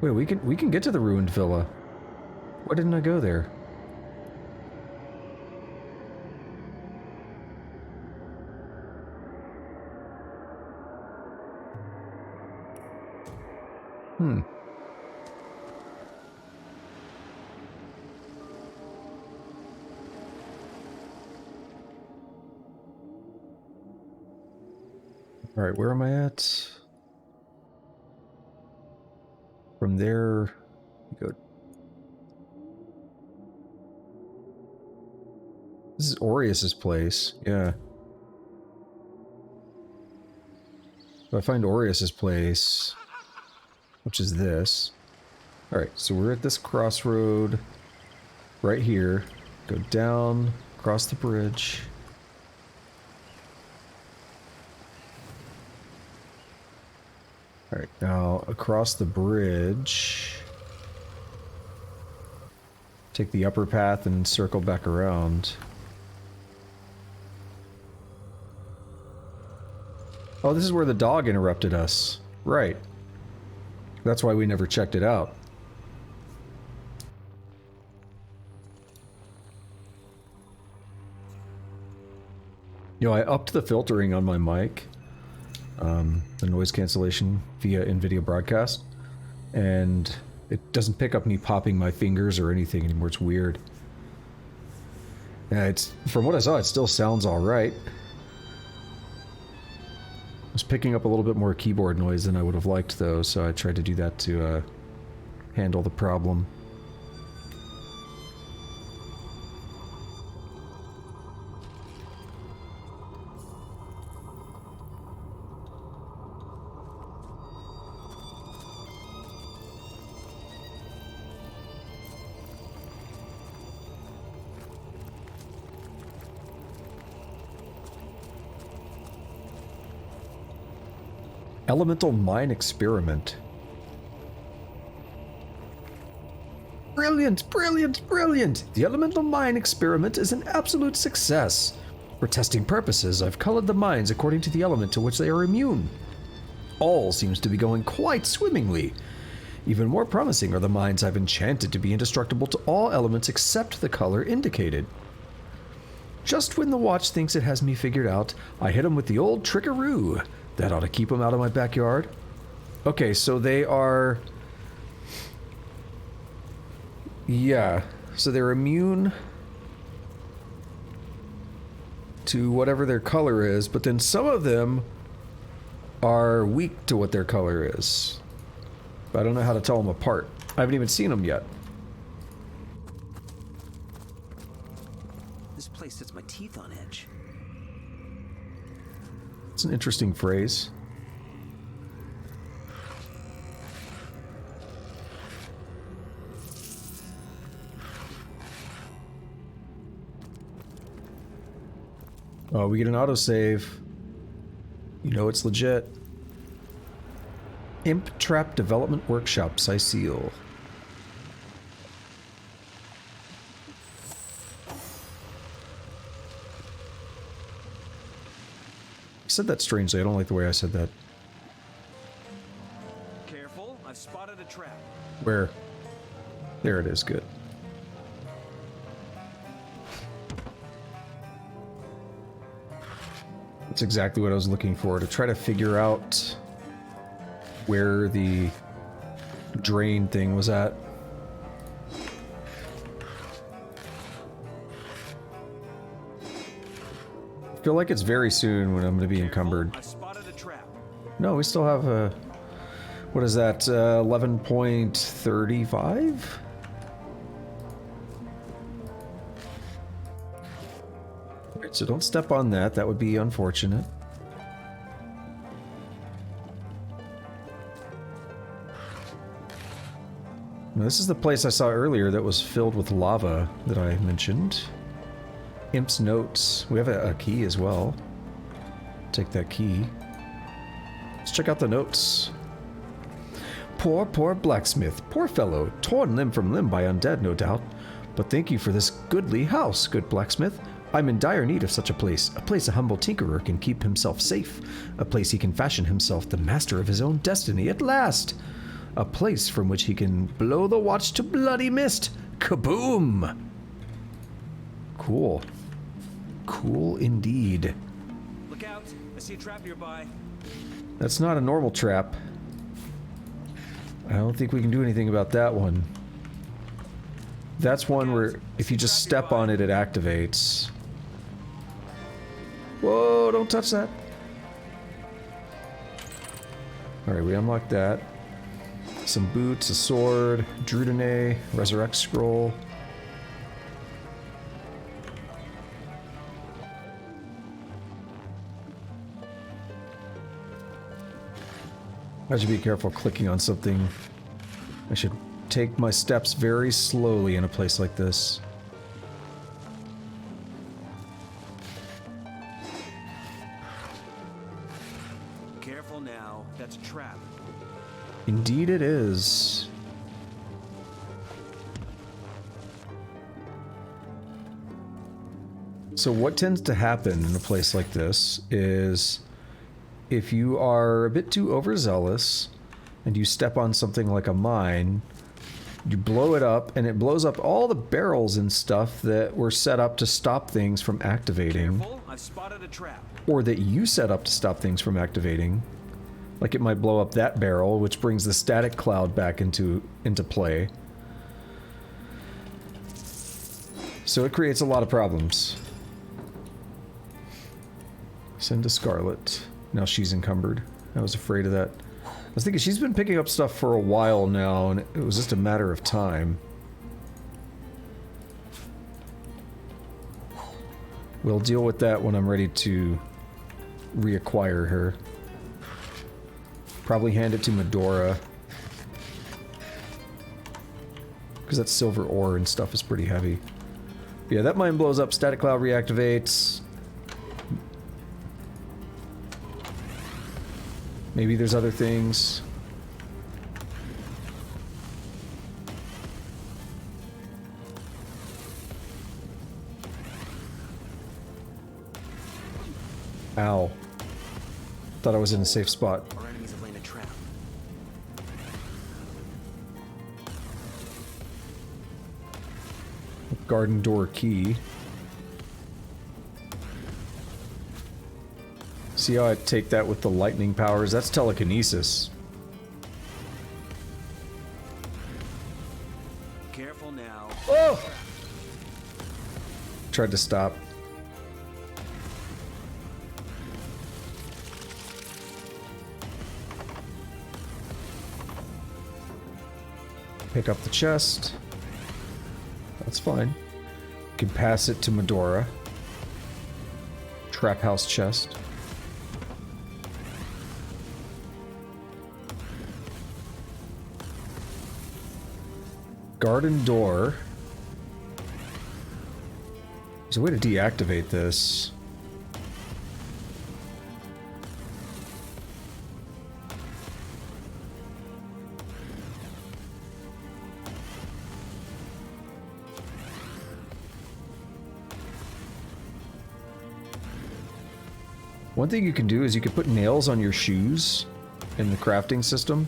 Speaker 1: Wait, we can get to the ruined villa. Why didn't I go there? Hmm. All right, where am I at? From there, go This is Aureus's place. Yeah. If I find Aureus's place, which is this. Alright, so we're at this crossroad right here. Go down, cross the bridge. Alright, now across the bridge. Take the upper path and circle back around. Oh, this is where the dog interrupted us. Right. That's why we never checked it out. You know, I upped the filtering on my mic. The noise cancellation via NVIDIA Broadcast. And it doesn't pick up me popping my fingers or anything anymore. It's weird. Yeah, it's, from what I saw, it still sounds alright. I was picking up a little bit more keyboard noise than I would have liked, though, so I tried to do that to handle the problem. Elemental Mine Experiment. Brilliant, brilliant, brilliant! The Elemental Mine Experiment is an absolute success. For testing purposes, I've colored the mines according to the element to which they are immune. All seems to be going quite swimmingly. Even more promising are the mines I've enchanted to be indestructible to all elements except the color indicated. Just when the watch thinks it has me figured out, I hit him with the old trickaroo. That ought to keep them out of my backyard. Okay, so they are... Yeah, so they're immune to whatever their color is, but then some of them are weak to what their color is. But I don't know how to tell them apart. I haven't even seen them yet.
Speaker 4: This place sets my teeth on edge.
Speaker 1: It's an interesting phrase. Oh, we get an autosave. You know it's legit. Imp Trap Development Workshop, Cyseal. I said that strangely. I don't like the way I said that.
Speaker 4: Careful, I've spotted a trap.
Speaker 1: Where? There it is. Good. That's exactly what I was looking for, to try to figure out where the drain thing was at. I feel like it's very soon when I'm going to be encumbered.
Speaker 4: I spotted a trap.
Speaker 1: No, we still have a... What is that? 11.35? Alright, so don't step on that. That would be unfortunate. Now, this is the place I saw earlier that was filled with lava that I mentioned. Imp's Notes. We have a key as well. Take that key. Let's check out the notes. Poor, poor blacksmith. Poor fellow. Torn limb from limb by undead, no doubt. But thank you for this goodly house, good blacksmith. I'm in dire need of such a place a humble tinkerer can keep himself safe, a place he can fashion himself the master of his own destiny at last, a place from which he can blow the watch to bloody mist. Kaboom! Cool. Cool indeed.
Speaker 4: Look out, I see a trap nearby.
Speaker 1: That's not a normal trap. I don't think we can do anything about that one. That's one where if you just step on it, it activates. Whoa, don't touch that. Alright, we unlocked that. Some boots, a sword, Drudene, Resurrect Scroll. I should be careful clicking on something. I should take my steps very slowly in a place like this.
Speaker 4: Careful now, that's a trap.
Speaker 1: Indeed it is. So what tends to happen in a place like this is if you are a bit too overzealous and you step on something like a mine, you blow it up and it blows up all the barrels and stuff that were set up to stop things from activating.
Speaker 4: Careful, I've spotted a trap.
Speaker 1: Or that you set up to stop things from activating. Like it might blow up that barrel, which brings the static cloud back into play. So it creates a lot of problems. Send to Scarlet. Now she's encumbered. I was afraid of that. I was thinking she's been picking up stuff for a while now, and it was just a matter of time. We'll deal with that when I'm ready to reacquire her. Probably hand it to Medora. Because that silver ore and stuff is pretty heavy. Yeah, that mine blows up, static cloud reactivates. Maybe there's other things. Ow. Thought I was in a safe spot.
Speaker 4: Our enemies have laid a trap.
Speaker 1: Garden door key. See how I take that with the lightning powers? That's telekinesis.
Speaker 4: Careful now.
Speaker 1: Oh! Tried to stop. Pick up the chest. That's fine. You can pass it to Medora. Trap house chest. Garden door. There's a way to deactivate this. One thing you can do is you can put nails on your shoes in the crafting system.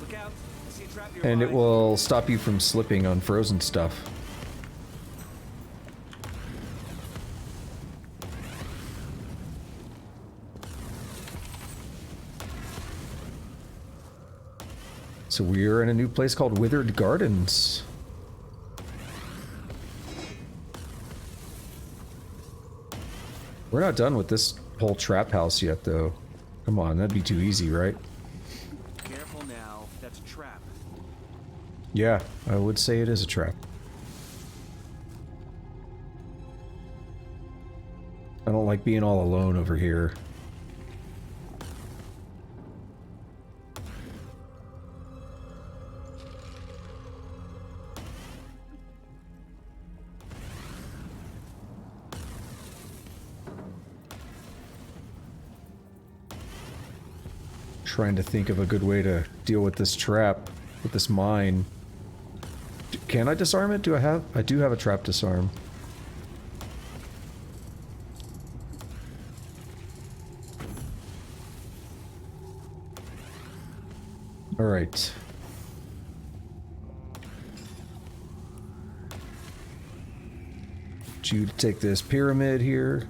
Speaker 4: Look out. See a trap
Speaker 1: And it
Speaker 4: nearby.
Speaker 1: will stop you from slipping on frozen stuff. So we're in a new place called Withered Gardens. We're not done with this whole trap house yet, though. Come on, that'd be too easy, right?
Speaker 4: Careful now, that's a trap.
Speaker 1: Yeah, I would say it is a trap. I don't like being all alone over here. Trying to think of a good way to deal with this trap, with this mine. Can I disarm it? I do have a trap disarm. All right. Need you to take this pyramid here.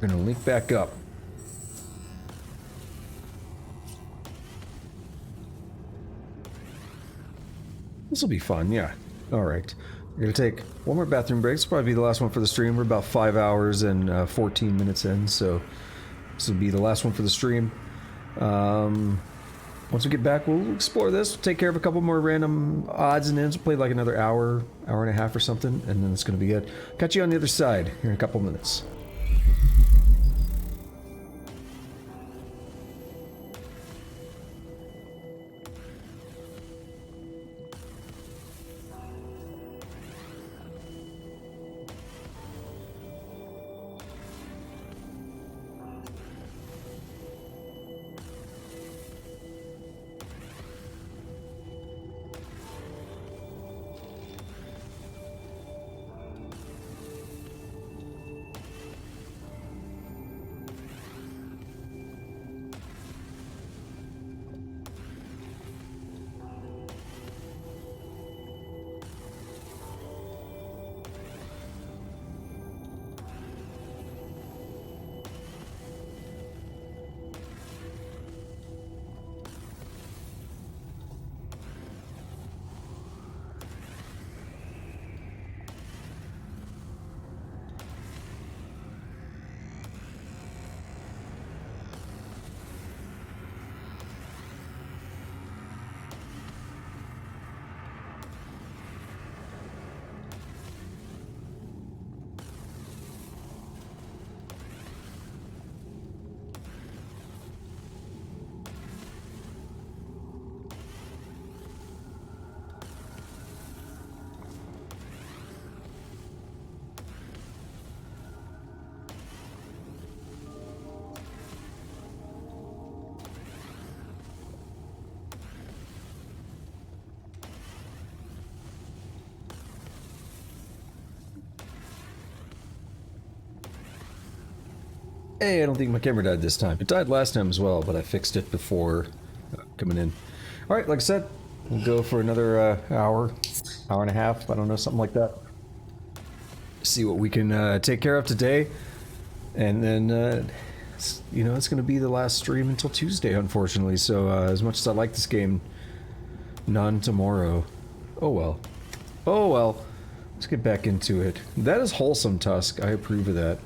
Speaker 1: We're gonna link back up. This will be fun, yeah. Alright. We're gonna take one more bathroom break. This will probably be the last one for the stream. We're about 5 hours and 14 minutes in, so this will be the last one for the stream. Once we get back, we'll explore this. We'll take care of a couple more random odds and ends. We'll play like another hour, hour and a half or something, and then it's gonna be it. Catch you on the other side here in a couple minutes. Hey, I don't think my camera died this time. It died last time as well, but I fixed it before coming in. Alright, like I said, we'll go for another hour and a half, I don't know, something like that. See what we can take care of today. And then, you know, it's going to be the last stream until Tuesday, unfortunately. So, as much as I like this game, none tomorrow. Oh well. Oh well. Let's get back into it. That is wholesome, Tusk. I approve of that.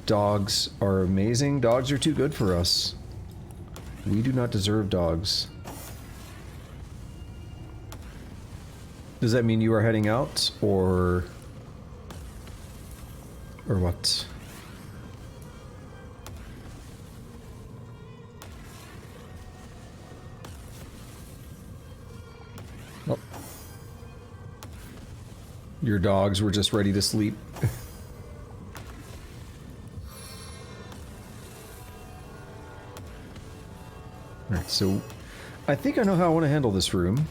Speaker 1: Dogs are amazing. Dogs are too good for us. We do not deserve dogs. Does that mean you are heading out, or what? Oh. Your dogs were just ready to sleep. Alright, so I think I know how I want to handle this room.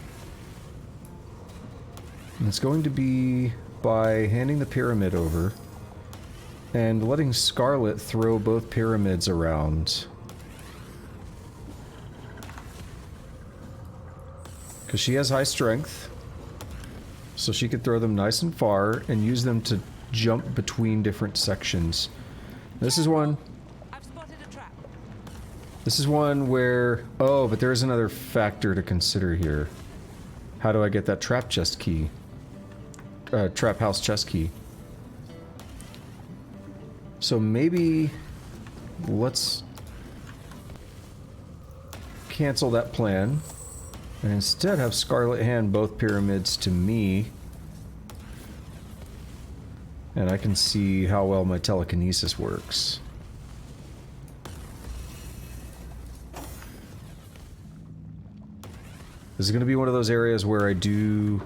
Speaker 1: And it's going to be by handing the pyramid over and letting Scarlet throw both pyramids around. Because she has high strength, so she could throw them nice and far and use them to jump between different sections. This is one. This is one where... Oh, but there's another factor to consider here. How do I get that trap chest key? Trap house chest key. So maybe... let's... cancel that plan. And instead have Scarlet hand both pyramids to me. And I can see how well my telekinesis works. This is going to be one of those areas where I do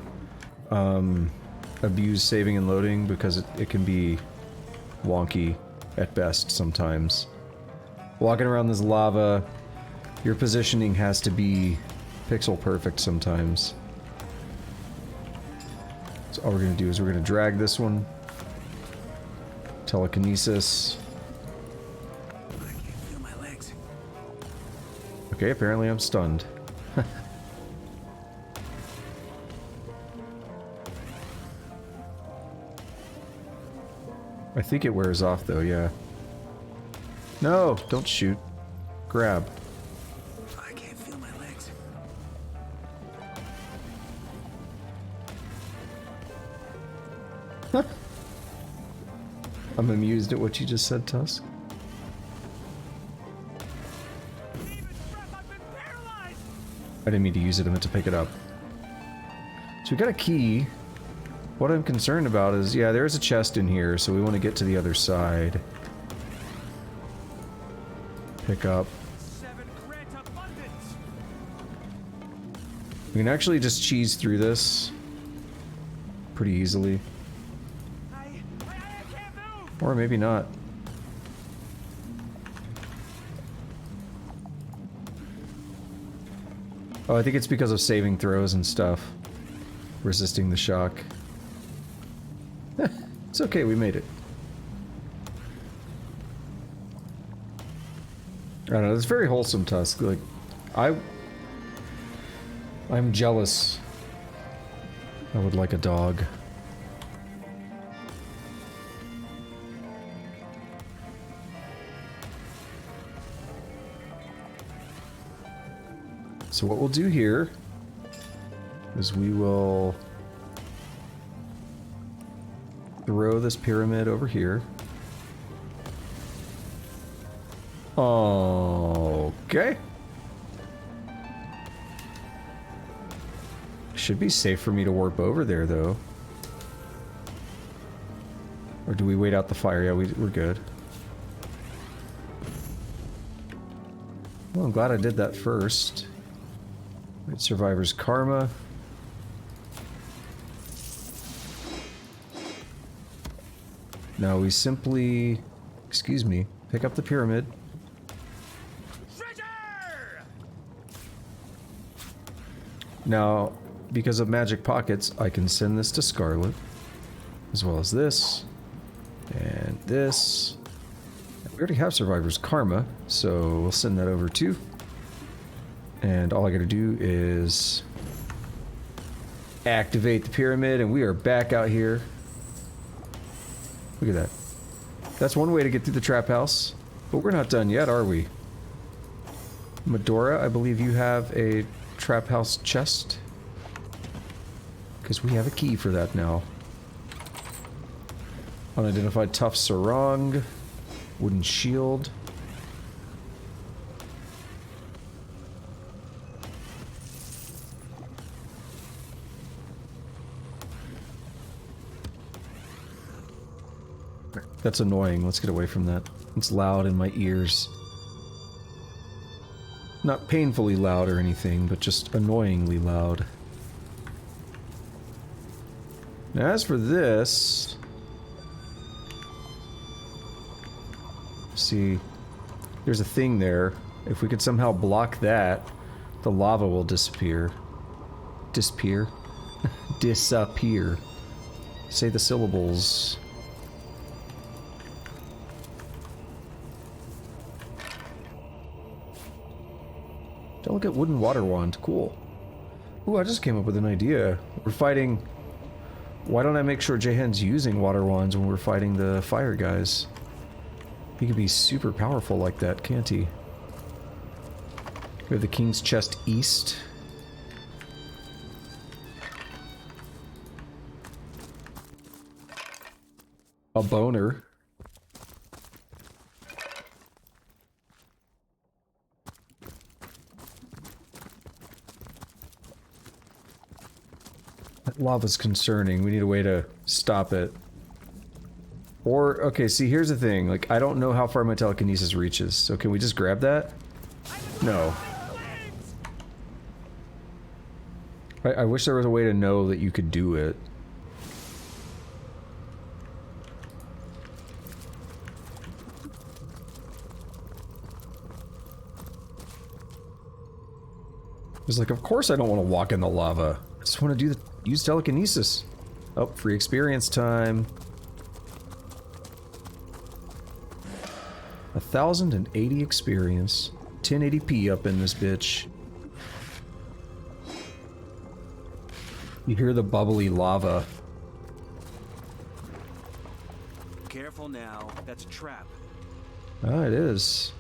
Speaker 1: abuse saving and loading because it can be wonky at best sometimes. Walking around this lava, your positioning has to be pixel perfect sometimes. So all we're going to do is we're going to drag this one. Telekinesis.
Speaker 4: I can't feel my legs.
Speaker 1: Okay, apparently I'm stunned. I think it wears off though, yeah. No, don't shoot. Grab.
Speaker 4: I can't feel my legs.
Speaker 1: I'm amused at what you just said, Tusk. I didn't mean to use it, I meant to pick it up. So we got a key. What I'm concerned about is, yeah, there's a chest in here, so we want to get to the other side. Pick up. We can actually just cheese through this pretty easily. Or maybe not. Oh, I think it's because of saving throws and stuff. Resisting the shock. It's okay, we made it. I don't know, it's very wholesome, Tusk. Like, I'm jealous. I would like a dog. So what we'll do here is we will throw this pyramid over here. Okay. Should be safe for me to warp over there, though. Or do we wait out the fire? Yeah, we're good. Well, I'm glad I did that first. Wait, Survivor's Karma. Now we simply, excuse me, pick up the pyramid. Now, because of magic pockets, I can send this to Scarlet, as well as this, And this. We already have Survivor's Karma, so we'll send that over too. And all I gotta do is activate the pyramid, and we are back out here. Look at that. That's one way to get through the trap house. But we're not done yet, are we? Medora, I believe you have a trap house chest. Because we have a key for that now. Unidentified tough sarong. Wooden shield. That's annoying. Let's get away from that. It's loud in my ears. Not painfully loud or anything, but just annoyingly loud. Now, as for this... See, there's a thing there. If we could somehow block that, the lava will disappear. Disappear? Disappear. Say the syllables. Delicate wooden water wand. Cool. Ooh, I just came up with an idea. We're fighting... Why don't I make sure Jahan's using water wands when we're fighting the fire guys? He could be super powerful like that, can't he? We have the King's Chest East. A boner. That lava's concerning. We need a way to stop it. Or, okay, see, here's the thing. Like, I don't know how far my telekinesis reaches. So can we just grab that? No. I wish there was a way to know that you could do it. It's like, of course I don't want to walk in the lava. I just want to do use telekinesis. Oh, free experience time. 1,080 experience. 1080p up in this bitch. You hear the bubbly lava.
Speaker 4: Careful now, that's a trap.
Speaker 1: Ah, it is.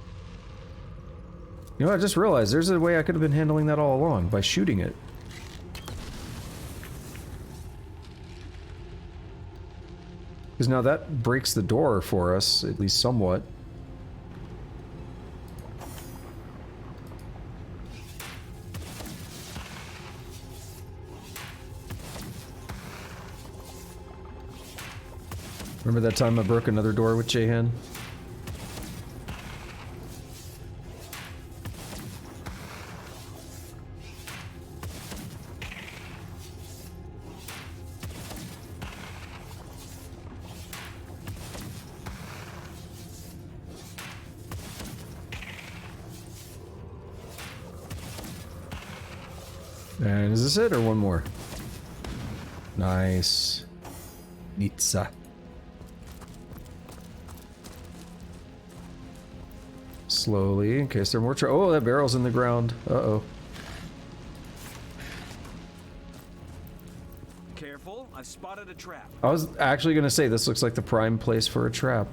Speaker 1: You know, I just realized there's a way I could have been handling that all along, by shooting it. Because now that breaks the door for us, at least somewhat. Remember that time I broke another door with Jahan? And is this it or one more? Nice. Nitsa. Slowly, in case there are more oh, that barrel's in the ground. Uh-oh.
Speaker 4: Careful, I've spotted a trap.
Speaker 1: I was actually gonna say, this looks like the prime place for a trap.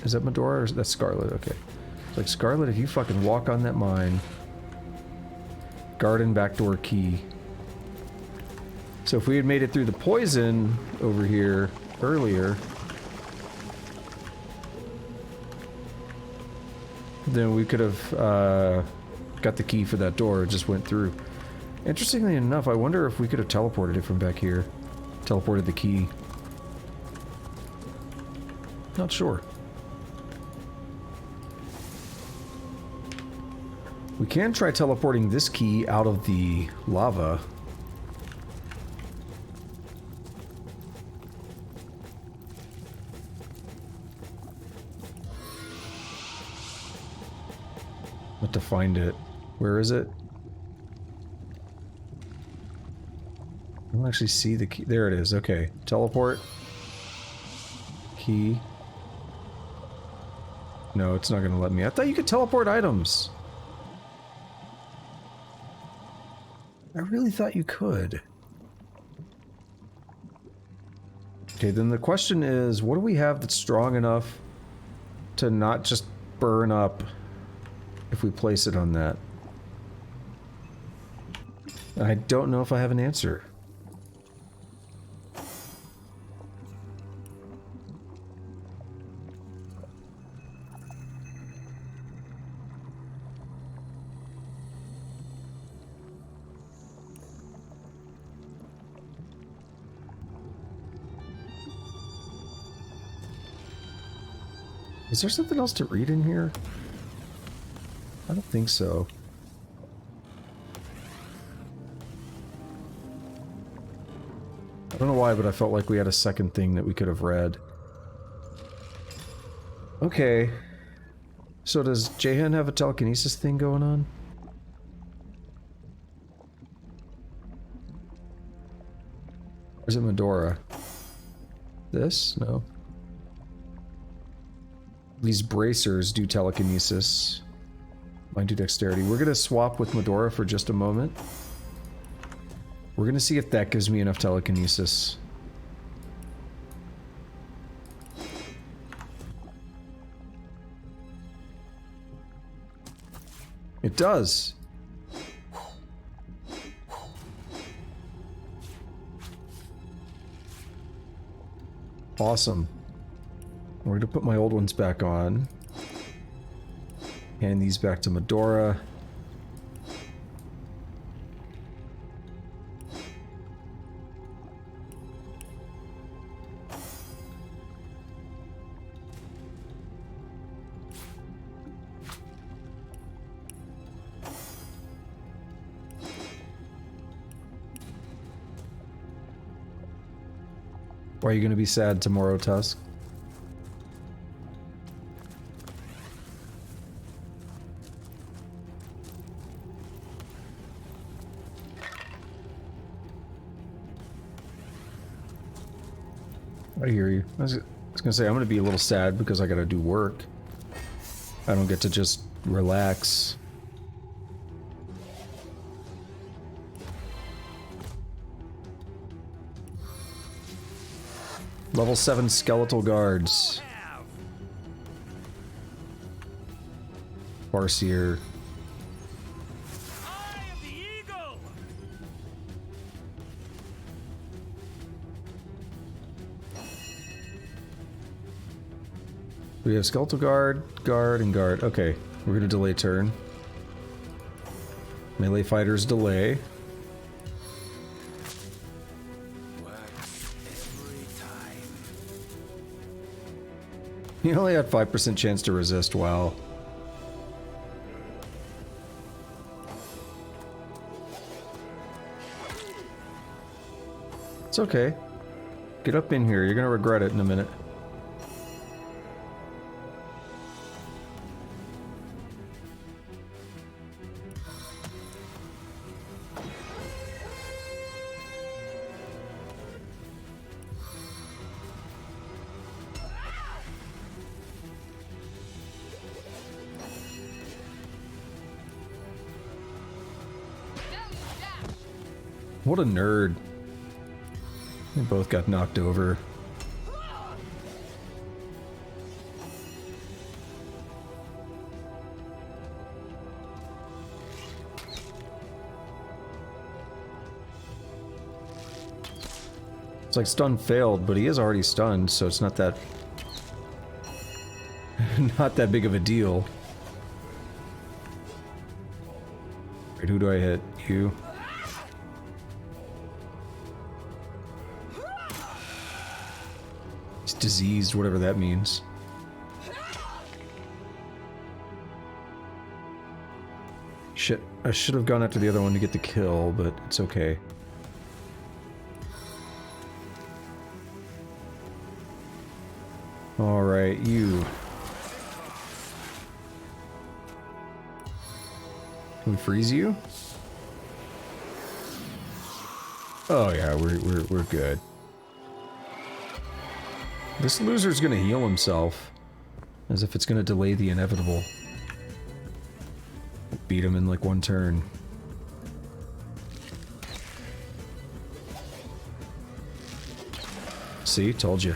Speaker 1: Is that Medora or is that Scarlet? Okay. It's like, Scarlet, if you fucking walk on that mine. Garden backdoor key. So if we had made it through the poison over here earlier, then we could have got the key for that door. It just went through. Interestingly enough, I wonder if we could have teleported it from back here. Teleported the key. Not sure. We can try teleporting this key out of the lava. But to find it, where is it? I don't actually see the key. There it is. Okay, teleport. Key. No, it's not going to let me. I thought you could teleport items. I really thought you could. Okay, then the question is, what do we have that's strong enough to not just burn up if we place it on that? I don't know if I have an answer. Is there something else to read in here? I don't think so. I don't know why, but I felt like we had a second thing that we could have read. Okay. So does Jahan have a telekinesis thing going on? Or is it Medora? This? No. These bracers do telekinesis. Mine do dexterity. We're gonna swap with Medora for just a moment. We're gonna see if that gives me enough telekinesis. It does. Awesome. We're gonna put my old ones back on. Hand these back to Medora. Why are you gonna be sad tomorrow, Tusk? I hear you. I was gonna say, I'm gonna be a little sad because I gotta do work. I don't get to just relax. Level 7 skeletal guards. Farseer. We have skeletal guard, guard, and guard. Okay, we're gonna delay turn. Melee fighters delay. You only had 5% chance to resist, wow. It's okay. Get up in here, you're gonna regret it in a minute. What a nerd. They both got knocked over. It's like stun failed, but he is already stunned, so it's not that not that big of a deal. Wait, who do I hit? You? He's diseased, whatever that means. Shit, I should have gone after the other one to get the kill, but it's okay. Alright, you. Can we freeze you? Oh yeah, we're good. This loser's gonna heal himself. As if it's gonna delay the inevitable. Beat him in like one turn. See? Told you.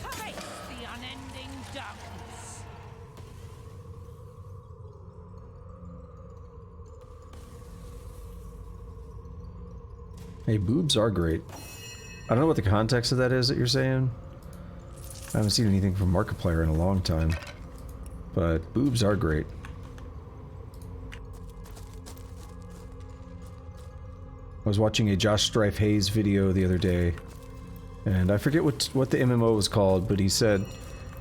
Speaker 7: Face the unending darkness.
Speaker 1: Hey, boobs are great. I don't know what the context of that is that you're saying. I haven't seen anything from Markiplier in a long time. But boobs are great. I was watching a Josh Strife Hayes video the other day, and I forget what the MMO was called, but he said,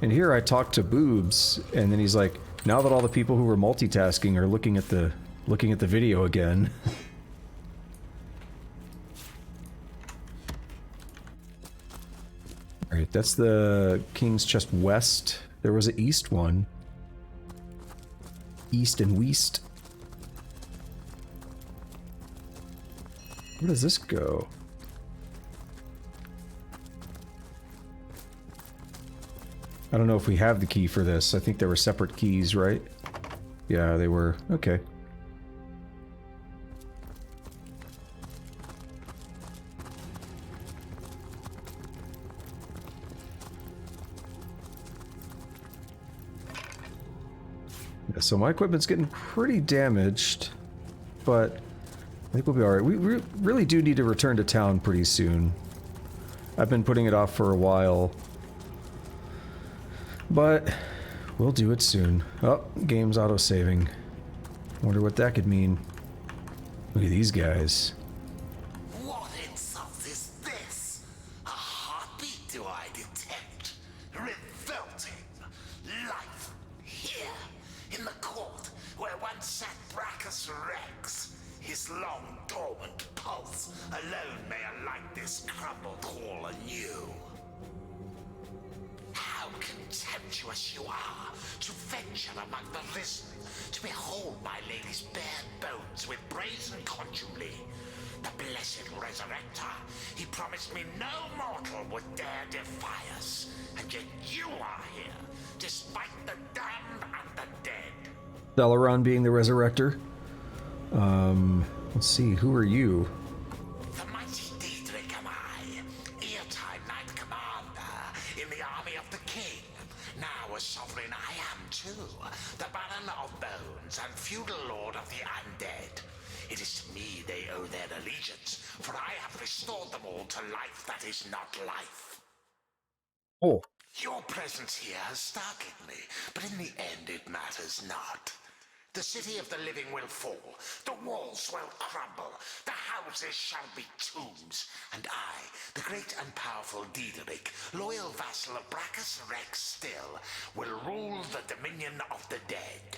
Speaker 1: and here I talked to boobs, and then he's like, now that all the people who were multitasking are looking at the video again. Alright, that's the King's Chest West. There was an East one. East and West. Where does this go? I don't know if we have the key for this. I think there were separate keys, right? Yeah, they were. Okay. Yeah, so my equipment's getting pretty damaged, but I think we'll be alright. We really do need to return to town pretty soon. I've been putting it off for a while. But we'll do it soon. Oh, game's auto-saving. Wonder what that could mean. Look at these guys.
Speaker 17: What insult is this? A heartbeat do I detect? Revolting life here in the court where once sat Braccus Rex. His long dormant pulse alone may alight this crumbled hall anew. How contemptuous you are to venture among the risen, to behold my lady's bare bones with brazen contumely. The blessed resurrector, he promised me no mortal would dare defy us, and yet you are here, despite the damned and the dead.
Speaker 1: Thelyron being the resurrector. Let's see, who are you?
Speaker 17: The mighty Diederik am I, ear-time knight commander in the army of the king. Now a sovereign I am too, the Baron of Bones and feudal lord of the undead. It is to me they owe their allegiance, for I have restored them all to life that is not life.
Speaker 1: Oh.
Speaker 17: Your presence here has startled me, but in the end it matters not. The city of the living will fall, the walls will crumble, the houses shall be tombs, and I, the great and powerful Diederik, loyal vassal of Braccus Rex still, will rule the dominion of the dead.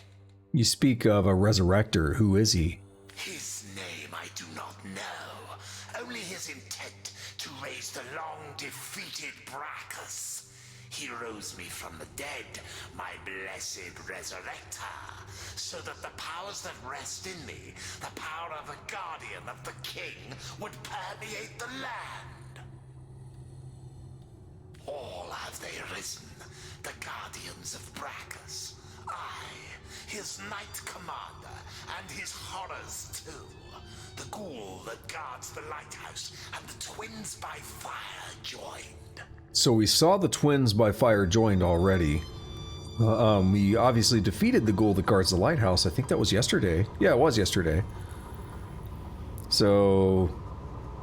Speaker 1: You speak of a resurrector. Who is he?
Speaker 17: His name I do not know, only his intent to raise the long-defeated Braccus. He rose me from the dead, my blessed resurrector, so that the powers that rest in me, the power of a guardian of the king, would permeate the land. All have they risen, the guardians of Braccus. I, his knight commander, and his horrors too. The ghoul that guards the lighthouse, and the twins by fire joined.
Speaker 1: So we saw the twins by fire joined already. We obviously defeated the ghoul that guards the lighthouse. I think that was yesterday. Yeah, it was yesterday. So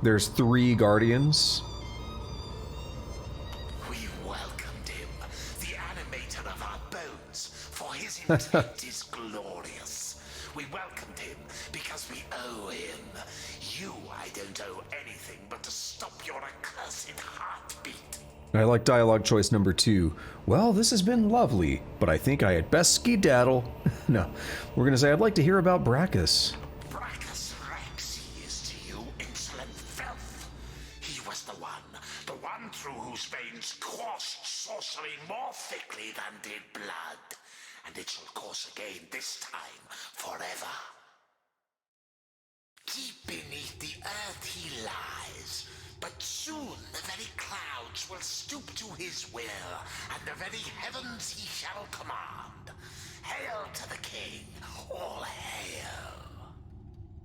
Speaker 1: there's 3 guardians.
Speaker 17: We welcomed him, the animator of our bones, for his intent is glorious. We welcomed him because we owe him. You, I don't owe anything but to stop your accursed heartbeat.
Speaker 1: I like dialogue choice number 2. Well, this has been lovely, but I think I had best skedaddle. No, we're gonna say I'd like to hear about Braccus.
Speaker 17: Braccus Rex he is to you, insolent filth. He was the one through whose veins coursed sorcery more thickly than did blood. And it shall course again this time, forever. Deep beneath the earth he lies, But soon the very clouds will stoop to his will, and the very heavens he shall command. Hail to the king, all hail.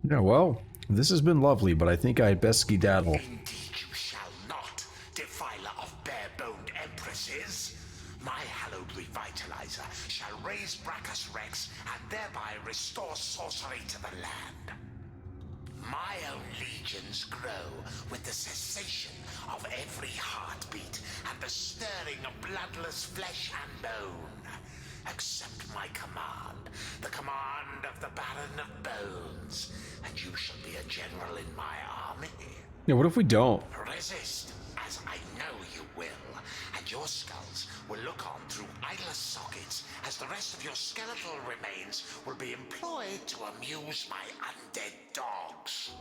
Speaker 1: Yeah, well, this has been lovely, but I think I had best skedaddle.
Speaker 17: Indeed you shall not, defiler of bare-boned empresses. My hallowed revitalizer shall raise Braccus Rex and thereby restore sorcery to the land. My own legions grow with the cessation of every heartbeat and the stirring of bloodless flesh and bone. Accept my command, the command of the Baron of Bones, and you shall be a general in my army.
Speaker 1: Yeah, what if we don't?
Speaker 17: Resist, as I know you will, and your skulls will look on through eyeless sockets as the rest of your skeletal remains will be employed to amuse my undead dogs.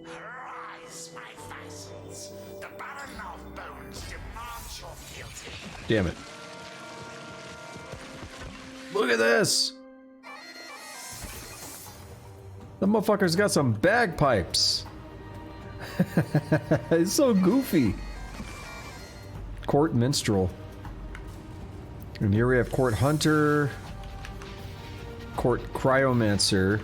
Speaker 17: Arise, my vassals. The Baron of Bones demands your fealty.
Speaker 1: Damn it. Look at this! The motherfucker's got some bagpipes. It's so goofy. Court Minstrel. And here we have Court Hunter, Court Cryomancer,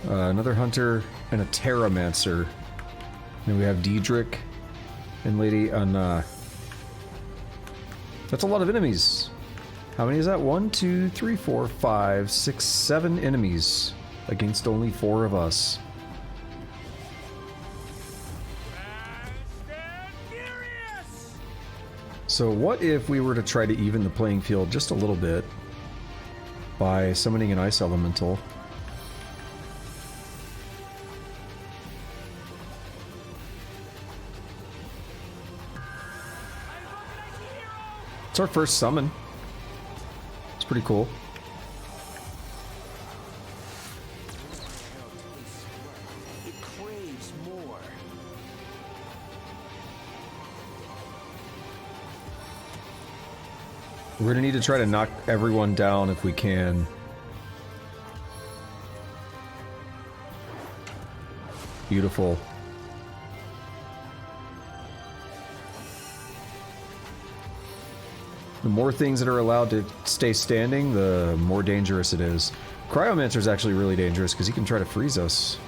Speaker 1: another Hunter, and a Terramancer. Then we have Diederik and Lady Anna. That's a lot of enemies. How many is that? 1, 2, 3, 4, 5, 6, 7 enemies against only 4 of us. So what if we were to try to even the playing field just a little bit by summoning an ice elemental? It's our first summon. It's pretty cool.
Speaker 4: It craves more.
Speaker 1: We're gonna need to try to knock everyone down if we can. Beautiful. The more things that are allowed to stay standing, the more dangerous it is. Cryomancer is actually really dangerous because he can try to freeze us.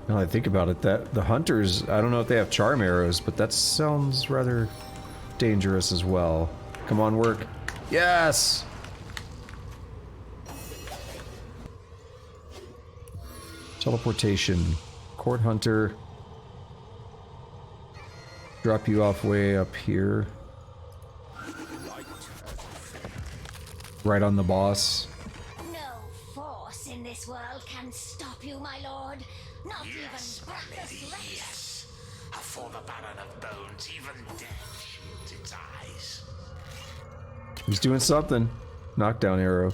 Speaker 1: Now that I think about it, that the hunters, I don't know if they have charm arrows, but that sounds rather dangerous as well. Come on, work. Yes! Teleportation. Court Hunter. Drop you off way up here. Right on the boss.
Speaker 5: No force in this world can stop you, my lord. Not
Speaker 17: Yes,
Speaker 5: even
Speaker 17: my lady,
Speaker 5: Braccus.
Speaker 17: yes. For the Baron of Bones, even death shields its eyes.
Speaker 1: He's doing something. Knockdown arrow.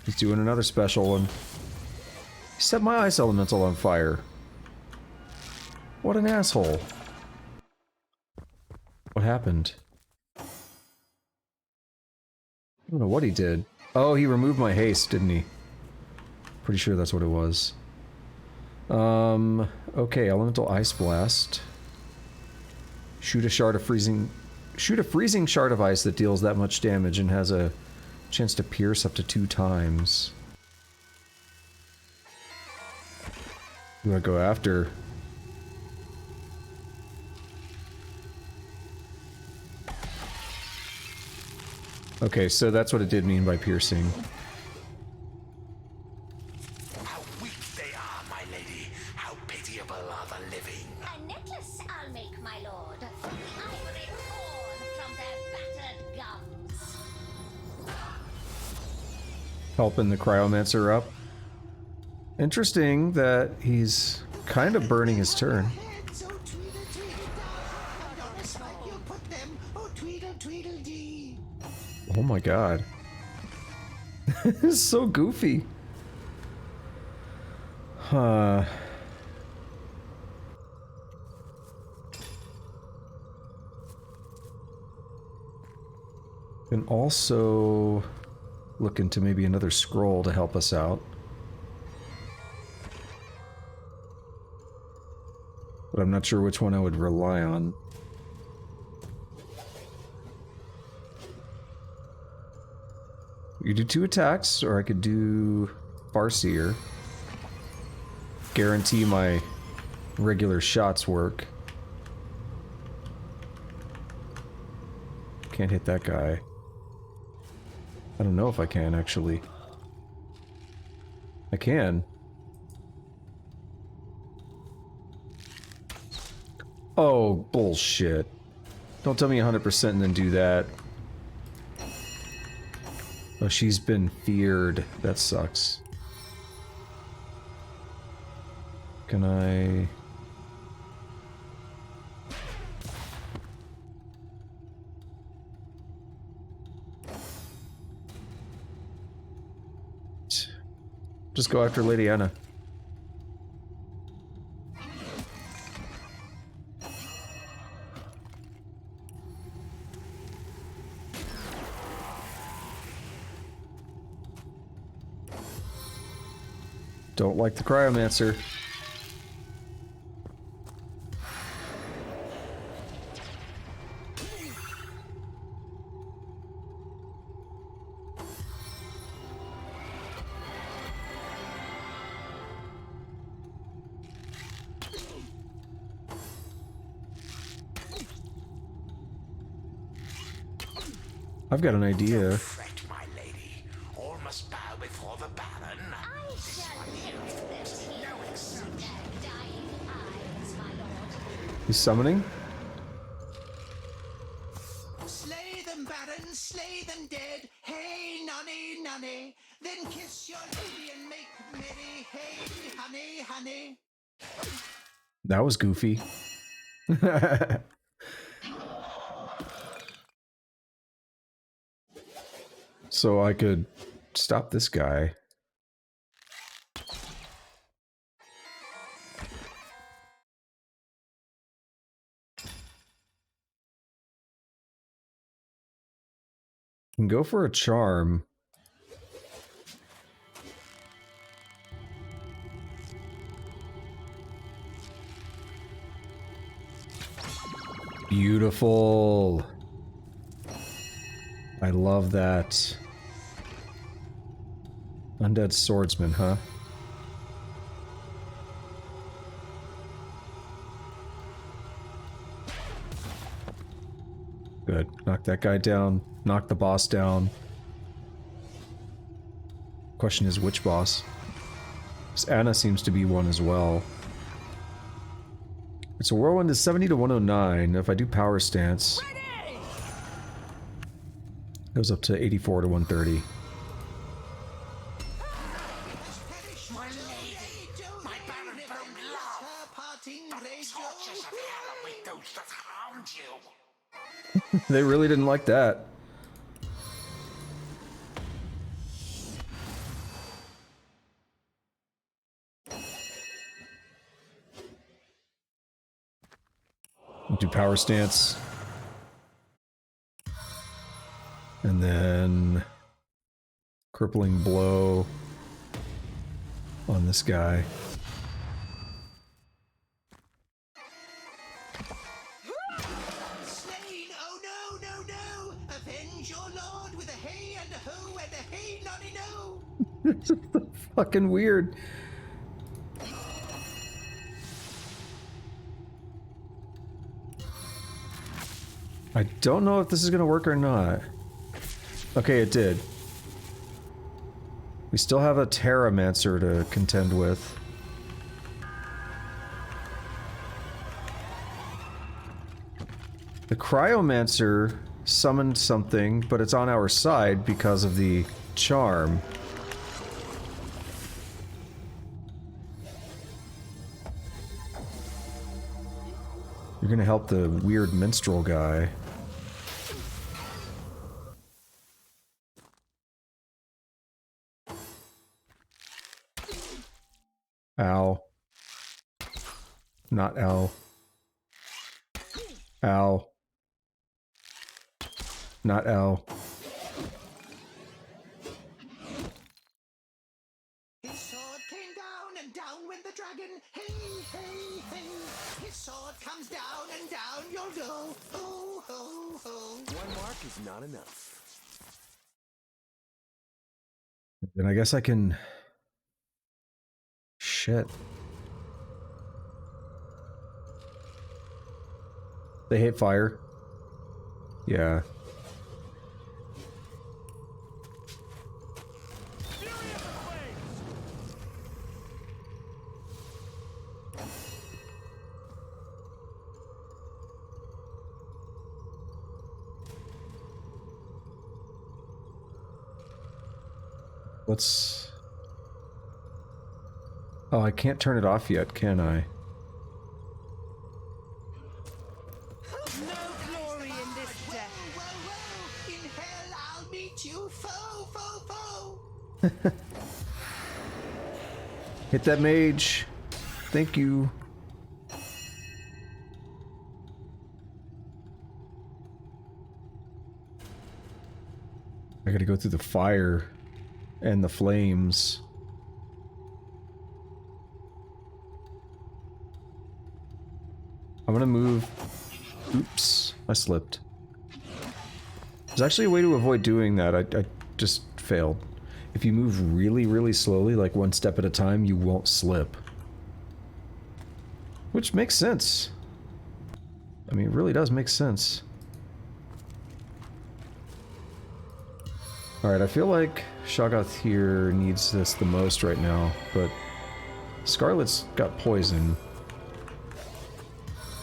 Speaker 1: He's doing another special one. He set my ice elemental on fire. What an asshole. What happened? I don't know what he did. Oh, he removed my haste, didn't he? Pretty sure that's what it was. Okay, elemental ice blast. Shoot a freezing shard of ice that deals that much damage and has a chance to pierce up to 2 times. Who do I go after? Okay, so that's what it did mean by piercing.
Speaker 17: How weak they are, my lady. How pitiable are the living.
Speaker 5: A necklace I'll make, my lord. The ivory torn from their battered gums.
Speaker 1: Helping the Cryomancer up. Interesting that he's kind of burning his turn. Oh my god. This is so goofy. Huh. And also look into maybe another scroll to help us out. But I'm not sure which one I would rely on. You do 2 attacks, or I could do Farseer. Guarantee my regular shots work. Can't hit that guy. I don't know if I can, actually. I can. Oh, bullshit. Don't tell me 100% and then do that. Oh, she's been feared. That sucks. Can I... Just go after Lady Anna. Don't like the Cryomancer. I've got an idea.
Speaker 17: Don't fret, my lady. All must bow before the Baron.
Speaker 1: He's summoning?
Speaker 11: Slay them, Baron, slay them dead. Hey, nonny, nonny. Then kiss your lady and make merry. Hey, honey, honey.
Speaker 1: That was goofy. So I could stop this guy. And go for a charm. Beautiful. I love that. Undead swordsman, huh? Good. Knock that guy down. Knock the boss down. Question is, which boss? 'Cause Anna seems to be one as well. So whirlwind is 70 to 109. If I do power stance, it goes up to 84 to 130.
Speaker 17: My lady, my Baron found love. Tortures of hell await those that harmed you.
Speaker 1: They really didn't like that. Do power stance. And then crippling blow on this guy.
Speaker 11: Slain, oh no, no, no. Avenge your lord with a hey and a ho and a hey, nonny, no.
Speaker 1: This is so fucking weird. I don't know if this is gonna work or not. Okay, it did. We still have a Terramancer to contend with. The Cryomancer summoned something, but it's on our side because of the charm. You're gonna help the weird minstrel guy. Ow. Not ow. Ow. Not ow.
Speaker 4: One mark is not enough.
Speaker 1: Then I guess I can... Shit. They hate fire. Yeah. Let's... Oh, I can't turn it off yet, can I?
Speaker 7: No glory in this death.
Speaker 11: In hell, I'll meet you, foe, foe, foe.
Speaker 1: Hit that mage. Thank you. I gotta go through the fire and the flames. I'm gonna move. Oops, I slipped. There's actually a way to avoid doing that. I just failed. If you move really, really slowly, like one step at a time, you won't slip. Which makes sense. I mean, it really does make sense. Alright, I feel like Shoggoth here needs this the most right now, but Scarlet's got poison,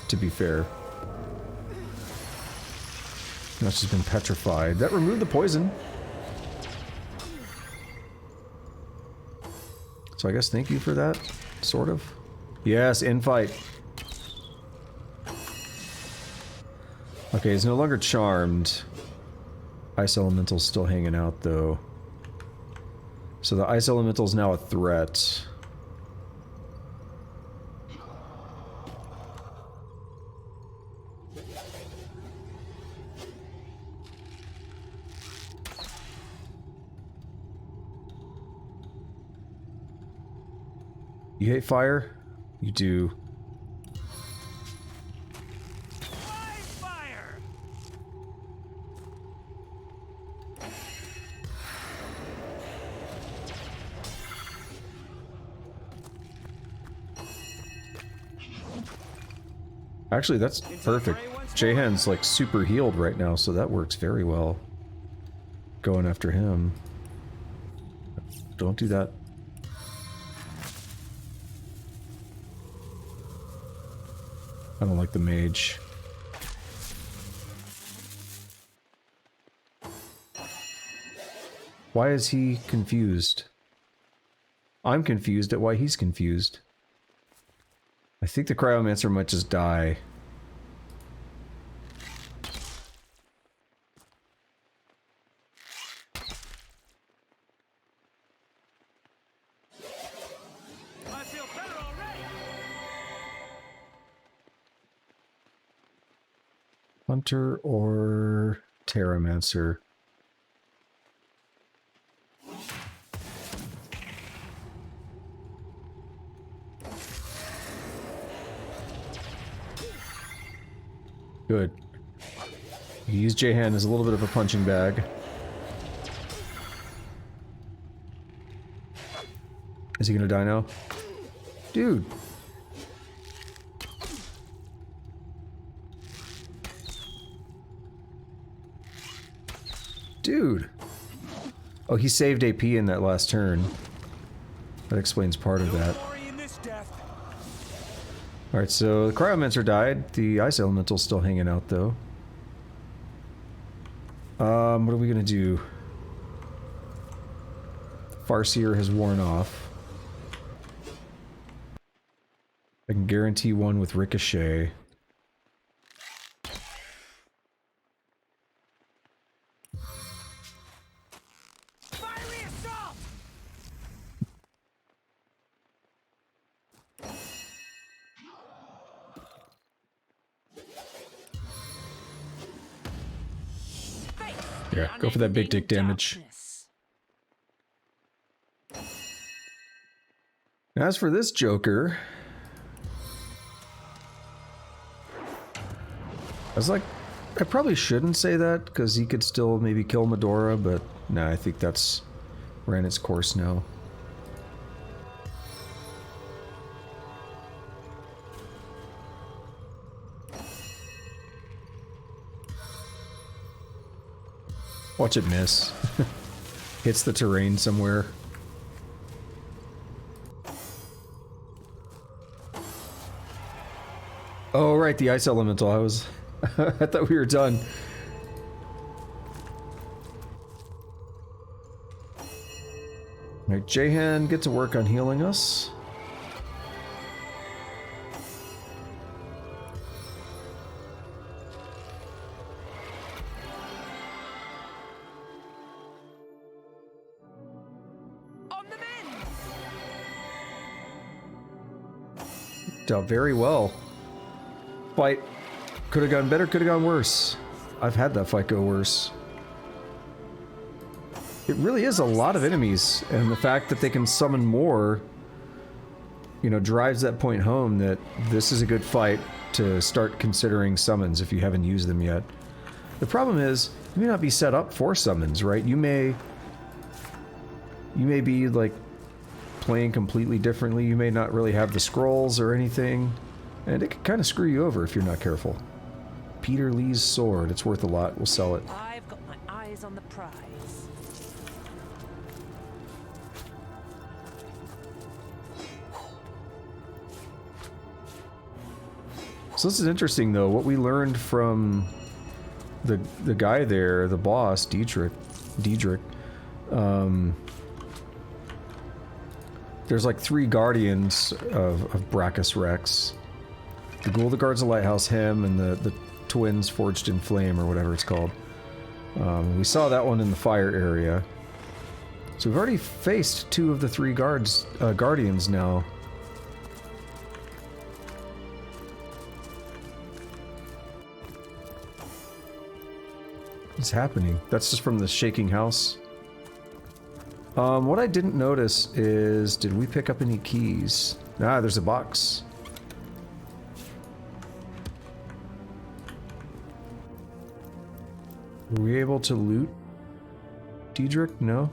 Speaker 1: to be fair. Now she's been petrified. That removed the poison. So I guess thank you for that, sort of. Yes, infight. Okay, he's no longer charmed. Ice Elemental's still hanging out, though. So the Ice Elemental's now a threat. You hate fire? You do. Actually, that's perfect. Jahan's like super healed right now, so that works very well. Going after him. Don't do that. I don't like the mage. Why is he confused? I'm confused at why he's confused. I think the Cryomancer might just die.
Speaker 7: I feel better already.
Speaker 1: Hunter or Terramancer? Good. You use Jahan as a little bit of a punching bag. Is he gonna die now? Dude! Dude! Oh, he saved AP in that last turn. That explains part of that. Alright, so the Cryomancer died. The Ice Elemental's still hanging out, though. What are we gonna do? Farseer has worn off. I can guarantee one with Ricochet. Yeah, go for that big dick damage. As for this Joker, I was like I probably shouldn't say that, because he could still maybe kill Medora, but no, I think that's ran its course now. Watch it miss. Hits the terrain somewhere. Oh, right, the ice elemental. I was... I thought we were done. Alright, Jahan, get to work on healing us. Done very well. Fight could have gone better, could have gone worse. I've had that fight go worse. It really is a lot of enemies, and the fact that they can summon more, you know, drives that point home that this is a good fight to start considering summons if you haven't used them yet. The problem is, you may not be set up for summons, right? You may be, like, playing completely differently. You may not really have the scrolls or anything, and it can kind of screw you over if you're not careful. Peter Lee's sword. It's worth a lot. We'll sell it.
Speaker 7: I've got my eyes on the prize.
Speaker 1: So this is interesting, though. What we learned from the guy there, the boss, Diederik. There's like 3 guardians of Braccus Rex. The ghoul that guards the lighthouse, him, and the twins forged in flame, or whatever it's called. We saw that one in the fire area. So we've already faced 2 of the 3 guardians now. What's happening? That's just from the shaking house. What I didn't notice is, did we pick up any keys? Ah, there's a box. Were we able to loot Diederik? No?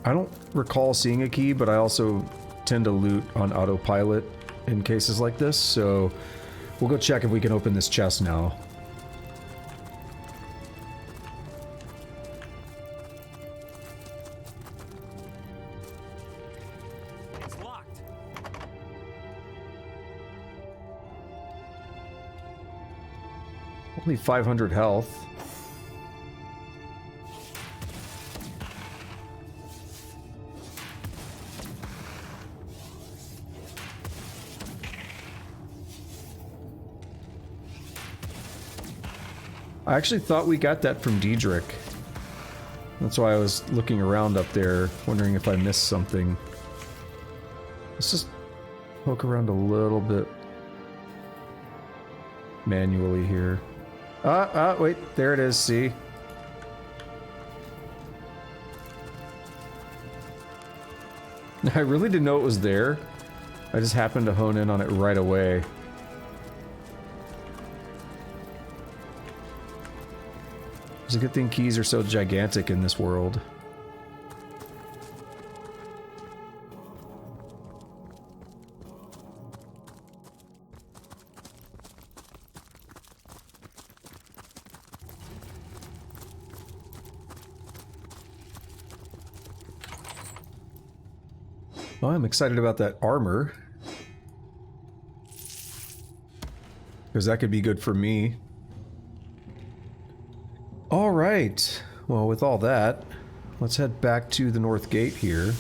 Speaker 1: I don't recall seeing a key, but I also tend to loot on autopilot in cases like this, so we'll go check if we can open this chest now.
Speaker 4: It's locked.
Speaker 1: Only 500 health. I actually thought we got that from Diederik. That's why I was looking around up there, wondering if I missed something. Let's just poke around a little bit manually here. Wait, there it is, see? I really didn't know it was there. I just happened to hone in on it right away. It's a good thing keys are so gigantic in this world. Well, I'm excited about that armor, because that could be good for me. All right. Well, with all that, let's head back to the North Gate here.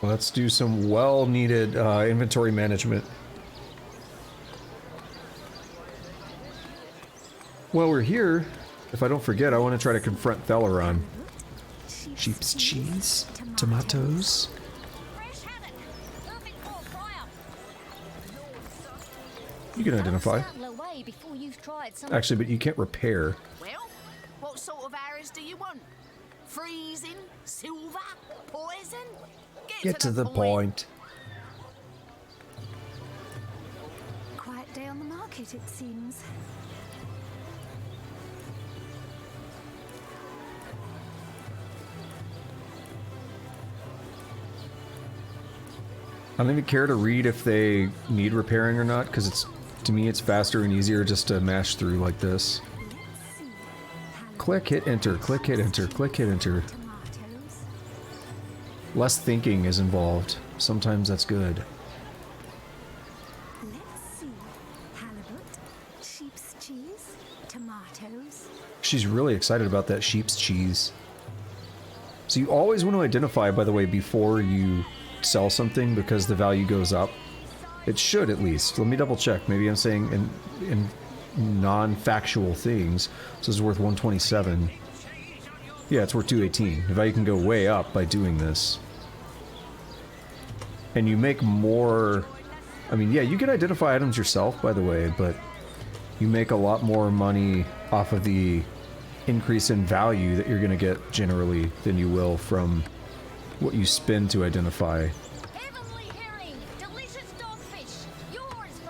Speaker 1: Let's do some well-needed inventory management. While we're here, if I don't forget, I want to try to confront Thelyron. Sheep's cheese, tomatoes. You can identify.
Speaker 16: Away before you've tried some.
Speaker 1: Actually, but you can't repair.
Speaker 15: Well, what sort of arrows do you want? Freezing? Silver? Poison?
Speaker 1: Get to the point.
Speaker 19: Quiet day on the market, it seems.
Speaker 1: I don't even care to read if they need repairing or not, because it's, to me, it's faster and easier just to mash through like this. Click, hit enter, click, hit enter, click, hit enter. Less thinking is involved. Sometimes that's good.
Speaker 19: Let's see. Halibut, sheep's cheese, tomatoes.
Speaker 1: She's really excited about that sheep's cheese. So you always want to identify, by the way, before you sell something, because the value goes up. It should, at least. Let me double check. Maybe I'm saying in non-factual things. So this is worth 127. Yeah, it's worth 218. The value can go way up by doing this. And you make more... I mean, yeah, you can identify items yourself, by the way, but you make a lot more money off of the increase in value that you're going to get generally than you will from what you spend to identify.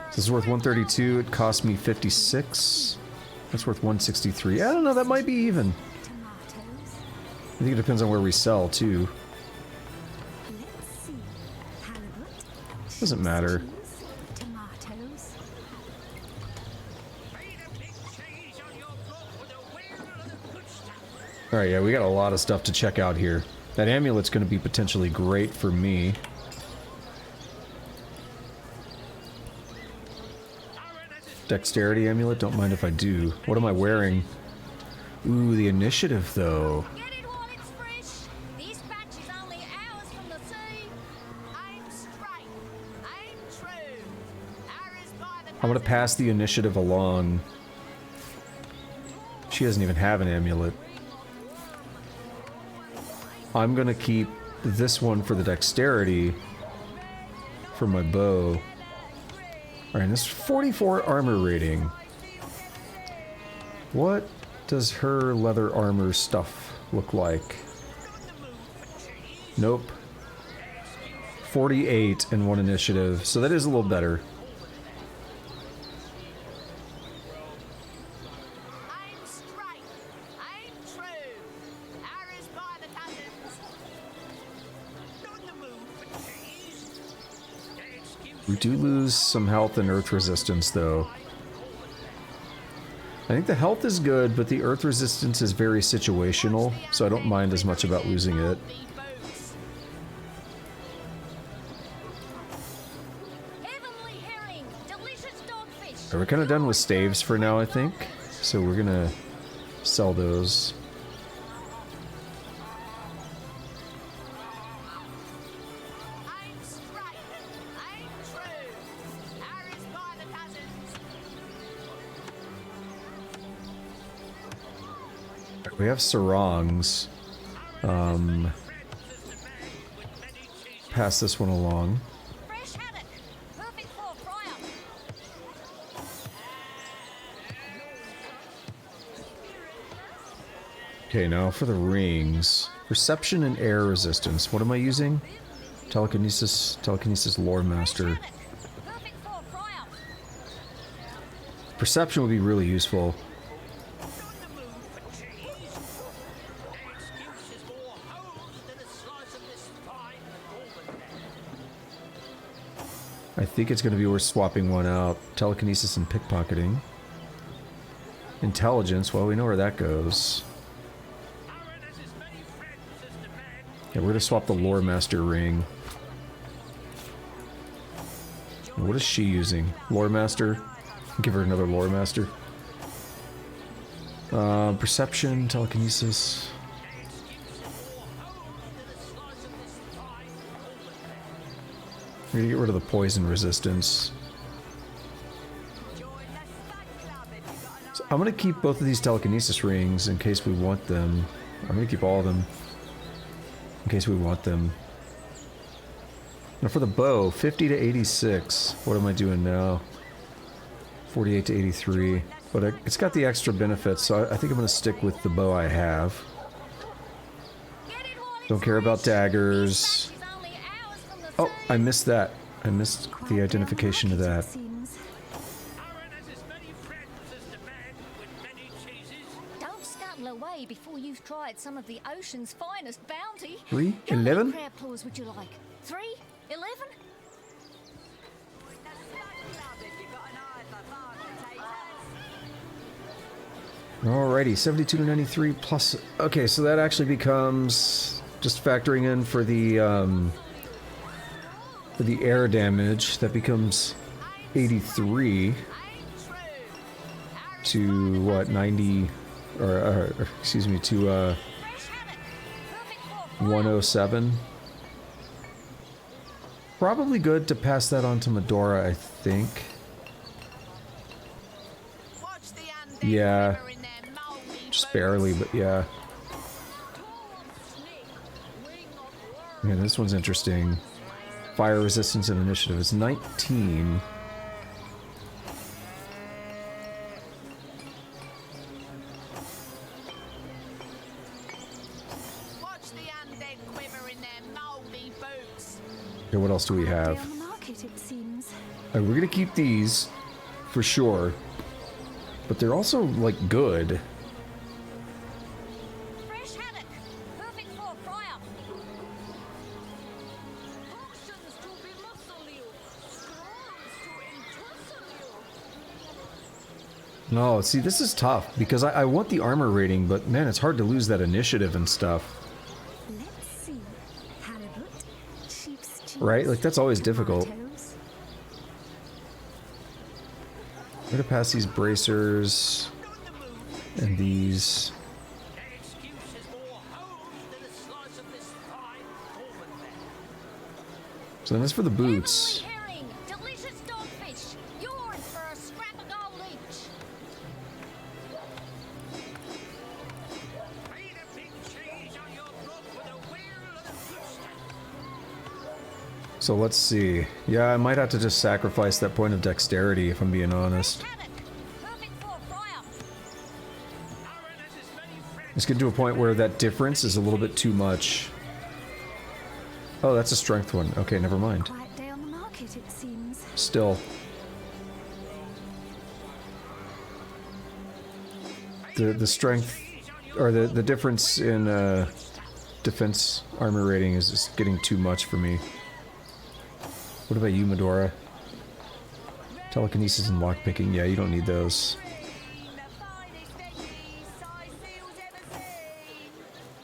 Speaker 1: This is worth 132. It cost me 56. That's worth 163. I don't know, that might be even. I think it depends on where we sell, too. Doesn't matter. Alright, yeah, we got a lot of stuff to check out here. That amulet's going to be potentially great for me. Dexterity amulet, don't mind if I do. What am I wearing? Ooh, the initiative, though. I'm gonna pass the initiative along. She doesn't even have an amulet. I'm gonna keep this one for the dexterity for my bow. Alright, this is 44 armor rating. What does her leather armor stuff look like? Nope. 48 and 1 initiative, so that is a little better. We do lose some health and earth resistance, though. I think the health is good, but the earth resistance is very situational, so I don't mind as much about losing it. We're kind of done with staves for now, I think. So we're gonna sell those. We have sarongs. Pass this one along. Okay, now for the rings. Perception and air resistance. What am I using? Telekinesis Lore Master. Perception would be really useful. I think it's going to be worth swapping one out. Telekinesis and pickpocketing. Intelligence, well, we know where that goes. Yeah, we're going to swap the Lore Master ring. And what is she using? Lore Master? Give her another Lore Master. Perception, telekinesis. We're gonna get rid of the poison resistance. So I'm gonna keep both of these telekinesis rings in case we want them. I'm gonna keep all of them in case we want them. Now for the bow, 50 to 86. What am I doing now? 48 to 83. But it's got the extra benefits, so I think I'm going to stick with the bow I have. Don't care about daggers. Oh, I missed that. I missed the identification of that.
Speaker 16: Don't scuttle away before you've tried some of the ocean's finest bounty.
Speaker 1: 3,
Speaker 16: How many
Speaker 1: 11?
Speaker 16: crab claws would you like? 3, 11?
Speaker 1: Alrighty, 72 to 93 plus... Okay, so that actually becomes... Just factoring in for the air damage, that becomes 83 to, what, 90... Or excuse me, to 107. Probably good to pass that on to Medora, I think. Yeah. Just barely, but yeah. Yeah, this one's interesting. Fire resistance and initiative is 19. Okay, what else do we have? We're gonna keep these for sure, but they're also like good. No, see, this is tough because I want the armor rating, but man, it's hard to lose that initiative and stuff. Right? Like, that's always difficult. I'm gonna pass these bracers and these. So then as for the boots. So let's see. Yeah, I might have to just sacrifice that point of dexterity if I'm being honest. Let's get to a point where that difference is a little bit too much. Oh, that's a strength one. Okay, never mind. Still. The strength, or the difference in defense armor rating is just getting too much for me. What about you, Medora? Telekinesis and lockpicking. Yeah, you don't need those.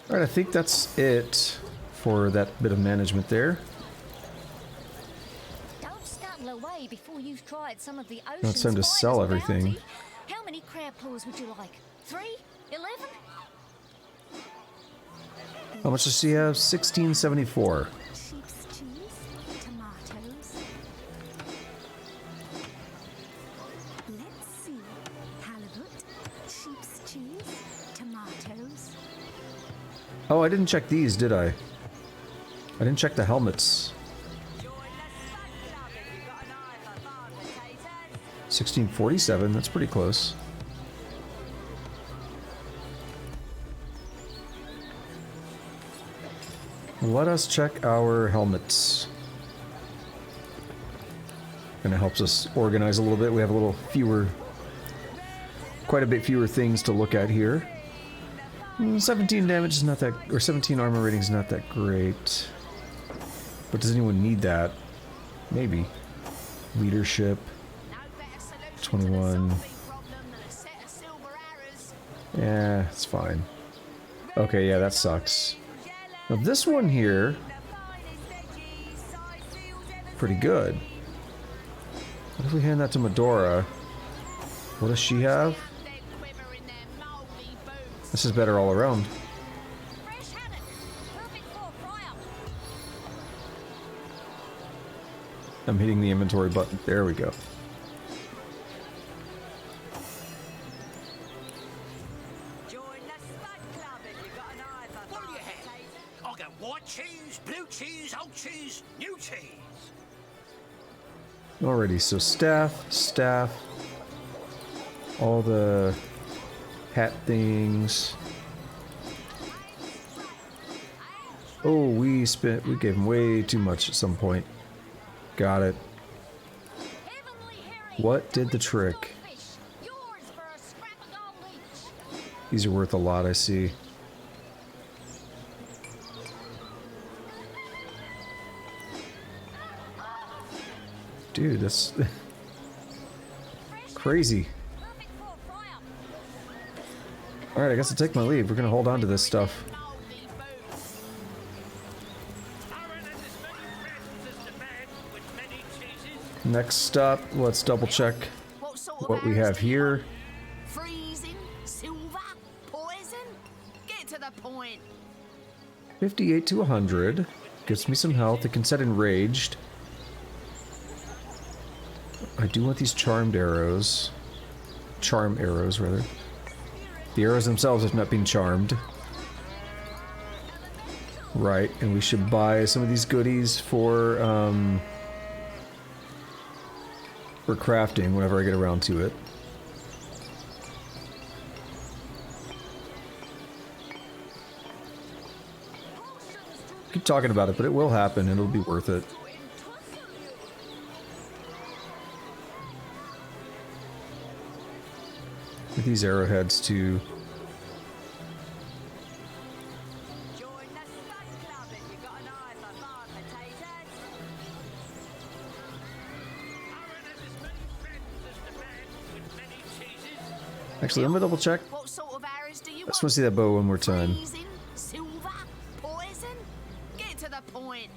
Speaker 1: Alright, I think that's it for that bit of management there.
Speaker 16: Don't scuttle away before you've tried some of the
Speaker 1: Now it's time to sell everything.
Speaker 16: bounty. How many crab claws would you like? 3, 11?
Speaker 1: How much does she have? 1674. Oh, I didn't check these, did I? I didn't check the helmets. 1647, that's pretty close. Let us check our helmets. And it helps us organize a little bit. We have a little fewer, quite a bit fewer things to look at here. 17 damage is not that, or 17 armor rating is not that great. But does anyone need that? Maybe. Leadership. 21. Yeah, it's fine. Okay, yeah, that sucks. Now this one here, pretty good. What if we hand that to Medora? What does she have? This is better all around. I'm hitting the inventory button. There we go.
Speaker 2: I got white cheese, blue cheese, old cheese, new cheese.
Speaker 1: Alrighty, so staff, staff. all the hat things. Oh, we gave him way too much at some point. Got it. What did the trick? These are worth a lot, I see. Dude, that's crazy. Alright, I guess I'll take my leave. We're gonna hold on to this stuff. Next up, let's double check what we have here.
Speaker 15: Freezing, silver, poison. Get to the point.
Speaker 1: 58 to 100. Gives me some health. It can set enraged. I do want these charmed arrows. Charm arrows, rather. The arrows themselves have not been charmed. Right, and we should buy some of these goodies for crafting whenever I get around to it. Keep talking about it, but it will happen and it'll be worth it. With these arrowheads too. Actually, I'm gonna double check.
Speaker 15: What sort of arrows do you
Speaker 1: I just want to see that bow one more time.
Speaker 15: Freezing, silver, poison. Get to the point.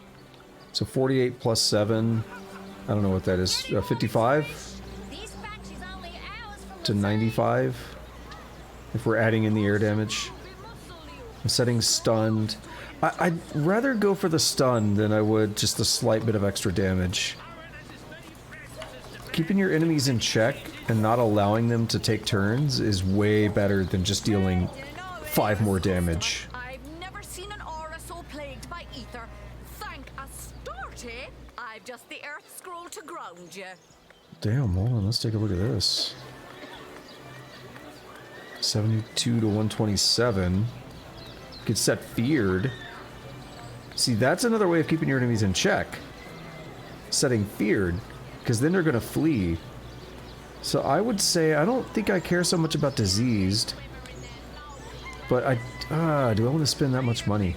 Speaker 1: So 48 plus 7. I don't know what that is. 55 to 95. If we're adding in the air damage. I'm setting stunned. I'd rather go for the stun than I would just a slight bit of extra damage. Keeping your enemies in check and not allowing them to take turns is way better than just dealing 5 more damage.
Speaker 3: I've never seen an aura so plagued by ether. Thank Astarte, I've just the earth scroll to ground you.
Speaker 1: Damn, hold on, let's take a look at this. 72 to 127. Get set feared. See, that's another way of keeping your enemies in check. Setting feared. Because then they're going to flee. So I would say, I don't think I care so much about diseased. But do I want to spend that much money?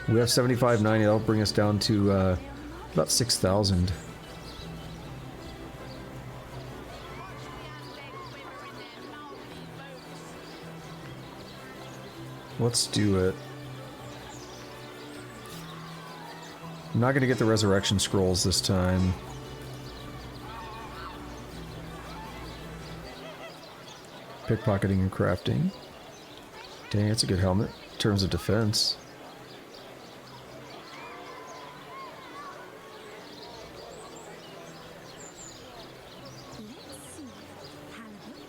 Speaker 1: We have 75.90, that'll bring us down to about 6,000. Let's do it. I'm not going to get the resurrection scrolls this time. Pickpocketing and crafting. Dang, that's a good helmet in terms of defense.
Speaker 19: Let's see. Halibut,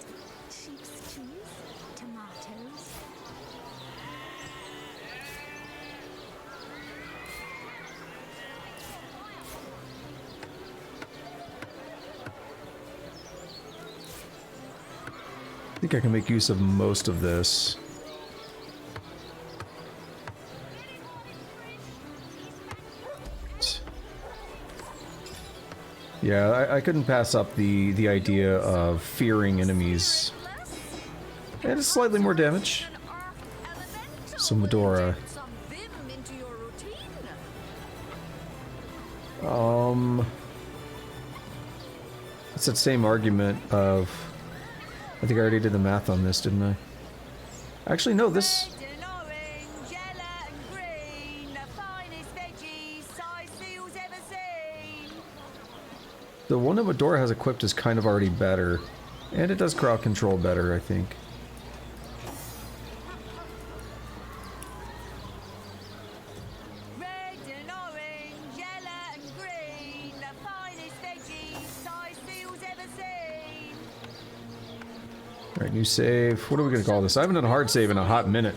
Speaker 19: sheep's cheese, tomatoes.
Speaker 1: I think I can make use of most of this. Yeah, I couldn't pass up the idea of fearing enemies. And it's slightly more damage. So Medora. It's that same argument of... I think I already did the math on this, didn't I? Actually, no, this... The one that Medora has equipped is kind of already better. And it does crowd control better, I think. Alright, new save. What are we going to call this? I haven't done a hard save in a hot minute.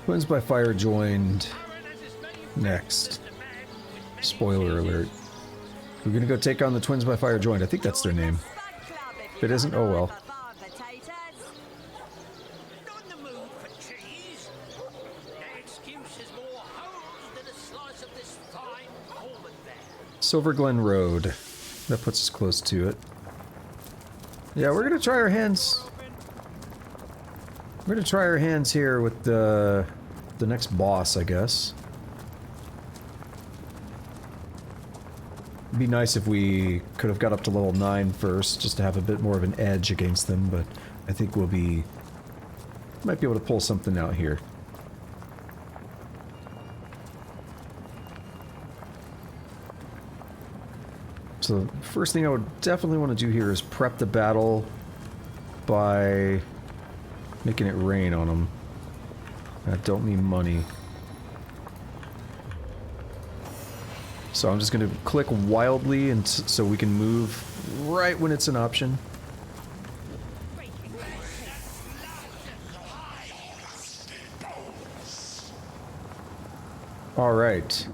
Speaker 1: Twins by Fire joined next. Spoiler alert. We're gonna go take on the Twins by Fire Joint. I think that's their name. If it isn't, oh well. Silverglen Road. That puts us close to it. Yeah, we're gonna try our hands. We're gonna try our hands here with the next boss, I guess. It'd be nice if we could have got up to level 9 first, just to have a bit more of an edge against them, but I think we'll be... might be able to pull something out here. So the first thing I would definitely want to do here is prep the battle by making it rain on them. I don't need money. So I'm just going to click wildly and so we can move right when it's an option. Alright.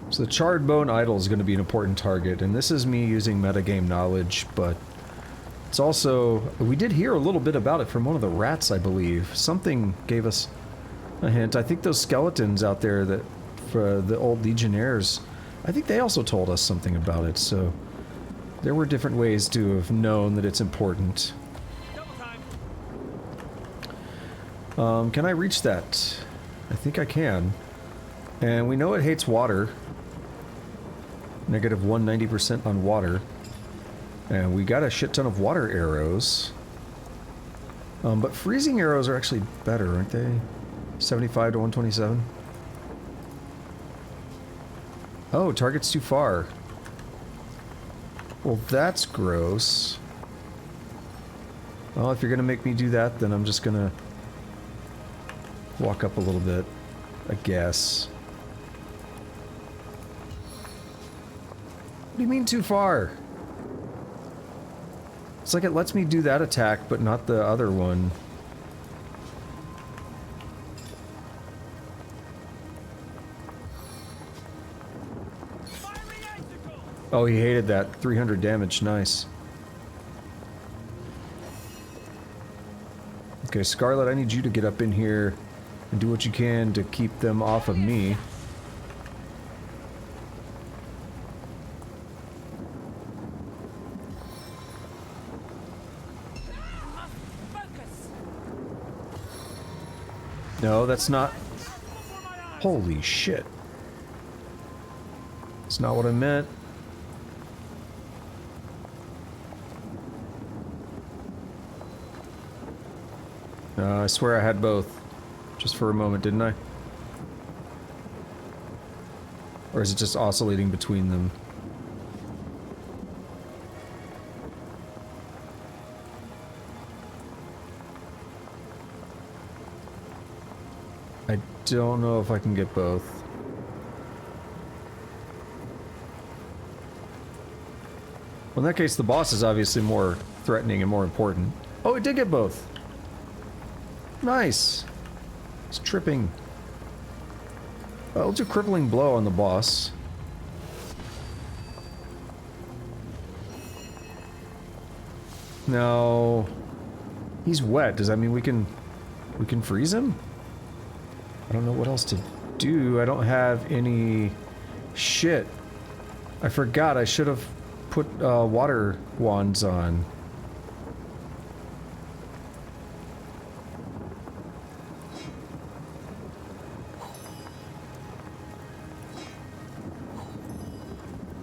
Speaker 1: So the Charred Bone Idol is going to be an important target, and this is me using metagame knowledge, but it's also... we did hear a little bit about it from one of the rats, I believe. Something gave us a hint. I think those skeletons out there that... for the old Legionnaires, I think they also told us something about it, so... there were different ways to have known that it's important. Can I reach that? I think I can. And we know it hates water. Negative 190% on water. And we got a shit ton of water arrows. But freezing arrows are actually better, aren't they? 75 to 127. Oh, target's too far. Well, that's gross. Well, if you're gonna make me do that, then I'm just gonna walk up a little bit, I guess. What do you mean too far? It's like it lets me do that attack, but not the other one. Oh, he hated that. 300 damage. Nice. Okay, Scarlet, I need you to get up in here and do what you can to keep them off of me. No, that's not... Holy shit. That's not what I meant. I swear I had both. Just for a moment, didn't I? Or is it just oscillating between them? I don't know if I can get both. Well, in that case, the boss is obviously more threatening and more important. Oh, it did get both! Nice! It's tripping. I'll do Crippling Blow on the boss. No. He's wet. Does that mean we can freeze him? I don't know what else to do. I don't have any... Shit. I forgot. I should have put water wands on.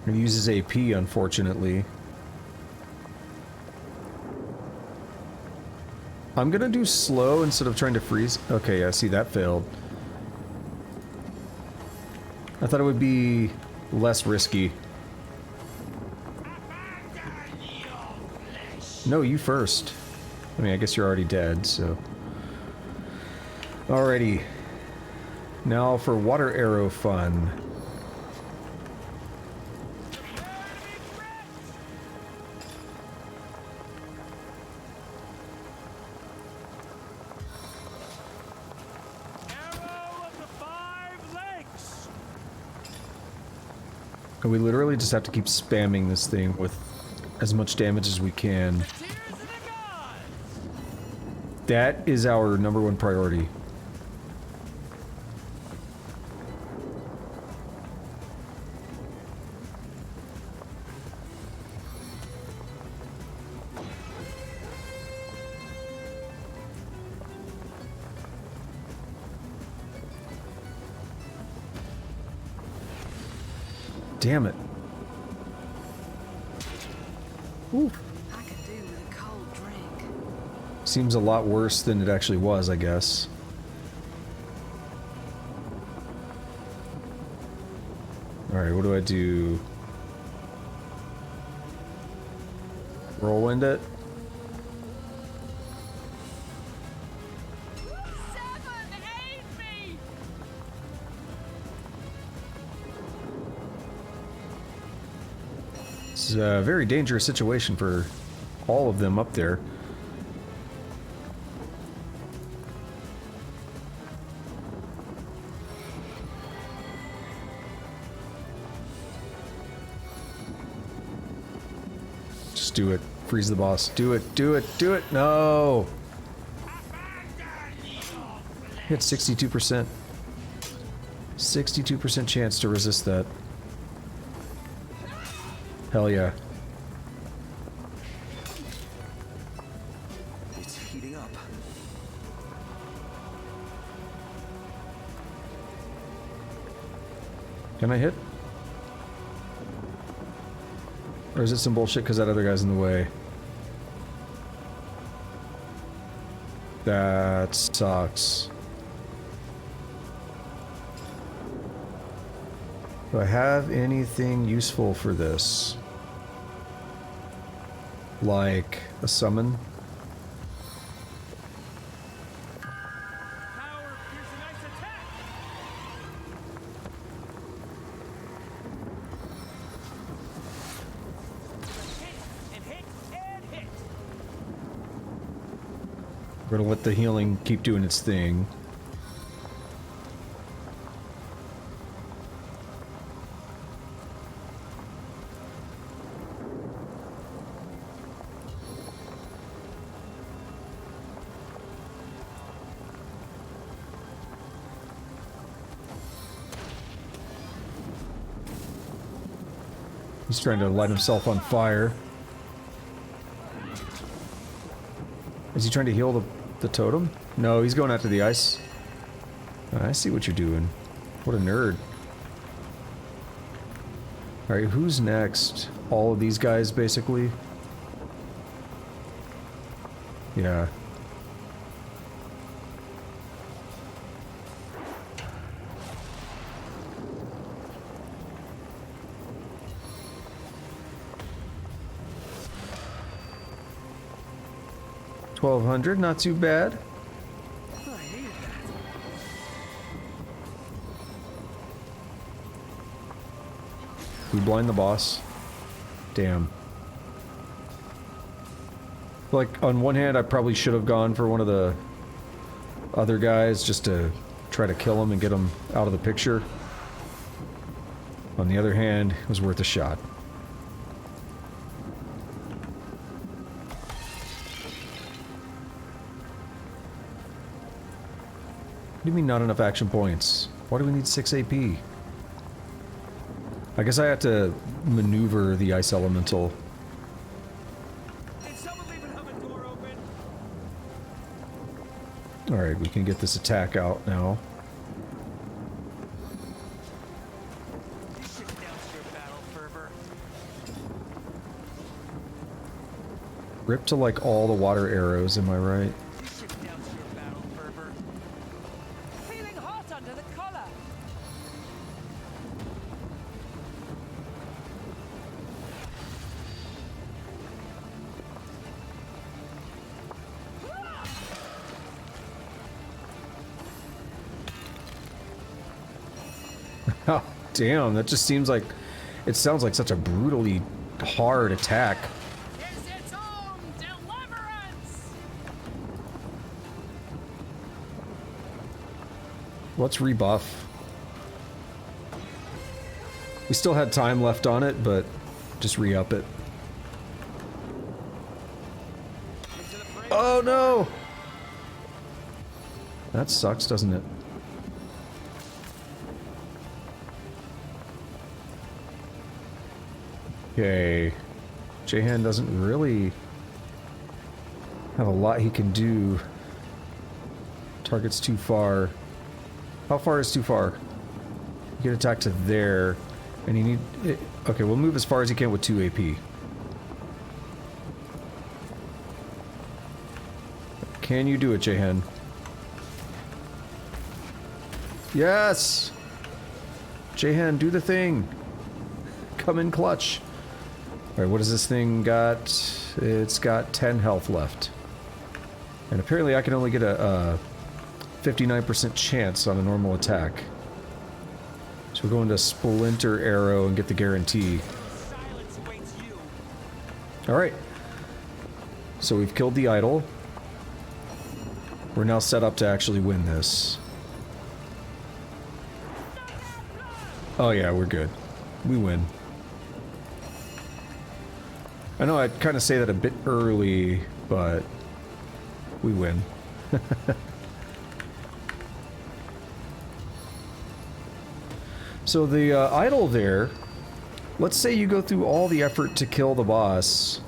Speaker 1: He uses AP, unfortunately. I'm gonna do slow instead of trying to freeze. Okay, I see that failed. I thought it would be less risky. No, you first. I mean, I guess you're already dead, so... Alrighty. Now for water arrow fun. And we literally just have to keep spamming this thing with as much damage as we can. That is our #1 priority. Damn it. Ooh.
Speaker 12: I could do with a cold drink.
Speaker 1: Seems a lot worse than it actually was, I guess. Alright, what do I do? Whirlwind it? It's a very dangerous situation for all of them up there. Just do it. Freeze the boss. Do it. Do it. Do it. No! Hit 62%. 62% chance to resist that. Hell yeah.
Speaker 4: It's heating up.
Speaker 1: Can I hit? Or is it some bullshit because that other guy's in the way? That sucks. Do I have anything useful for this? Like a summon? We're gonna let the healing keep doing its thing. He's trying to light himself on fire. Is he trying to heal the totem? No, he's going after the ice. I see what you're doing. What a nerd. Alright, who's next? All of these guys, basically? Yeah. $1,200, not too bad. We blind the boss. Damn. Like, on one hand, I probably should have gone for one of the other guys just to try to kill him and get him out of the picture. On the other hand, it was worth a shot. What do you mean not enough action points? Why do we need 6 AP? I guess I have to maneuver the ice elemental. Alright, we can get this attack out now. Rip to like all the water arrows, am I right? Oh, damn, that just seems like... It sounds like such a brutally hard attack. Let's rebuff. We We still had time left on it, but just re-up it. Oh no! That sucks, doesn't it? Okay. Jahan doesn't really have a lot he can do. Target's too far. How far is too far? You can attack to there, and you need... okay, we'll move as far as you can with 2 AP. Can you do it, Jahan? Yes! Jahan, do the thing! Come in clutch. Alright, what does this thing got? It's got 10 health left. And apparently I can only get a 59% chance on a normal attack. So we're going to Splinter Arrow and get the guarantee. Alright. So we've killed the idol. We're now set up to actually win this. Oh yeah, we're good. We win. I know I'd kind of say that a bit early, but we win. So the idol there, let's say you go through all the effort to kill the boss,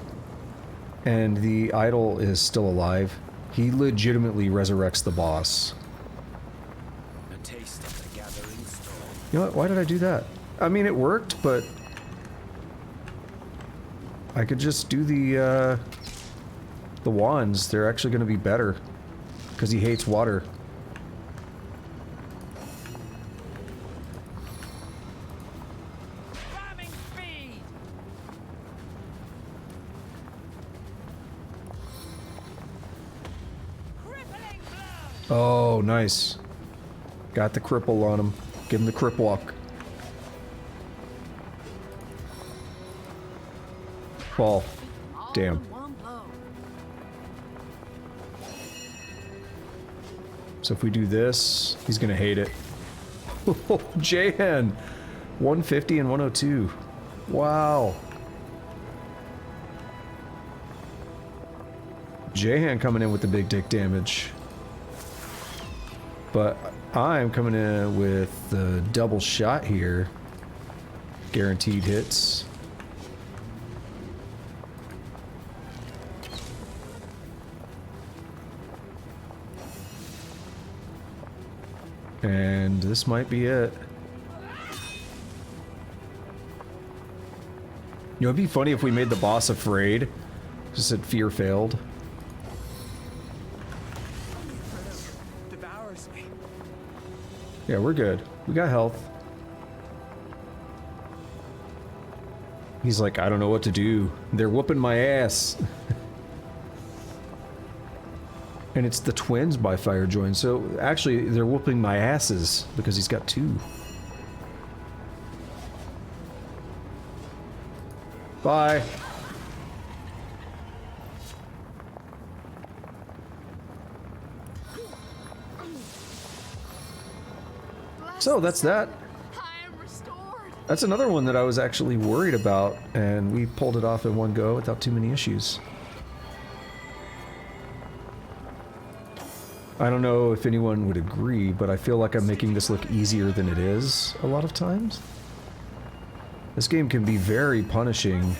Speaker 1: and the idol is still alive. He legitimately resurrects the boss.
Speaker 4: A taste of the gathering storm.
Speaker 1: You know what? Why did I do that? I mean, it worked, but I could just do the wands. They're actually going to be better because he hates water. Oh, nice. Got the cripple on him. Give him the crip walk. Fall. Damn. So if we do this, he's gonna hate it. Oh, Jahan! 150 and 102. Wow. Jahan coming in with the big dick damage. But I'm coming in with the double shot here. Guaranteed hits. And this might be it. You know, it'd be funny if we made the boss afraid. Just said fear failed. Yeah, we're good. We got health. He's like, I don't know what to do. They're whooping my ass. And it's the twins by Firejoin, so actually they're whooping my asses because he's got 2. Bye. So that's that. That's another one that I was actually worried about, and we pulled it off in one go without too many issues. I don't know if anyone would agree, but I feel like I'm making this look easier than it is a lot of times. This game can be very punishing.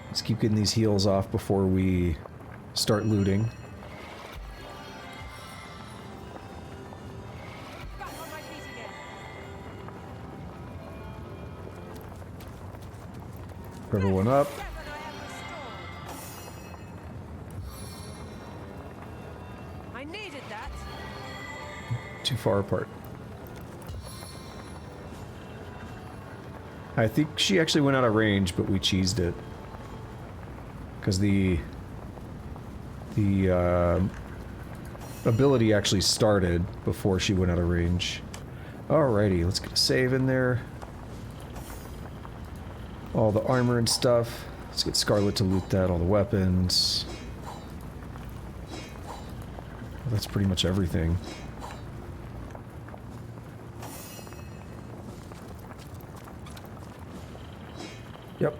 Speaker 1: Let's keep getting these heals off before we start looting. Everyone up.
Speaker 7: I needed that.
Speaker 1: Too far apart. I think she actually went out of range, but we cheesed it. Because the ability actually started before she went out of range. Alrighty, let's get a save in there. all the armor and stuff. Let's get Scarlet to loot that, all the weapons. That's pretty much everything. Yep.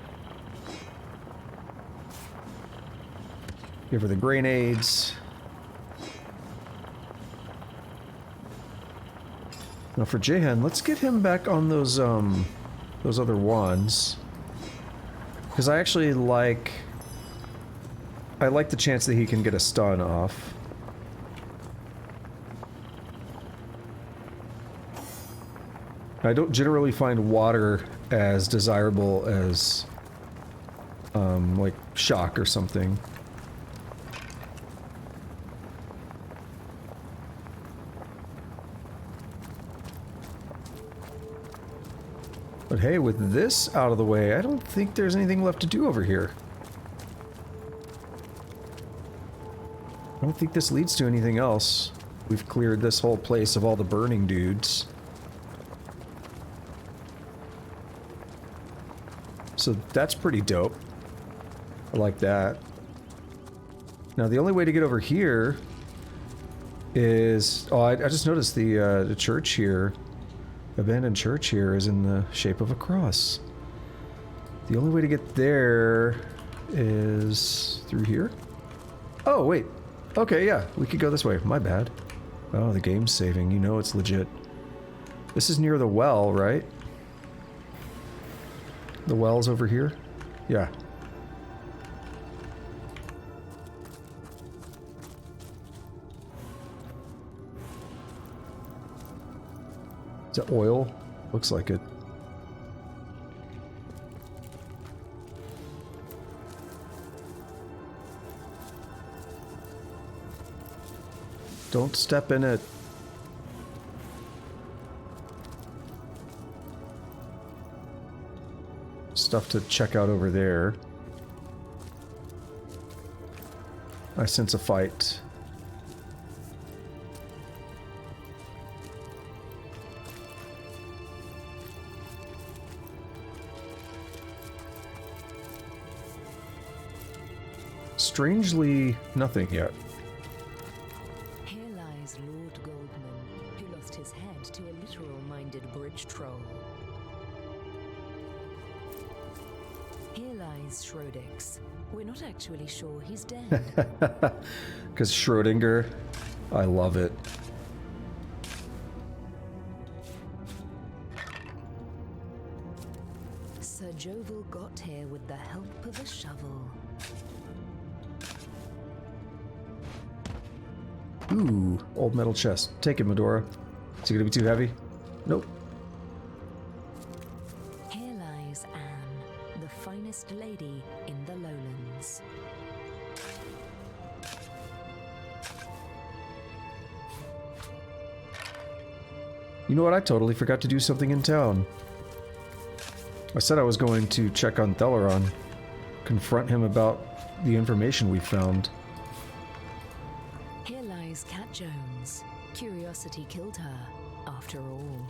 Speaker 1: Give her the grenades. Now for Jahan, let's get him back on those other wands. Because I actually like... I like the chance that he can get a stun off. I don't generally find water as desirable as, like, shock or something. But hey, with this out of the way, I don't think there's anything left to do over here. I don't think this leads to anything else. We've cleared this whole place of all the burning dudes. So that's pretty dope. I like that. Now the only way to get over here is... Oh, I just noticed the church here. Abandoned church here is in the shape of a cross. The only way to get there is through here? Oh, wait. Okay, yeah, we could go this way. My bad. Oh, the game's saving. You know it's legit. This is near the well, right? The well's over here? Yeah. Is that oil? Looks like it. Don't step in it. Stuff to check out over there. I sense a fight. Strangely, nothing yet.
Speaker 10: Here lies Lord Goldman, who lost his head to a literal-minded bridge troll. Here lies Schrodix. We're not actually sure he's dead.
Speaker 1: Because Schrodinger, I love it.
Speaker 10: Sir Jovel got here with the help of a shovel.
Speaker 1: Ooh, old metal chest. Take it, Medora. Is it gonna be too heavy? Nope.
Speaker 10: Here lies Anne, the finest lady in the lowlands.
Speaker 1: You know what? I totally forgot to do something in town. I said I was going to check on Thelyron, confront him about the information we found.
Speaker 10: Here lies Cat Jones. Curiosity killed her, after all.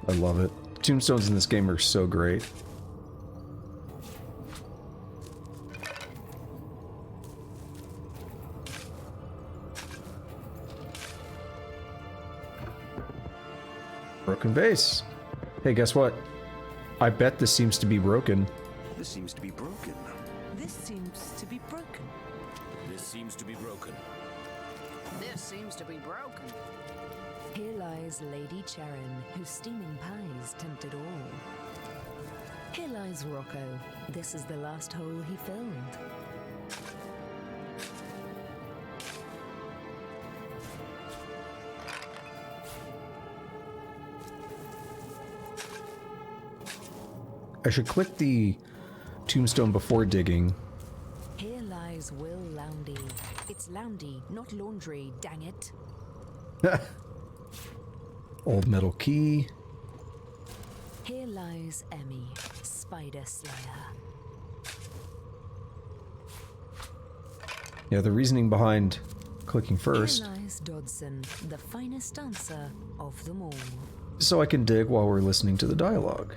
Speaker 1: I love it. Tombstones in this game are so great. Broken vase. Hey, guess what? I bet this seems to be broken.
Speaker 4: This seems to be broken.
Speaker 12: This seems to be broken.
Speaker 4: This seems to be broken.
Speaker 15: This seems to be broken.
Speaker 10: Here lies Lady Charon, whose steaming pies tempted all. Here lies Rocco. This is the last hole he filled.
Speaker 1: I should click the tombstone before digging.
Speaker 10: Here lies Will Loundy. It's Loundy, not laundry, dang it.
Speaker 1: Old metal key.
Speaker 10: Here lies Emmy, Spider Slayer.
Speaker 1: Yeah, the reasoning behind clicking first.
Speaker 10: Here lies Dodson, the finest dancer of them all.
Speaker 1: So I can dig while we're listening to the dialogue.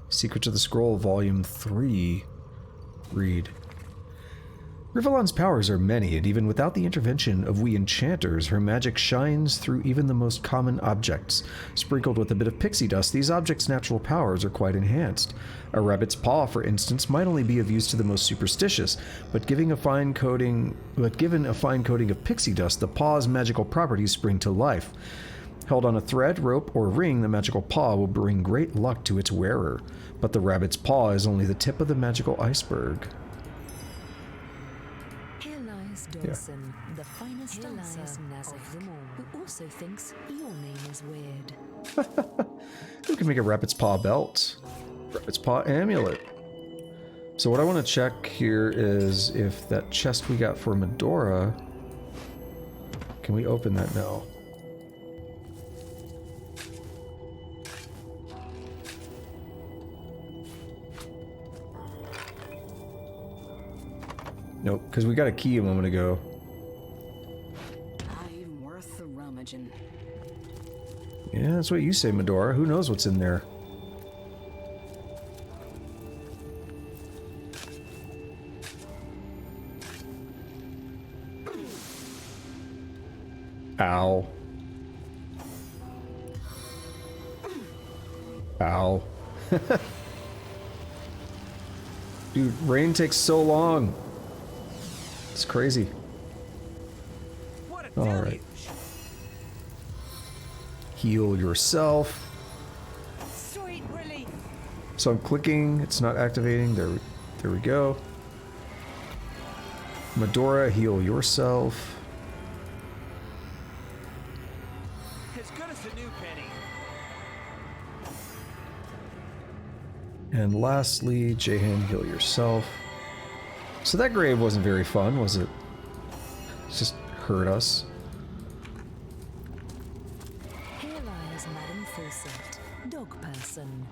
Speaker 1: Secrets of the Scroll, Volume 3. Read. Rivellon's powers are many, and even without the intervention of we enchanters, her magic shines through even the most common objects. Sprinkled with a bit of pixie dust, these objects' natural powers are quite enhanced. A rabbit's paw, for instance, might only be of use to the most superstitious, but given a fine coating of pixie dust, the paw's magical properties spring to life. Held on a thread, rope, or ring, the magical paw will bring great luck to its wearer. But the rabbit's paw is only the tip of the magical iceberg.
Speaker 10: Dawson, the finest dancer of them all, who also thinks your name is weird.
Speaker 1: We can make a rabbit's paw belt. Rabbit's paw amulet. So what I want to check here is if that chest we got for Medora, can we open that now? Nope, because we got a key a moment ago.
Speaker 15: Not even worth the rummaging.
Speaker 1: Yeah, that's what you say, Medora. Who knows what's in there? Ow. Ow. Dude, rain takes so long. It's crazy. Alright. Heal yourself.
Speaker 7: Sweet relief.
Speaker 1: So I'm clicking, it's not activating. There we go. Medora, heal yourself.
Speaker 4: As good as a new penny.
Speaker 1: And lastly, Jahan, heal yourself. So that grave wasn't very fun, was it? It just hurt us.
Speaker 10: Here lies Madame Fawcett, dog person.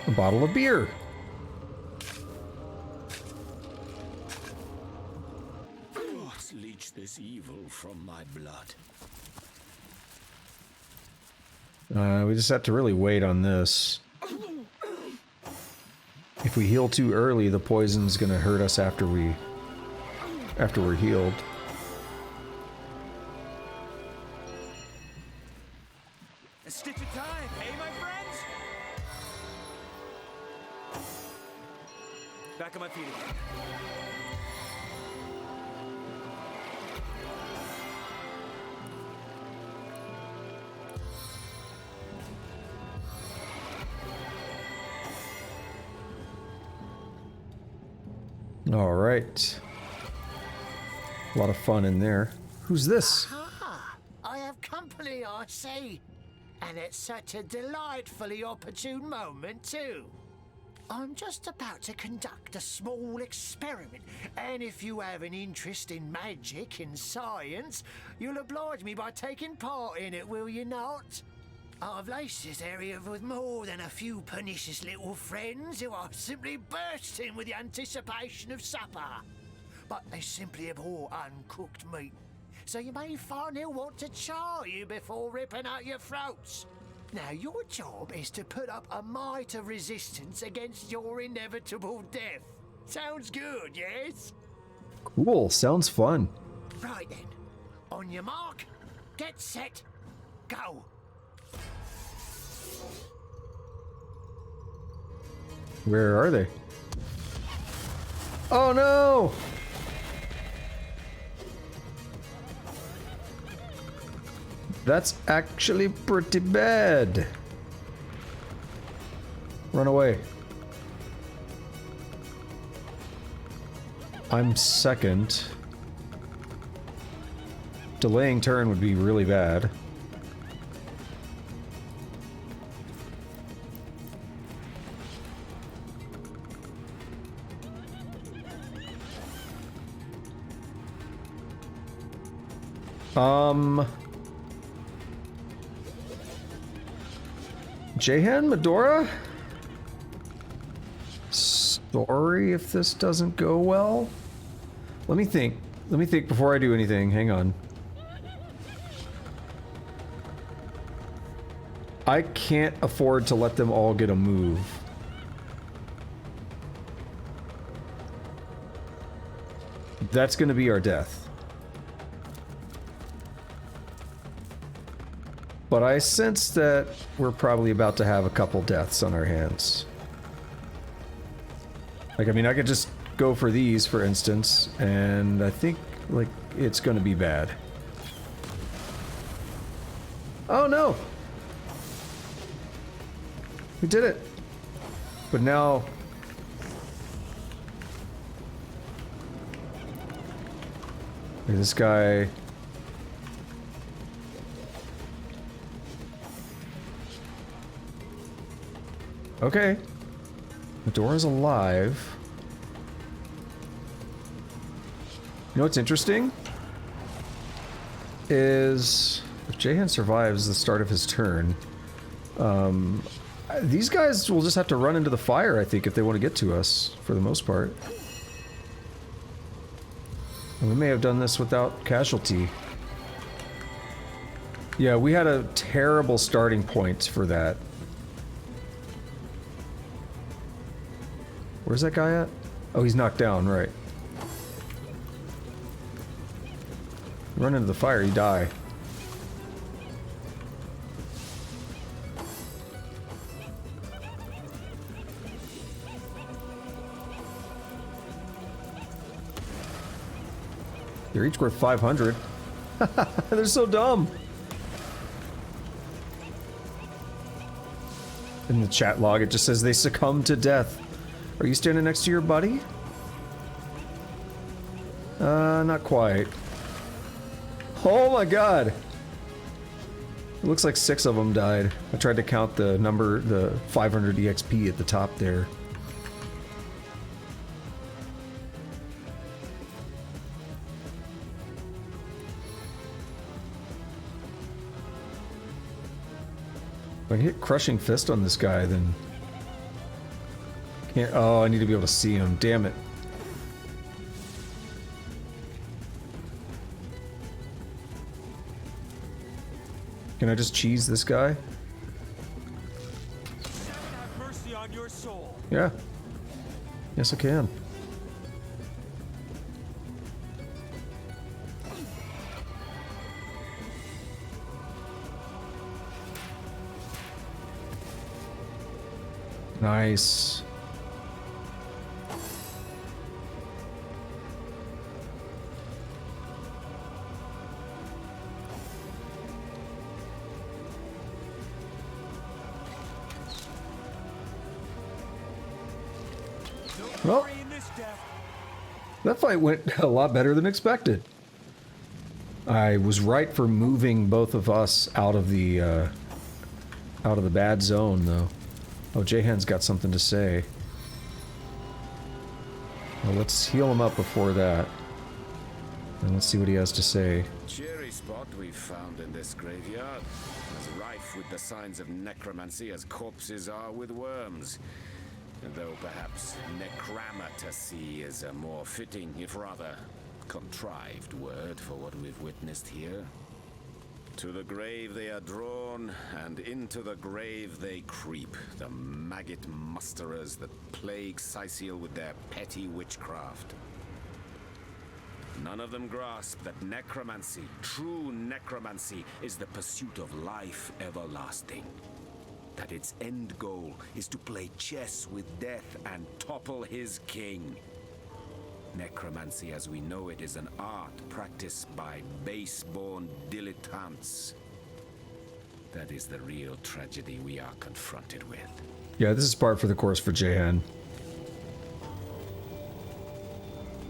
Speaker 1: A bottle of beer.
Speaker 9: What leached this evil from my blood?
Speaker 1: We just have to really wait on this. If we heal too early, the poison's gonna hurt us after we're healed.
Speaker 4: A stitch of time, hey, my friends? Back on my feet again.
Speaker 1: All right. A lot of fun in there. Who's this?
Speaker 8: Ah, I have company, I see. And it's such a delightfully opportune moment, too. I'm just about to conduct a small experiment, and if you have an interest in magic and science, you'll oblige me by taking part in it, will you not? I've laced this area with more than a few pernicious little friends who are simply bursting with the anticipation of supper. But they simply abhor uncooked meat, so you may find they'll want to char you before ripping out your throats. Now, your job is to put up a mite of resistance against your inevitable death. Sounds good, yes?
Speaker 1: Cool, sounds fun.
Speaker 8: Right then. On your mark, get set, go.
Speaker 1: Where are they? Oh no! That's actually pretty bad. Run away. I'm second. Delaying turn would be really bad. Jahan, Medora? Sorry if this doesn't go well. Let me think. Let me think before I do anything. Hang on. I can't afford to let them all get a move. That's going to be our death. But I sense that we're probably about to have a couple deaths on our hands. Like, I mean, I could just go for these, for instance, and I think, like, it's going to be bad. Oh, no! We did it! But now... this guy... Okay. Medora's alive. You know what's interesting? Is... if Jahan survives the start of his turn, these guys will just have to run into the fire, I think, if they want to get to us, for the most part. And we may have done this without casualty. Yeah, we had a terrible starting point for that. Where's that guy at? Oh, he's knocked down, right. Run into the fire, you die. They're each worth 500. They're so dumb. In the chat log, it just says they succumbed to death. Are you standing next to your buddy? Not quite. Oh my god! It looks like 6 of them died. I tried to count the number, the 500 EXP at the top there. If I hit Crushing Fist on this guy, then... can't... oh, I need to be able to see him. Damn it. Can I just cheese this guy?
Speaker 4: Have mercy on your soul.
Speaker 1: Yeah. Yes, I can. Nice. Well, that fight went a lot better than expected. I was right for moving both of us out of the bad zone, though. Oh, Jahan's got something to say. Well, let's heal him up before that. And let's see what he has to say.
Speaker 14: Cheery spot we've found in this graveyard. As rife with the signs of necromancy as corpses are with worms. Though perhaps necramatacy is a more fitting, if rather contrived word for what we've witnessed here. To the grave they are drawn, and into the grave they creep, the maggot musterers that plague Cyseal with their petty witchcraft. None of them grasp that necromancy, true necromancy, is the pursuit of life everlasting. That its end goal is to play chess with death and topple his king. Necromancy as we know it is an art practiced by base-born dilettantes. That is the real tragedy we are confronted with.
Speaker 1: Yeah, this is par for the course for Jahan.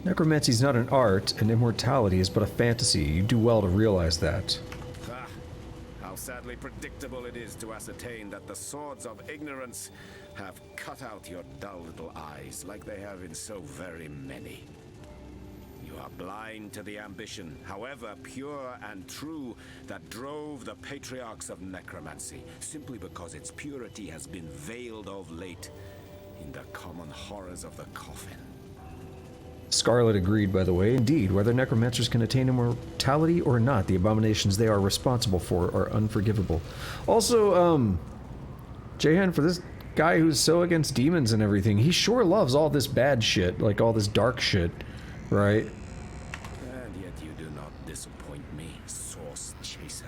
Speaker 1: Necromancy is not an art, and immortality is but a fantasy. You do well to realize that.
Speaker 14: Ah, how sadly predictable it is to ascertain that the swords of ignorance have cut out your dull little eyes like they have in so very many. You are blind to the ambition, however pure and true, that drove the patriarchs of necromancy, simply because its purity has been veiled of late in the common horrors of the coffin.
Speaker 1: Scarlet agreed, by the way. Indeed, whether necromancers can attain immortality or not, the abominations they are responsible for are unforgivable. Also, Jahan, for this guy who's so against demons and everything, he sure loves all this bad shit, like all this dark shit, right?
Speaker 14: And yet you do not disappoint me, Source Chaser.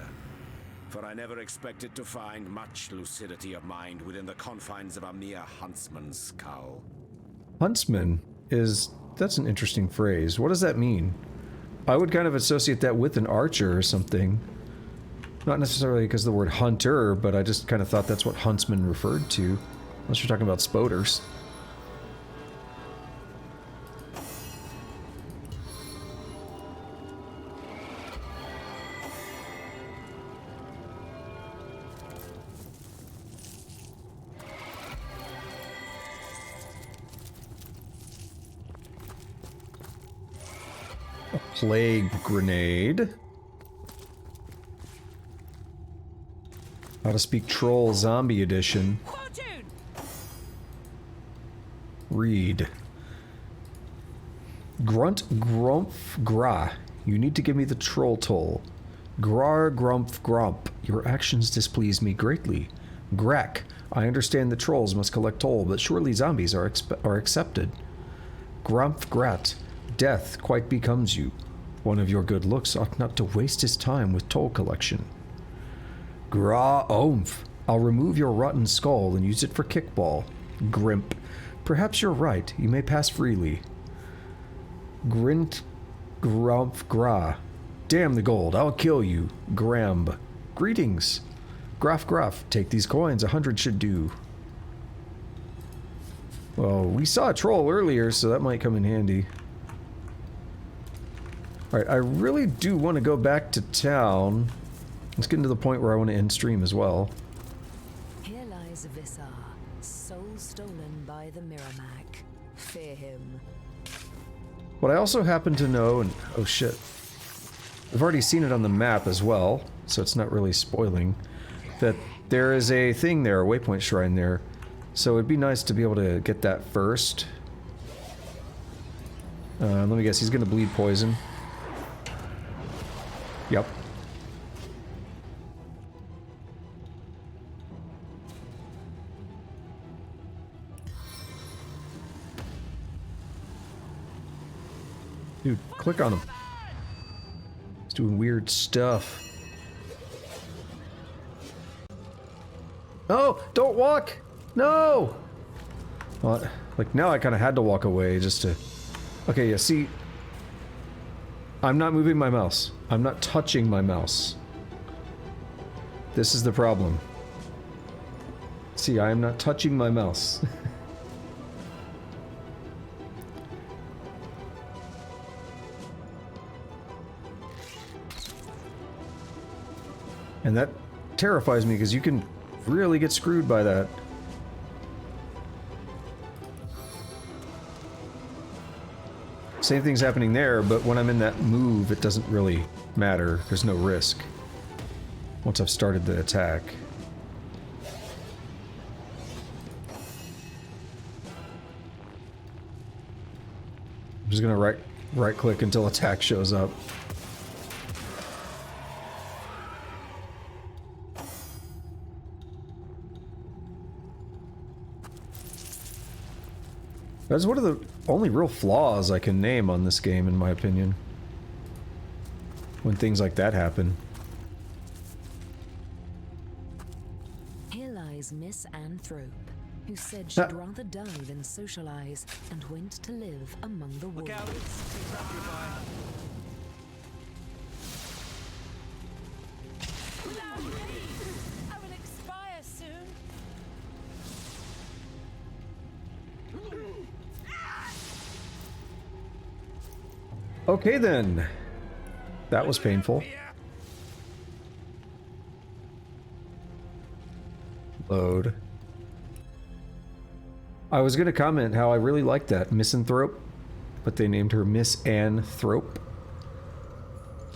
Speaker 14: For I never expected to find much lucidity of mind within the confines of a mere huntsman's skull.
Speaker 1: Huntsman is... that's an interesting phrase. What does that mean? I would kind of associate that with an archer or something. Not necessarily because of the word hunter, but I just kind of thought that's what huntsman referred to. Unless you're talking about spoders. A plague grenade. How to Speak Troll Zombie Edition. Read. Grunt Grumph Gra. You need to give me the troll toll. Grar Grumph Grump. Your actions displease me greatly. Grack. I understand the trolls must collect toll, but surely zombies are accepted. Grumph Grat. Death quite becomes you. One of your good looks ought not to waste his time with toll collection. Gra Oomph. I'll remove your rotten skull and use it for kickball. Grimp. Perhaps you're right. You may pass freely. Grint Grumph Gra. Damn the gold. I'll kill you. Gramb. Greetings. Gruff Gruff. Take these coins. 100 should do. Well, we saw a troll earlier, so that might come in handy. Alright, I really do want to go back to town. Let's get into the point where I want to end stream as well.
Speaker 10: Here lies Visar, soul stolen by the Miramac. Fear him.
Speaker 1: What I also happen to know, and oh shit, I've already seen it on the map as well, so it's not really spoiling, that there is a thing there, a waypoint shrine there, so it'd be nice to be able to get that first. Let me guess, he's gonna bleed poison. Yep. Dude, click on him. He's doing weird stuff. No! Don't walk! No! Well, like, now I kind of had to walk away just to... Okay, yeah, see... I'm not moving my mouse. I'm not touching my mouse. This is the problem. See, I am not touching my mouse. And that terrifies me because you can really get screwed by that. Same thing's happening there, but when I'm in that move, it doesn't really matter. There's no risk once I've started the attack. I'm just gonna right click until attack shows up. That's one of the only real flaws I can name on this game, in my opinion. When things like that happen.
Speaker 10: Here lies Miss Anne Thrope, who said she'd rather die than socialize, and went to live among the wolves.
Speaker 4: Look out!
Speaker 7: I will expire soon.
Speaker 1: Okay then. That was painful. Load. I was gonna comment how I really liked that Misanthrope, but they named her Miss Anne Thrope.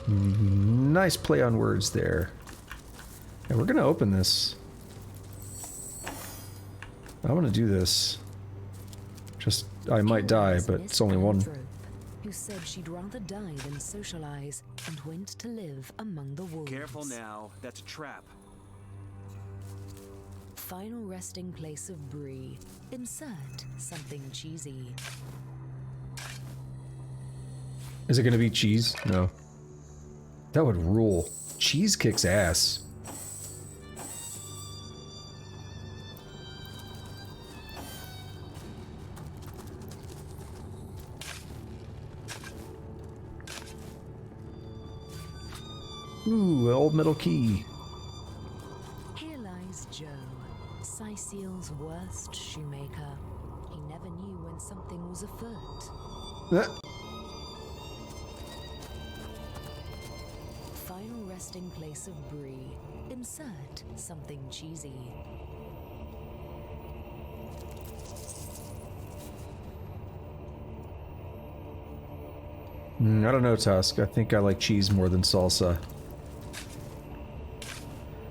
Speaker 1: Nice play on words there. And we're gonna open this. I want to do this. Just, I might die, but it's only one.
Speaker 10: who said she'd rather die than socialize and went to live among the wolves.
Speaker 4: Careful now, that's a trap.
Speaker 10: Final resting place of Bree. Insert something cheesy.
Speaker 1: Is it gonna be cheese? No. That would rule. Cheese kicks ass. Ooh, an old metal key.
Speaker 10: Here lies Joe, Cyseal's worst shoemaker. He never knew when something was afoot. Final resting place of Bree. Insert something cheesy.
Speaker 1: I don't know, Tusk. I think I like cheese more than salsa.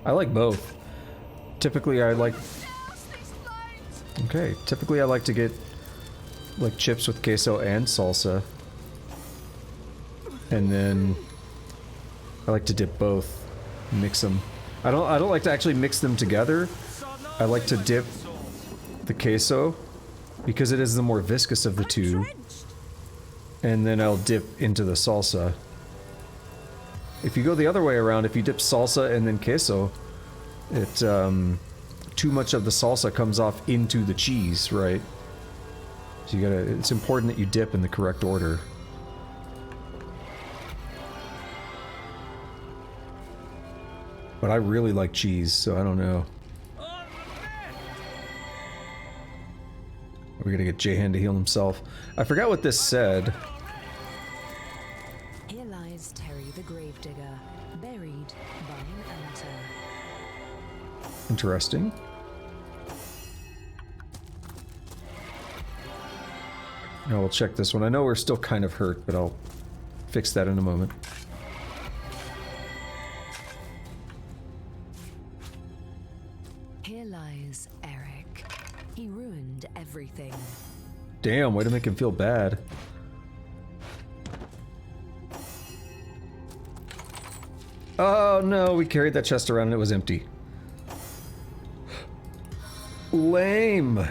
Speaker 1: I like both. Typically I like... Okay, typically I like to get like chips with queso and salsa. And then I like to dip both, mix them. I don't like to actually mix them together. I like to dip the queso because it is the more viscous of the two. And then I'll dip into the salsa. If you go the other way around, if you dip salsa and then queso, it too much of the salsa comes off into the cheese, right? So you gotta, it's important that you dip in the correct order. But I really like cheese, so I don't know. We're gonna get Jahan to heal himself. I forgot what this said.
Speaker 10: Here lies Terry the Gravedigger, buried by an anter.
Speaker 1: Interesting. Now we'll check this one. I know we're still kind of hurt, but I'll fix that in a moment.
Speaker 10: Here lies Eric. He ruined everything.
Speaker 1: Damn, way to make him feel bad. Oh no, we carried that chest around and it was empty. Lame.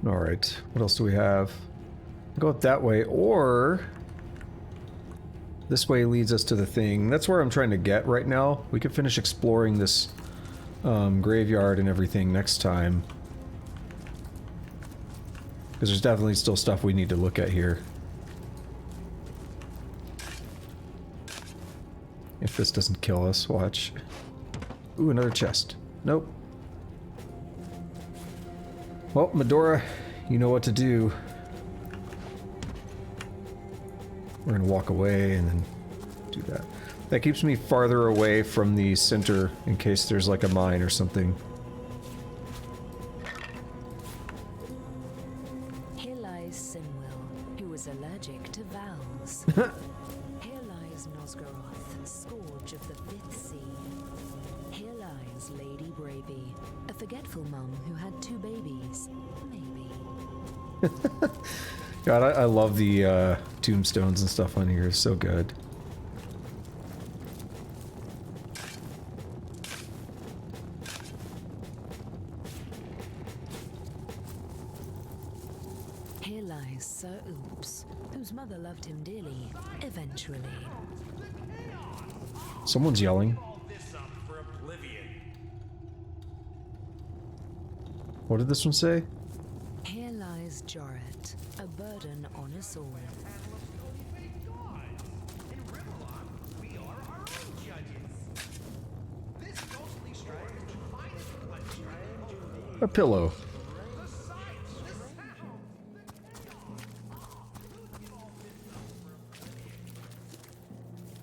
Speaker 1: Alright, what else do we have? Go up that way, or... this way leads us to the thing. That's where I'm trying to get right now. We could finish exploring this graveyard and everything next time. Because there's definitely still stuff we need to look at here. If this doesn't kill us, watch. Ooh, another chest. Nope. Well, Medora, you know what to do. We're gonna walk away and then do that. That keeps me farther away from the center in case there's like a mine or something.
Speaker 10: Here lies Sinwil, who was allergic to vowels. Here lies Nosgoroth, scourge of the fifth sea. Here lies Lady Bravey, a forgetful mum who had 2 babies. Maybe.
Speaker 1: God, I love the tombstones and stuff on here. It's so good.
Speaker 10: Here lies Sir Oops, whose mother loved him dearly, eventually.
Speaker 1: Someone's yelling. What did this one say?
Speaker 10: Here lies Jorrit, a burden on us all.
Speaker 1: A pillow.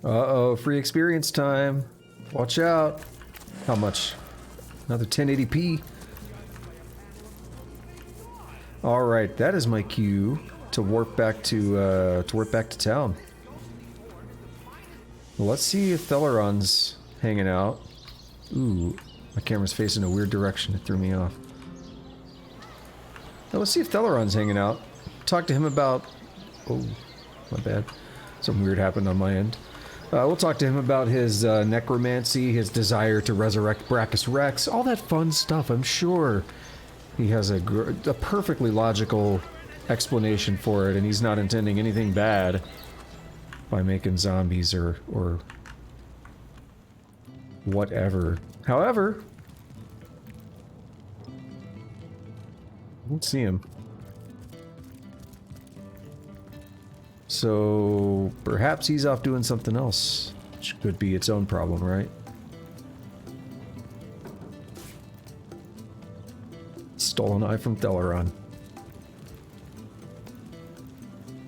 Speaker 1: Uh-oh, free experience time. Watch out. How much? Another 1080p. All right, that is my cue to warp back to town. Well, let's see if Thelyron's hanging out. Ooh, my camera's facing a weird direction. It threw me off. Now, let's see if Thelyron's hanging out. Talk to him about... Oh, my bad. Something weird happened on my end. We'll talk to him about his necromancy, his desire to resurrect Braccus Rex, all that fun stuff. I'm sure he has a perfectly logical explanation for it, and he's not intending anything bad by making zombies or whatever. However, let's see him. So perhaps he's off doing something else, which could be its own problem, right? Stole an eye from Thelyron.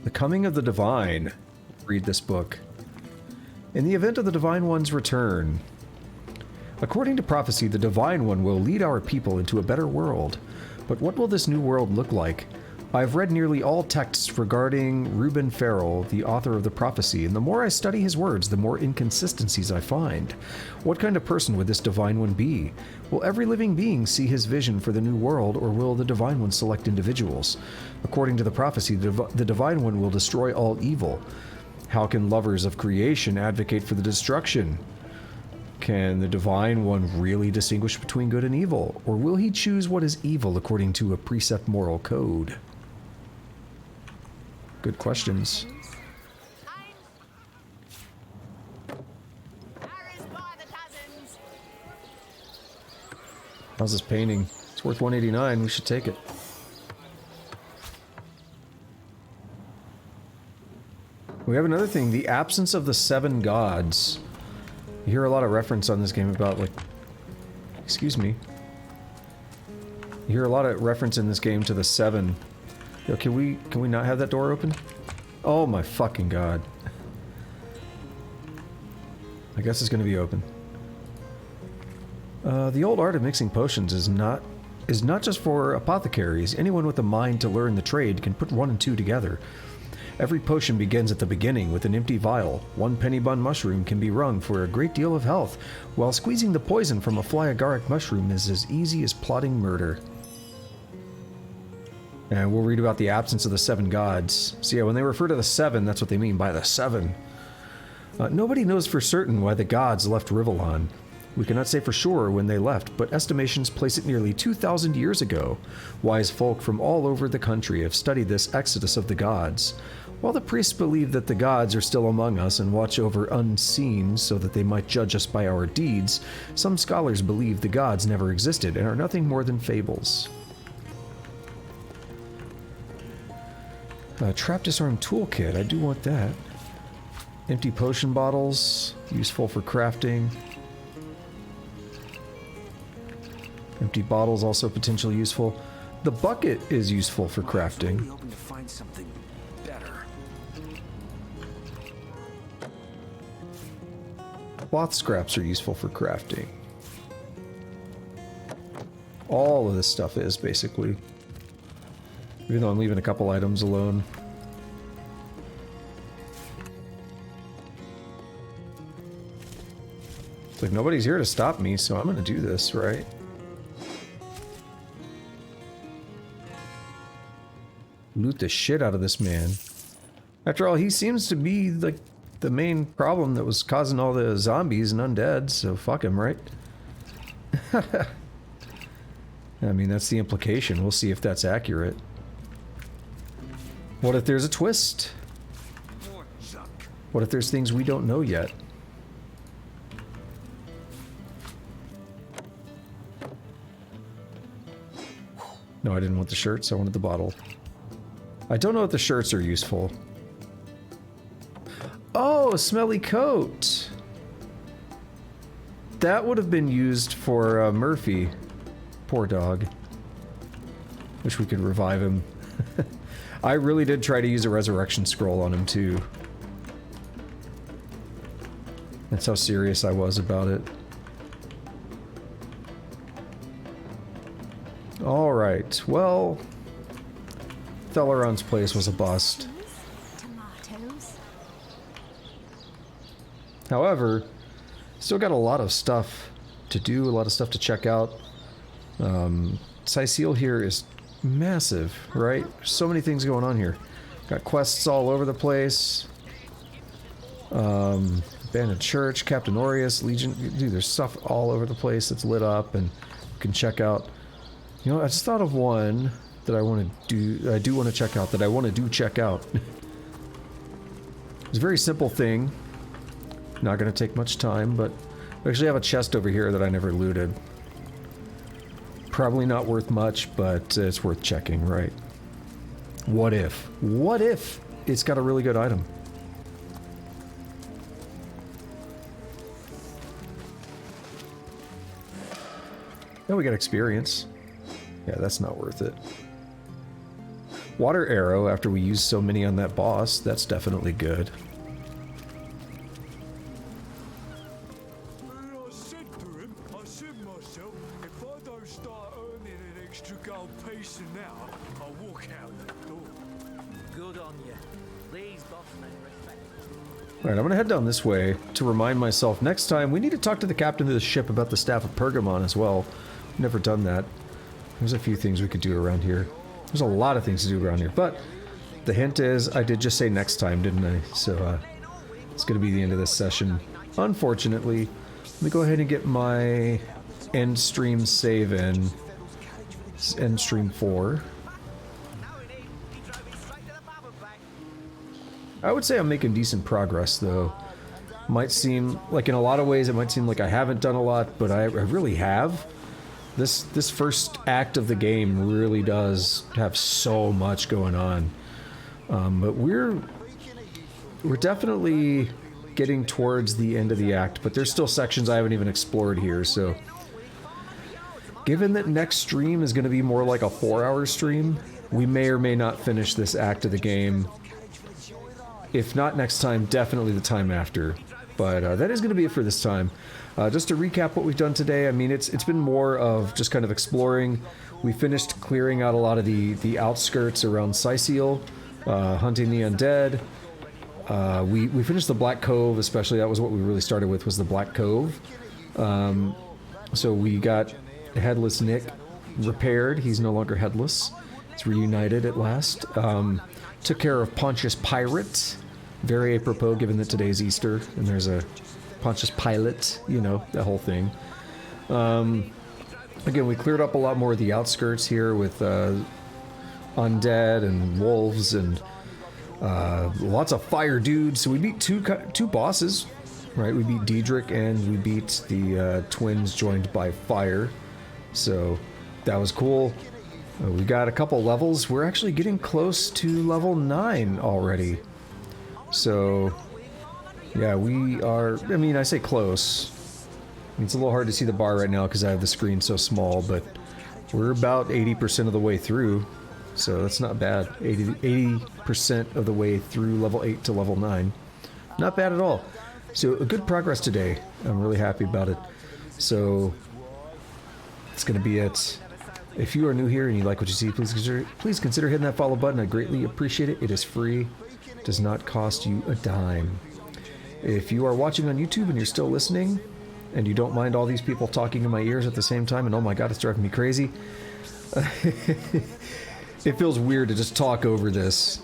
Speaker 1: The Coming of the Divine. Read this book. In the event of the Divine One's return, according to prophecy, the Divine One will lead our people into a better world. But what will this new world look like? I've read nearly all texts regarding Reuben Farrell, the author of the prophecy, and the more I study his words, the more inconsistencies I find. What kind of person would this Divine One be? Will every living being see his vision for the new world, or will the Divine One select individuals? According to the prophecy, the Divine One will destroy all evil. How can lovers of creation advocate for the destruction? Can the Divine One really distinguish between good and evil? Or will he choose what is evil according to a precept moral code? Good questions. How's this painting? It's worth $189. We should take it. We have another thing, the absence of the 7 gods. You hear a lot of reference on this game about, like... Excuse me. You hear a lot of reference in this game to the 7. Yo, can we not have that door open? Oh my fucking god. I guess it's gonna be open. The old art of mixing potions is not just for apothecaries. Anyone with a mind to learn the trade can put 1 and 2 together. Every potion begins at the beginning with an empty vial. 1 penny bun mushroom can be wrung for a great deal of health, while squeezing the poison from a fly agaric mushroom is as easy as plotting murder. And we'll read about the absence of the 7 gods. So yeah, when they refer to the 7, that's what they mean by the 7. Nobody knows for certain why the gods left Rivellon. We cannot say for sure when they left, but estimations place it nearly 2,000 years ago. Wise folk from all over the country have studied this exodus of the gods. While the priests believe that the gods are still among us and watch over unseen so that they might judge us by our deeds, some scholars believe the gods never existed and are nothing more than fables. Trap disarm toolkit, I do want that. Empty potion bottles, useful for crafting. Empty bottles also potentially useful. The bucket is useful for crafting.
Speaker 4: I'm hoping to find something better.
Speaker 1: Cloth scraps are useful for crafting. All of this stuff is, basically. Even though I'm leaving a couple items alone. It's like nobody's here to stop me, so I'm gonna do this, right? Loot the shit out of this man. After all, he seems to be like the main problem that was causing all the zombies and undead, so fuck him, right? I mean, that's the implication. We'll see if that's accurate. What if there's a twist? What if there's things we don't know yet? No, I didn't want the shirts, I wanted the bottle. I don't know if the shirts are useful. Oh, a smelly coat! That would have been used for Murphy. Poor dog. Wish we could revive him. I really did try to use a resurrection scroll on him too. That's how serious I was about it. Alright, well... Thelyron's place was a bust.
Speaker 19: Tomatoes.
Speaker 1: However, still got a lot of stuff to do, a lot of stuff to check out. Cyseal here is massive, right? So many things going on here. Got quests all over the place. Abandoned Church, Captain Aureus, Legion. Dude, there's stuff all over the place that's lit up and you can check out. You know, I just thought of one that I want to do. I do want to check out. That I want to check out. It's a very simple thing. Not going to take much time, but I actually have a chest over here that I never looted. Probably not worth much, but it's worth checking, right? What if? What if it's got a really good item? Now we got experience. Yeah, that's not worth it. Water arrow, after we used so many on that boss, that's definitely good. Alright, I'm gonna head down this way to remind myself next time we need to talk to the captain of the ship about the Staff of Pergamon as well. Never done that. There's a few things we could do around here. There's a lot of things to do around here, but the hint is I did just say next time, didn't I? So it's gonna be the end of this session. Unfortunately, let me go ahead and get my end stream save in. It's end stream 4. I would say I'm making decent progress, though. Might seem, like in a lot of ways, it might seem like I haven't done a lot, but I really have. This first act of the game really does have so much going on. But we're definitely getting towards the end of the act, but there's still sections I haven't even explored here, so... Given that next stream is going to be more like a 4-hour stream, we may or may not finish this act of the game. If not next time, definitely the time after. But that is going to be it for this time. Just to recap what we've done today, I mean, it's been more of just kind of exploring. We finished clearing out a lot of the outskirts around Cyseal, hunting the undead. We finished the Black Cove, especially. That was what we really started with, was the Black Cove. So we got Headless Nick repaired. He's no longer headless. It's reunited at last. Took care of Pontius Pirate. Very apropos, given that today's Easter, and there's a Pontius Pilate, you know, that whole thing. Again, we cleared up a lot more of the outskirts here with undead and wolves and lots of fire dudes. So we beat two bosses, right? We beat Diederik and we beat the twins joined by fire. So that was cool. We got a couple levels. We're actually getting close to level 9 already. So, yeah, we are... I mean, I say close. I mean, it's a little hard to see the bar right now because I have the screen so small, but we're about 80% of the way through. So that's not bad. 80% of the way through level 8 to level 9. Not bad at all. So, a good progress today. I'm really happy about it. So, that's going to be it. If you are new here and you like what you see, please consider hitting that follow button. I greatly appreciate it. It is free. Does not cost you a dime. If you are watching on YouTube and you're still listening, and you don't mind all these people talking in my ears at the same time, and oh my god, it's driving me crazy. It feels weird to just talk over this.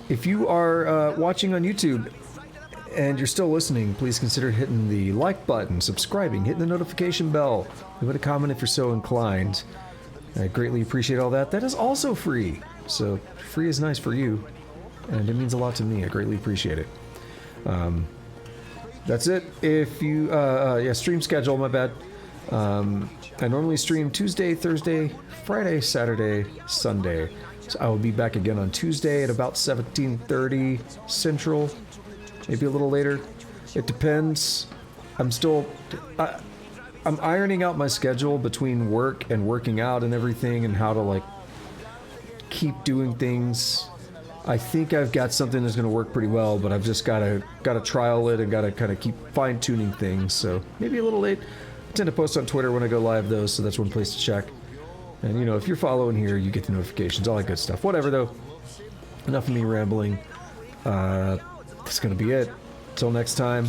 Speaker 1: If you are watching on YouTube and you're still listening, please consider hitting the like button, subscribing, hitting the notification bell, leave a comment if you're so inclined. I greatly appreciate all that. That is also free. So, free is nice for you, and it means a lot to me. I greatly appreciate it. That's it. If you, yeah, stream schedule, my bad. I normally stream Tuesday, Thursday, Friday, Saturday, Sunday. So I will be back again on Tuesday at about 17:30 Central, maybe a little later. It depends. I'm ironing out my schedule between work and working out and everything, and how to like keep doing things. I think I've got something that's going to work pretty well, but I've just got to trial it and got to kind of keep fine-tuning things. So maybe a little late. I tend to post on Twitter when I go live, though, so that's one place to check. And you know, if you're following here, you get the notifications, all that good stuff. Whatever, though. Enough of me rambling. That's going to be it. Till next time,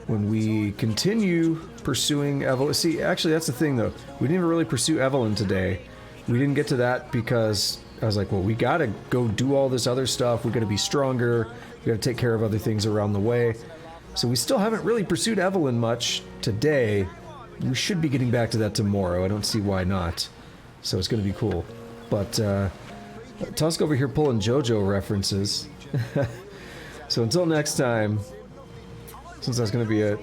Speaker 1: when we continue pursuing Evelyn. See, actually, that's the thing, though. We didn't even really pursue Evelyn today. We didn't get to that because I was like, well, we gotta go do all this other stuff. We gotta be stronger. We gotta take care of other things around the way. So we still haven't really pursued Evelyn much today. We should be getting back to that tomorrow. I don't see why not. So it's gonna be cool. But Tusk over here pulling JoJo references. So until next time, since that's gonna be it,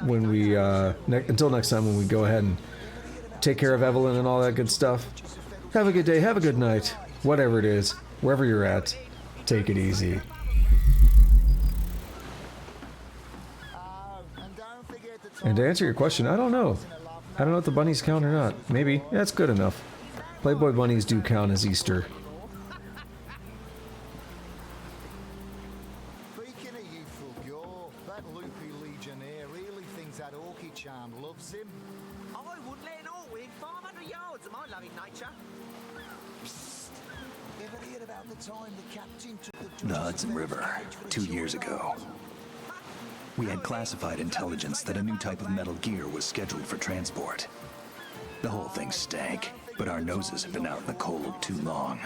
Speaker 1: when we until next time when we go ahead and take care of Evelyn and all that good stuff. Have a good day, have a good night, whatever it is, wherever you're at, take it easy. And to answer your question, I don't know. I don't know if the bunnies count or not. Maybe. Yeah, it's good enough. Playboy bunnies do count as Easter.
Speaker 21: Speaking of youthful gore, that loopy legionnaire really thinks that orchid charm loves him.
Speaker 18: I wouldn't let an orc within 500 yards of my loving nature.
Speaker 21: Ever heard about the time the captain took
Speaker 22: The Hudson River, 2 years ago. We had classified intelligence that a new type of metal gear was scheduled for transport. The whole thing stank, but our noses had been out in the cold too long.